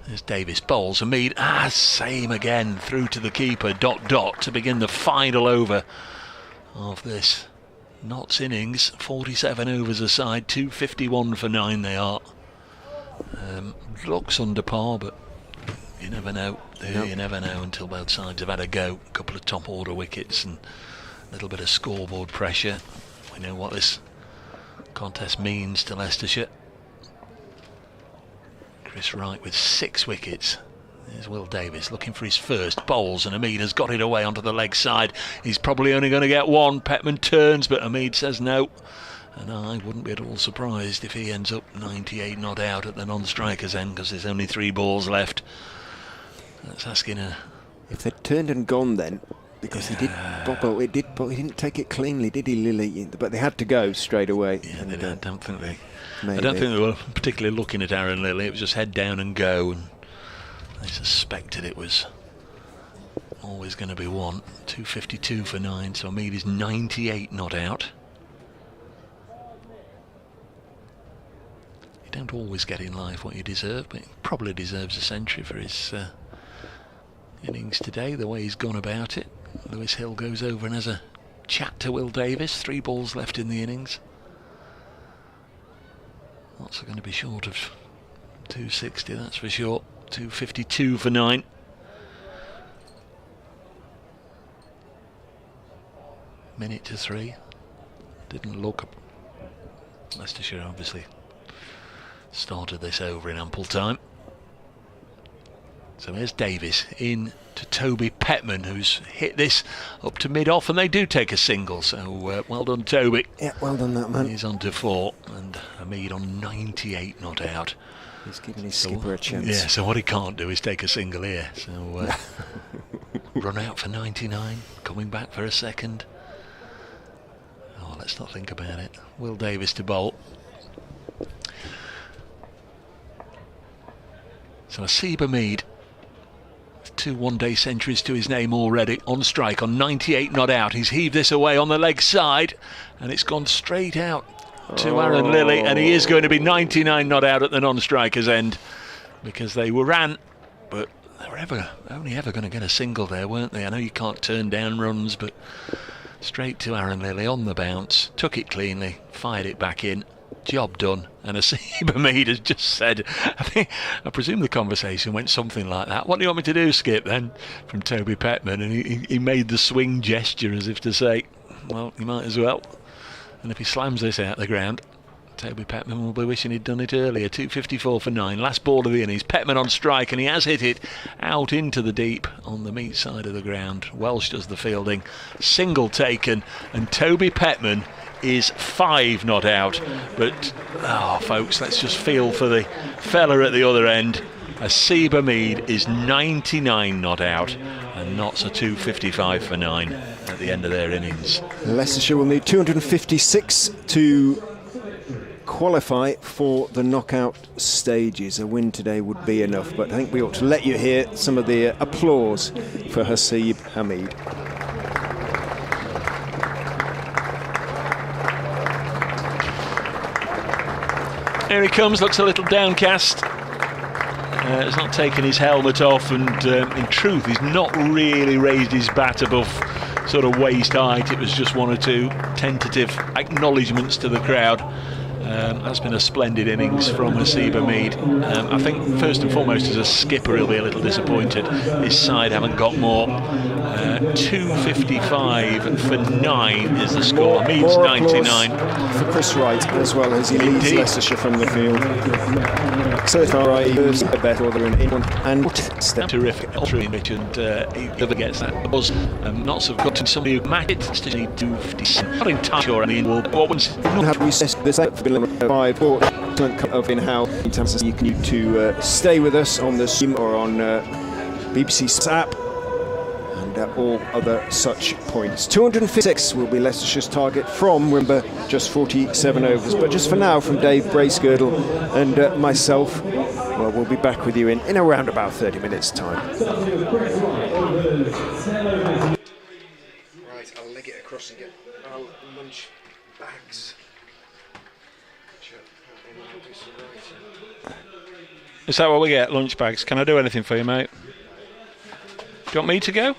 There's Davis, bowls, Hamid, same again, through to the keeper, ... to begin the final over of this Notts innings. 47 overs aside, 251 for 9 they are. Looks under par, but you never know. You never know until both sides have had a go. A couple of top order wickets and a little bit of scoreboard pressure. We know what this contest means to Leicestershire. Chris Wright with 6 wickets. There's Will Davis looking for his first. Bowls, and Hamid has got it away onto the leg side. He's probably only going to get one. Petman turns, but Hamid says no. And I wouldn't be at all surprised if he ends up 98 not out at the non-striker's end, because there's only 3 balls left. That's asking a...
If they'd turned and gone then, because he did bobble, he didn't take it cleanly, did he, Lily? But they had to go straight away.
Yeah, and I don't think they were particularly looking at Aaron Lilly. It was just head down and go, and they suspected it was always going to be one. 252 for 9, so Hamid is 98 not out. You don't always get in life what you deserve, but he probably deserves a century for his innings today, the way he's gone about it. Lewis Hill goes over and has a chat to Will Davis. 3 balls left in the innings. Lots are going to be short of 260, that's for sure. 252 for 9. Minute to 3. Didn't look up. Leicestershire obviously started this over in ample time. So there's Davis in to Toby Petman, who's hit this up to mid-off, and they do take a single. So well done, Toby.
Yeah, well done, that man.
He's on to 4, and Hamid on 98 not out.
He's giving his skipper a chance.
Yeah, so what he can't do is take a single here. So run out for 99, coming back for a second. Oh, let's not think about it. Will Davis to bowl. So Asib Hamid, 2 one-day centuries to his name already, on strike on 98 not out. He's heaved this away on the leg side, and it's gone straight out to Aaron Lilly, and he is going to be 99 not out at the non-striker's end, because they were ran, but they were only ever going to get a single there, weren't they? I know you can't turn down runs, but straight to Aaron Lilly on the bounce, took it cleanly, fired it back in. Job done. And Asib Hamid has just said, I presume the conversation went something like that. What do you want me to do, Skip, then? From Toby Petman, and he made the swing gesture as if to say, well, you might as well. And if he slams this out the ground, Toby Petman will be wishing he'd done it earlier. 254 for 9, last ball of the innings. Petman on strike, and he has hit it out into the deep on the meat side of the ground. Welsh does the fielding, single taken, and Toby Petman is 5 not out. But folks, let's just feel for the fella at the other end. Asib Hamid is 99 not out, and Notts are 255 for 9 at the end of their innings.
Leicestershire will need 256 to qualify for the knockout stages. A win today would be enough, but I think we ought to let you hear some of the applause for Asib Hamid.
Here he comes, looks a little downcast. He's not taken his helmet off, and in truth he's not really raised his bat above sort of waist height. It was just 1 or 2 tentative acknowledgements to the crowd. That's been a splendid innings from Asib Hamid. I think first and foremost as a skipper he'll be a little disappointed his side haven't got more. 255 for 9 is the score. Hamid's 99.
For Chris Wright as well, as he leads Leicestershire from the field. So far, right, he's a better in one and step.
Terrific, ultra-image, and he never gets that buzz. Notts have got to somebody who match it to need 250. Not entirely sure. I mean, what one's
not have we set this out for 5 or of in how in terms of you can to stay with us on the stream or on BBC app and all other such points. 256 will be Leicestershire's target from, remember, just 47 overs. But just for now, from Dave Bracegirdle and myself, well, we'll be back with you in around about 30 minutes' time. Right, I'll leg it across and get our lunch bags.
Is that what we get? Lunch bags. Can I do anything for you, mate? Do you want me to go?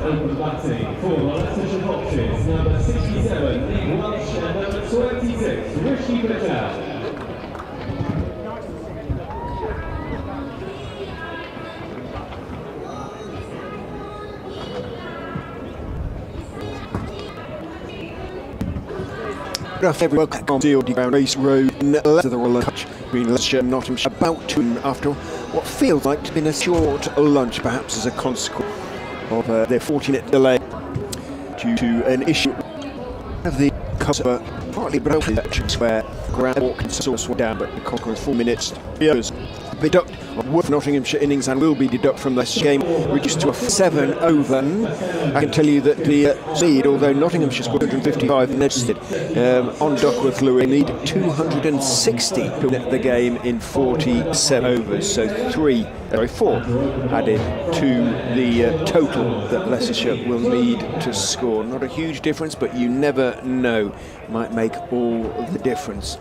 open batting for the Leicestershire Foxes, number 67, Nick Welsh, and number 26, Rishi Patel.
Every welcome on the ground race road in Leicester, the Royal Coach between Leicestershire and Nottinghamshire, about to after what feels like to have been a short lunch, perhaps as a consequence of their 40-minute delay due to an issue of the cover, partly broken where ground walk and source were down, but the consequence 4 minutes. Deduct of Nottinghamshire innings and will be deduct from this game, reduced to a 7 over. I can tell you that the lead, although Nottinghamshire scored 155 and Nedstead on Duckworth Louis, need 260 to win the game in 47 overs, so 4 added to the total that Leicestershire will need to score. Not a huge difference, but you never know, might make all the difference.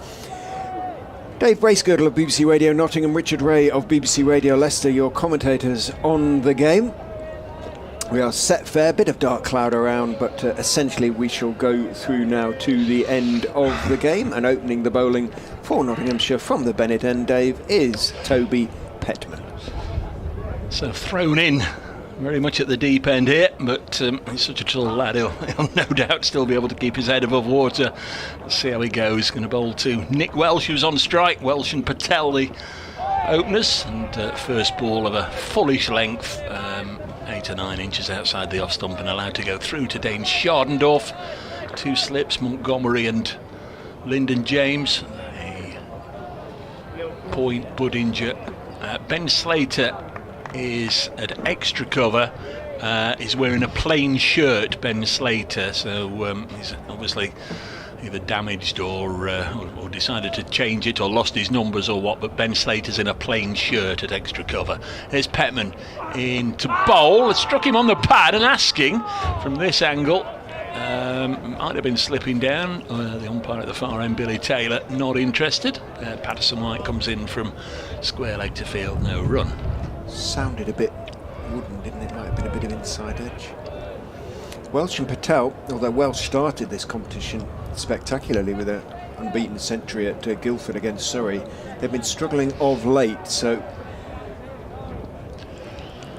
Dave Bracegirdle of BBC Radio Nottingham, Richard Ray of BBC Radio Leicester, your commentators on the game. We are set fair, bit of dark cloud around, but essentially we shall go through now to the end of the game, and opening the bowling for Nottinghamshire from the Bennett end, Dave, is Toby Petman.
So thrown in very much at the deep end here, but he's such a tall lad, he'll no doubt still be able to keep his head above water. Let's see how he goes. Going to bowl to Nick Welsh, who's on strike. Welsh and Patel, the openers, and first ball of a fullish length, 8 or 9 inches outside the off stump, and allowed to go through to Dane Schardendorf. 2 slips, Montgomery and Lyndon James. A point Budinger. Ben Slater is at extra cover. He's wearing a plain shirt, Ben Slater, so he's obviously either damaged or decided to change it or lost his numbers or what, but Ben Slater's in a plain shirt at extra cover. Here's Petman in to bowl. Struck him on the pad, and asking from this angle, might have been slipping down. The umpire at the far end, Billy Taylor, not interested. Patterson White comes in from square leg to field, no run.
Sounded a bit wooden, didn't it? Might have been a bit of inside edge. Welsh and Patel, although Welsh started this competition spectacularly with an unbeaten century at Guildford against Surrey, they've been struggling of late, so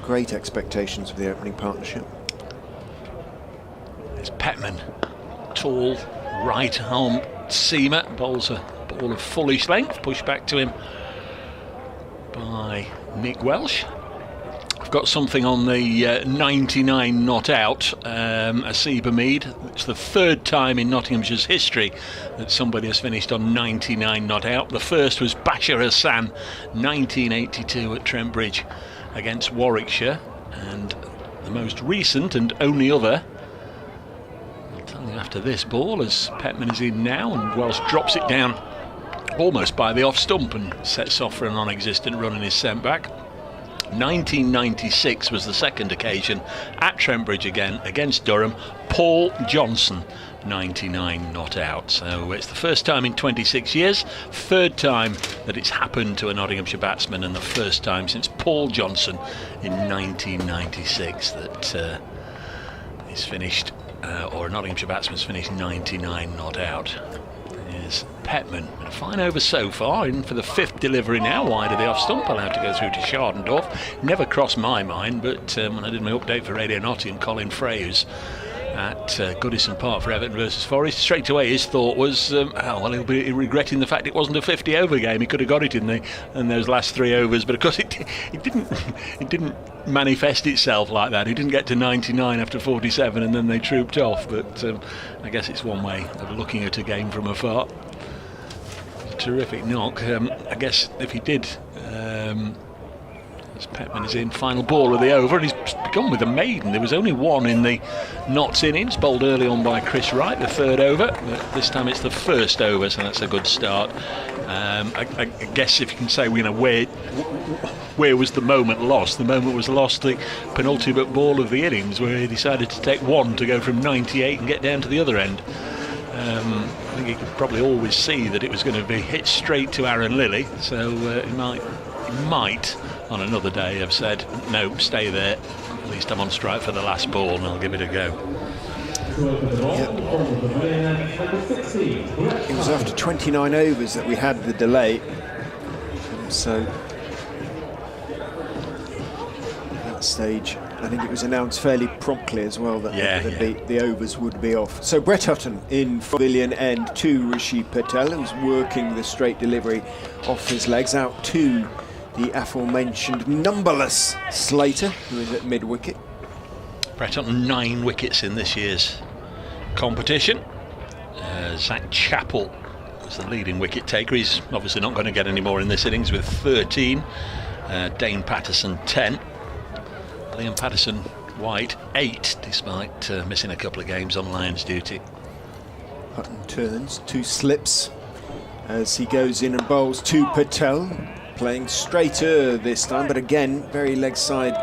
great expectations for the opening partnership.
There's Petman, tall, right arm seamer, bowls a ball of fullish length, pushed back to him by Nick Welsh. I've got something on the 99 not out, a Seba Mead. It's the 3rd time in Nottinghamshire's history that somebody has finished on 99 not out. The first was Bashir Hassan, 1982 at Trent Bridge against Warwickshire, and the most recent and only other, I'll tell you after this ball, as Petman is in now, and Welsh drops it down almost by the off stump and sets off for a non-existent run and is sent back. 1996 was the second occasion at Trent Bridge again against Durham. Paul Johnson, 99 not out. So it's the first time in 26 years, 3rd time that it's happened to a Nottinghamshire batsman, and the first time since Paul Johnson in 1996 that he's finished, or a Nottinghamshire batsman's finished 99 not out. Here's Petman, a fine over so far, in for the 5th delivery now, wide of the off stump, allowed to go through to Schardendorf. Never crossed my mind, but when I did my update for Radio Nottingham, Colin Frey, who's at Goodison Park for Everton versus Forest, straight away his thought was, he'll be regretting the fact it wasn't a 50 over game. He could have got it in those last 3 overs, but of course it didn't manifest itself like that. He didn't get to 99 after 47 and then they trooped off, but I guess it's one way of looking at a game from afar. Terrific knock. I guess if he did, as Petman is in, final ball of the over, and he's begun with a maiden. There was only one in the Notts innings, bowled early on by Chris Wright, the 3rd over, but this time it's the 1st over, so that's a good start. I guess if you can say, where was the moment lost? The moment was lost the penultimate ball of the innings, where he decided to take one to go from 98 and get down to the other end. I think he could probably always see that it was going to be hit straight to Aaron Lilly, so he might on another day have said, no, stay there, At least I'm on strike for the last ball and I'll give it a go.
It was after 29 overs that we had the delay. So at that stage, I think it was announced fairly promptly as well that the overs would be off. So Brett Hutton in pavilion end to Rishi Patel, who's working the straight delivery off his legs out to the aforementioned numberless Slater, who is at mid-wicket.
Brett Hutton 9 wickets in this year's competition. Zach Chappell was the leading wicket taker. He's obviously not going to get any more in this innings with 13. Dane Patterson 10. Liam Patterson-White 8, despite missing a couple of games on Lions duty.
Hutton turns, 2 slips as he goes in and bowls to Patel, playing straighter this time, but again very leg side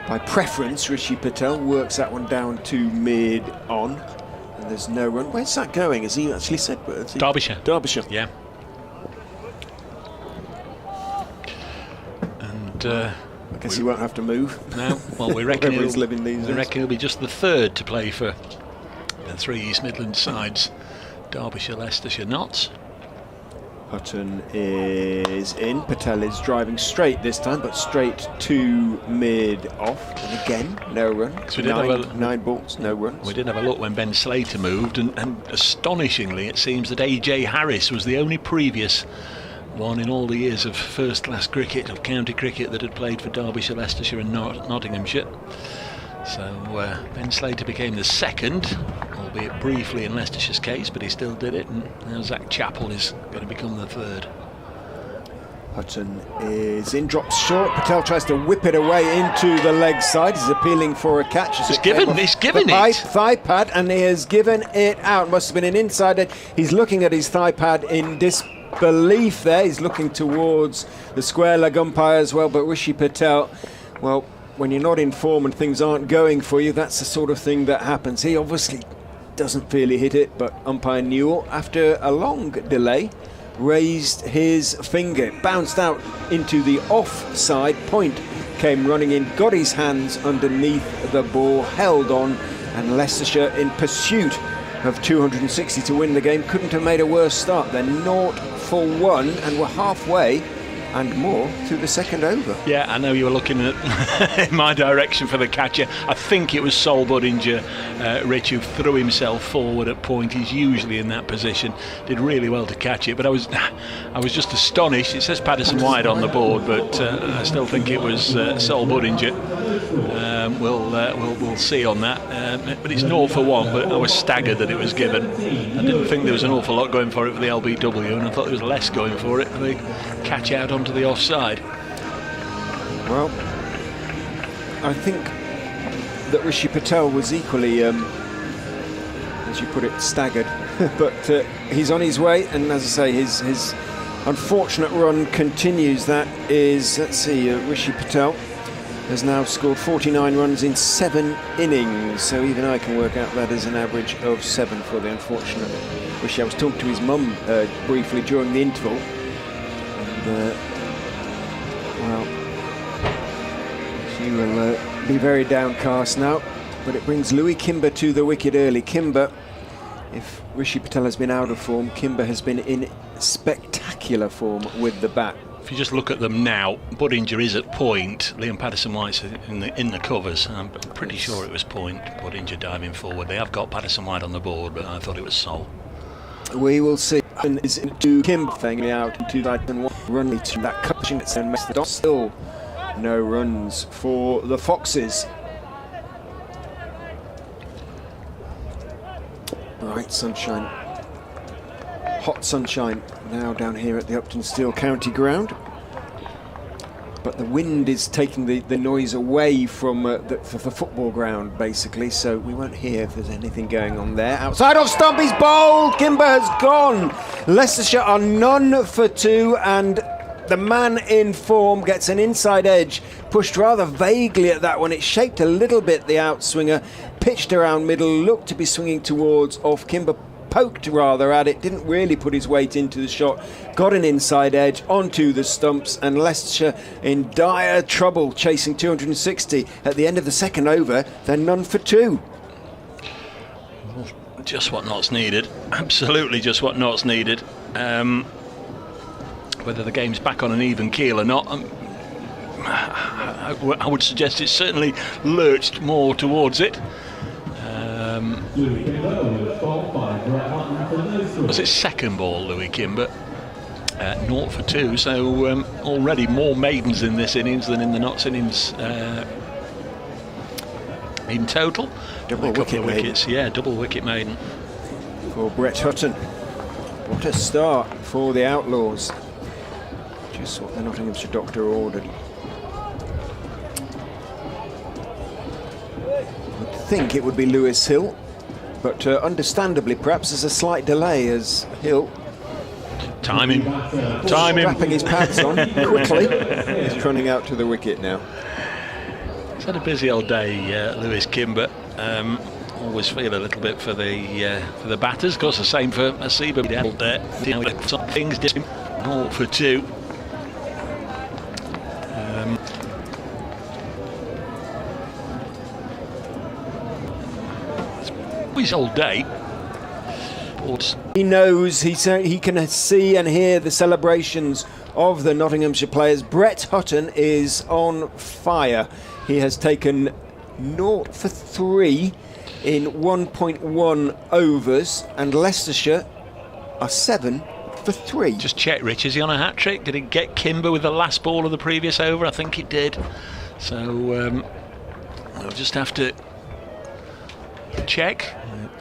by preference. Rishi Patel works that one down to mid on, and there's no run. Where's that going? Has he actually said
Derbyshire?
Derbyshire.
Yeah. And
I guess he won't have to move.
No, well, we reckon
he'll
be just the third to play for the 3 East Midlands sides, Derbyshire, Leicestershire, Notts.
Hutton is in. Patel is driving straight this time, but straight to mid off. And again, no run. Nine balls, no runs.
We did have a look when Ben Slater moved, and astonishingly, it seems that A.J. Harris was the only previous one in all the years of first-class cricket, of county cricket, that had played for Derbyshire, Leicestershire and Nottinghamshire. So Ben Slater became the second, albeit briefly in Leicestershire's case, but he still did it, and now Zach Chappell is going to become the third.
Hutton is in, drops short. Patel tries to whip it away into the leg side. He's appealing for a catch.
He's given it.
Thigh pad, and he has given it out. Must have been an insider. He's looking at his thigh pad in disbelief there. He's looking towards the square leg umpire as well, but Rishi Patel, well, when you're not in form and things aren't going for you, that's the sort of thing that happens. He obviously doesn't feel he hit it, but umpire Newell, after a long delay, raised his finger, bounced out into the offside, point came running in, got his hands underneath the ball, held on, and Leicestershire, in pursuit of 260 to win the game, couldn't have made a worse start. They're 0 for 1 and we're halfway and more through the second over.
Yeah, I know you were looking at in my direction for the catcher. I think it was Sol Budinger, Rich, who threw himself forward at point. He's usually in that position. Did really well to catch it, but I was just astonished. It says Patterson-White on the board, but I still think it was Sol Budinger. We'll see on that. But it's 0 for 1, but I was staggered that it was given. I didn't think there was an awful lot going for it for the LBW, and I thought there was less going for it for the catch out onto the offside.
Well, I think that Rishi Patel was equally, as you put it, staggered. But he's on his way, and as I say, his unfortunate run continues. That is, let's see, Rishi Patel has now scored 49 runs in 7 innings, so even I can work out that as an average of 7 for the unfortunate Rishi. I was talking to his mum briefly during the interval, and well, she will be very downcast now, but it brings Louis Kimber to the wicket early. Kimber, if Rishi Patel has been out of form, Kimber has been in spectacular form with the bat.
If you just look at them now, Budinger is at point. Liam Patterson-White's in the covers. I'm pretty sure it was point. Budinger diving forward. They have got Patterson-White on the board, but I thought it was Sol.
We will see. Is into Kim fanging out into that and run to that catching it and makes the dot. Still no runs for the Foxes. Right, sunshine. Hot sunshine now down here at the Uptonsteel County Ground, but the wind is taking the noise away from the football ground basically, so we won't hear if there's anything going on there. Outside off stump, he's bowled. Kimber has gone. Leicestershire are 0 for 2, and the man in form gets an inside edge, pushed rather vaguely at that one. It shaped a little bit, the outswinger, pitched around middle, looked to be swinging towards off. Kimber poked rather at it, didn't really put his weight into the shot, got an inside edge onto the stumps, and Leicestershire in dire trouble, chasing 260 at the end of the second over. They're none for two.
Just what Notts needed, absolutely just what Notts needed. Whether the game's back on an even keel or not, I would suggest it's certainly lurched more towards it. Was it second ball, Louis Kimber? 0 for 2, so already more maidens in this innings than in the Notts innings in total.
Double
a couple
wicket
of wickets, yeah, double wicket maiden
for Brett Hutton. What a start for the Outlaws. Just what the Nottinghamshire doctor ordered. I would think it would be Lewis Hill, but understandably perhaps there's a slight delay as Hill
timing
strapping his pads on quickly. He's running out to the wicket now.
He's had a busy old day, Lewis Kimber. Always feel a little bit for the batters. Of course, the same for Asiba. Some things did him 0 for 2. His whole day.
He knows, he can see and hear the celebrations of the Nottinghamshire players. Brett Hutton is on fire. He has taken 0 for 3 in 1.1 overs, and Leicestershire are 7 for 3.
Just check, Rich, is he on a hat-trick? Did he get Kimber with the last ball of the previous over? I think he did. So we'll just have to check.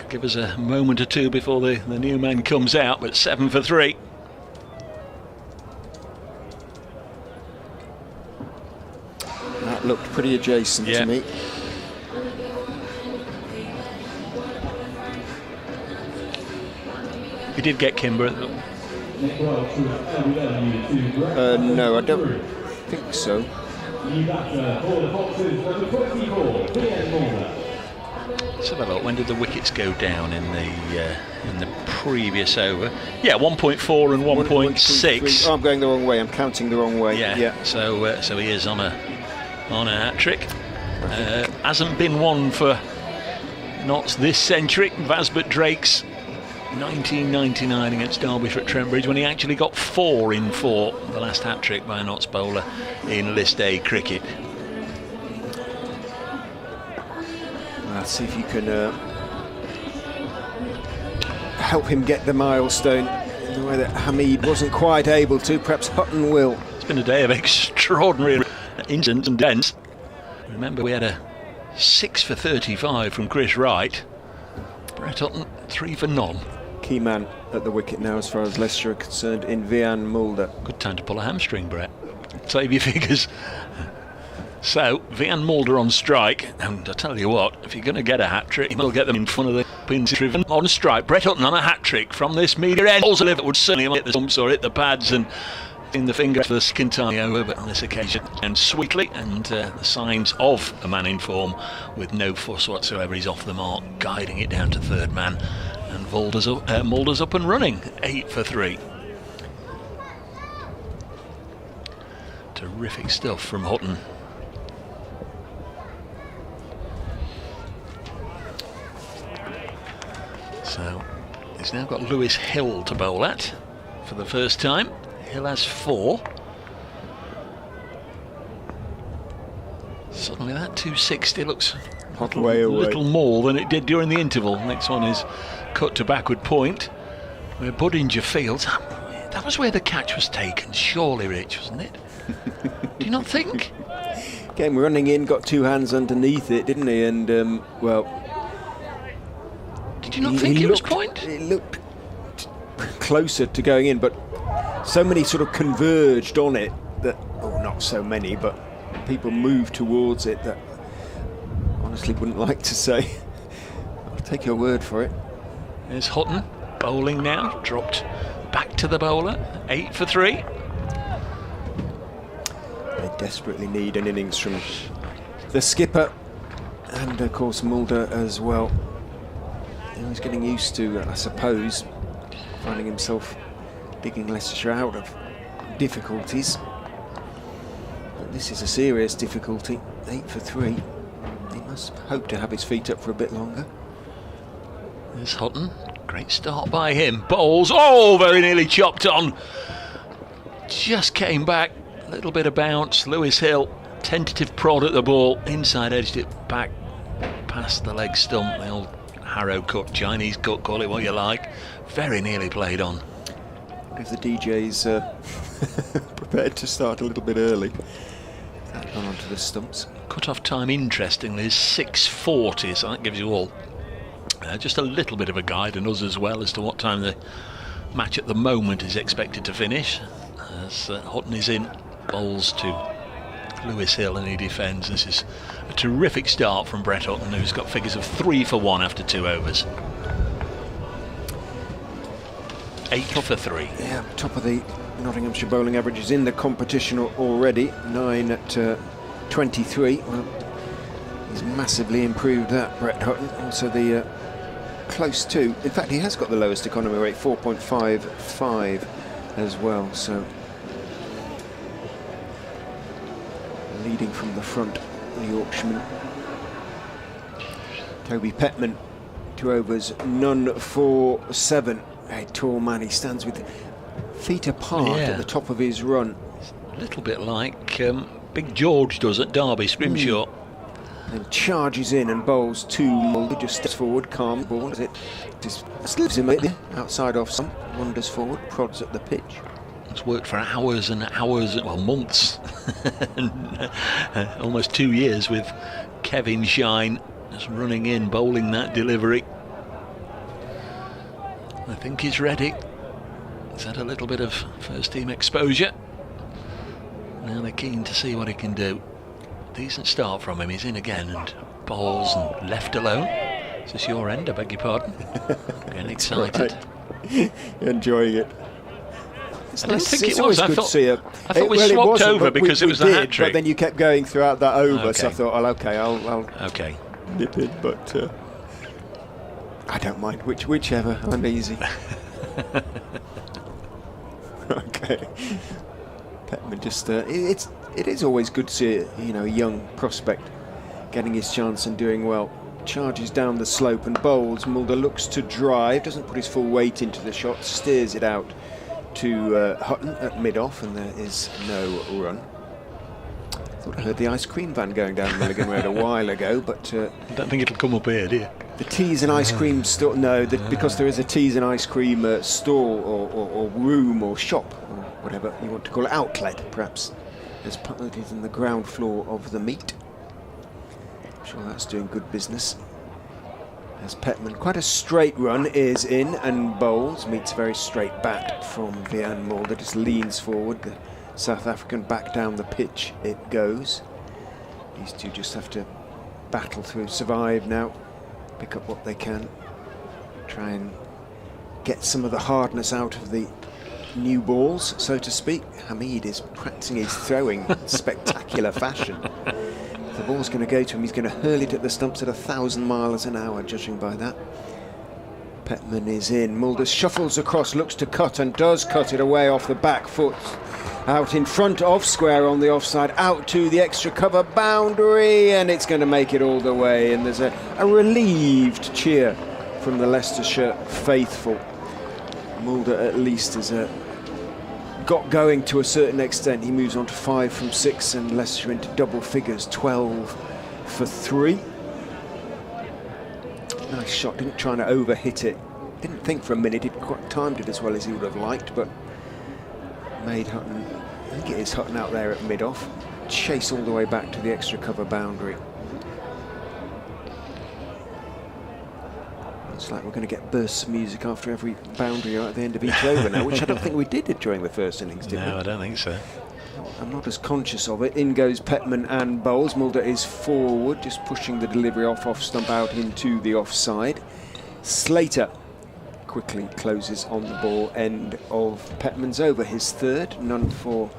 Give us a moment or two before the new man comes out, but 7 for 3.
That looked pretty adjacent to me.
He did get Kimber.
No, I don't think so.
Let's have a look. When did the wickets go down in the previous over? Yeah, 1.4 and 1.6.
Oh, I'm going the wrong way. I'm counting the wrong way.
Yeah. So he is on a hat trick. Hasn't been one for Notts this century. Vasbert Drake's 1999 against Derbyshire at Trent when he actually got 4 in 4, the last hat trick by a Notts bowler in List A cricket.
Let's see if you can help him get the milestone in the way that Hamid wasn't quite able to. Perhaps Hutton will.
It's been a day of extraordinary incidents and dents. Remember, we had a 6 for 35 from Chris Wright. Brett Hutton 3 for none.
Key man at the wicket now as far as Leicestershire are concerned in Vian Mulder.
Good time to pull a hamstring, Brett. Save your figures. So, Vian Mulder on strike, and I tell you what, if you're going to get a hat-trick, you will get them in front of the pins on strike. Brett Hutton on a hat-trick from this media end. Also, it would certainly hit the stumps or hit the pads and in the finger for the second time over, but on this occasion, and sweetly, and the signs of a man in form with no fuss whatsoever. He's off the mark, guiding it down to third man, and Mulder's up and running, 8 for 3. Terrific stuff from Hutton. So he's now got Lewis Hill to bowl at for the first time. Hill has 4. Suddenly that 260 looks a little more than it did during the interval. Next one is cut to backward point, where Budinger fields. That was where the catch was taken, surely, Rich, wasn't it? Do you not think?
Came running in, got 2 hands underneath it, didn't he? And, well...
Did you not think it was point?
It looked closer to going in, but so many sort of converged on it that, or not so many, but people moved towards it that honestly wouldn't like to say. I'll take your word for it.
There's Hutton bowling now, dropped back to the bowler, 8 for 3.
They desperately need an innings from the skipper, and of course Mulder as well. He's getting used to, I suppose, finding himself digging Leicestershire out of difficulties. But this is a serious difficulty. 8 for 3. He must hope to have his feet up for a bit longer.
There's Hutton. Great start by him. Bowls. Oh, very nearly chopped on. Just came back. A little bit of bounce. Lewis Hill. Tentative prod at the ball. Inside edged it back past the leg stump. The old Harrow cut, Chinese cut, call it what you like. Very nearly played on.
If the DJ's prepared to start a little bit early. That gone onto the stumps.
Cut-off time, interestingly, is 6:40, so that gives you all just a little bit of a guide, and us as well, as to what time the match at the moment is expected to finish. As Hutton is in, bowls to Lewis Hill, and he defends. This is a terrific start from Brett Hutton, who's got figures of 3 for 1 after 2 overs. 8 for 3.
Yeah, top of the Nottinghamshire bowling averages in the competition already. 9 at 23. Well, he's massively improved that, Brett Hutton. Also the close to, in fact he has got the lowest economy rate, 4.55 as well, so leading from the front, the Yorkshireman. Toby Petman, 2 overs, none for 7. A tall man, he stands with feet apart at the top of his run.
A little bit like Big George does at Derby, Scrimshaw.
And charges in and bowls to Mulder, just steps forward, calm ball as it just leaves him outside off some, wanders forward, prods at the pitch.
It's worked for hours and hours, well, months, and almost 2 years with Kevin Shine just running in, bowling that delivery. I think he's ready. He's had a little bit of first team exposure. Now they're keen to see what he can do. Decent start from him. He's in again and bowls and left alone. Is this your end? I beg your pardon. Getting excited.
Right. Enjoying it.
I didn't think it was. I thought we swapped over because it was the hat trick.
But then you kept going throughout that over,
Okay.
so I thought, well, okay, I'll
Okay.
nip in, but I don't mind whichever. I'm easy. Okay. Petman just it is always good to see a young prospect getting his chance and doing well. Charges down the slope and bowls. Mulder looks to drive, doesn't put his full weight into the shot, steers it out to Hutton at mid-off, and there is no run. I thought I heard the ice cream van going down Milligan Road a while ago, but
I don't think it'll come up here, do you?
the teas and ice cream store, no, because there is a teas and ice cream stall or room or shop or whatever you want to call it, outlet perhaps, as part of it is in the ground floor of the meet. I'm sure that's doing good business. As Petman, quite a straight run, is in and bowls, meets a very straight bat from Vian Mulder, just leans forward, the South African back down the pitch it goes. These two just have to battle through, survive now, pick up what they can, try and get some of the hardness out of the new balls, so to speak. Hamid is practicing his throwing in spectacular fashion. If the ball's going to go to him, he's going to hurl it at the stumps at 1,000 miles an hour, judging by that. Petman is in. Mulder shuffles across, looks to cut and does cut it away off the back foot. Out in front of square on the offside, out to the extra cover boundary, and it's going to make it all the way. And there's a relieved cheer from the Leicestershire faithful. Mulder at least has got going to a certain extent. He moves on to 5 from 6 and Leicestershire into double figures, 12 for 3. Nice shot, didn't try to overhit it. Didn't think for a minute, it quite timed it as well as he would have liked, but made Hutton, I think it is Hutton out there at mid-off, chase all the way back to the extra cover boundary. Looks like we're going to get bursts of music after every boundary at the end of each over now, which I don't think we did during the first innings, did we?
No, I don't think so.
I'm not as conscious of it. In goes Petman and bowls. Mulder is forward, just pushing the delivery off stump out into the offside. Slater quickly closes on the ball end of Petman's over, his third, none for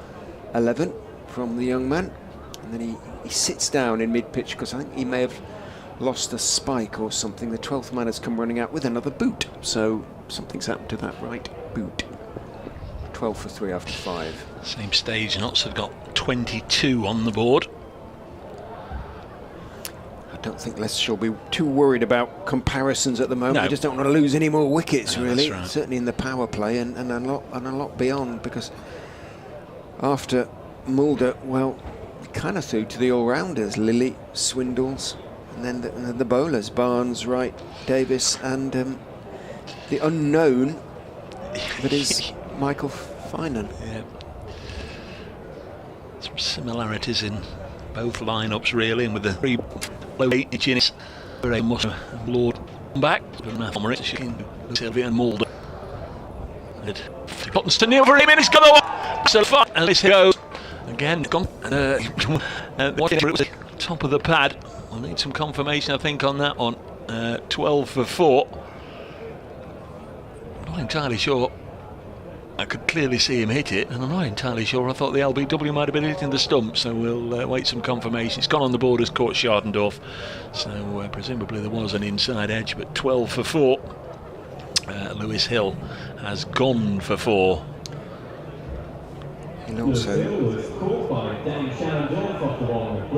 11 from the young man. And then he sits down in mid-pitch because I think he may have lost a spike or something. The 12th man has come running out with another boot. So something's happened to that right boot. 12 for 3 after 5.
Same stage, Notts have got 22 on the board.
I don't think Leicestershire will be too worried about comparisons at the moment.
No.
We just don't want to lose any more wickets,
No,
really.
that's right.
Certainly in the power play and a lot beyond, because after Mulder, well, kind of through to the all-rounders, Lilly, Swindles, and then the bowlers, Barnes, Wright, Davis, and the unknown that is Michael Finan.
Yeah. Some similarities in both lineups, really, and with the 3 low 8 innings, Lord back, Sylvia and Mulder. Uptonsteel over him, and he's got away. So far, and this goes again. Gone. What it was at the top of the pad. We'll need some confirmation, I think, on that one. 12 for 4. I'm not entirely sure. I could clearly see him hit it, and I'm not entirely sure. I thought the LBW might have been hitting the stump, so we'll wait some confirmation. It's gone on the board as caught Schardendorf, so presumably there was an inside edge, but 12 for 4. Lewis Hill has gone for 4.
And also,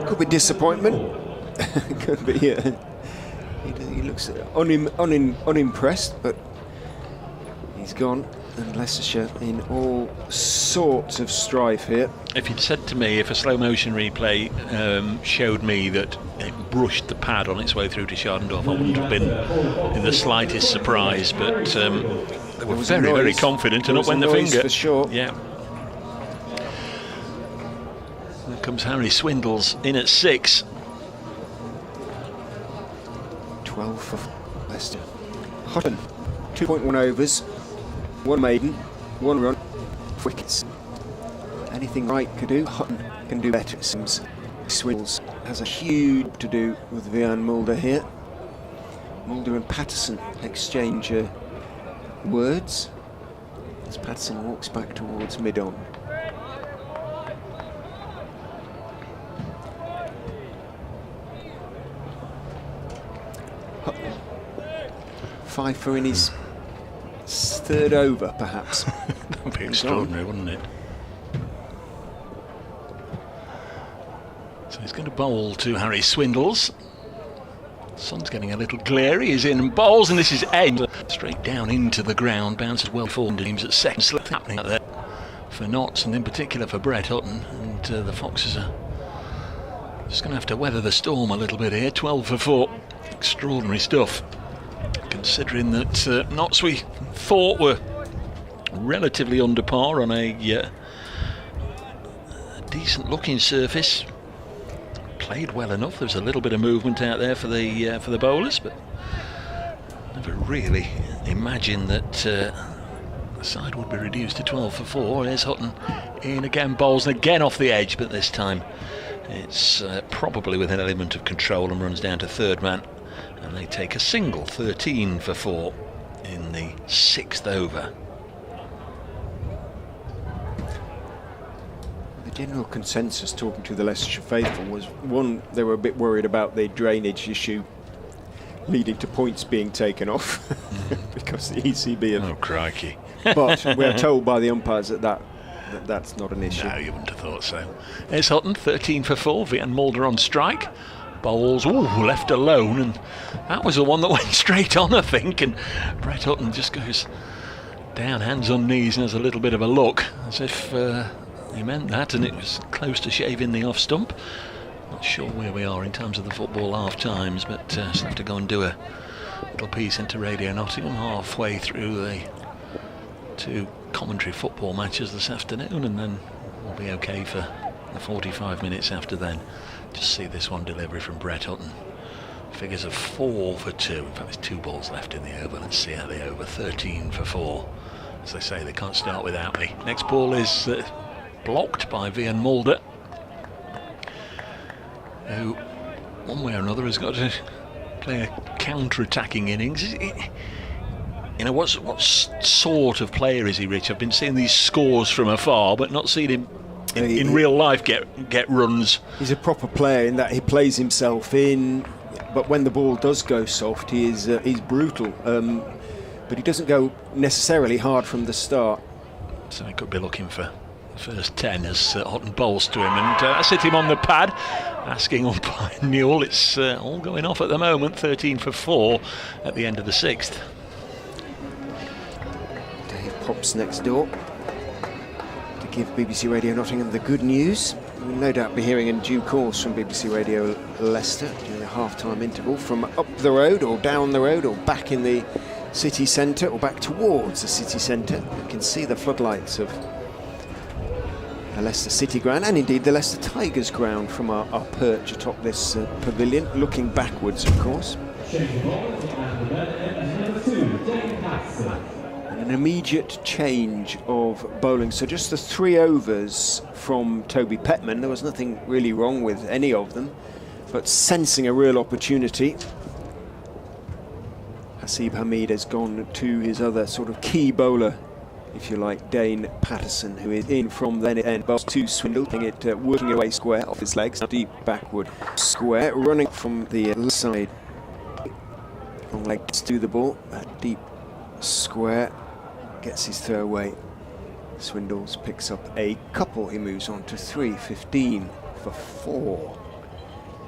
could be disappointment. Could be. He looks unimpressed, but he's gone. And Leicestershire in all sorts of strife here.
If you'd said to me, if a slow motion replay showed me that it brushed the pad on its way through to Schardendorf, I wouldn't have been in the slightest surprise, but they were very confident, and up went the finger.
For sure.
Yeah. There comes Harry Swindles in at 6.
12 for Leicester. Hutton, 2.1 overs. 1 maiden, 1 run, wickets. Anything Wright could do, Hutton can do better, it seems. Swindles has a huge to do with Vian Mulder here. Mulder and Patterson exchange words as Patterson walks back towards mid-on. Hutton, 5 for in his 3rd over, perhaps.
That would be extraordinary, wouldn't it? So he's going to bowl to Harry Swindles. Sun's getting a little glary. He's in and bowls, and this is end straight down into the ground. Bounces well forward. Teams at second. Slip happening out there for Notts, and in particular for Brett Hutton. And the Foxes are just going to have to weather the storm a little bit here. 12 for 4. Extraordinary stuff. Considering that Notts we thought were relatively under par on a decent looking surface, played well enough. There's a little bit of movement out there for the bowlers, but never really imagined that the side would be reduced to 12 for 4. There's Hutton in again, bowls and again off the edge, but this time it's probably with an element of control and runs down to 3rd man. And they take a single, 13 for 4 in the 6th over.
The general consensus talking to the Leicestershire faithful was, one, they were a bit worried about the drainage issue leading to points being taken off because the ECB have...
Oh, crikey.
But we're told by the umpires that's not an issue.
No, you wouldn't have thought so. There's Hutton, 13 for 4, Vian Mulder on strike. Bowls, left alone, and that was the one that went straight on, I think, and Brett Hutton just goes down, hands on knees, and has a little bit of a look, as if he meant that, and it was close to shaving the off stump. Not sure where we are in terms of the football half times, but still have to go and do a little piece into Radio Nottingham halfway through the 2 commentary football matches this afternoon, and then we'll be okay for the 45 minutes after then. Just see this one delivery from Brett Hutton. Figures of 4 for 2. In fact, there's 2 balls left in the over. Let's see how they over. 13 for 4. As they say, they can't start without me. Next ball is blocked by Vian Mulder, who, one way or another, has got to play a counter-attacking innings. You know, what sort of player is he, Rich? I've been seeing these scores from afar, but not seen him in real life get runs.
He's a proper player in that he plays himself in, but when the ball does go soft, he's brutal. But he doesn't go necessarily hard from the start.
So he could be looking for the first 10 as Hutton bowls to him, and that's hit him on the pad, asking umpire Newell. It's all going off at the moment. 13 for 4 at the end of the 6th.
Dave pops next door to give BBC Radio Nottingham the good news. We'll no doubt be hearing in due course from BBC Radio Leicester during the half-time interval from up the road or down the road or back in the city centre or back towards the city centre. You can see the floodlights of the Leicester City ground and indeed the Leicester Tigers ground from our perch atop this pavilion, looking backwards of course. And an immediate change of bowling, so just the 3 overs from Toby Petman. There was nothing really wrong with any of them, but sensing a real opportunity, Hasib Hamid has gone to his other sort of key bowler, if you like, Dane Patterson, who is in from then end. Bowls to Swindle, working away square off his legs, deep backward square, running from the side. Long legs to the ball, that deep square, gets his throw away. Swindles picks up a couple, he moves on to 3, 15 for 4.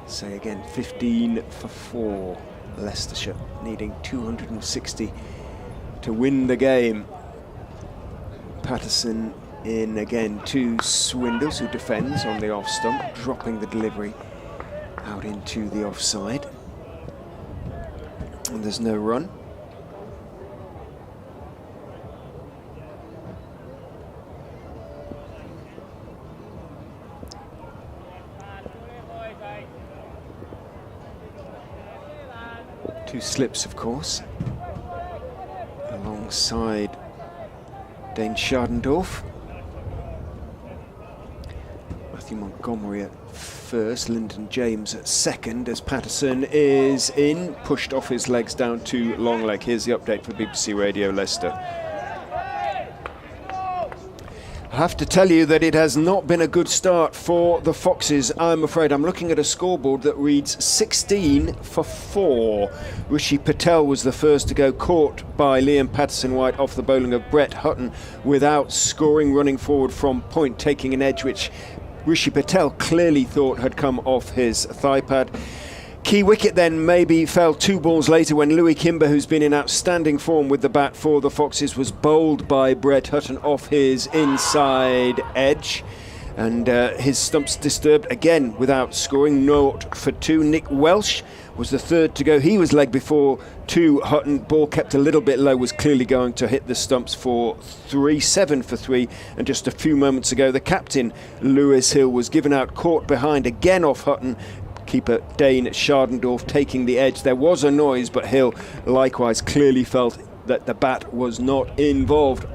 Say again, 15 for 4. Leicestershire needing 260 to win the game. Patterson in again to Swindles, who defends on the off stump, dropping the delivery out into the offside. And there's no run. Two slips, of course, alongside Dane Schardendorf. Matthew Montgomery at first, Lyndon James at second, as Patterson is in, pushed off his legs down to long leg. Here's the update for BBC Radio Leicester. I have to tell you that it has not been a good start for the Foxes, I'm afraid. I'm looking at a scoreboard that reads 16 for 4. Rishi Patel was the first to go, caught by Liam Patterson-White off the bowling of Brett Hutton without scoring, running forward from point, taking an edge which Rishi Patel clearly thought had come off his thigh pad. Key wicket then maybe fell 2 balls later when Louis Kimber, who's been in outstanding form with the bat for the Foxes, was bowled by Brett Hutton off his inside edge. And his stumps disturbed again without scoring, 0 for 2. Nick Welsh was the third to go. He was leg before to Hutton. Ball kept a little bit low, was clearly going to hit the stumps for 3, 7 for 3. And just a few moments ago, the captain, Lewis Hill, was given out, caught behind again off Hutton. Keeper Dane Schardendorf taking the edge. There was a noise, but Hill likewise clearly felt that the bat was not involved.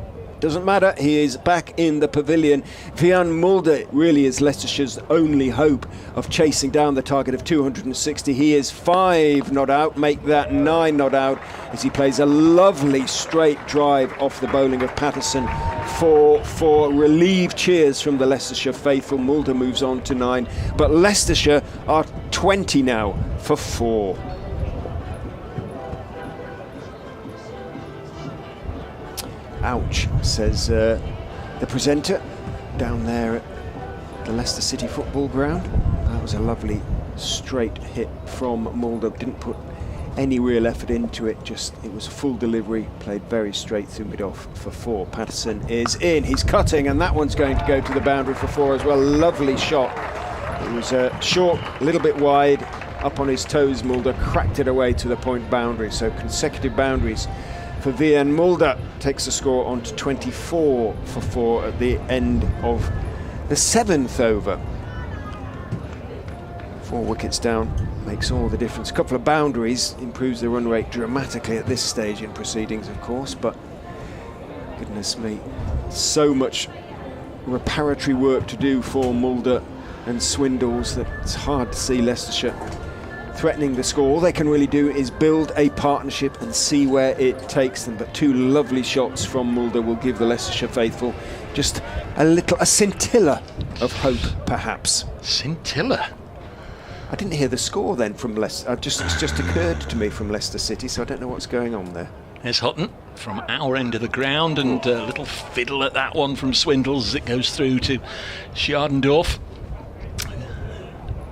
Doesn't matter, he is back in the pavilion. Vian Mulder really is Leicestershire's only hope of chasing down the target of 260. He is 5 not out, make that 9 not out, as he plays a lovely straight drive off the bowling of Patterson for relieved cheers from the Leicestershire faithful. Mulder moves on to 9, but Leicestershire are 20 now for 4. Ouch, says the presenter down there at the Leicester City football ground. That was a lovely straight hit from Mulder. Didn't put any real effort into it, just it was a full delivery, played very straight through mid-off for 4. Patterson is in, he's cutting, and that one's going to go to the boundary for 4 as well. Lovely shot. It was short, a little bit wide, up on his toes. Mulder cracked it away to the point boundary, so consecutive boundaries for Vian Mulder. Takes the score on to 24 for 4 at the end of the 7th over. 4 wickets down makes all the difference. A couple of boundaries improves the run rate dramatically at this stage in proceedings, of course, but goodness me, so much reparatory work to do for Mulder and Swindles that it's hard to see Leicestershire threatening the score. All they can really do is build a partnership and see where it takes them. But 2 lovely shots from Mulder will give the Leicestershire faithful just a scintilla of hope, perhaps.
Scintilla?
I didn't hear the score then from Leicester. It's just occurred to me from Leicester City, so I don't know what's going on there.
Here's Hutton from our end of the ground, and a little fiddle at that one from Swindles as it goes through to Schardendorf.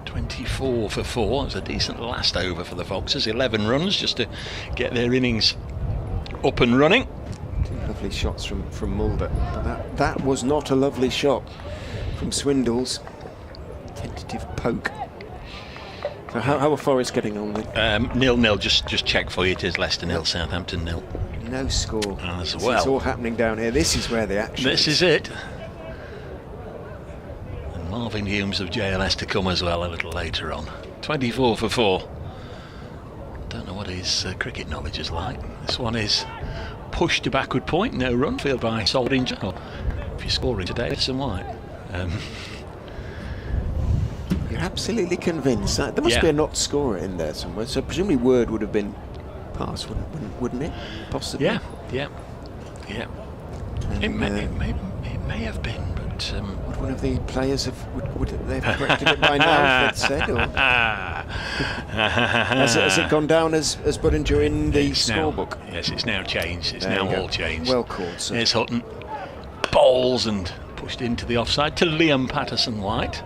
24 for 4. It was a decent last over for the Foxes. 11 runs just to get their innings up and running.
Two lovely shots from Mulder. But that was not a lovely shot from Swindles. Tentative poke. So how are Forest getting on with?
0-0. Just check for you. It is Leicester 0, Southampton 0.
No score.
As well.
It's all happening down here. This is where the action
This is it. And Marvin Humes of JLS to come as well a little later on. 24 for 4. Don't know what his cricket knowledge is like. This one is pushed to backward point. No run. Field by Soldinger. Or if you're scoring today, it's some white.
You're absolutely convinced that there must be a not scorer in there somewhere. So presumably Word would have been passed, wouldn't it? Possibly.
Yeah.
And,
It may have been, but
would one of the players would they have corrected it by now? If they'd said, or has it gone down as Budinger in the scorebook?
Yes, it's now changed. It's
There
now
you go.
all changed.
Well called, sir.
There's Hutton, bowls and pushed into the offside to Liam Patterson-White.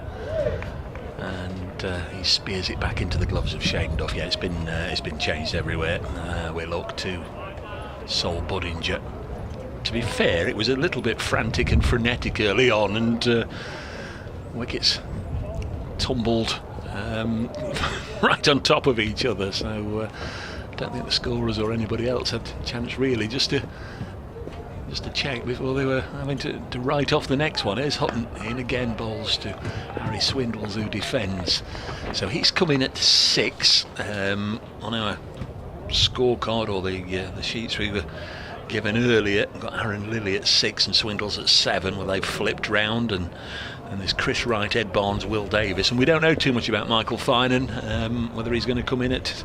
He spears it back into the gloves of Schagendorf. Yeah, it's been changed everywhere. We look to Sol Budinger. To be fair, it was a little bit frantic and frenetic early on, and wickets tumbled right on top of each other. So I don't think the scorers or anybody else had a chance really just to check before they were having to write off the next one. Here's Hutton in again, bowls to Harry Swindles, who defends. So he's coming at 6 on our scorecard, or the sheets we were given earlier. We've got Aaron Lilly at 6 and Swindles at 7, where they've flipped round, and there's Chris Wright, Ed Barnes, Will Davis, and we don't know too much about Michael Finan, whether he's going to come in at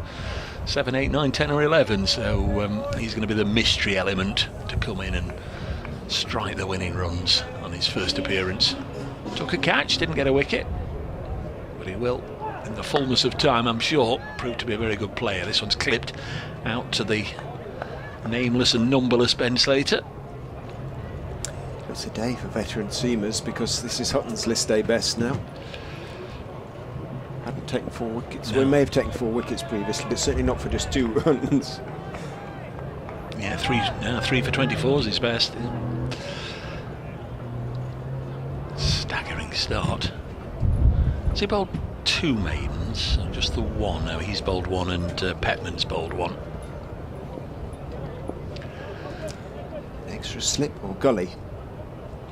7, 8, 9, 10 or 11, so he's going to be the mystery element to come in and strike the winning runs on his first appearance. Took a catch, didn't get a wicket, but he will in the fullness of time, I'm sure. Proved to be a very good player. This one's clipped out to the nameless and numberless Ben Slater.
It's a day for veteran seamers, because this is Hutton's list day best now. Hadn't taken 4 wickets.
No.
We may have taken 4 wickets previously, but certainly not for just 2 runs.
Yeah, 3 for 24 is his best. Staggering start. Has he bowled 2 maidens, or just the one? No, he's bowled 1 and Petman's bowled 1.
Extra slip or gully?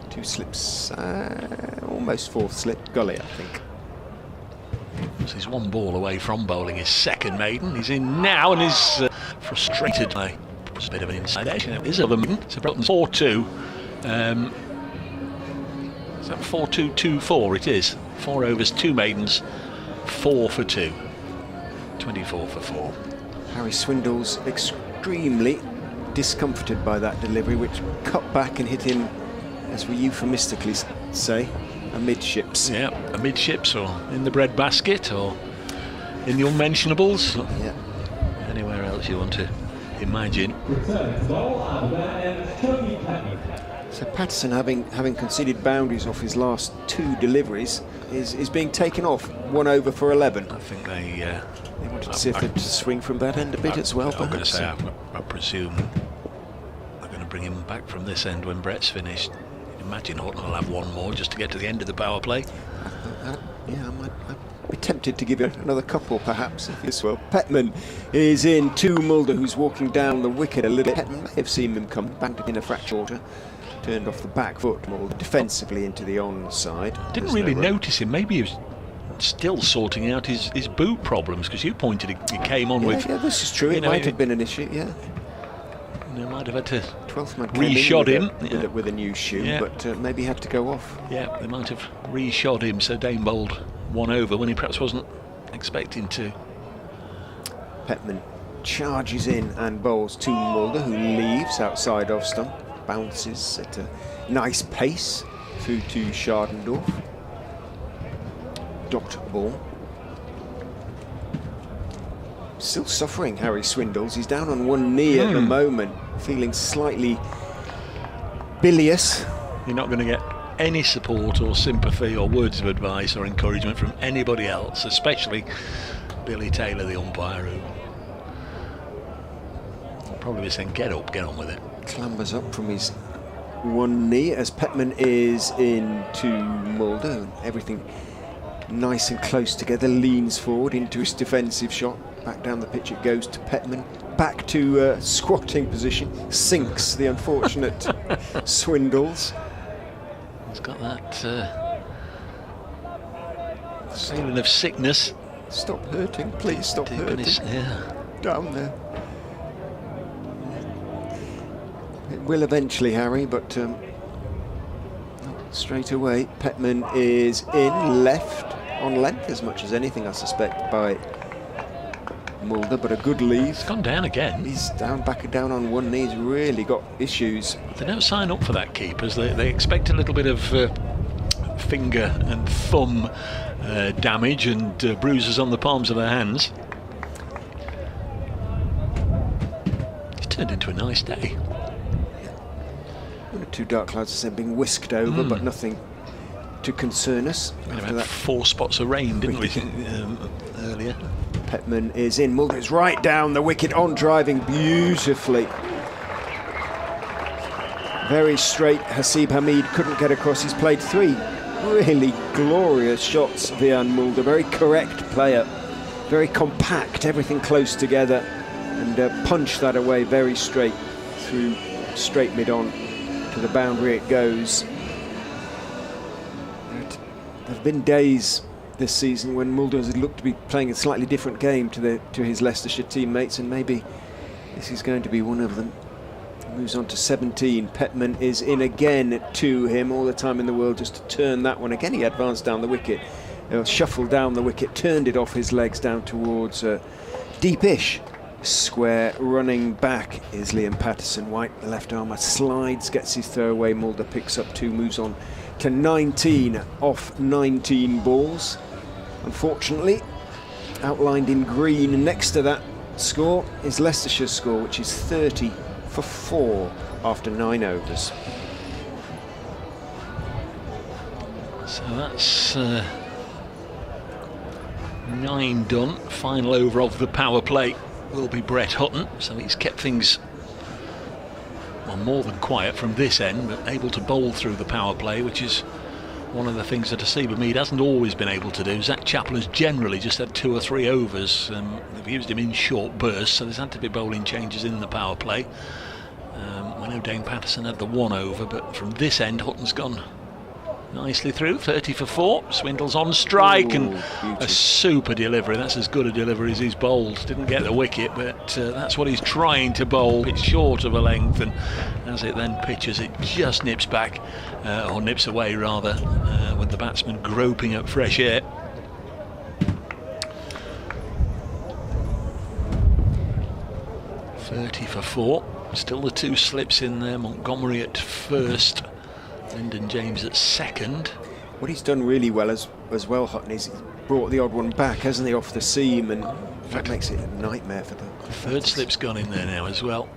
2 slips, almost 4th slip, gully I think.
So he's 1 ball away from bowling his second maiden. He's in now and is frustrated by a bit of an inside edge. It is a maiden. So Broughton's 4-2. Is that 4-2-2-4? It is. 4 overs, 2 maidens, 4 for 2. 24 for 4.
Harry Swindles extremely discomforted by that delivery, which cut back and hit him, as we euphemistically say, amidships.
Yeah, amidships, or in the breadbasket, or in the unmentionables, or
Yeah.
anywhere else you want to imagine.
Return to bowl and then Toby Petman.
So Patterson, having conceded boundaries off his last 2 deliveries, is being taken off 1 over for 11.
I think they
wanted to see if they'd swing from that end a bit as well.
I'm going to
perhaps.
say, I presume they're going to bring him back from this end when Brett's finished. Imagine Hutton will have 1 more just to get to the end of the power play.
Yeah, I'd be tempted to give you another couple, perhaps, if as well. Petman is in to Mulder, who's walking down the wicket a little bit. Petman may have seen him come back in a fracture water. Turned off the back foot, Mulder defensively into the onside.
Didn't
There's
really
no run.
notice him. Maybe he was still sorting out his boot problems, because you pointed he came on with.
Yeah, this is true.
you
It
know,
might have been an issue, yeah.
They might have had to
12th man came in
re-shod
with
him
with a new shoe,
Yeah.
but maybe had to go off.
Yeah, they might have re-shod him, so Dane bowled 1 over when he perhaps wasn't expecting to.
Petman charges in and bowls to Mulder, who leaves outside off stump, bounces at a nice pace through to Schardendorf. Dot ball. still suffering, Harry Swindles. He's down on one knee at the moment, feeling slightly bilious.
You're not going to get any support or sympathy or words of advice or encouragement from anybody else, especially Billy Taylor, the umpire, who will probably be saying, get up, get on with it.
Clambers up from his one knee as Petman is into Mulder. Everything nice and close together, leans forward into his defensive shot. Back down the pitch it goes to Petman. Back to squatting position. Sinks the unfortunate Swindles.
He's got that feeling of sickness.
Stop hurting, please stop hurting.
Yeah.
Down there. It will eventually, Harry, but not straight away. Petman is in left, on length as much as anything, I suspect, by Mulder, but a good lead.
He's gone down again.
He's back down on one knee. He's really got issues.
They don't sign up for that, keepers. They expect a little bit of finger and thumb damage and bruises on the palms of their hands. It's turned into a nice day.
One or two dark clouds are being whisked over, but nothing to concern us.
We had 4 spots of rain, didn't we, earlier?
Petman is in. Mulder is right down the wicket, on driving beautifully. Very straight. Hasib Hamid couldn't get across. He's played 3 really glorious shots, Vian Mulder. Very correct player. Very compact, everything close together. And punched that away very straight through, straight mid-on. To the boundary it goes. There have been days this season when Mulder has looked to be playing a slightly different game to his Leicestershire teammates, and maybe this is going to be one of them. Moves on to 17. Petman is in again to him. All the time in the world just to turn that one. Again he advanced down the wicket. Shuffled down the wicket, turned it off his legs down towards deepish square. Running back is Liam Patterson. White, the left armer, slides, gets his throw away. Mulder picks up 2, moves on to 19 off 19 balls. Unfortunately, outlined in green next to that score is Leicestershire's score, which is 30 for 4 after 9 overs.
So that's 9 done. Final over of the power play will be Brett Hutton, so he's kept things, well, more than quiet from this end, but able to bowl through the power play, which is one of the things that Hasib Hamid hasn't always been able to do. Zach Chappell has generally just had 2 or 3 overs. They've used him in short bursts, so there's had to be bowling changes in the power play. I know Dane Patterson had the 1 over, but from this end Hutton's gone nicely through. 30 for 4. Swindles on strike. Ooh, and beauty. A super delivery. That's as good a delivery as he's bowled. Didn't get the wicket, but that's what he's trying to bowl. It's short of a length, and as it then pitches, it just nips back, or nips away rather, with the batsman groping at fresh air. .30 for 4. Still the 2 slips in there. Montgomery at first, Lyndon James at second.
What he's done really well as well, Hutton, is he's brought the odd one back, hasn't he, off the seam, and that makes it a nightmare for them.
The 3rd slip's gone in there now as well.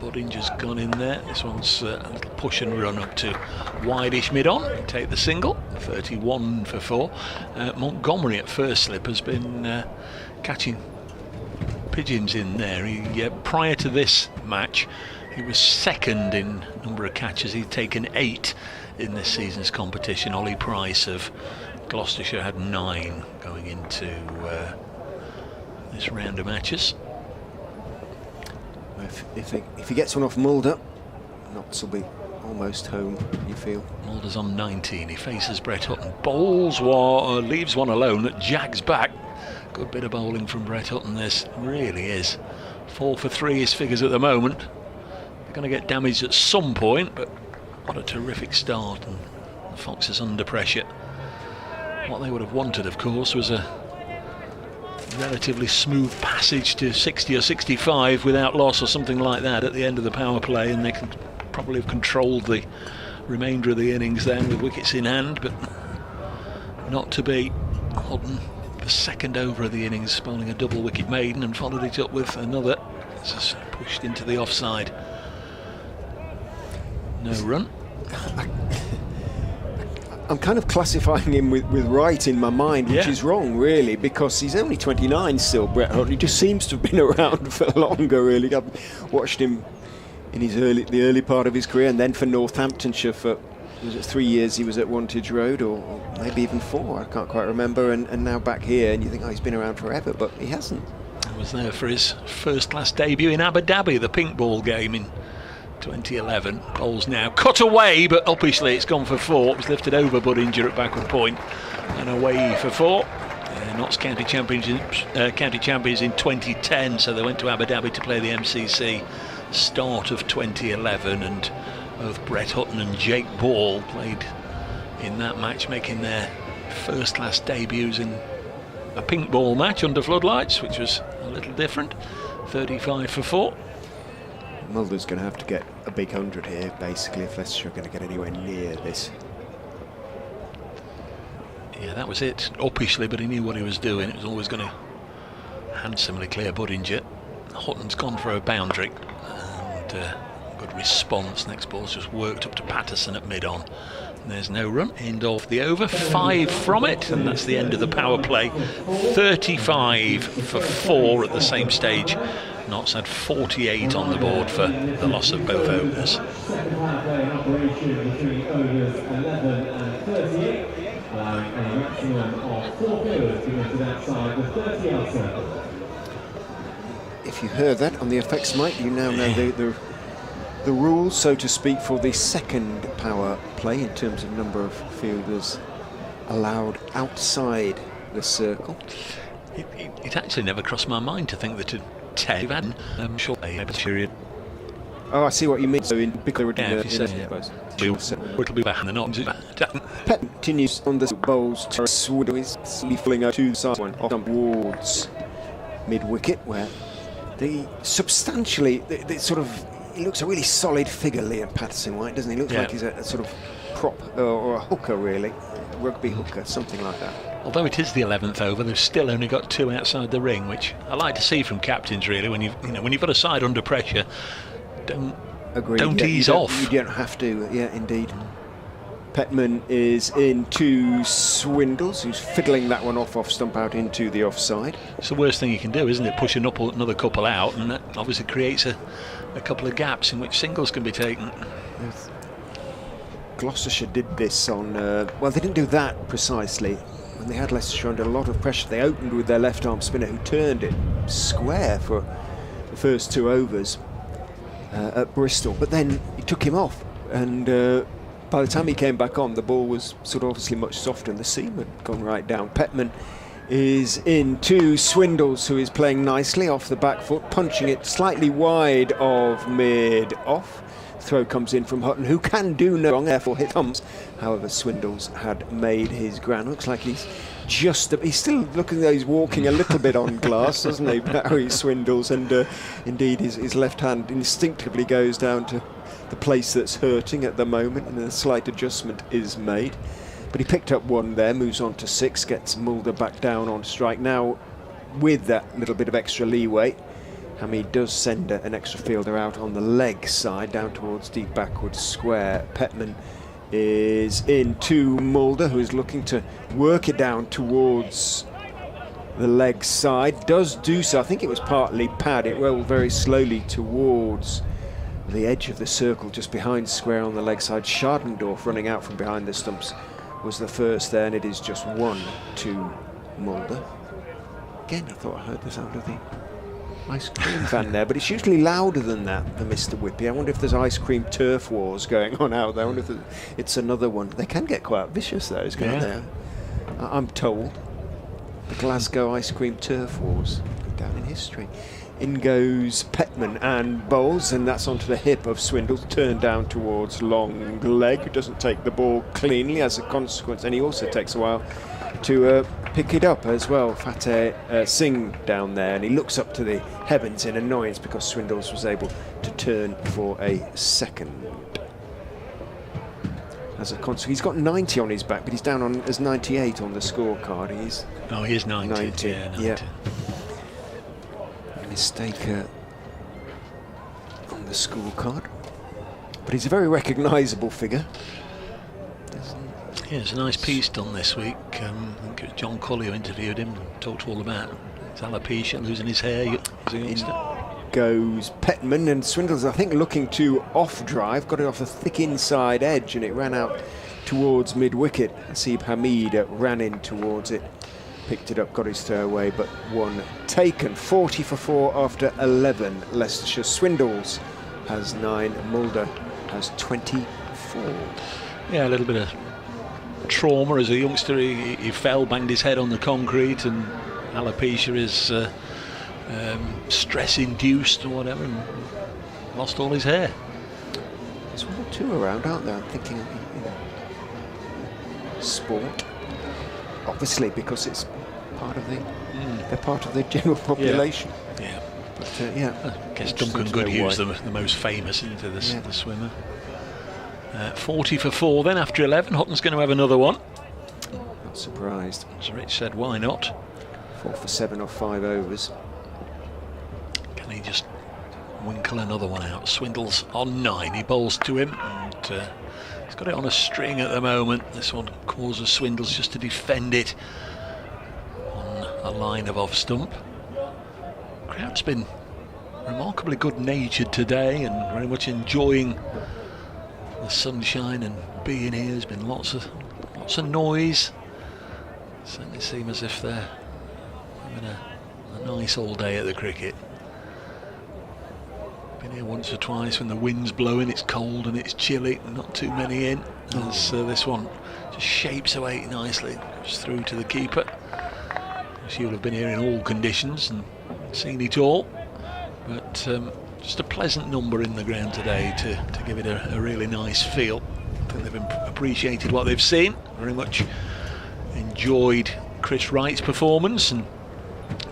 Buddinger's gone in there. This one's a little push and run up to wide-ish mid-on. Take the single. 31 for 4. Montgomery at first slip has been catching pigeons in there. He, prior to this match, he was second in number of catches. He'd taken 8 in this season's competition. Ollie Price of Gloucestershire had 9 going into this round of matches.
If he gets one off Mulder, Notts will be almost home, you feel.
Mulder's on 19. He faces Brett Hutton. Bowls one, leaves one alone that jags back. Good bit of bowling from Brett Hutton, this really is. 4 for 3 his figures at the moment. They're going to get damaged at some point, but what a terrific start, and the Foxes under pressure. What they would have wanted, of course, was a relatively smooth passage to 60 or 65 without loss or something like that at the end of the power play, and they can probably have controlled the remainder of the innings then with wickets in hand, but not to be. Hutton the second over of the innings, bowling a double wicket maiden and followed it up with another. It's just pushed into the offside. No run.
I'm kind of classifying him with right in my mind, which is wrong, really, because he's only 29 still, Brett Hutton. He just seems to have been around for longer, really. I've watched him in the early part of his career, and then for Northamptonshire for, was it 3 years he was at Wantage Road, or maybe even 4, I can't quite remember, and now back here, and you think, oh, he's been around forever, but he hasn't.
He was there for his first-class debut in Abu Dhabi, the pink ball game in 2011. Bowls now cut away, but uppishly it's gone for 4. It was lifted over Budinger at backward point and away for 4. Notts County champions in 2010, so they went to Abu Dhabi to play the MCC start of 2011, and both Brett Hutton and Jake Ball played in that match, making their first-class debuts in a pink ball match under floodlights, which was a little different. 35 for 4.
Mulder's going to have to get a big 100 here, basically, if Leicestershire are going to get anywhere near this.
Yeah, that was it. Uppishly, but he knew what he was doing. It was always going to handsomely clear Budinger. Hutton's gone for a boundary, and good response. Next ball's just worked up to Patterson at mid-on. There's no run. End of the over. 5 from it, and that's the end of the power play. 35 for 4 at the same stage. Notts had 48 on the board for the loss of both openers.
Second power play in operation between overs 11 and 38, allowing a maximum of 4 fielders to go to that side the 30-yard circle.
If you heard that on the effects mic, you now know the rules, so to speak, for the second power play in terms of number of fielders allowed outside the circle.
It actually never crossed my mind to think that a 10 had short period.
Oh, I see what you mean. So in big
It'll be back in the Notts.
Pet continues on the bowls to Swood is filling out to the side one off towards mid-wicket, where the substantially the sort of, he looks a really solid figure, Liam Patterson-White, doesn't he? Looks like he's a sort of prop or a hooker, really, a rugby hooker, something like that.
Although it is the 11th over, they've still only got 2 outside the ring, which I like to see from captains, really. When you've got a side under pressure, don't ease off.
You don't have to. Yeah, indeed. Petman is into Swindles, who's fiddling that one off stump out into the offside.
It's the worst thing you can do, isn't it? Pushing up another couple out, and that obviously creates a couple of gaps in which singles can be taken.
Yes. Gloucestershire did this on, well, they didn't do that precisely. When they had Leicestershire under a lot of pressure, they opened with their left-arm spinner, who turned it square for the first 2 overs at Bristol. But then he took him off, and by the time he came back on, the ball was sort of obviously much softer, and the seam had gone right down. Petman is into Swindles, who is playing nicely off the back foot, punching it slightly wide of mid-off. Throw comes in from Hutton, who can do no wrong, therefore hit thumbs. However, Swindles had made his ground. Looks like he's still looking like he's walking a little bit on glass, doesn't he, Barry Swindles? And indeed, his left hand instinctively goes down to the place that's hurting at the moment, and a slight adjustment is made. But he picked up 1 there, moves on to 6, gets Mulder back down on strike. Now, with that little bit of extra leeway, Hamid does send an extra fielder out on the leg side, down towards deep backward square. Petman is into Mulder, who is looking to work it down towards the leg side. Does do so. I think it was partly pad. It rolled very slowly towards the edge of the circle, just behind square on the leg side. Schardendorf running out from behind the stumps was the first there, and it is just 1 to Mulder. Again, I thought I heard the sound of the ice cream van there, but it's usually louder than that, the Mr. Whippy. I wonder if there's ice cream turf wars going on out there. I wonder if it's another one. They can get quite vicious, those, can't they? I'm told. The Glasgow ice cream turf wars go down in history. In goes Petman and bowls, and that's onto the hip of Swindles, turned down towards long leg. Doesn't take the ball cleanly as a consequence, and he also takes a while to pick it up as well. Fateh Singh down there, and he looks up to the heavens in annoyance because Swindles was able to turn for a second. as a consequence. He's got 90 on his back, but he's down on as 98 on the scorecard.
He is 90.
90.
Yeah, 90.
Yeah. A mistake on the scorecard. But he's a very recognisable figure.
Yeah, there's a nice piece done this week. I think it was John Colley who interviewed him, talked all about his alopecia, losing his hair as a youngster.
Goes Petman, and Swindles, I think, looking to off-drive, got it off a thick inside edge, and it ran out towards mid-wicket. Asib Hamid ran in towards it, picked it up, got his throw away, but one taken. 40 for 4 after 11. Leicestershire. Swindles has 9, Mulder has 24.
Yeah, a little bit of trauma as a youngster. He fell, banged his head on the concrete, and alopecia is stress-induced or whatever, and lost all his hair.
There's one or two around, aren't there? I'm thinking of sport, obviously, because it's part of the they're part of the general population.
Yeah.
But, yeah.
I guess Duncan Goodhue's the most famous into the swimmer. 40 for 4 then after 11. Hutton's going to have another one.
Not surprised.
As Rich said, why not?
4 for 7 off 5 overs.
Can he just winkle another one out? Swindles on 9. He bowls to him, and he's got it on a string at the moment. This one causes Swindles just to defend it on a line of off stump. Crowd's been remarkably good-natured today and very much enjoying the sunshine and being here. There's been lots of noise. Certainly seem as if they're having a nice all day at the cricket. Been here once or twice when the wind's blowing, it's cold and it's chilly, not too many in. As this one just shapes away nicely, goes through to the keeper. You'll have been here in all conditions and seen it all, but just a pleasant number in the ground today to give it a really nice feel. I think they've appreciated what they've seen, very much enjoyed Chris Wright's performance, and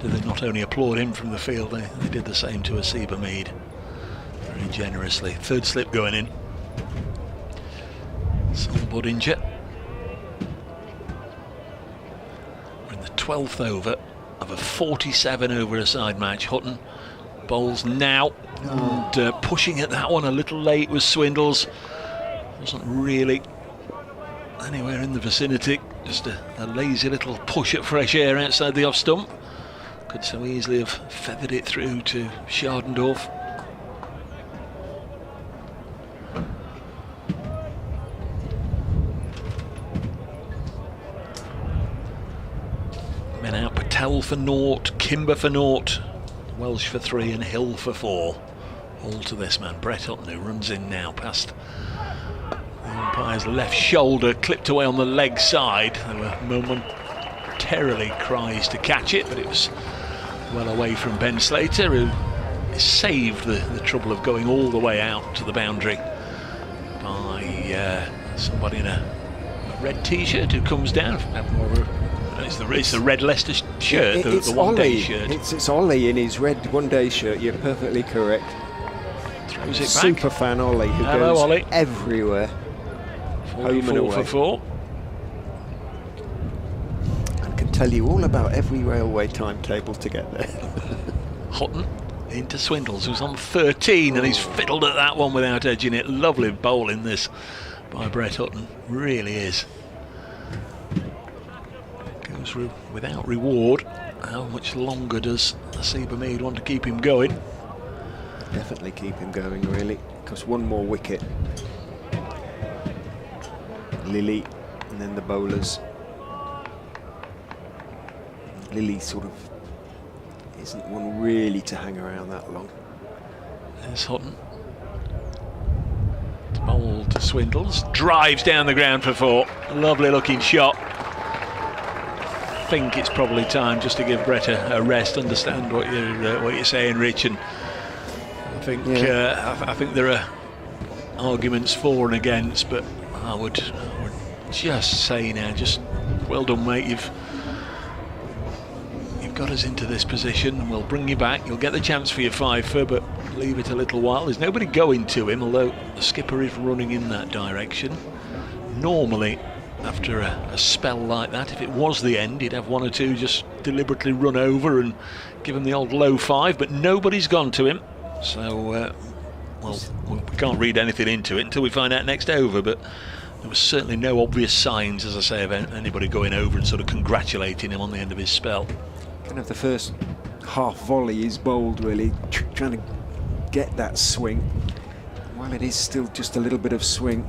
they not only applaud him from the field, they did the same to Asib Hamid very generously. Third slip going in. Sol Budinger. We're in the 12th over of a 47 over a side match. Hutton bowls now, and pushing at that one a little late was Swindles. Wasn't really anywhere in the vicinity, just a lazy little push at fresh air outside the off stump. Could so easily have feathered it through to Schardendorf. Men out, Patel for naught, Kimber for naught, Welsh for 3 and Hill for 4. All to this man, Brett Hutton, who runs in now past the umpire's left shoulder, clipped away on the leg side. There were momentarily cries to catch it, but it was well away from Ben Slater, who saved the trouble of going all the way out to the boundary by somebody in a red t-shirt who comes down. It's the red Leicester shirt, the one-day shirt.
It's Ollie in his red one-day shirt, you're perfectly correct.
Throws it back.
Super fan Ollie, who goes
Ollie.
everywhere. Home and away.
For 4.
And can tell you all about every railway timetable to get there.
Hutton into Swindles, who's on 13, and he's fiddled at that one without edging it. Lovely bowling this by Brett Hutton, really is. Goes without reward. How much longer does Asib Hamid want to keep him going?
Definitely keep him going, really, because one more wicket. Lily, and then the bowlers. Lily sort of isn't one really to hang around that long.
There's Hutton. Bowled to Swindles, drives down the ground for 4. Lovely looking shot. I think it's probably time just to give Brett a rest. Understand what you're saying, Rich, and I think I think there are arguments for and against, but I would just say now, just well done, mate. You've got us into this position, and we'll bring you back. You'll get the chance for your 5-fer, but leave it a little while. There's nobody going to him, although the skipper is running in that direction. normally after a spell like that, if it was the end, you'd have one or two just deliberately run over and give him the old low five, but nobody's gone to him. So, well, we can't read anything into it until we find out next over, but there was certainly no obvious signs, as I say, of anybody going over and sort of congratulating him on the end of his spell.
Kind of the first half volley is bowled, really, trying to get that swing. While it is still just a little bit of swing,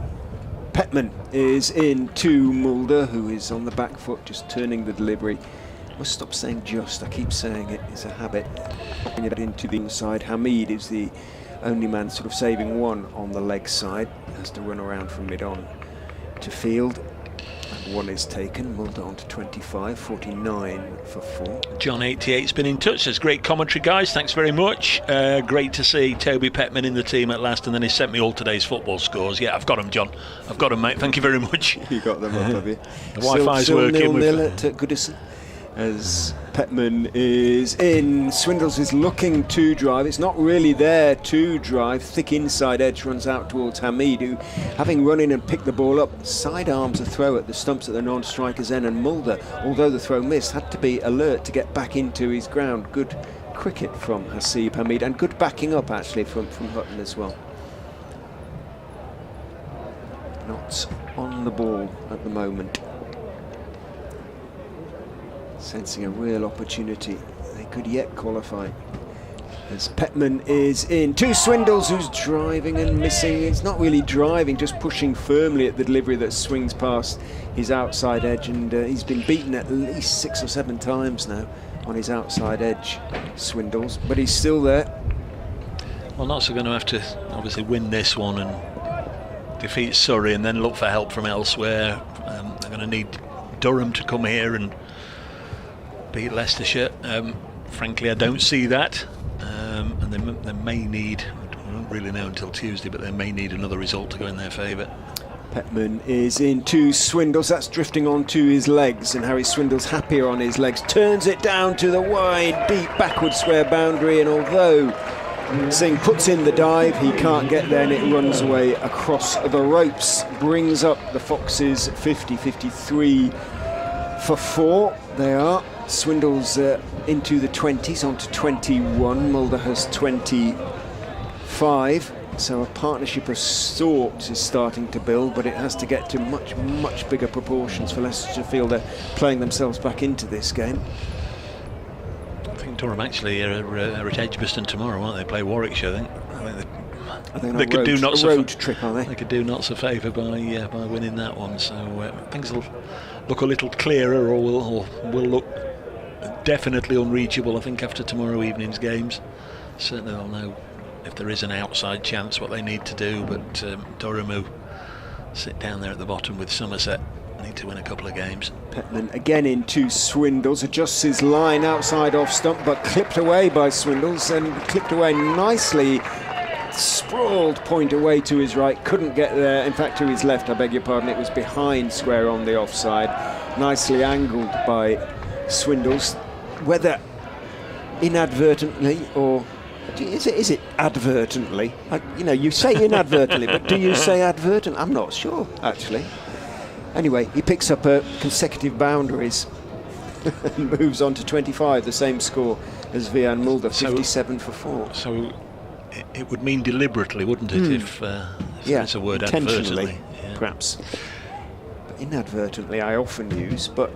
Petman is in to Mulder, who is on the back foot, just turning the delivery. I must stop saying just, I keep saying it, it's a habit. Bring it into the inside. Hamid is the only man sort of saving one on the leg side, has to run around from mid-on to field. And one is taken, Mulder on to 25, 49 for 4.
John 88's been in touch. Says great commentary, guys, thanks very much. Great to see Toby Petman in the team at last, and then he sent me all today's football scores. Yeah, I've got them, John, I've got them, mate, thank you very much.
You got them up, have you?
The Wi-Fi's working.
0-0 at Goodison as Petman is in. Swindles is looking to drive, it's not really there to drive. Thick inside edge runs out towards Hamid, who, having run in and picked the ball up, sidearms a throw at the stumps at the non-striker's end, and Mulder, although the throw missed, had to be alert to get back into his ground. Good cricket from Hasib Hamid, and good backing up actually from Hutton as well. Not on the ball at the moment. Sensing a real opportunity, they could yet qualify. As Petman is in to Swindles, who's driving and missing. It's not really driving, just pushing firmly at the delivery that swings past his outside edge, and he's been beaten at least 6 or 7 times now on his outside edge, Swindles, but he's still there.
Well, Notts are going to have to obviously win this one and defeat Surrey and then look for help from elsewhere. They're going to need Durham to come here and beat Leicestershire. Frankly, I don't see that, and they may need, I don't really know until Tuesday, but they may need another result to go in their favour.
Petman is into Swindles, that's drifting onto his legs, and Harry Swindles happier on his legs, turns it down to the wide, deep backward square boundary, and although Singh puts in the dive, he can't get there and it runs away across the ropes. Brings up the Foxes 50-53 for 4. They are. Swindles into the 20s, on to 21. Mulder has 25. So a partnership of sorts is starting to build, but it has to get to much bigger proportions for Leicester to feel they're playing themselves back into this game.
I think Durham actually are at Edgbaston tomorrow, aren't they? Play Warwickshire, I think. They could do Notts a road trip, aren't they? They could do Notts a favour by winning that one. So things will look a little clearer, or will look definitely unreachable, I think, after tomorrow evening's games. Certainly they'll know if there is an outside chance what they need to do, but Durham, who sit down there at the bottom with Somerset, need to win a couple of games.
Petman again into Swindles, adjusts his line outside off stump, but clipped away by Swindles, and clipped away nicely. Sprawled point away to his right, couldn't get there, in fact to his left, I beg your pardon, it was behind square on the offside. Nicely angled by Swindles, whether inadvertently or is it advertently? You say inadvertently, but do you say advertent? I'm not sure actually. Anyway, he picks up consecutive boundaries and moves on to 25, the same score as Vian Mulder, 57 for 4.
So it would mean deliberately, wouldn't it, if it's a word
intentionally,
advertently,
perhaps. But inadvertently I often use, but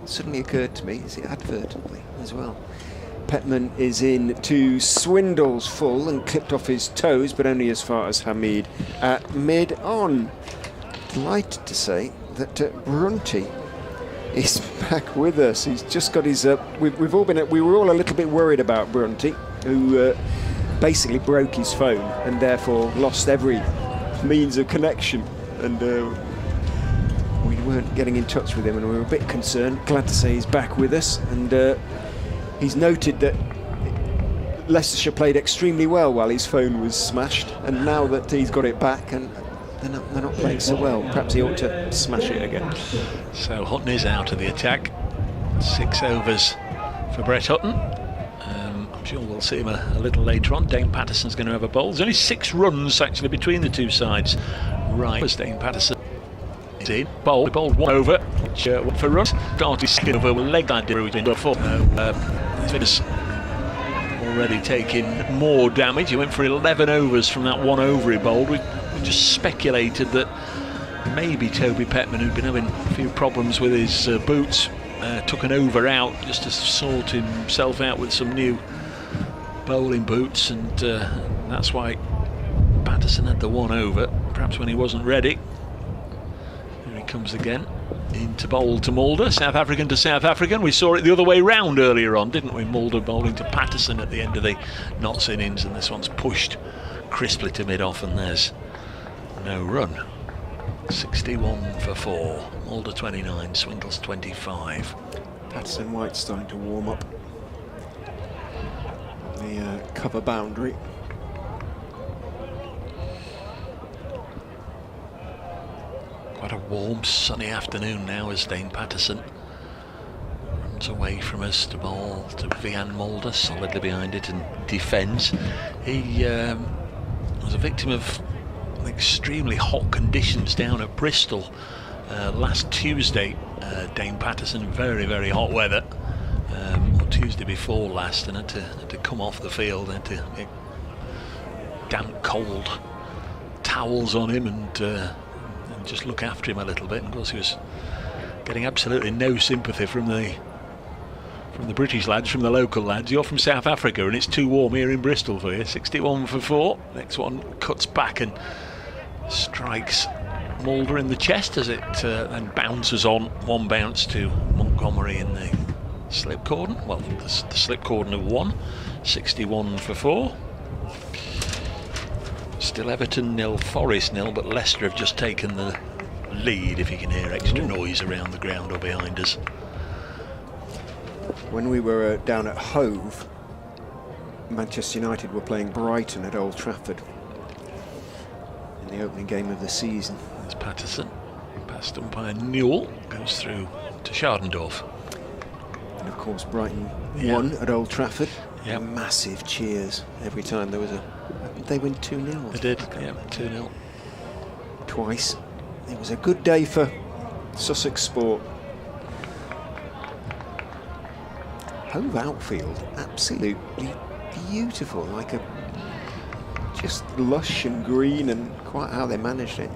it suddenly occurred to me, is it advertently as well? Petman is in to Swindles full and clipped off his toes, but only as far as Hamid at mid-on. Delighted to say that Brunty is back with us. He's just got his. We were all a little bit worried about Brunty, who basically broke his phone and therefore lost every means of connection, and we weren't getting in touch with him, and we were a bit concerned. Glad to say he's back with us, and he's noted that Leicestershire played extremely well while his phone was smashed, and now that he's got it back and they're not playing so well, perhaps he ought to smash it again.
So Hutton is out of the attack. 6 overs for Brett Hutton. I'm sure we'll see him a little later on. Dane Patterson's going to have a bowl. There's only 6 runs actually between the two sides. Right, Dane Patterson in. Bowled one over, which went for runs. Started second over with leg that did before. It's already taking more damage. He went for 11 overs from that one over he bowled. We just speculated that maybe Toby Petman, who'd been having a few problems with his boots, took an over out just to sort himself out with some new bowling boots, and that's why Patterson had the one over, perhaps when he wasn't ready. Here he comes again, into bowl to Mulder, South African to South African. We saw it the other way round earlier on, didn't we? Mulder bowling to Patterson at the end of the Notts innings, and this one's pushed crisply to mid-off, and there's no run. 61 for 4, Mulder 29, Swindles 25.
Patterson White starting to warm up the cover boundary.
Quite a warm, sunny afternoon now as Dane Patterson runs away from us to bowl to Vian Mulder, solidly behind it and defends. He was a victim of extremely hot conditions down at Bristol last Tuesday. Dane Patterson, very, very hot weather. Tuesday before last, and had to come off the field, had to get damp, cold towels on him and just look after him a little bit. And of course, he was getting absolutely no sympathy from the British lads, from the local lads. You're from South Africa, and it's too warm here in Bristol for you. 61 for 4. Next one cuts back and strikes Mulder in the chest as it then bounces on. One bounce to Montgomery in the slip cordon. Well, the slip cordon of 1. 61 for 4. Still Everton 0, Forest 0, but Leicester have just taken the lead, if you can hear extra noise around the ground or behind us.
When we were down at Hove, Manchester United were playing Brighton at Old Trafford in the opening game of the season.
There's Patterson, past umpire Newell, goes through to Schardendorf.
And of course Brighton won at Old Trafford.
Yep.
Massive cheers every time there was a... They win 2-0.
They did, yeah, 2-0.
Twice. It was a good day for Sussex sport. Hove outfield, absolutely beautiful, like a just lush and green, and quite how they managed it.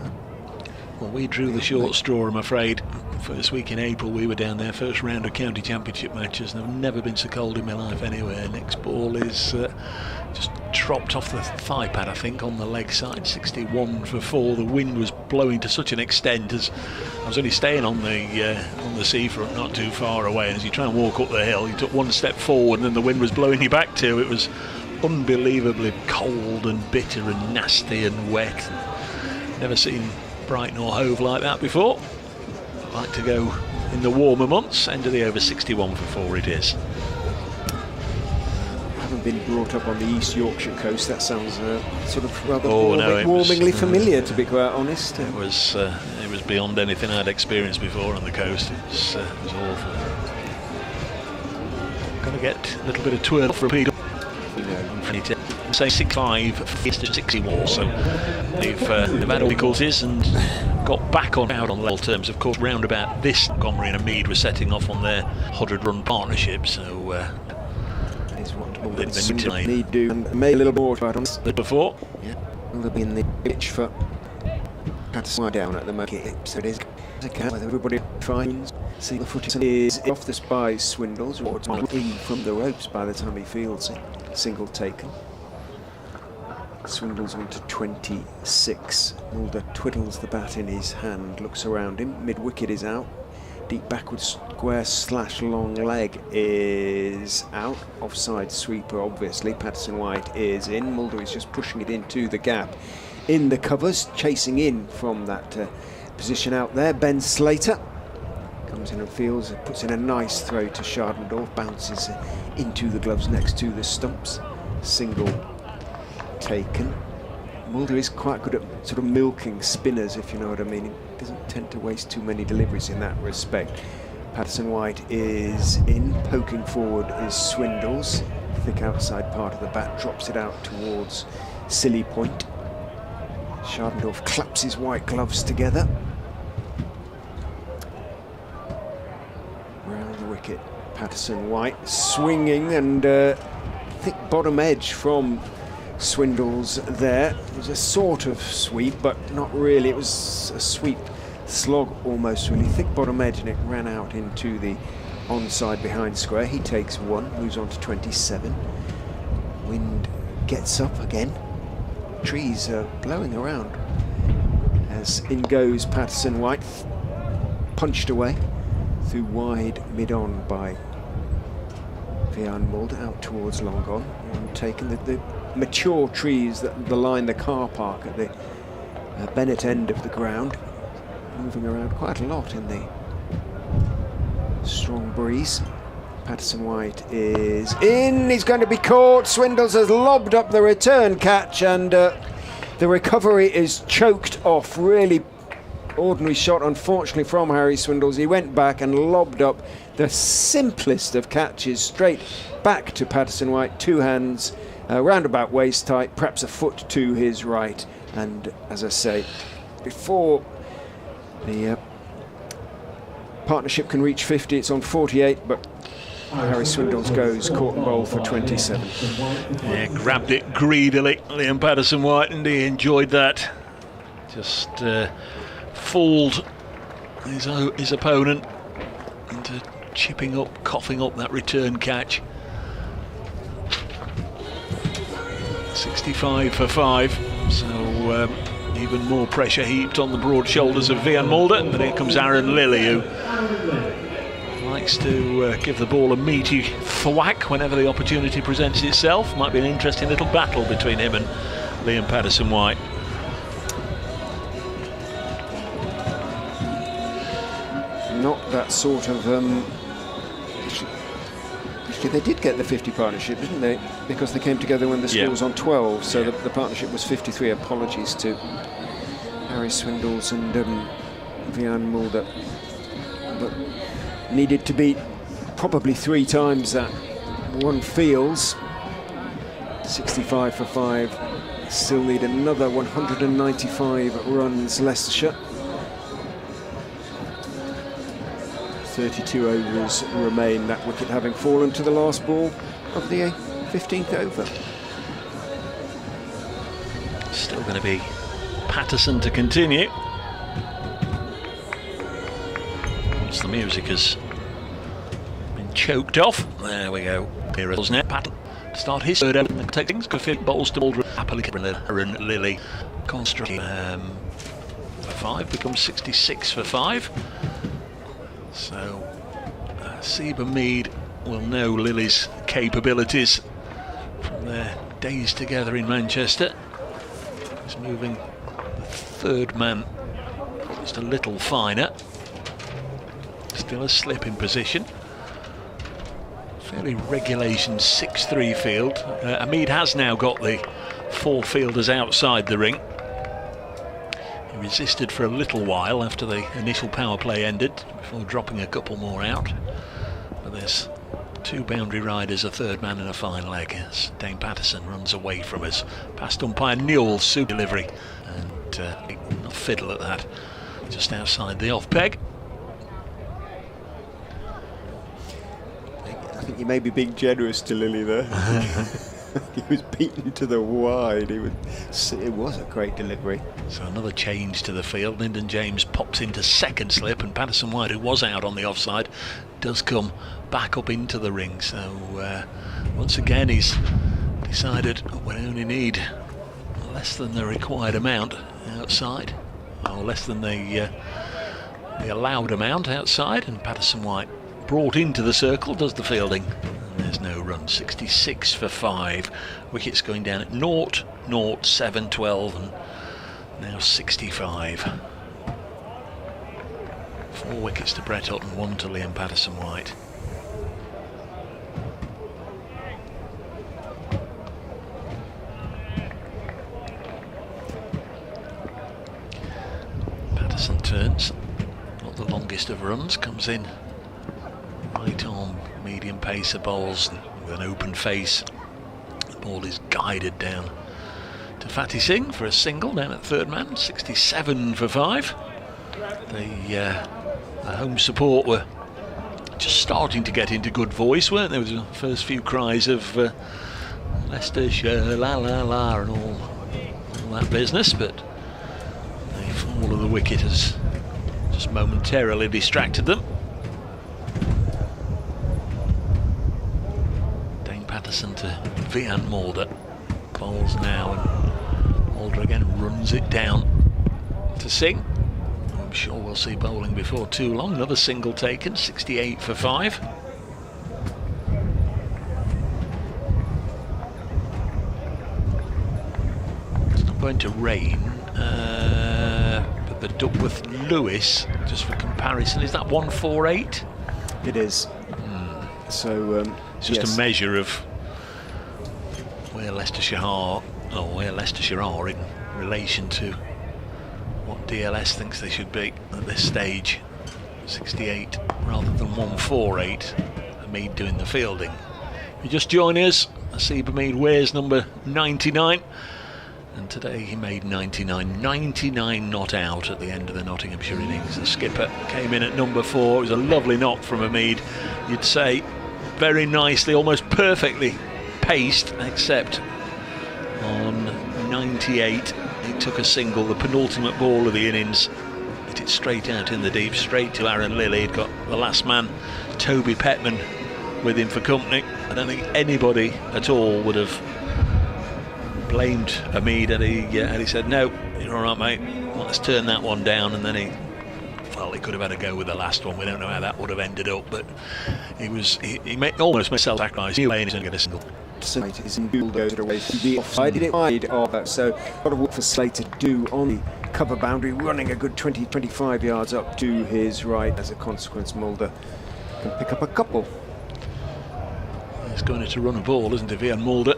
Well, we drew the short straw, I'm afraid. First week in April we were down there, first round of county championship matches, and I've never been so cold in my life anywhere. Next ball is just dropped off the thigh pad, I think, on the leg side. 61 for 4. The wind was blowing to such an extent as I was only staying on the seafront, not too far away, and as you try and walk up the hill, you took one step forward and then the wind was blowing you back too. It was unbelievably cold and bitter and nasty and wet. Never seen Brighton or Hove like that before. I'd like to go in the warmer months. End of the over. 61 for 4 it is.
I haven't been brought up on the East Yorkshire coast. That sounds sort of rather
warmingly
familiar, to be quite honest.
It was beyond anything I'd experienced before on the coast. It was awful. Going to get a little bit of twirl for a peak. Say 65 to 61, so they've had all difficulties and got back on out on level terms. Of course, round about this, Montgomery and Mead were setting off on their 100-run partnership, so
is what
they
need do, and maybe a little more about on
before.
Yeah, they'll be in the pitch for Patterson down at the moment. So it is whether everybody finds. See, the footage is off the by Swindles, or in from the ropes by the time he fields it. Single taken. Swindles on to 26. Mulder twiddles the bat in his hand, looks around him. Mid-wicket is out. Deep backward square / long leg is out. Offside sweeper, obviously. Patterson White is in. Mulder is just pushing it into the gap in the covers, chasing in from that position out there. Ben Slater comes in and fields, puts in a nice throw to Schardendorf, bounces into the gloves next to the stumps. Single taken. Mulder is quite good at sort of milking spinners, if you know what I mean. He doesn't tend to waste too many deliveries in that respect. Patterson White is in, poking forward is Swindles. Thick outside part of the bat, drops it out towards Silly Point. Schardendorf claps his white gloves together. wicket. Patterson White swinging, and thick bottom edge from Swindles there. It was a sort of sweep, but not really. It was a sweep slog almost, really. Thick bottom edge, and it ran out into the onside behind square. He takes 1, moves on to 27. Wind gets up again. Trees are blowing around as in goes Patterson White, punched away through wide mid-on by Vian Mulder, out towards long on, and taking the mature trees that line the car park at the Bennett end of the ground, moving around quite a lot in the strong breeze. Patterson White is in, he's going to be caught. Swindles has lobbed up the return catch, and the recovery is choked off. Really ordinary shot, unfortunately, from Harry Swindles. He went back and lobbed up the simplest of catches straight back to Patterson White. 2 hands, round about waist height, perhaps a foot to his right. And as I say, before the partnership can reach 50, it's on 48, but Harry Swindles goes caught and bowled for 27.
Yeah, grabbed it greedily, Liam Patterson White, and he enjoyed that. Just fooled his opponent into chipping up, coughing up that return catch. 65 for 5, so even more pressure heaped on the broad shoulders of Vian Mulder. And here comes Aaron Lilly, who likes to give the ball a meaty thwack whenever the opportunity presents itself. Might be an interesting little battle between him and Liam Patterson White.
Not that sort of actually they did get the 50 partnership, didn't they? Because they came together when the score was on 12, so the partnership was 53. Apologies to Harry Swindles and Vian Mulder, but needed to beat probably 3 times that one feels. 65 for 5. Still need another 195 runs, Leicestershire. 32 overs remain, that wicket having fallen to the last ball of the 15th over.
Still going to be Patterson to continue. Once the music has been choked off. There we go. Here is net. Patton start his third over. Take things. Good fit. Bowls to Mulder. Happily Aaron Lilly. Concentrate. For 5 becomes 66 for 5. So Seba Mead will know Lilly's capabilities from their days together in Manchester. He's moving the third man just a little finer. Still a slip in position. Fairly regulation 6-3 field. Mead has now got the 4 fielders outside the ring. He resisted for a little while after the initial power play ended, before dropping a couple more out. But there's 2 boundary riders, a third man and a fine leg as Dane Patterson runs away from us. Past umpire Newell's super delivery, and a fiddle at that, just outside the off peg.
I think you may be being generous to Lilly there. He was beaten to the wide. It was a great delivery.
So another change to the field. Lyndon James pops into second slip, and Patterson White, who was out on the offside, does come back up into the ring. So once again he's decided we only need less than the required amount outside, or less than the allowed amount outside, and Patterson White, brought into the circle, does the fielding. There's no run. 66 for 5. Wickets going down at 0, 0, 7, 12, and now 65. 4 wickets to Brett Hutton, 1 to Liam Patterson White. Patterson turns. Not the longest of runs. Comes in right arm, medium pacer bowls with an open face. The ball is guided down to Fatty Singh for a single down at third man. 67 for 5. The home support were just starting to get into good voice, weren't there? There was the first few cries of Leicestershire, la la la, and all that business, but the fall of the wicket has just momentarily distracted them. Dane Patterson to Vian Mulder. Bowls now, and Mulder again runs it down to Singh. I'm sure we'll see bowling before too long. Another single taken, 68 for 5. It's not going to rain, but the Duckworth Lewis, just for comparison, is that 148?
It is. So
it's just a measure of where Leicestershire are, or where Leicestershire are in relation to what DLS thinks they should be at this stage. 68 rather than 148. Mead doing the fielding. If you just join us, Asiba Mead wears number 99, and today he made 99. 99 not out at the end of the Nottinghamshire innings. The skipper came in at number 4. It was a lovely knock from Mead, you'd say, very nicely, almost perfectly paced, except on 98 he took a single, the penultimate ball of the innings, hit it straight out in the deep, straight to Aaron Lilly. He'd got the last man, Toby Petman, with him for company. I don't think anybody at all would have blamed Mead had he said, no, you're all right mate, let's turn that one down, and then he could have had a go with the last one. We don't know how that would have ended up, but he almost made self-sacrifice. He was going to get a single.
Slater is in bulldozer away from the offside. It wide of, so a lot of work for Slater to do on the cover boundary, running a good 20-25 yards up to his right. As a consequence, Mulder can pick up a couple.
He's going to run a ball, isn't it, Vian Mulder?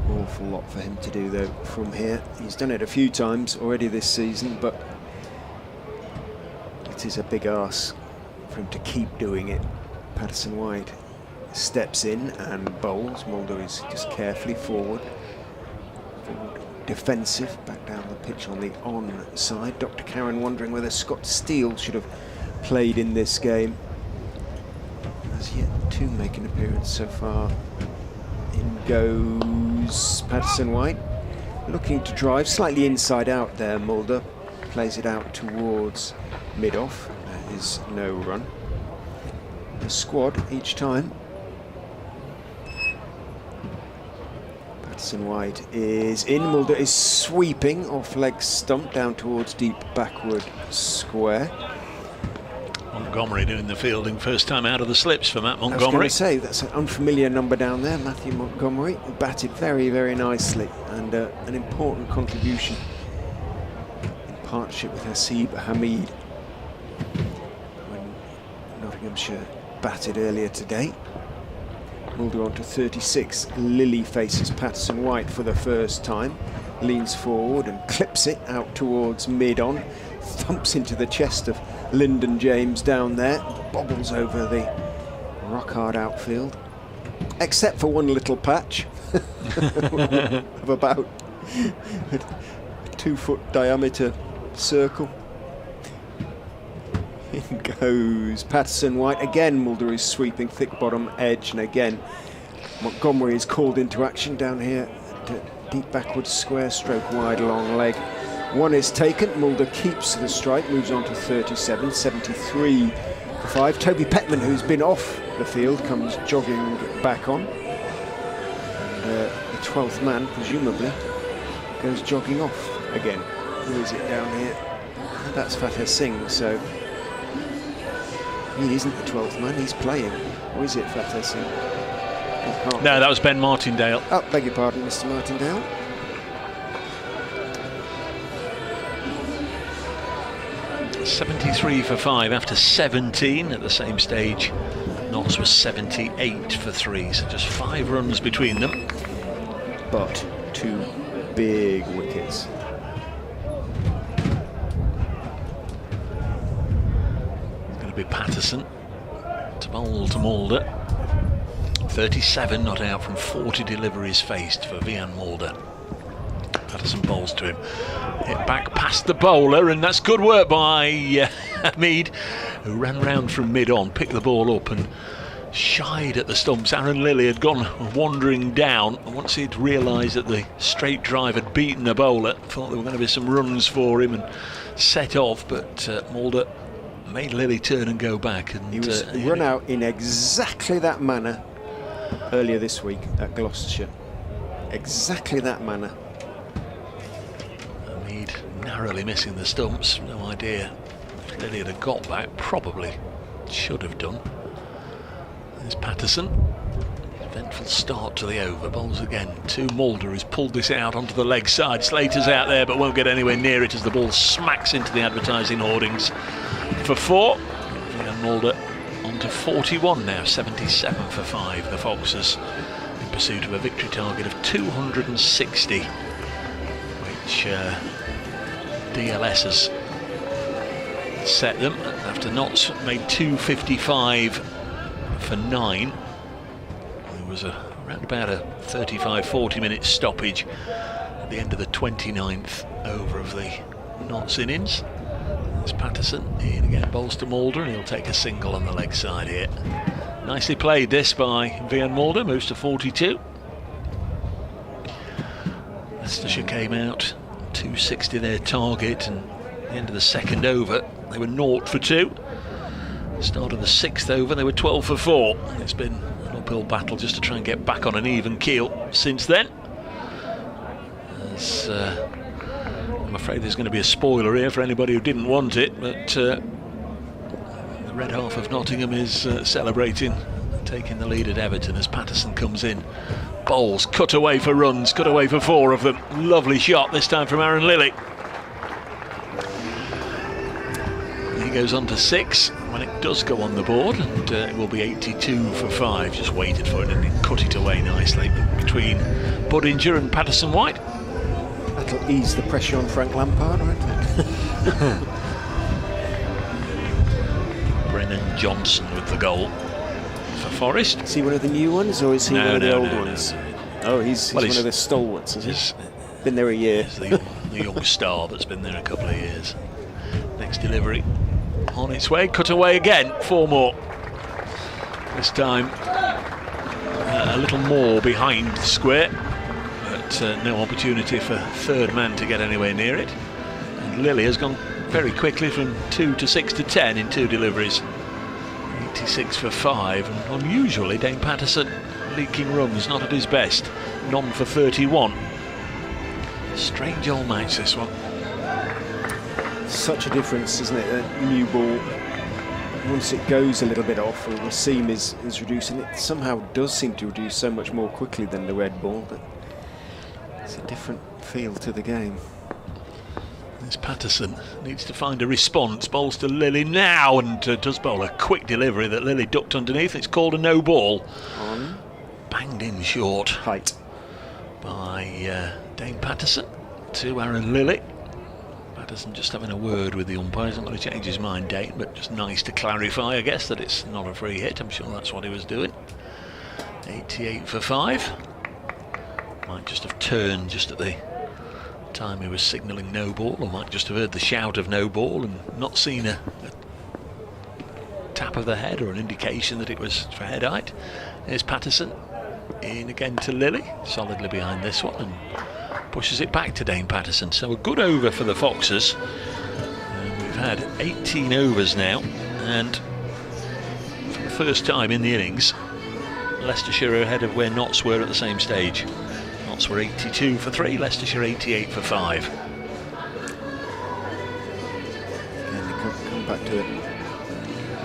Awful lot for him to do though from here. He's done it a few times already this season, but it is a big ask for him to keep doing it. Patterson wide steps in and bowls. Mulder is just carefully forward, defensive, back down the pitch on the on side. Dr. Karen wondering whether Scott Steele should have played in this game. Has yet to make an appearance so far. In goes Patterson wide, looking to drive slightly inside out there. Mulder plays it out towards mid-off. There is no run. The squad each time. Patterson wide is in. Mulder is sweeping off leg stump down towards deep backward square.
Montgomery doing the fielding, first time out of the slips for Matt Montgomery.
I was going to say, that's an unfamiliar number down there. Matthew Montgomery batted very, very nicely, and an important contribution in partnership with Hasib Hamid when Nottinghamshire batted earlier today. Mulder on to 36. Lilly faces Patterson White for the first time, leans forward and clips it out towards mid-on, thumps into the chest of Lyndon James down there, bobbles over the rock-hard outfield, except for one little patch of about a 2-foot diameter circle. In goes Patterson White. Again, Mulder is sweeping thick bottom edge, and again Montgomery is called into action down here at deep backward square, stroke wide long leg. One is taken. Mulder keeps the strike, moves on to 37, 73 for 5. Toby Petman, who's been off the field, comes jogging back on. And the 12th man, presumably, goes jogging off again. Who is it down here? That's Fateh Singh, so he isn't the 12th man, he's playing. Or is it Fateh Singh?
No, that was Ben Martindale.
Oh, beg your pardon, Mr. Martindale.
.73 for 5 after 17 at the same stage. Notts was 78 for 3, so just 5 runs between them.
But 2 big wickets.
It's going to be Patterson to bowl to Mulder. 37 not out from 40 deliveries faced for Vian Mulder. Patterson bowls to him. Hit back past the bowler, and that's good work by Hamid, who ran round from mid-on, picked the ball up and shied at the stumps. Aaron Lilly had gone wandering down, and once he'd realised that the straight drive had beaten the bowler, thought there were going to be some runs for him and set off, but Mulder made Lilly turn and go back. And
he was run out in exactly that manner earlier this week at Gloucestershire. Exactly that manner.
Hamid narrowly missing the stumps. No idea if Lilly had got back. Probably should have done. There's Patterson. Eventful start to the over. Bowls again to Mulder, who's pulled this out onto the leg side. Slater's out there but won't get anywhere near it as the ball smacks into the advertising hoardings for 4. And Mulder on to 41 now, 77 for 5. The Foxes in pursuit of a victory target of 260, which DLS has set them after Notts made 255 for 9. There was around about a 35-40 minute stoppage at the end of the 29th over of the Notts innings. There's Patterson in again, bowls to Mulder, and he'll take a single on the leg side here. Nicely played this by Vian Mulder, moves to 42. Leicestershire came out 260 their target, and at the end of the second over they were 0 for 2. Start of the 6th over they were 12 for 4. It's been an uphill battle just to try and get back on an even keel since then. As I'm afraid there's going to be a spoiler here for anybody who didn't want it, but the red half of Nottingham is celebrating, taking the lead at Everton as Patterson comes in. Bowls, cut away for runs, cut away for 4 of them. Lovely shot this time from Aaron Lilly. He goes on to 6 when it does go on the board, and it will be 82 for 5. Just waited for it and he cut it away nicely between Budinger and Patterson White.
That'll ease the pressure on Frank Lampard, won't it?
Brennan Johnson with the goal for Forest.
Is he one of the new ones, or is he one of the old ones?
No.
Oh, he's one of the stalwarts, is he? Been there a year.
He's the young star that's been there a couple of years. Next delivery on its way, cut away again, 4 more. This time a little more behind the square, but no opportunity for third man to get anywhere near it. And Lilly has gone very quickly from 2 to 6 to 10 in 2 deliveries. 86 for 5, and unusually Dane Patterson leaking runs, not at his best. None for 31. Strange old match, this one.
Such a difference, isn't it? That new ball, once it goes a little bit off or the seam is reduced, and it somehow does seem to reduce so much more quickly than the red ball, but it's a different feel to the game.
This Patterson needs to find a response. Bowls to Lilly now, and does bowl a quick delivery that Lilly ducked underneath. It's called a no ball.
On
Banged in short
height
by Dane Patterson to Aaron Lilly. Patterson just having a word with the umpire. He's not going to change his mind, Dane, but just nice to clarify, I guess, that it's not a free hit. I'm sure that's what he was doing. 88 for 5. Might just have turned just at the time he was signalling no ball, or might just have heard the shout of no ball and not seen a tap of the head or an indication that it was for head height. There's Patterson in again to Lilly, solidly behind this one, and pushes it back to Dane Patterson. So a good over for the Foxes. We've had 18 overs now, and for the first time in the innings Leicestershire are ahead of where Notts were at the same stage. Notts were 82 for 3, Leicestershire 88 for 5.
And they come back to a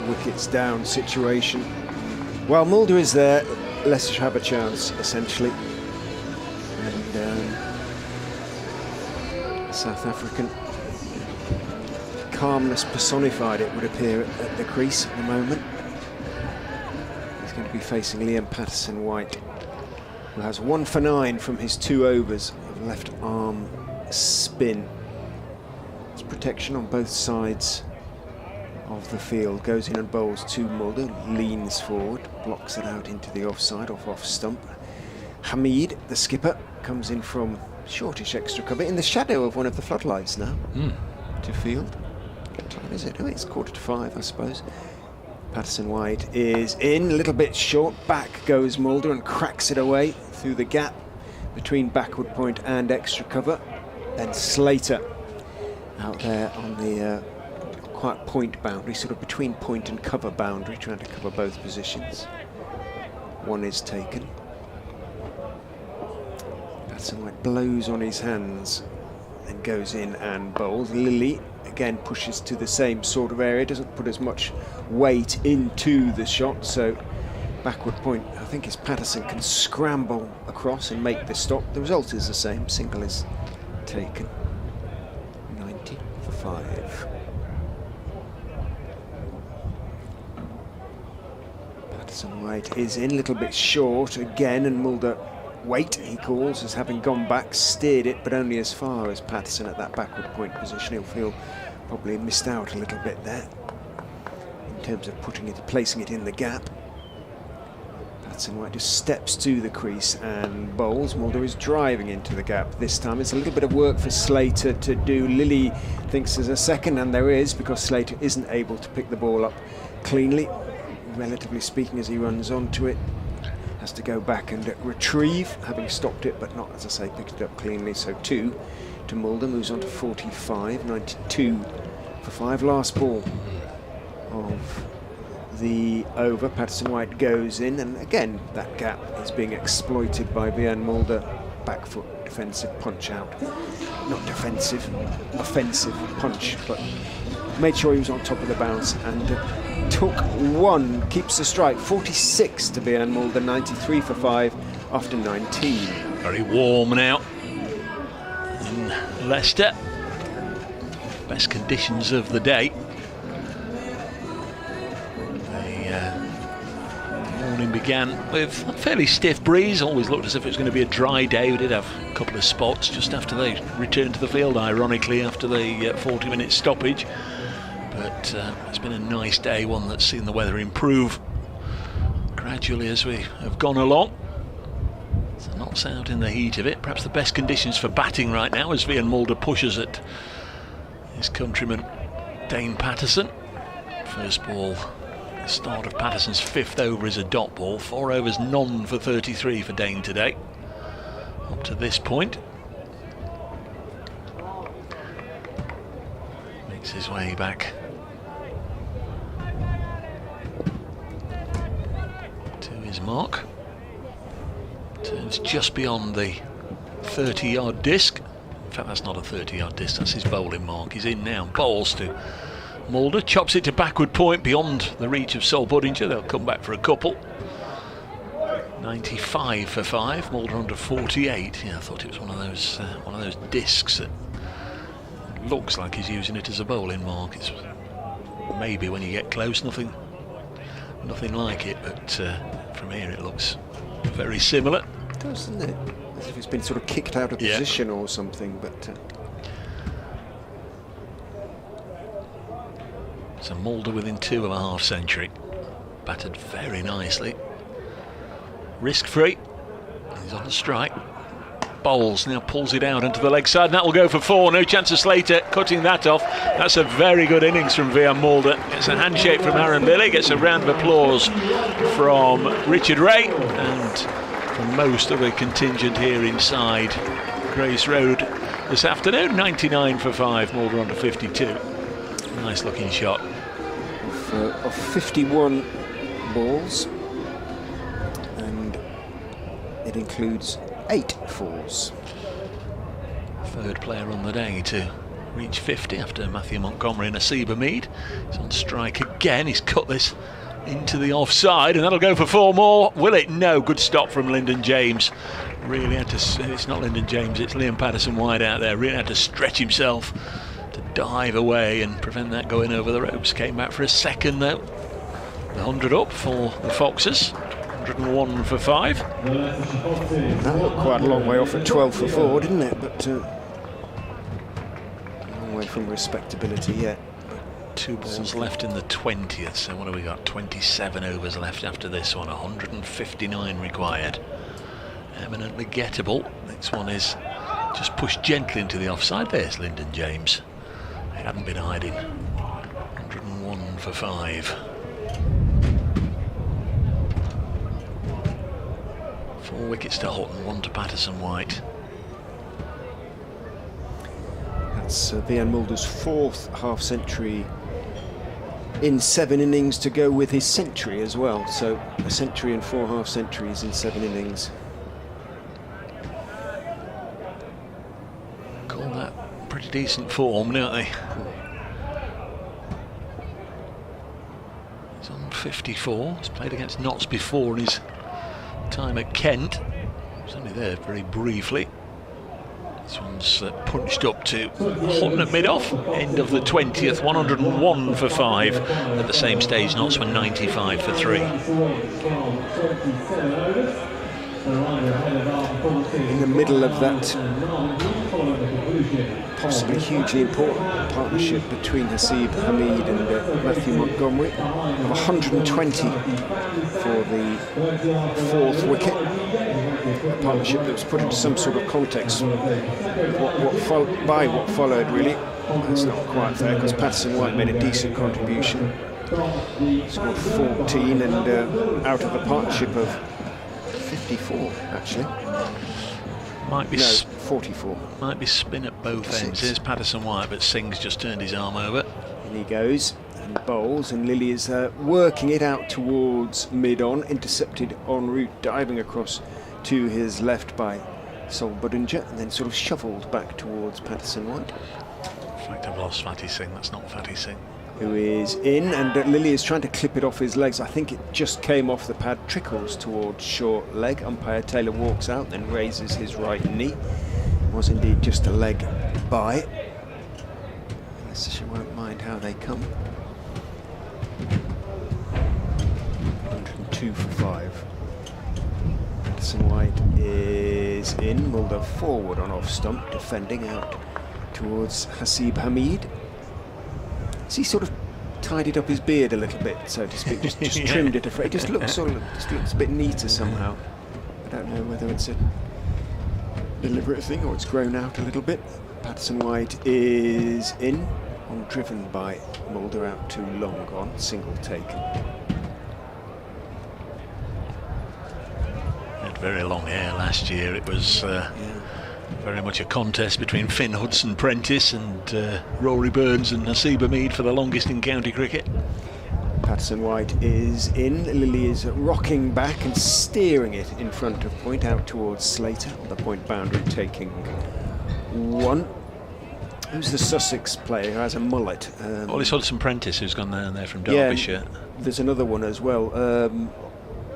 wickets down situation. While Mulder is there, Leicestershire have a chance, essentially. And South African calmness personified, it would appear, at the crease at the moment. He's going to be facing Liam Patterson-White, who has 1 for 9 from his 2 overs of left arm spin. It's protection on both sides of the field. Goes in and bowls to Mulder, leans forward, blocks it out into the offside, off stump. Hamid, the skipper, comes in from shortish extra cover in the shadow of one of the floodlights now to field. What time is it? Oh, it's 4:45, I suppose. Patterson White is in, a little bit short. Back goes Mulder and cracks it away through the gap between backward point and extra cover. Then Slater out there on the quite point boundary, sort of between point and cover boundary, trying to cover both positions. One is taken. Patterson White blows on his hands and goes in and bowls. Lilly again pushes to the same sort of area, doesn't put as much weight into the shot, so backward point, I think, is Patterson can scramble across and make the stop. The result is the same, single is taken. 90 for 5. Patterson White is in, a little bit short again, and Mulder, wait, he calls, as having gone back, steered it, but only as far as Patterson at that backward point position. He'll feel probably missed out a little bit there in terms of putting it, placing it in the gap. Patterson White just steps to the crease and bowls. Mulder is driving into the gap this time. It's a little bit of work for Slater to do. Lilly thinks there's a second, and there is, because Slater isn't able to pick the ball up cleanly, relatively speaking, as he runs onto it. Has to go back and retrieve, having stopped it, but not, as I say, picked it up cleanly. So 2 to Mulder, moves on to 45, 92 for 5. Last ball of the over. Patterson White goes in, and again that gap is being exploited by Vian Mulder. Back foot defensive punch out. Not defensive, offensive punch, but made sure he was on top of the bounce and took one, keeps the strike. 46 to Vian Mulder, 93 for 5 after 19.
Very warm now in Leicester. Best conditions of the day. The morning began with a fairly stiff breeze. Always looked as if it was going to be a dry day. We did have a couple of spots just after they returned to the field, ironically, after the 40-minute stoppage. But it's been a nice day, one that's seen the weather improve gradually as we have gone along. So not out in the heat of it. Perhaps the best conditions for batting right now as Vian Mulder pushes at his countryman Dane Patterson. First ball, the start of Patterson's 5th over is a dot ball. 4 overs, none for 33 for Dane today. Up to this point. Makes his way back to his mark. Turns just beyond the 30-yard disc. In fact, that's not a 30-yard disc, that's his bowling mark. He's in now, bowls to Mulder, chops it to backward point beyond the reach of Sol Budinger. They'll come back for a couple. 95 for 5, Mulder under 48. Yeah, I thought it was one of those discs that looks like he's using it as a bowling mark. It's maybe when you get close, nothing like it, but from here it looks very similar.
It does, doesn't it? As if it's been sort of kicked out of position or something, but
so Mulder within 2.5 century. Batted very nicely. Risk-free. He's on the strike. Bowls, now pulls it out into the leg side, and that will go for 4. No chance of Slater cutting that off. That's a very good innings from Vian Mulder. Gets a handshake from Aaron Lilly, gets a round of applause from Richard Ray, and from most of the contingent here inside Grace Road this afternoon. 99 for 5, Mulder under 52. Nice looking shot.
Of 51 balls, and it includes 8 fours.
Third player on the day to reach 50 after Matthew Montgomery and Asiba Mead. He's on strike again. He's cut this into the offside, and that'll go for 4 more. Will it? No. Good stop from Lyndon James. Really had to. It's not Lyndon James, it's Liam Patterson White out there. Really had to stretch himself to dive away and prevent that going over the ropes. Came back for a second though. 100 up for the Foxes. 101 for 5.
That looked quite a long way off at 12 for 4, didn't it? But a long way from respectability yet.
2 balls left in the 20th, so what have we got? 27 overs left after this one. 159 required. Eminently gettable. Next one is Just pushed gently into the offside. There's Lyndon James. He hadn't been hiding. 101 for 5. 4 wickets to Houghton, 1 to Patterson-White.
That's Vian Mulder's 4th half-century in 7 innings, to go with his century as well. So a century and 4 half-centuries in 7 innings.
Call that pretty decent form, don't they? He's on 54. He's played against Notts before in his time at Kent. He was only there very briefly. This one's punched up to Houghton at mid-off, end of the 20th, 101 for 5. At the same stage, Notts were 95 for 3.
In the middle of that possibly hugely important partnership between Haseeb Hameed and Matthew Montgomery, of 120 for the 4th wicket. A partnership that was put into some sort of context what followed, really. That's not quite fair, because Patterson-White made a decent contribution, scored 14, and out of a partnership of 54 actually.
Might be
44.
Might be spin at both ends. Here's Patterson-White, but Singh's just turned his arm over.
And he goes and bowls, and Lilly is working it out towards mid-on, intercepted en route, diving across to his left by Sol Budinger, and then sort of shuffled back towards Patterson-White.
In fact, I've lost Fatty Singh. That's not Fatty Singh.
Who is in, and Lilly is trying to clip it off his legs. I think it just came off the pad, trickles towards short leg. Umpire Taylor walks out, then raises his right knee. It was indeed just a leg by. Leicestershire won't mind how they come. 102 for 5. Patterson-White is in. Mulder forward on off stump, defending out towards Haseeb Hameed. He sort of tidied up his beard a little bit, so to speak, just
Yeah.
trimmed it. It just looks a bit neater somehow. I don't know whether it's a deliberate thing or it's grown out a little bit. Patterson-White is in, on driven by Mulder, out too long on, single take.
He had very long hair last year. It was very much a contest between Finn Hudson-Prentice and Rory Burns and Haseeb Hameed for the longest in county cricket.
Patterson-White is in. Lilly is rocking back and steering it in front of point, out towards Slater on the point boundary, taking 1. Who's the Sussex player who has a mullet?
It's Hudson-Prentice, who's gone down there from Derbyshire.
Yeah, there's another one as well.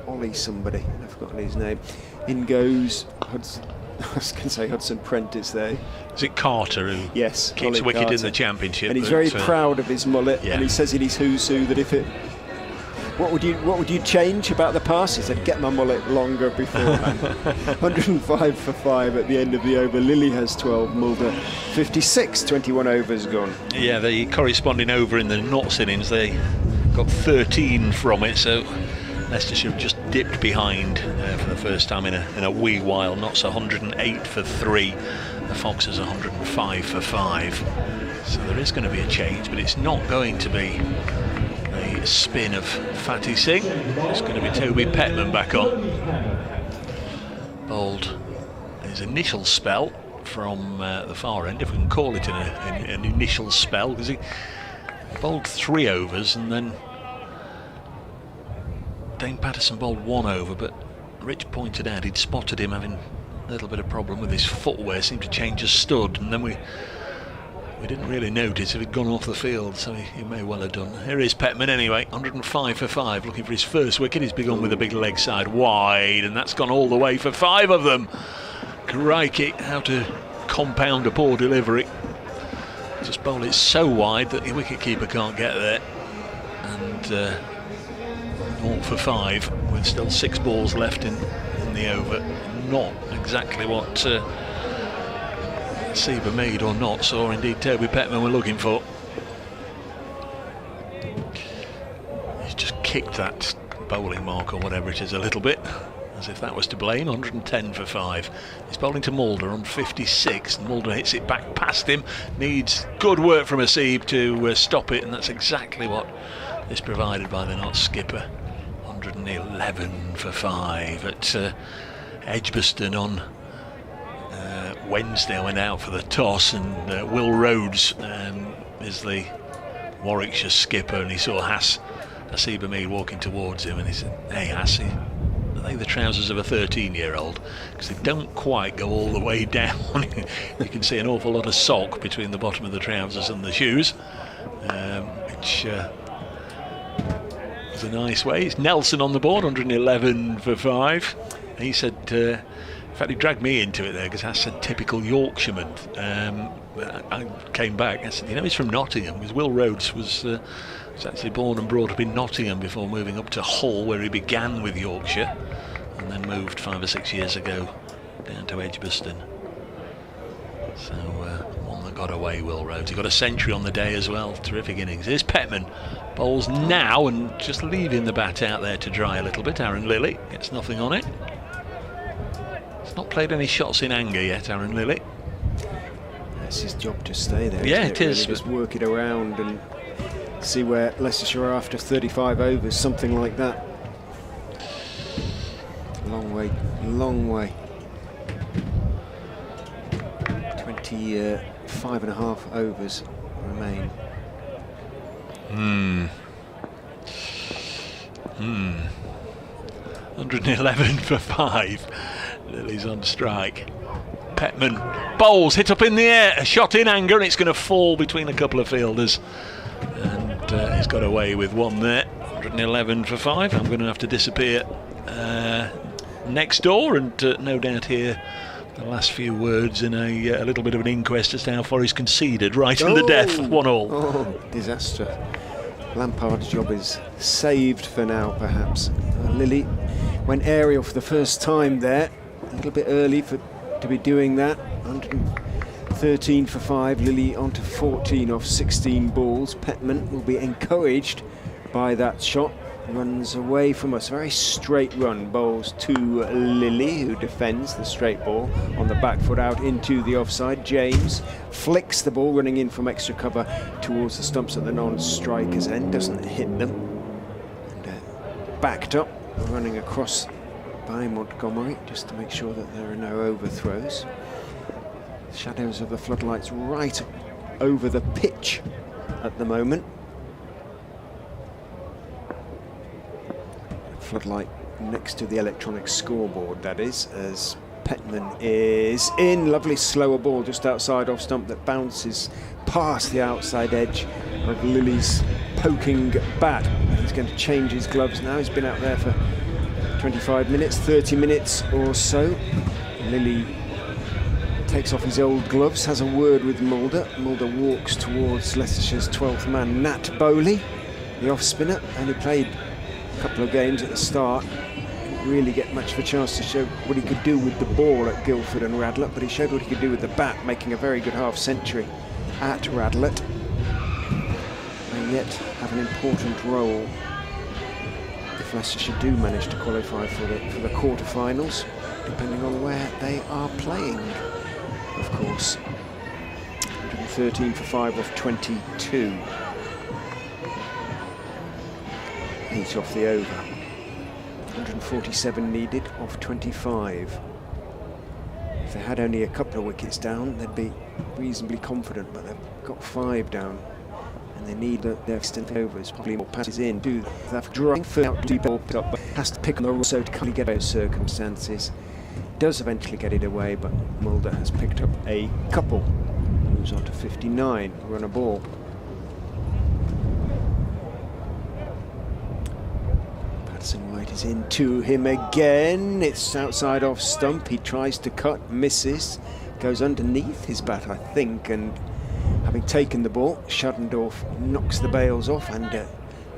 Ollie somebody, I've forgotten his name. In goes Hudson. I was going to say Hudson-Prentice there.
Is it Carter who
keeps
wicket
Carter
in the championship?
And he's very proud of his mullet, and he says in his who's who that if it... What would you change about the pass? He said, get my mullet longer beforehand. 105 for 5 at the end of the over. Lilly has 12, Mulder 56, 21 overs gone.
Yeah, the corresponding over in the Notts innings, they got 13 from it, so Leicestershire have just dipped behind for the first time in a wee while. Notts 108 for 3, the Foxes 105 for 5. So there is going to be a change, but it's not going to be the spin of Fatty Singh. It's going to be Toby Petman back on. Bowled his initial spell from the far end, if we can call it an initial spell, because he bowled 3 overs and then Dane Patterson bowled 1 over, but Rich pointed out he'd spotted him having a little bit of problem with his footwear, seemed to change his stud, and then we didn't really notice if he'd gone off the field, so he may well have done. Here is Petman anyway, 105 for 5, looking for his first wicket. He's begun with a big leg side wide, and that's gone all the way for 5 of them. Crikey, how to compound a poor delivery. Just bowl it so wide that the wicketkeeper can't get there. And 0 for 5 with still 6 balls left in the over. Not exactly what Haseeb Hameed or Notts, or indeed Toby Petman, were looking for. He's just kicked that bowling mark or whatever it is a little bit, as if that was to blame. 110 for 5. He's bowling to Mulder on 56, and Mulder hits it back past him. Needs good work from Asib to stop it, and that's exactly what is provided by the Notts skipper. 111 for 5 at Edgbaston on Wednesday. I went out for the toss, and Will Rhodes is the Warwickshire skipper, and he saw Asib Hamid walking towards him, and he said, "Hey Assi, are they the trousers of a 13-year-old? Because they don't quite go all the way down." You can see an awful lot of sock between the bottom of the trousers and the shoes, which is a nice way. It's Nelson on the board, 111 for 5. He said, in fact, he dragged me into it there because I said typical Yorkshireman. I came back, I said, he's from Nottingham, because Will Rhodes was actually born and brought up in Nottingham before moving up to Hull, where he began with Yorkshire, and then moved 5 or 6 years ago down to Edgbaston. So one that got away, Will Rhodes. He got a century on the day as well. Terrific innings. Here's Petman. Bowls now, and just leaving the bat out there to dry a little bit. Aaron Lilly gets nothing on it. He's not played any shots in anger yet, Aaron Lilly.
It's his job to stay there.
Yeah, it is.
Really, just work it around and see where Leicestershire are after 35 overs, something like that. Long way, long way. 25 and a half overs remain.
111 for 5. Lily's on strike. Petman bowls, hit up in the air, a shot in anger, and it's going to fall between a couple of fielders. And he's got away with one there. 111 for 5. I'm going to have to disappear next door and no doubt hear the last few words in a little bit of an inquest as to how far he's conceded right in the death. 1-1.
Oh, disaster. Lampard's job is saved for now, perhaps. Lilly went aerial for the first time there. A little bit early to be doing that. 113 for 5. Lilly on to 14 off 16 balls. Petman will be encouraged by that shot. Runs away from us. Very straight run. Bowls to Lilly, who defends the straight ball on the back foot out into the offside. James flicks the ball, running in from extra cover towards the stumps at the non-striker's end. Doesn't hit them. And backed up, running across by Montgomery, just to make sure that there are no overthrows. Shadows of the floodlights right over the pitch at the moment. Floodlight next to the electronic scoreboard, that is, as Petman is in. Lovely slower ball just outside off stump that bounces past the outside edge of Lilly's poking bat. He's going to change his gloves now. He's been out there for 25 minutes, 30 minutes or so. Lilly takes off his old gloves, has a word with Mulder. Mulder walks towards Leicestershire's 12th man, Nat Bowley, the off-spinner, and he played a couple of games at the start. Didn't really get much of a chance to show what he could do with the ball at Guildford and Radlett, but he showed what he could do with the bat, making a very good half-century at Radlett. May yet have an important role if Leicestershire do manage to qualify for the quarter-finals, depending on where they are playing, of course. 113 for 5 off 22. 8 off the over. 147 needed off 25. If they had only a couple of wickets down, they'd be reasonably confident, but they've got 5 down, and they need their extent overs. Probably more passes in. Do that drawing for out deep ball up, but has to pick on the roll so to kind of get those circumstances. Does eventually get it away, but Mulder has picked up a couple. Moves on to 59. Run a ball. White is into him again. It's outside off stump. He tries to cut, misses, goes underneath his bat, I think, and having taken the ball, Shuddendorf knocks the bails off and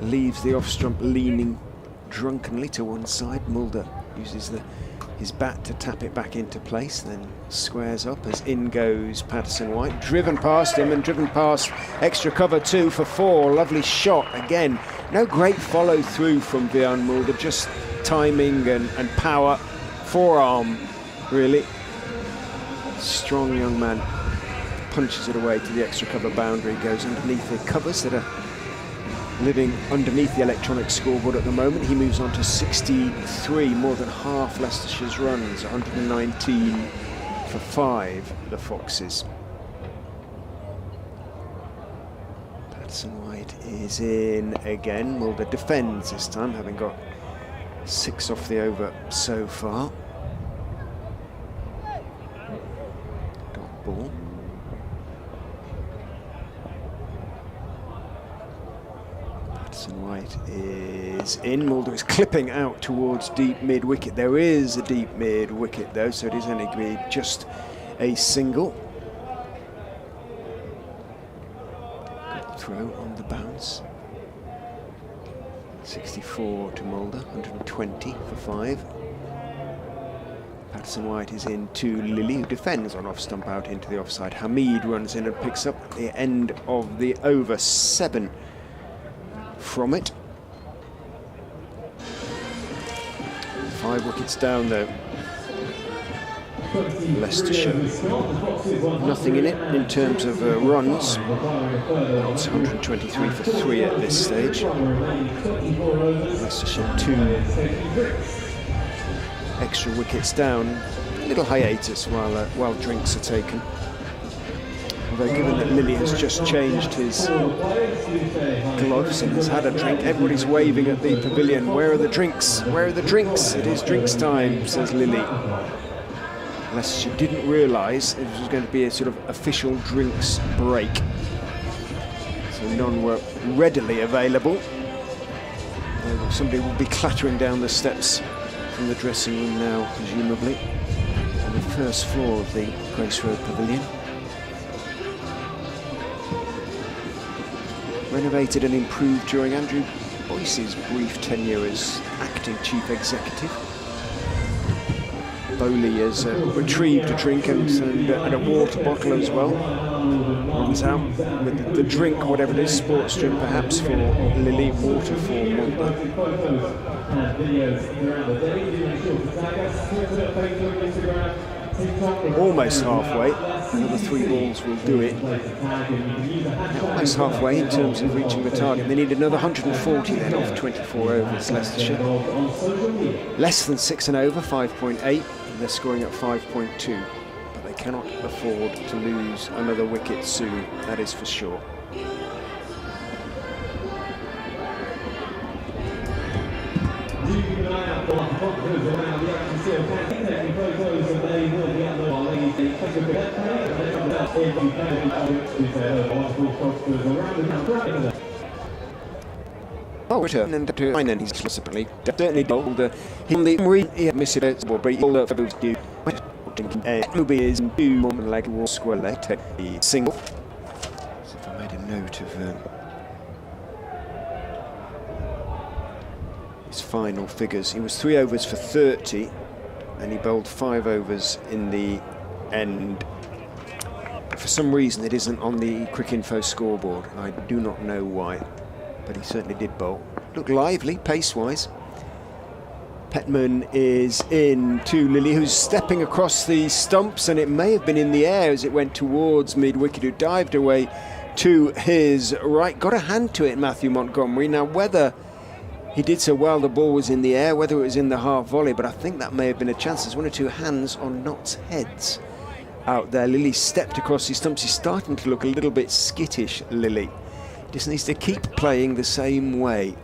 leaves the off stump leaning drunkenly to one side. Mulder uses his bat to tap it back into place, then squares up as in goes Patterson White, driven past him and driven past extra cover 2 for 4. Lovely shot again. No great follow through from Vian Mulder, just timing and power forearm, really. Strong young man. Punches it away to the extra cover boundary, goes underneath the covers that are living underneath the electronic scoreboard at the moment. He moves on to 63, more than half Leicestershire's runs, 119 for 5, the Foxes. Patson White is in again. Mulder defends this time, having got 6 off the over so far. Dot ball. Patson White is in. Mulder is clipping out towards deep mid-wicket. There is a deep mid-wicket though, so it is only agreed just a single. Good throw on the bounce. 64 to Mulder, 120 for 5. Patson White is in to Lilly, who defends on off-stump out into the offside. Hamid runs in and picks up the end of the over, 7 from it. 5 wickets down though. Leicestershire, nothing in it in terms of runs. It's 123 for 3 at this stage. Leicestershire 2 extra wickets down. A little hiatus while drinks are taken. Although given that Lilly has just changed his gloves and has had a drink, everybody's waving at the pavilion. Where are the drinks? Where are the drinks? It is drinks time, says Lilly. Leicestershire didn't realise it was going to be a sort of official drinks break. So none were readily available. Somebody will be clattering down the steps from the dressing room now, presumably, on the first floor of the Grace Road Pavilion. Renovated and improved during Andrew Boyce's brief tenure as acting chief executive. Bowley has retrieved a drink and a water bottle as well. Runs out with the drink, whatever it is, sports drink perhaps for Lilly, water for Mulder. Almost halfway, another 3 balls will do it. Almost halfway in terms of reaching the target. They need another 140 then off 24 overs, Leicestershire. Less than 6 and over, 5.8. They're scoring at 5.2, but they cannot afford to lose another wicket soon, that is for sure. Oh, return and to mine, and he's possibly certainly told him the he missed it, but all of those do. Movie is 2 more leg war square leg, take the single. So if I made a note of his final figures, he was 3 overs for 30, and he bowled 5 overs in the end. For some reason, it isn't on the Cricinfo scoreboard. I do not know why. But he certainly did bowl. Looked lively, pace-wise. Petman is in to Lilly, who's stepping across the stumps, and it may have been in the air as it went towards mid-wicket, who dived away to his right. Got a hand to it, Matthew Montgomery. Now, whether he did so well, the ball was in the air, whether it was in the half volley, but I think that may have been a chance. There's 1 or 2 hands on Knott's heads out there. Lilly stepped across his stumps. He's starting to look a little bit skittish, Lilly. Just needs to keep playing the same way.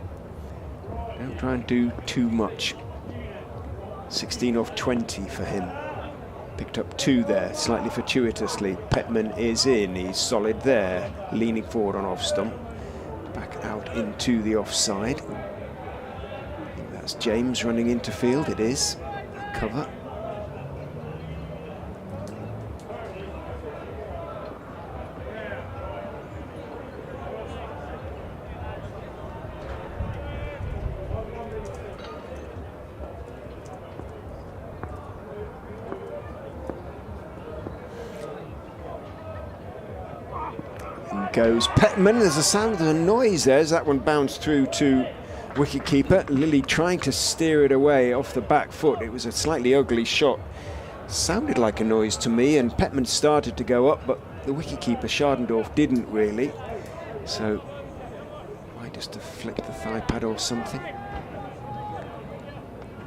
Don't try and do too much. 16 off 20 for him. Picked up 2 there, slightly fortuitously. Petman is in, he's solid there. Leaning forward on off stump. Back out into the offside. I think that's James running into field, it is. Cover. Goes Petman. There's a sound of a noise there as that one bounced through to wicket-keeper. Lilly trying to steer it away off the back foot. It was a slightly ugly shot. Sounded like a noise to me, and Petman started to go up, but the wicket-keeper, Schardendorf, didn't really. So, might just have flicked the thigh pad or something.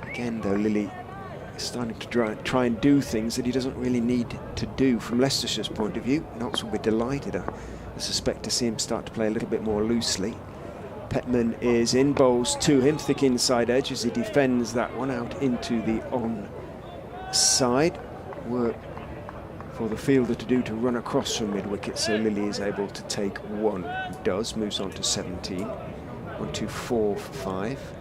Again, though, Lilly is starting to try and do things that he doesn't really need to do from Leicestershire's point of view. Notts will be delighted, I suspect, to see him start to play a little bit more loosely. Petman is in, bowls to him, thick inside edge as he defends that one out into the on-side. Work for the fielder to do to run across from mid-wicket, so Lilly is able to take one. He does, moves on to 17. 1, 2, 4 for 5.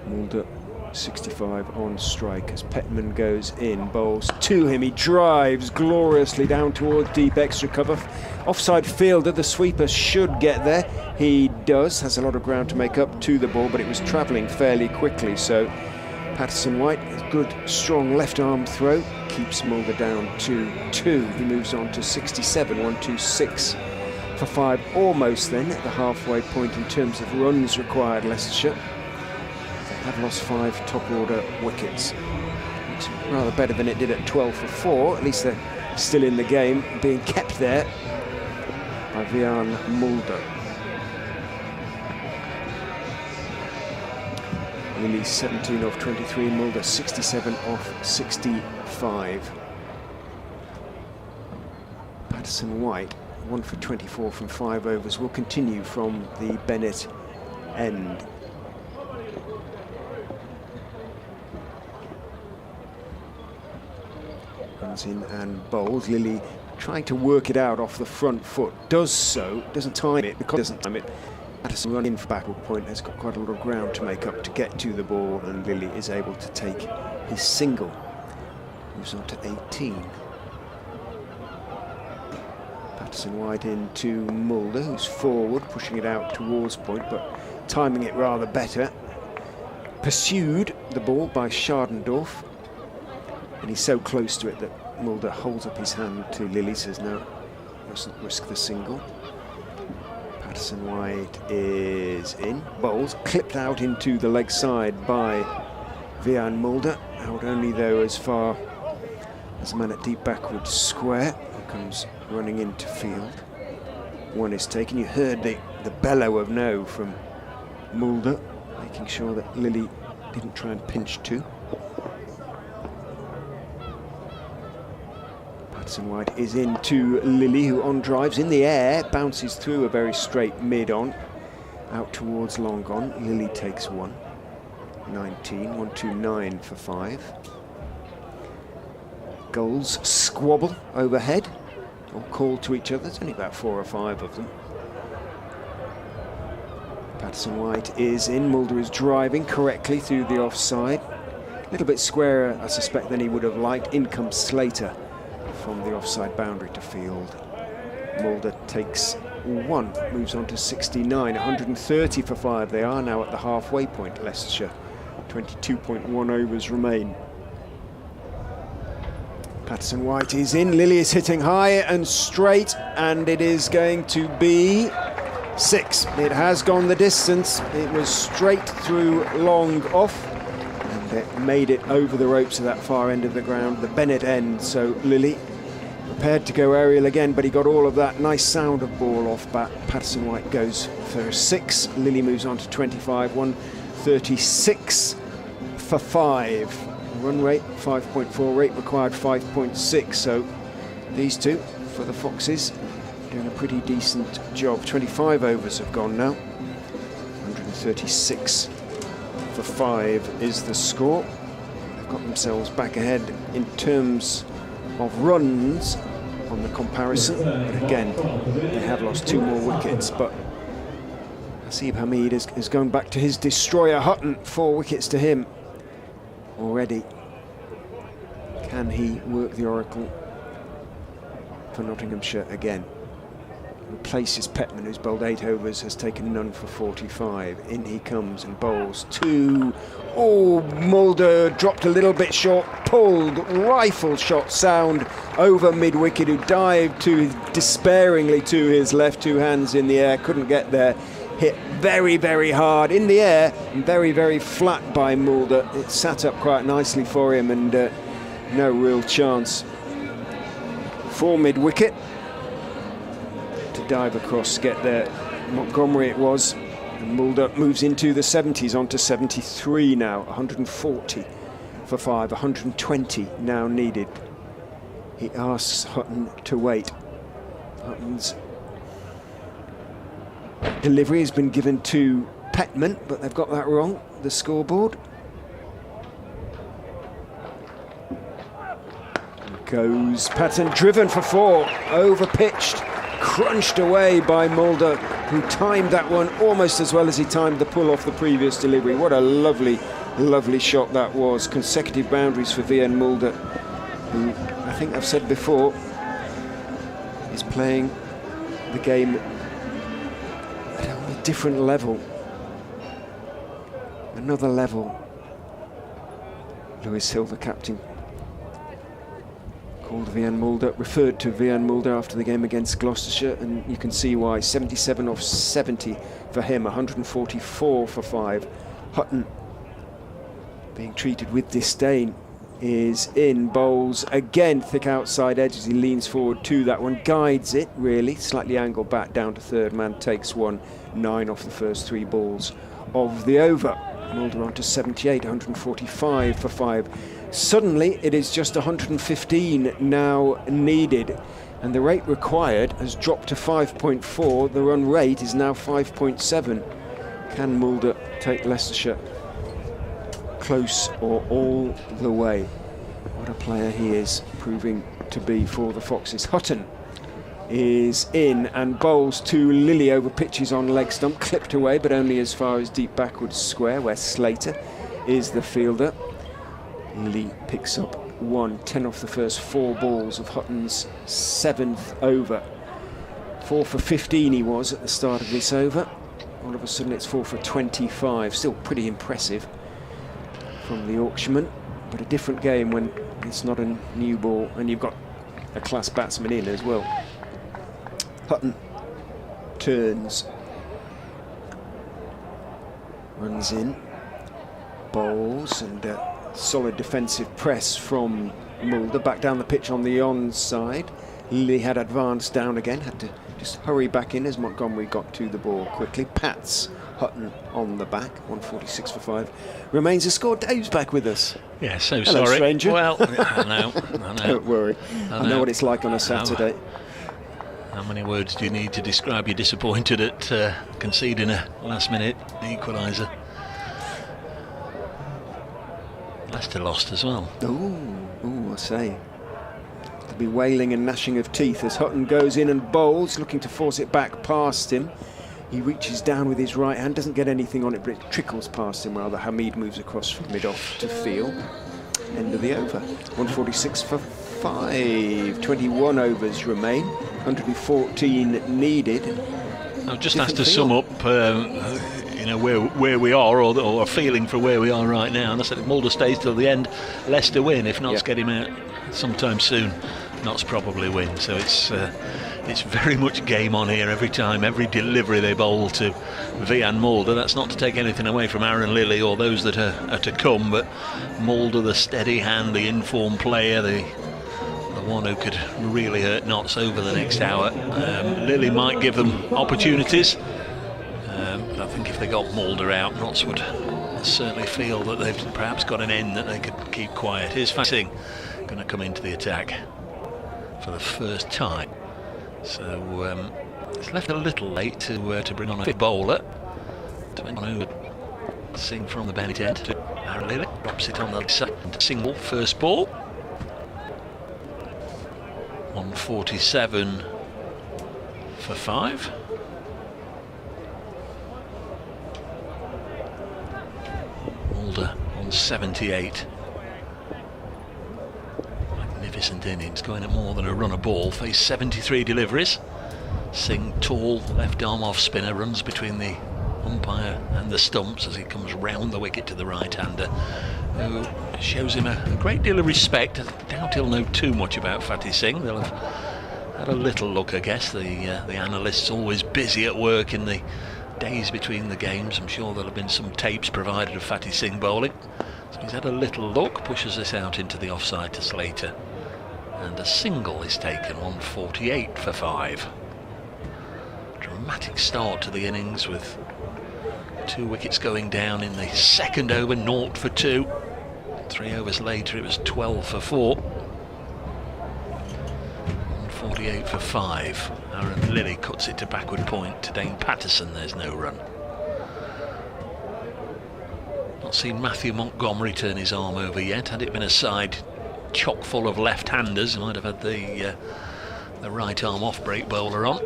Mulder 65 on strike as Petman goes in, bowls to him, he drives gloriously down towards deep extra cover. Offside fielder, the sweeper should get there, he does, has a lot of ground to make up to the ball, but it was travelling fairly quickly, so Patterson-White, a good strong left arm throw, keeps Mulder down to 2. He moves on to 67, 1, 2, 6 for 5, almost then at the halfway point in terms of runs required. Leicestershire have lost 5 top order wickets. Looks rather better than it did at 12 for 4. At least they're still in the game, being kept there by Vian Mulder. Lilly 17 off 23, Mulder 67 off 65. Patterson-White 1 for 24 from 5 overs will continue from the Bennett end. Comes in and bowls. Lilly trying to work it out off the front foot. Does so, doesn't time it, because doesn't time it. Patterson run in for backward point, has got quite a lot of ground to make up to get to the ball, and Lilly is able to take his single. Moves on to 18. Patterson-White into Mulder, who's forward, pushing it out towards point, but timing it rather better. Pursued the ball by Schardendorf, and he's so close to it that Mulder holds up his hand to Lilly, says no, mustn't risk the single. Patterson-White is in, bowls, clipped out into the leg side by Vian Mulder, out only though as far as a man at deep backward square, who comes running into field. One is taken. You heard the bellow of no from Mulder, making sure that Lilly didn't try and pinch 2. Patterson-White is into Lilly, who on drives in the air, bounces through a very straight mid-on, out towards long on. Lilly takes 1. 19, 1, 2, 9 for 5. Goals squabble overhead, all called to each other. There's only about 4 or 5 of them. Patterson-White is in, Mulder is driving correctly through the offside. A little bit squarer, I suspect, than he would have liked. In comes Slater from the offside boundary to field. Mulder takes 1, moves on to 69, 130 for 5. They are now at the halfway point, Leicestershire. 22.1 overs remain. Patterson-White is in, Lilly is hitting high and straight, and it is going to be 6. It has gone the distance. It was straight through long off, and it made it over the ropes to that far end of the ground, the Bennett end. So Lilly prepared to go aerial again, but he got all of that nice sound of ball off bat. Patterson-White goes for 6. Lilly moves on to 25, 136 for 5. Run rate 5.4, rate required 5.6. So these two for the Foxes doing a pretty decent job. 25 overs have gone now. 136 for 5 is the score. They've got themselves back ahead in terms of runs on the comparison, but again they have lost 2 more wickets. But Hasib Hamid is going back to his destroyer Hutton. 4 wickets to him already. Can he work the oracle for Nottinghamshire again? replaces Petman, who's bowled 8 overs, has taken none for 45. In he comes and bowls 2. Oh, Mulder dropped a little bit short, pulled, rifle shot sound over mid-wicket, who dived despairingly to his left, 2 hands in the air, couldn't get there. Hit very, very hard in the air and very, very flat by Mulder. It sat up quite nicely for him, and no real chance for mid-wicket to dive across, get there. Montgomery it was, and Mulder moves into the 70s, on to 73 now. 140 for 5, 120 now needed. He asks Hutton to wait. Hutton's delivery has been given to Petman, but they've got that wrong, the scoreboard. Goes Patton, driven for 4, over-pitched, crunched away by Mulder, who timed that one almost as well as he timed the pull off the previous delivery. What a lovely, lovely shot that was. Consecutive boundaries for VN Mulder, who I think I've said before is playing the game at a different level. Another level. Lewis Hill, the captain, called VN Mulder, referred to VN Mulder after the game against Gloucestershire, and you can see why. 77 off 70 for him, 144 for 5. Hutton, being treated with disdain, is in, bowls again, thick outside edge as he leans forward to that one, guides it really, slightly angled back down to third man, takes 1, 9 off the first 3 balls of the over. Mulder on to 78, 145 for 5. Suddenly it is just 115 now needed, and the rate required has dropped to 5.4. the run rate is now 5.7. Can Mulder take Leicestershire close or all the way? What a player he is proving to be for the Foxes. Hutton is in and bowls to Lilly over pitches on leg stump, clipped away but only as far as deep backwards square, where Slater is the fielder. Lee picks up 1, 10 off the first 4 balls of Hutton's 7th over. 4 for 15 he was at the start of this over. All of a sudden it's 4 for 25. Still pretty impressive from the Yorkshireman, but a different game when it's not a new ball and you've got a class batsman in as well. Hutton turns, runs in, bowls, and solid defensive press from Mulder. Back down the pitch on the onside. Lee had advanced down again, had to just hurry back in as Montgomery got to the ball quickly. Pats Hutton on the back, 146 for 5. Remains a score. Dave's back with us.
Yeah, so
Hello,
sorry.
stranger.
Well, I know.
Don't worry. I know what it's like on a Saturday.
How many words do you need to describe you're disappointed at conceding a last-minute equaliser? Leicester lost as well. Oh, I say. There'll be wailing and gnashing of teeth as Hutton goes in and bowls, looking to force it back past him. He reaches down with his right hand, doesn't get anything on it, but it trickles past him rather. Hamid moves across from mid-off to field. End of the over. 146 for 5. 21 overs remain. 114 needed. I've just asked to sum up where we are, or a feeling for where we are right now, and I said if Mulder stays till the end, Leicester win. If Notts get him out sometime soon, Notts probably win. So it's very much game on here every time, every delivery they bowl to VN Mulder. That's not to take anything away from Aaron Lilly or those that are to come, but Mulder, the steady hand, the informed player, the one who could really hurt Notts over the next hour. Lilly might give them opportunities, but I think if they got Mulder out, Notts would certainly feel that they've perhaps got an end that they could keep quiet. Here's Singh going to come into the attack for the first time. So it's left a little late to bring on a fifth bowler. Singh from the Bennett end to Aaron Lilly, drops it on the second single, first ball. 147 for 5. Mulder on 78. Magnificent innings, going at more than a run a ball. Faced 73 deliveries, Singh, tall, left arm off spinner, runs between the umpire and the stumps as he comes round the wicket to the right-hander, who shows him a great deal of respect. I doubt he'll know too much about Fatih Singh. They'll have had a little look, I guess. The analysts always busy at work in the days between the games. I'm sure there'll have been some tapes provided of Fatih Singh bowling. So he's had a little look, pushes this out into the offside to Slater, and a single is taken, 148 for 5. Dramatic start to the innings with 2 wickets going down in the second over, 0 for 2. 3 overs later it was 12 for 4. 148 for 5. Aaron Lilly cuts it to backward point to Dane Patterson. There's no run. Not seen Matthew Montgomery turn his arm over yet. Had it been a side chock full of left-handers, he might have had the right arm off-break bowler on.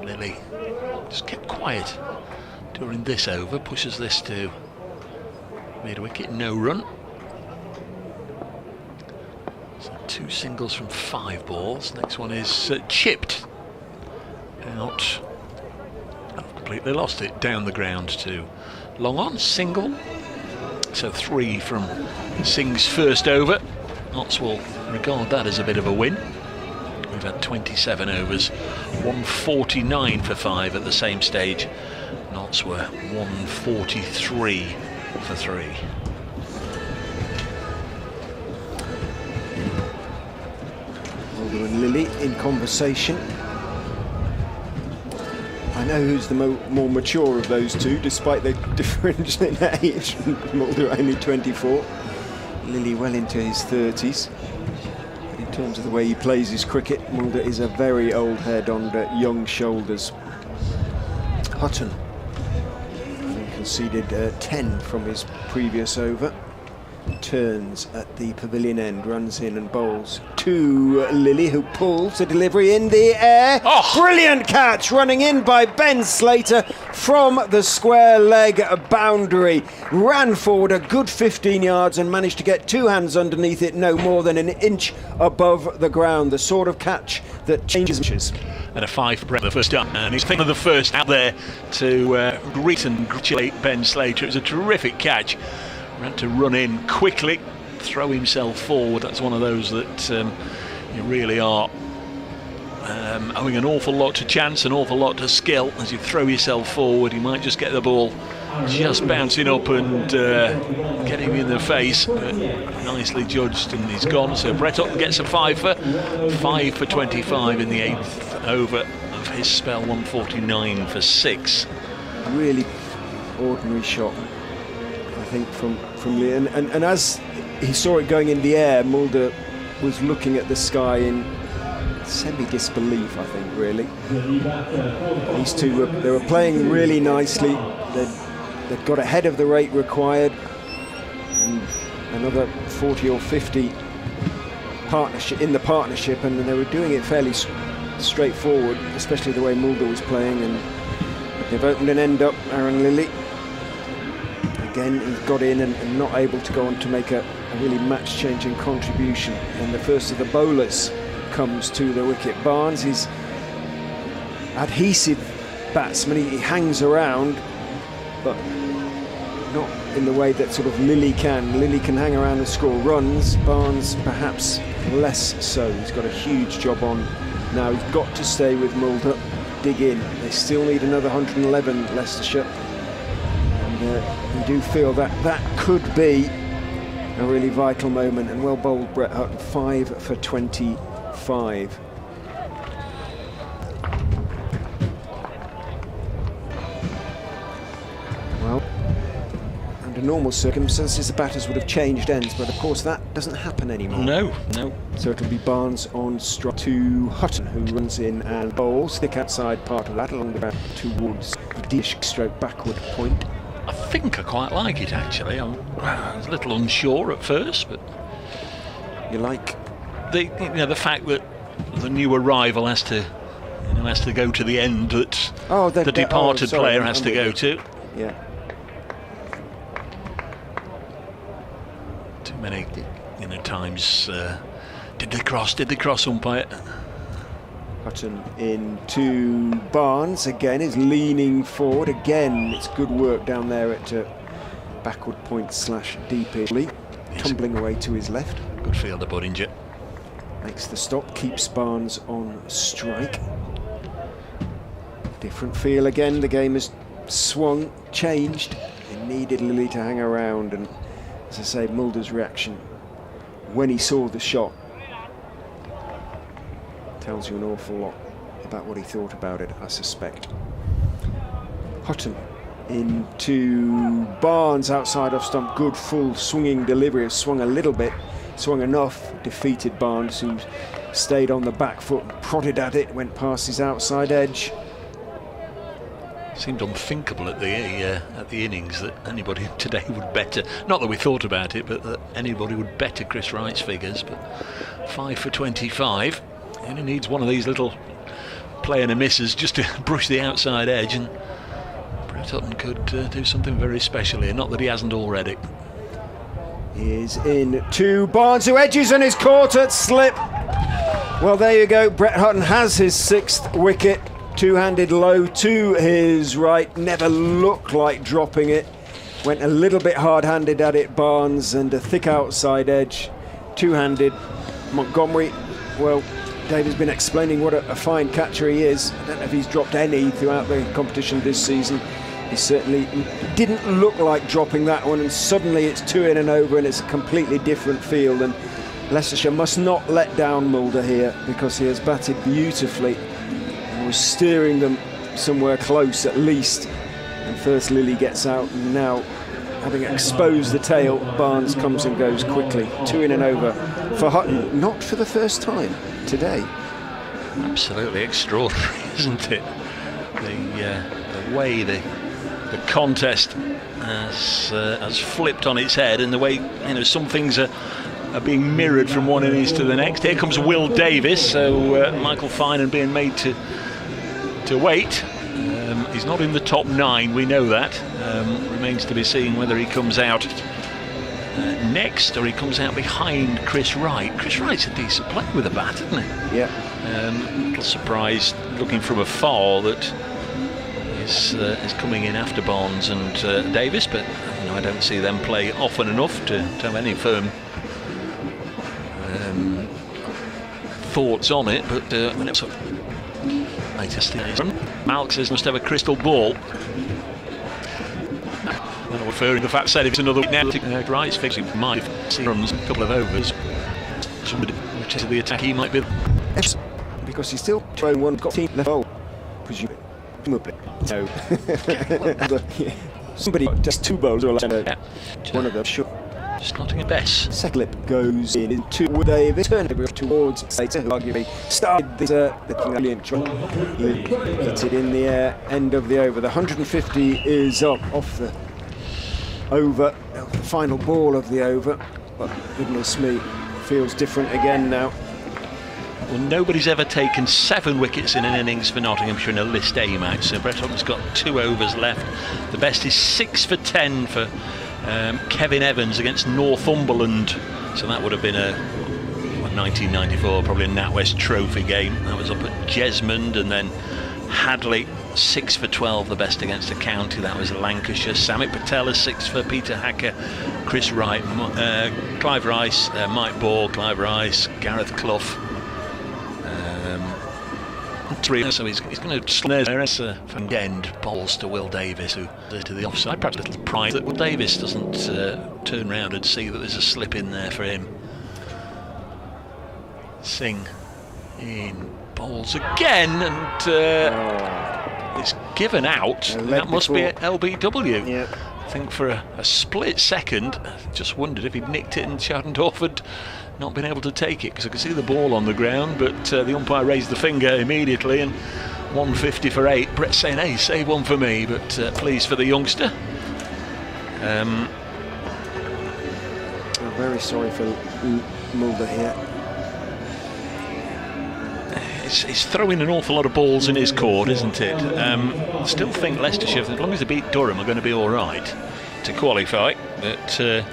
Lilly just kept quiet during this over, pushes this to mid-wicket, no run. So 2 singles from 5 balls. Next one is chipped out. I've completely lost it. Down the ground to long on, single. So 3 from Singh's first over. Notts will regard that as a bit of a win. We've had 27 overs, 149 for 5 at the same stage. Notts were 143 for 3.
Mulder and Lilly in conversation. I know who's the more mature of those two, despite the difference in age. Mulder only 24, Lilly well into his 30s. In terms of the way he plays his cricket, Mulder is a very old head on young shoulders. Hutton conceded 10 from his previous over. Turns at the pavilion end, runs in and bowls to Lilly, who pulls the delivery in the air.
Oh.
Brilliant catch, running in by Ben Slater from the square leg boundary. Ran forward a good 15 yards and managed to get 2 hands underneath it, no more than an inch above the ground. The sort of catch that changes pitches.
And a 5 for Brett the first up, and he's thinking of the first out there to greet and congratulate Ben Slater. It was a terrific catch. Had to run in quickly, throw himself forward. That's one of those that you really are owing an awful lot to chance, an awful lot to skill. As you throw yourself forward, you might just get the ball just bouncing up and getting in the face, but nicely judged, and he's gone. So Brett Upton gets a 5 for 25 in the 8th over of his spell, 149 for 6.
Really ordinary shot, I think, from Lee, and as he saw it going in the air, Mulder was looking at the sky in semi-disbelief, I think, really. These two they were playing really nicely. They'd got ahead of the rate required, and another 40 or 50 partnership in the partnership, and they were doing it fairly straightforward, especially the way Mulder was playing. And they've opened an end up, Aaron Lilly. Again, he's got in and not able to go on to make a really match-changing contribution. And the first of the bowlers comes to the wicket. Barnes, he's adhesive batsman. He hangs around, but not in the way that sort of Lilly can. Lilly can hang around and score runs. Barnes perhaps less so. He's got a huge job on now. He's got to stay with Mulder, dig in. They still need another 111, Leicestershire. We do feel that could be a really vital moment, and well bowled Brett Hutton, 5 for 25. Well, under normal circumstances the batters would have changed ends, but of course that doesn't happen anymore.
No.
So it'll be Barnes on strike to Hutton, who runs in and bowls thick outside part of that along the ground towards the dish stroke backward point.
I think I quite like it, actually. I was a little unsure at first, but
You like
the fact that the new arrival has to go to the end that the departed player has to go to.
Yeah.
Too many times. Did they cross umpire?
Hutton into Barnes, again is leaning forward, again it's good work down there at backward point / deep, tumbling away to his left.
Good fielder, Budinger.
Makes the stop, keeps Barnes on strike. Different feel again, the game has swung, changed. They needed Lilly to hang around, and as I say, Mulder's reaction when he saw the shot tells you an awful lot about what he thought about it, I suspect. Hutton into Barnes outside off stump, good full swinging delivery, swung a little bit, swung enough, defeated Barnes, who stayed on the back foot and prodded at it, went past his outside edge.
Seemed unthinkable at the innings that anybody today would better, not that we thought about it, but that anybody would better Chris Wright's figures. But 5 for 25, and he needs one of these little play and a misses just to brush the outside edge, and Brett Hutton could do something very special here, not that he hasn't already.
Is in to Barnes, who edges and is caught at slip. Well, there you go, Brett Hutton has his 6th wicket. Two-handed low to his right, never looked like dropping it. Went a little bit hard-handed at it, Barnes, and a thick outside edge. Two-handed Montgomery, well, Dave has been explaining what a fine catcher he is. I don't know if he's dropped any throughout the competition this season. He certainly didn't look like dropping that one, and suddenly it's 2 in and over, and it's a completely different field. And Leicestershire must not let down Mulder here, because he has batted beautifully. Was steering them somewhere close at least, and first Lilly gets out, and now having exposed the tail, Barnes comes and goes quickly. 2 in and over for Hutton, not for the first time today.
Absolutely extraordinary, isn't it? The way the contest has flipped on its head, and the way some things are being mirrored from one innings to the next. Here comes Will Davis, so Michael Finan being made to wait. He's not in the top 9, we know that. Remains to be seen whether he comes out next or he comes out behind Chris Wright. Chris Wright's a decent player with a bat, isn't he?
Yeah.
A little surprised looking from afar that is coming in after Barnes and Davis, but I don't see them play often enough to have any firm thoughts on it, but latest Malk says must have a crystal ball. I'm referring to the fact that if it's another week now, Wright's fixing might see runs a couple of overs. Somebody to the attack, he might be.
Because he's still throwing one, got 15 left bowl, presumably. So somebody just 2 bowls or one of them should.
Just not at best.
Second goes into Davis, turn towards Slater, who arguably started this brilliant try. Hit it in the air, end of the over. The 150 is up off the over, the final ball of the over. But goodness me, feels different again now.
Well, nobody's ever taken 7 wickets in an innings for Nottinghamshire in a List A match, so Brett Hutton's got 2 overs left. The best is 6 for 10 for Kevin Evans against Northumberland, so that would have been a 1994, probably a NatWest Trophy game. That was up at Jesmond, and then Hadley 6 for 12, the best against a county. That was Lancashire. Samit Patel 6 for Peter Hacker, Chris Wright, Clive Rice, Mike Ball, Clive Rice, Gareth Clough. 3, so he's going to snare from end balls to Will Davis, who to the offside. Perhaps a little pride that Will Davis doesn't turn round and see that there's a slip in there for him. Singh in bowls again, and it's given out. That must be an LBW.
Yep.
I think for a split second, I just wondered if he'd nicked it and Shatendorf had not been able to take it, because I could see the ball on the ground, but the umpire raised the finger immediately, and 150 for 8. Brett's saying, hey, save one for me, but please for the youngster.
I'm very sorry for Mulder here.
He's throwing an awful lot of balls in his court, isn't it? I still think Leicestershire, as long as they beat Durham, are going to be all right to qualify, but it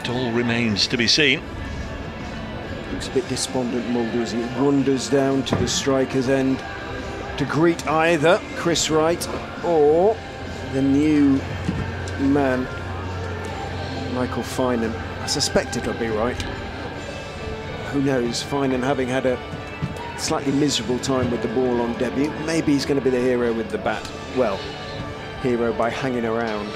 all remains to be seen.
Looks a bit despondent, Mulder, as he wanders down to the striker's end to greet either Chris Wright or the new man, Michael Finan. I suspect it'll be Wright. Who knows? Finan, having had a slightly miserable time with the ball on debut, maybe he's going to be the hero with the bat. Well, hero by hanging around.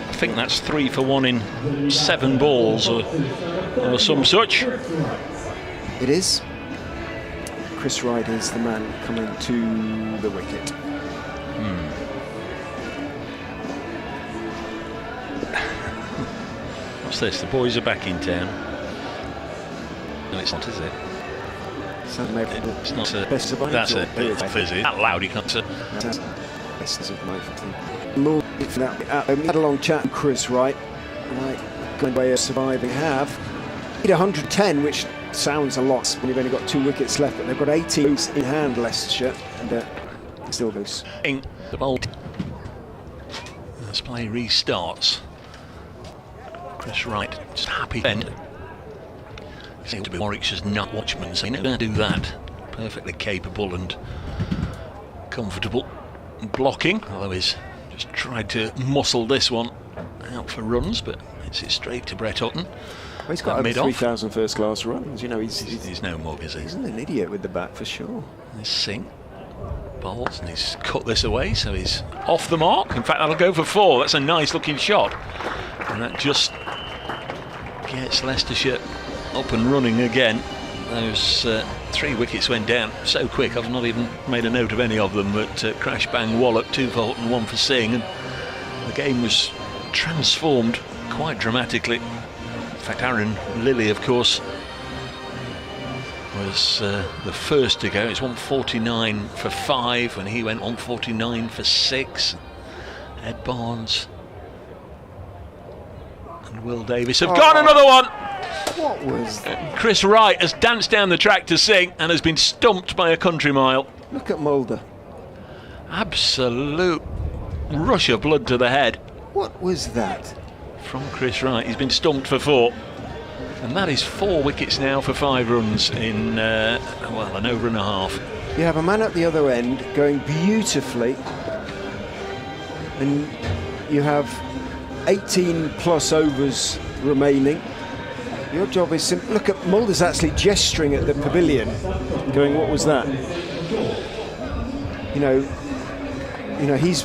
I think that's 3 for 1 in 7 balls or some such.
It is. Chris Wright is the man coming to the wicket.
What's this? The boys are back in town. No, it's not, is it?
It's
not a...
best of
That's it. It's fizzy. That loud, you can't say.
Best of my had a long chat with Chris Wright. Right, good way of surviving. Have 110, which sounds a lot when you've only got 2 wickets left, but they've got 18 in hand, Leicestershire, and still goes.
The ball. This play restarts. Chris Wright just happy then. Seems to be Warwickshire's nut watchman, so you never do that. Perfectly capable and comfortable blocking, although he's just tried to muscle this one out for runs, but hits it straight to Brett Hutton.
Well, he's got over 3,000 first-class runs. You know,
he's no mug, is he?
He's an idiot with the bat for sure.
There's Singh. Balls, and he's cut this away, so he's off the mark. In fact, that'll go for 4. That's a nice-looking shot, and that just gets Leicestershire up and running again. Those 3 wickets went down so quick, I've not even made a note of any of them, but crash bang wallop, 2 for Hutton, 1 for Singh, and the game was transformed quite dramatically. In fact, Aaron Lilly, of course, was the first to go. It's 149 for 5 when he went 149 for 6. Ed Barnes and Will Davis have got another one.
What was that?
Chris Wright has danced down the track to Singh and has been stumped by a country mile.
Look at Mulder.
Absolute rush of blood to the head.
What was that?
From Chris Wright. He's been stumped for 4. And that is 4 wickets now for 5 runs in, well, an over and a half.
You have a man at the other end going beautifully, and you have 18 plus overs remaining. Your job is simple. Look at Mulder's actually gesturing at the pavilion, going, "What was that?" You know, he's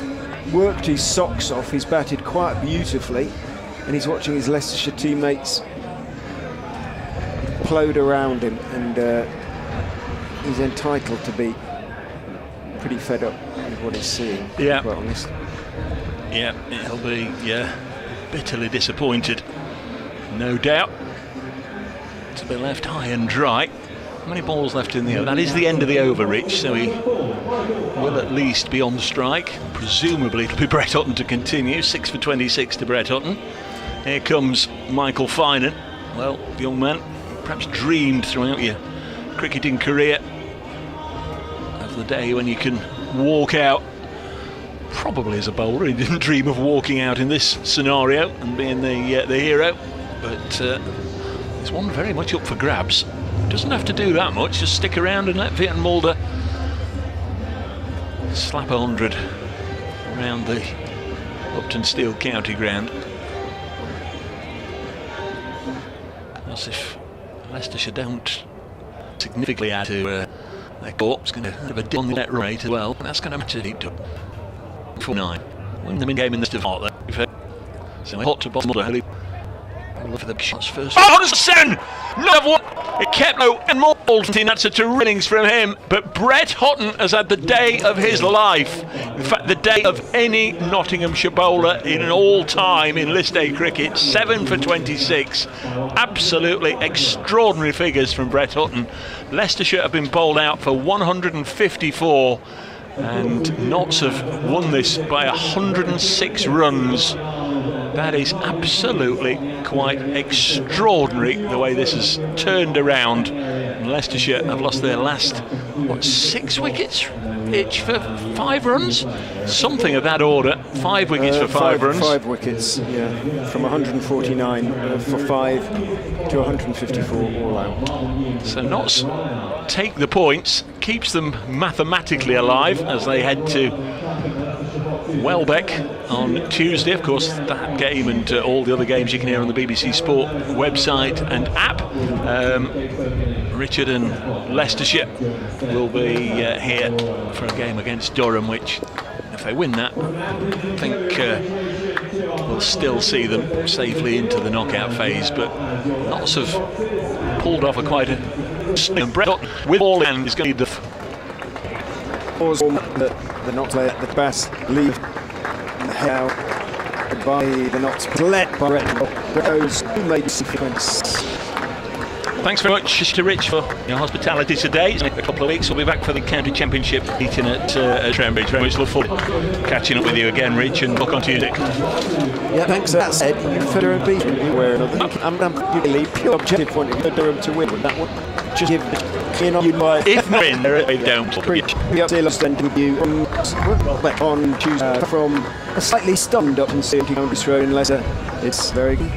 worked his socks off. He's batted quite beautifully, and he's watching his Leicestershire teammates implode around him, and he's entitled to be pretty fed up with what he's seeing.
Yeah,
to be quite honest.
Yeah, he'll be bitterly disappointed, no doubt. To be left high and dry. How many balls left in the over? That is the end of the over, Rich, so he will at least be on strike. Presumably it'll be Brett Hutton to continue. 6 for 26 to Brett Hutton. Here comes Michael Finan. Well, young man, perhaps dreamed throughout your cricketing career of the day when you can walk out. Probably as a bowler, he didn't dream of walking out in this scenario and being the hero, but there's one very much up for grabs. Doesn't have to do that much, just stick around and let Vian Mulder slap 100 around the Uptonsteel county ground. Because if Leicestershire don't significantly add to their corps, it's going to have a dip on the net rate as well, and that's going to match it up. 4-9. Win them in game in this default though. So hot to bottom Mulder. Look for the shots first. Johnson! Another one! It kept low and more. That's a terrific innings from him. But Brett Hutton has had the day of his life. In fact, the day of any Nottinghamshire bowler in an all-time in List A cricket. 7 for 26. Absolutely extraordinary figures from Brett Hutton. Leicestershire have been bowled out for 154. And Notts have won this by 106 runs. That is absolutely quite extraordinary the way this has turned around. Leicestershire have lost their last 6 wickets each for 5 runs, something of that order. 5 wickets for 5 runs.
5 wickets, yeah, from 149 for 5 to 154 all out.
So Notts take the points, keeps them mathematically alive as they head to Welbeck on Tuesday. Of course, that game and all the other games you can hear on the BBC Sport website and app. Richard and Leicestershire will be here for a game against Durham, which, if they win that, I think we'll still see them safely into the knockout phase. But Notts have pulled off quite a with all and is going to be
the Notts player at the best leave the hell by the Notts let by those who made the sequence.
Thanks very much to Rich for your hospitality today. In a couple of weeks we'll be back for the county championship meeting at Trembridge. Very much look forward to catching up with you again, Rich, and look on to you, Dick.
Yeah, thanks. That said, for Durham beating where another I'm really pure objective point of view, Durham to win. That would just give in on you by
if not in, they don't.
Still stand with you on Tuesday from a slightly stunned Uptonsteel County Road in Leicester. It's very good.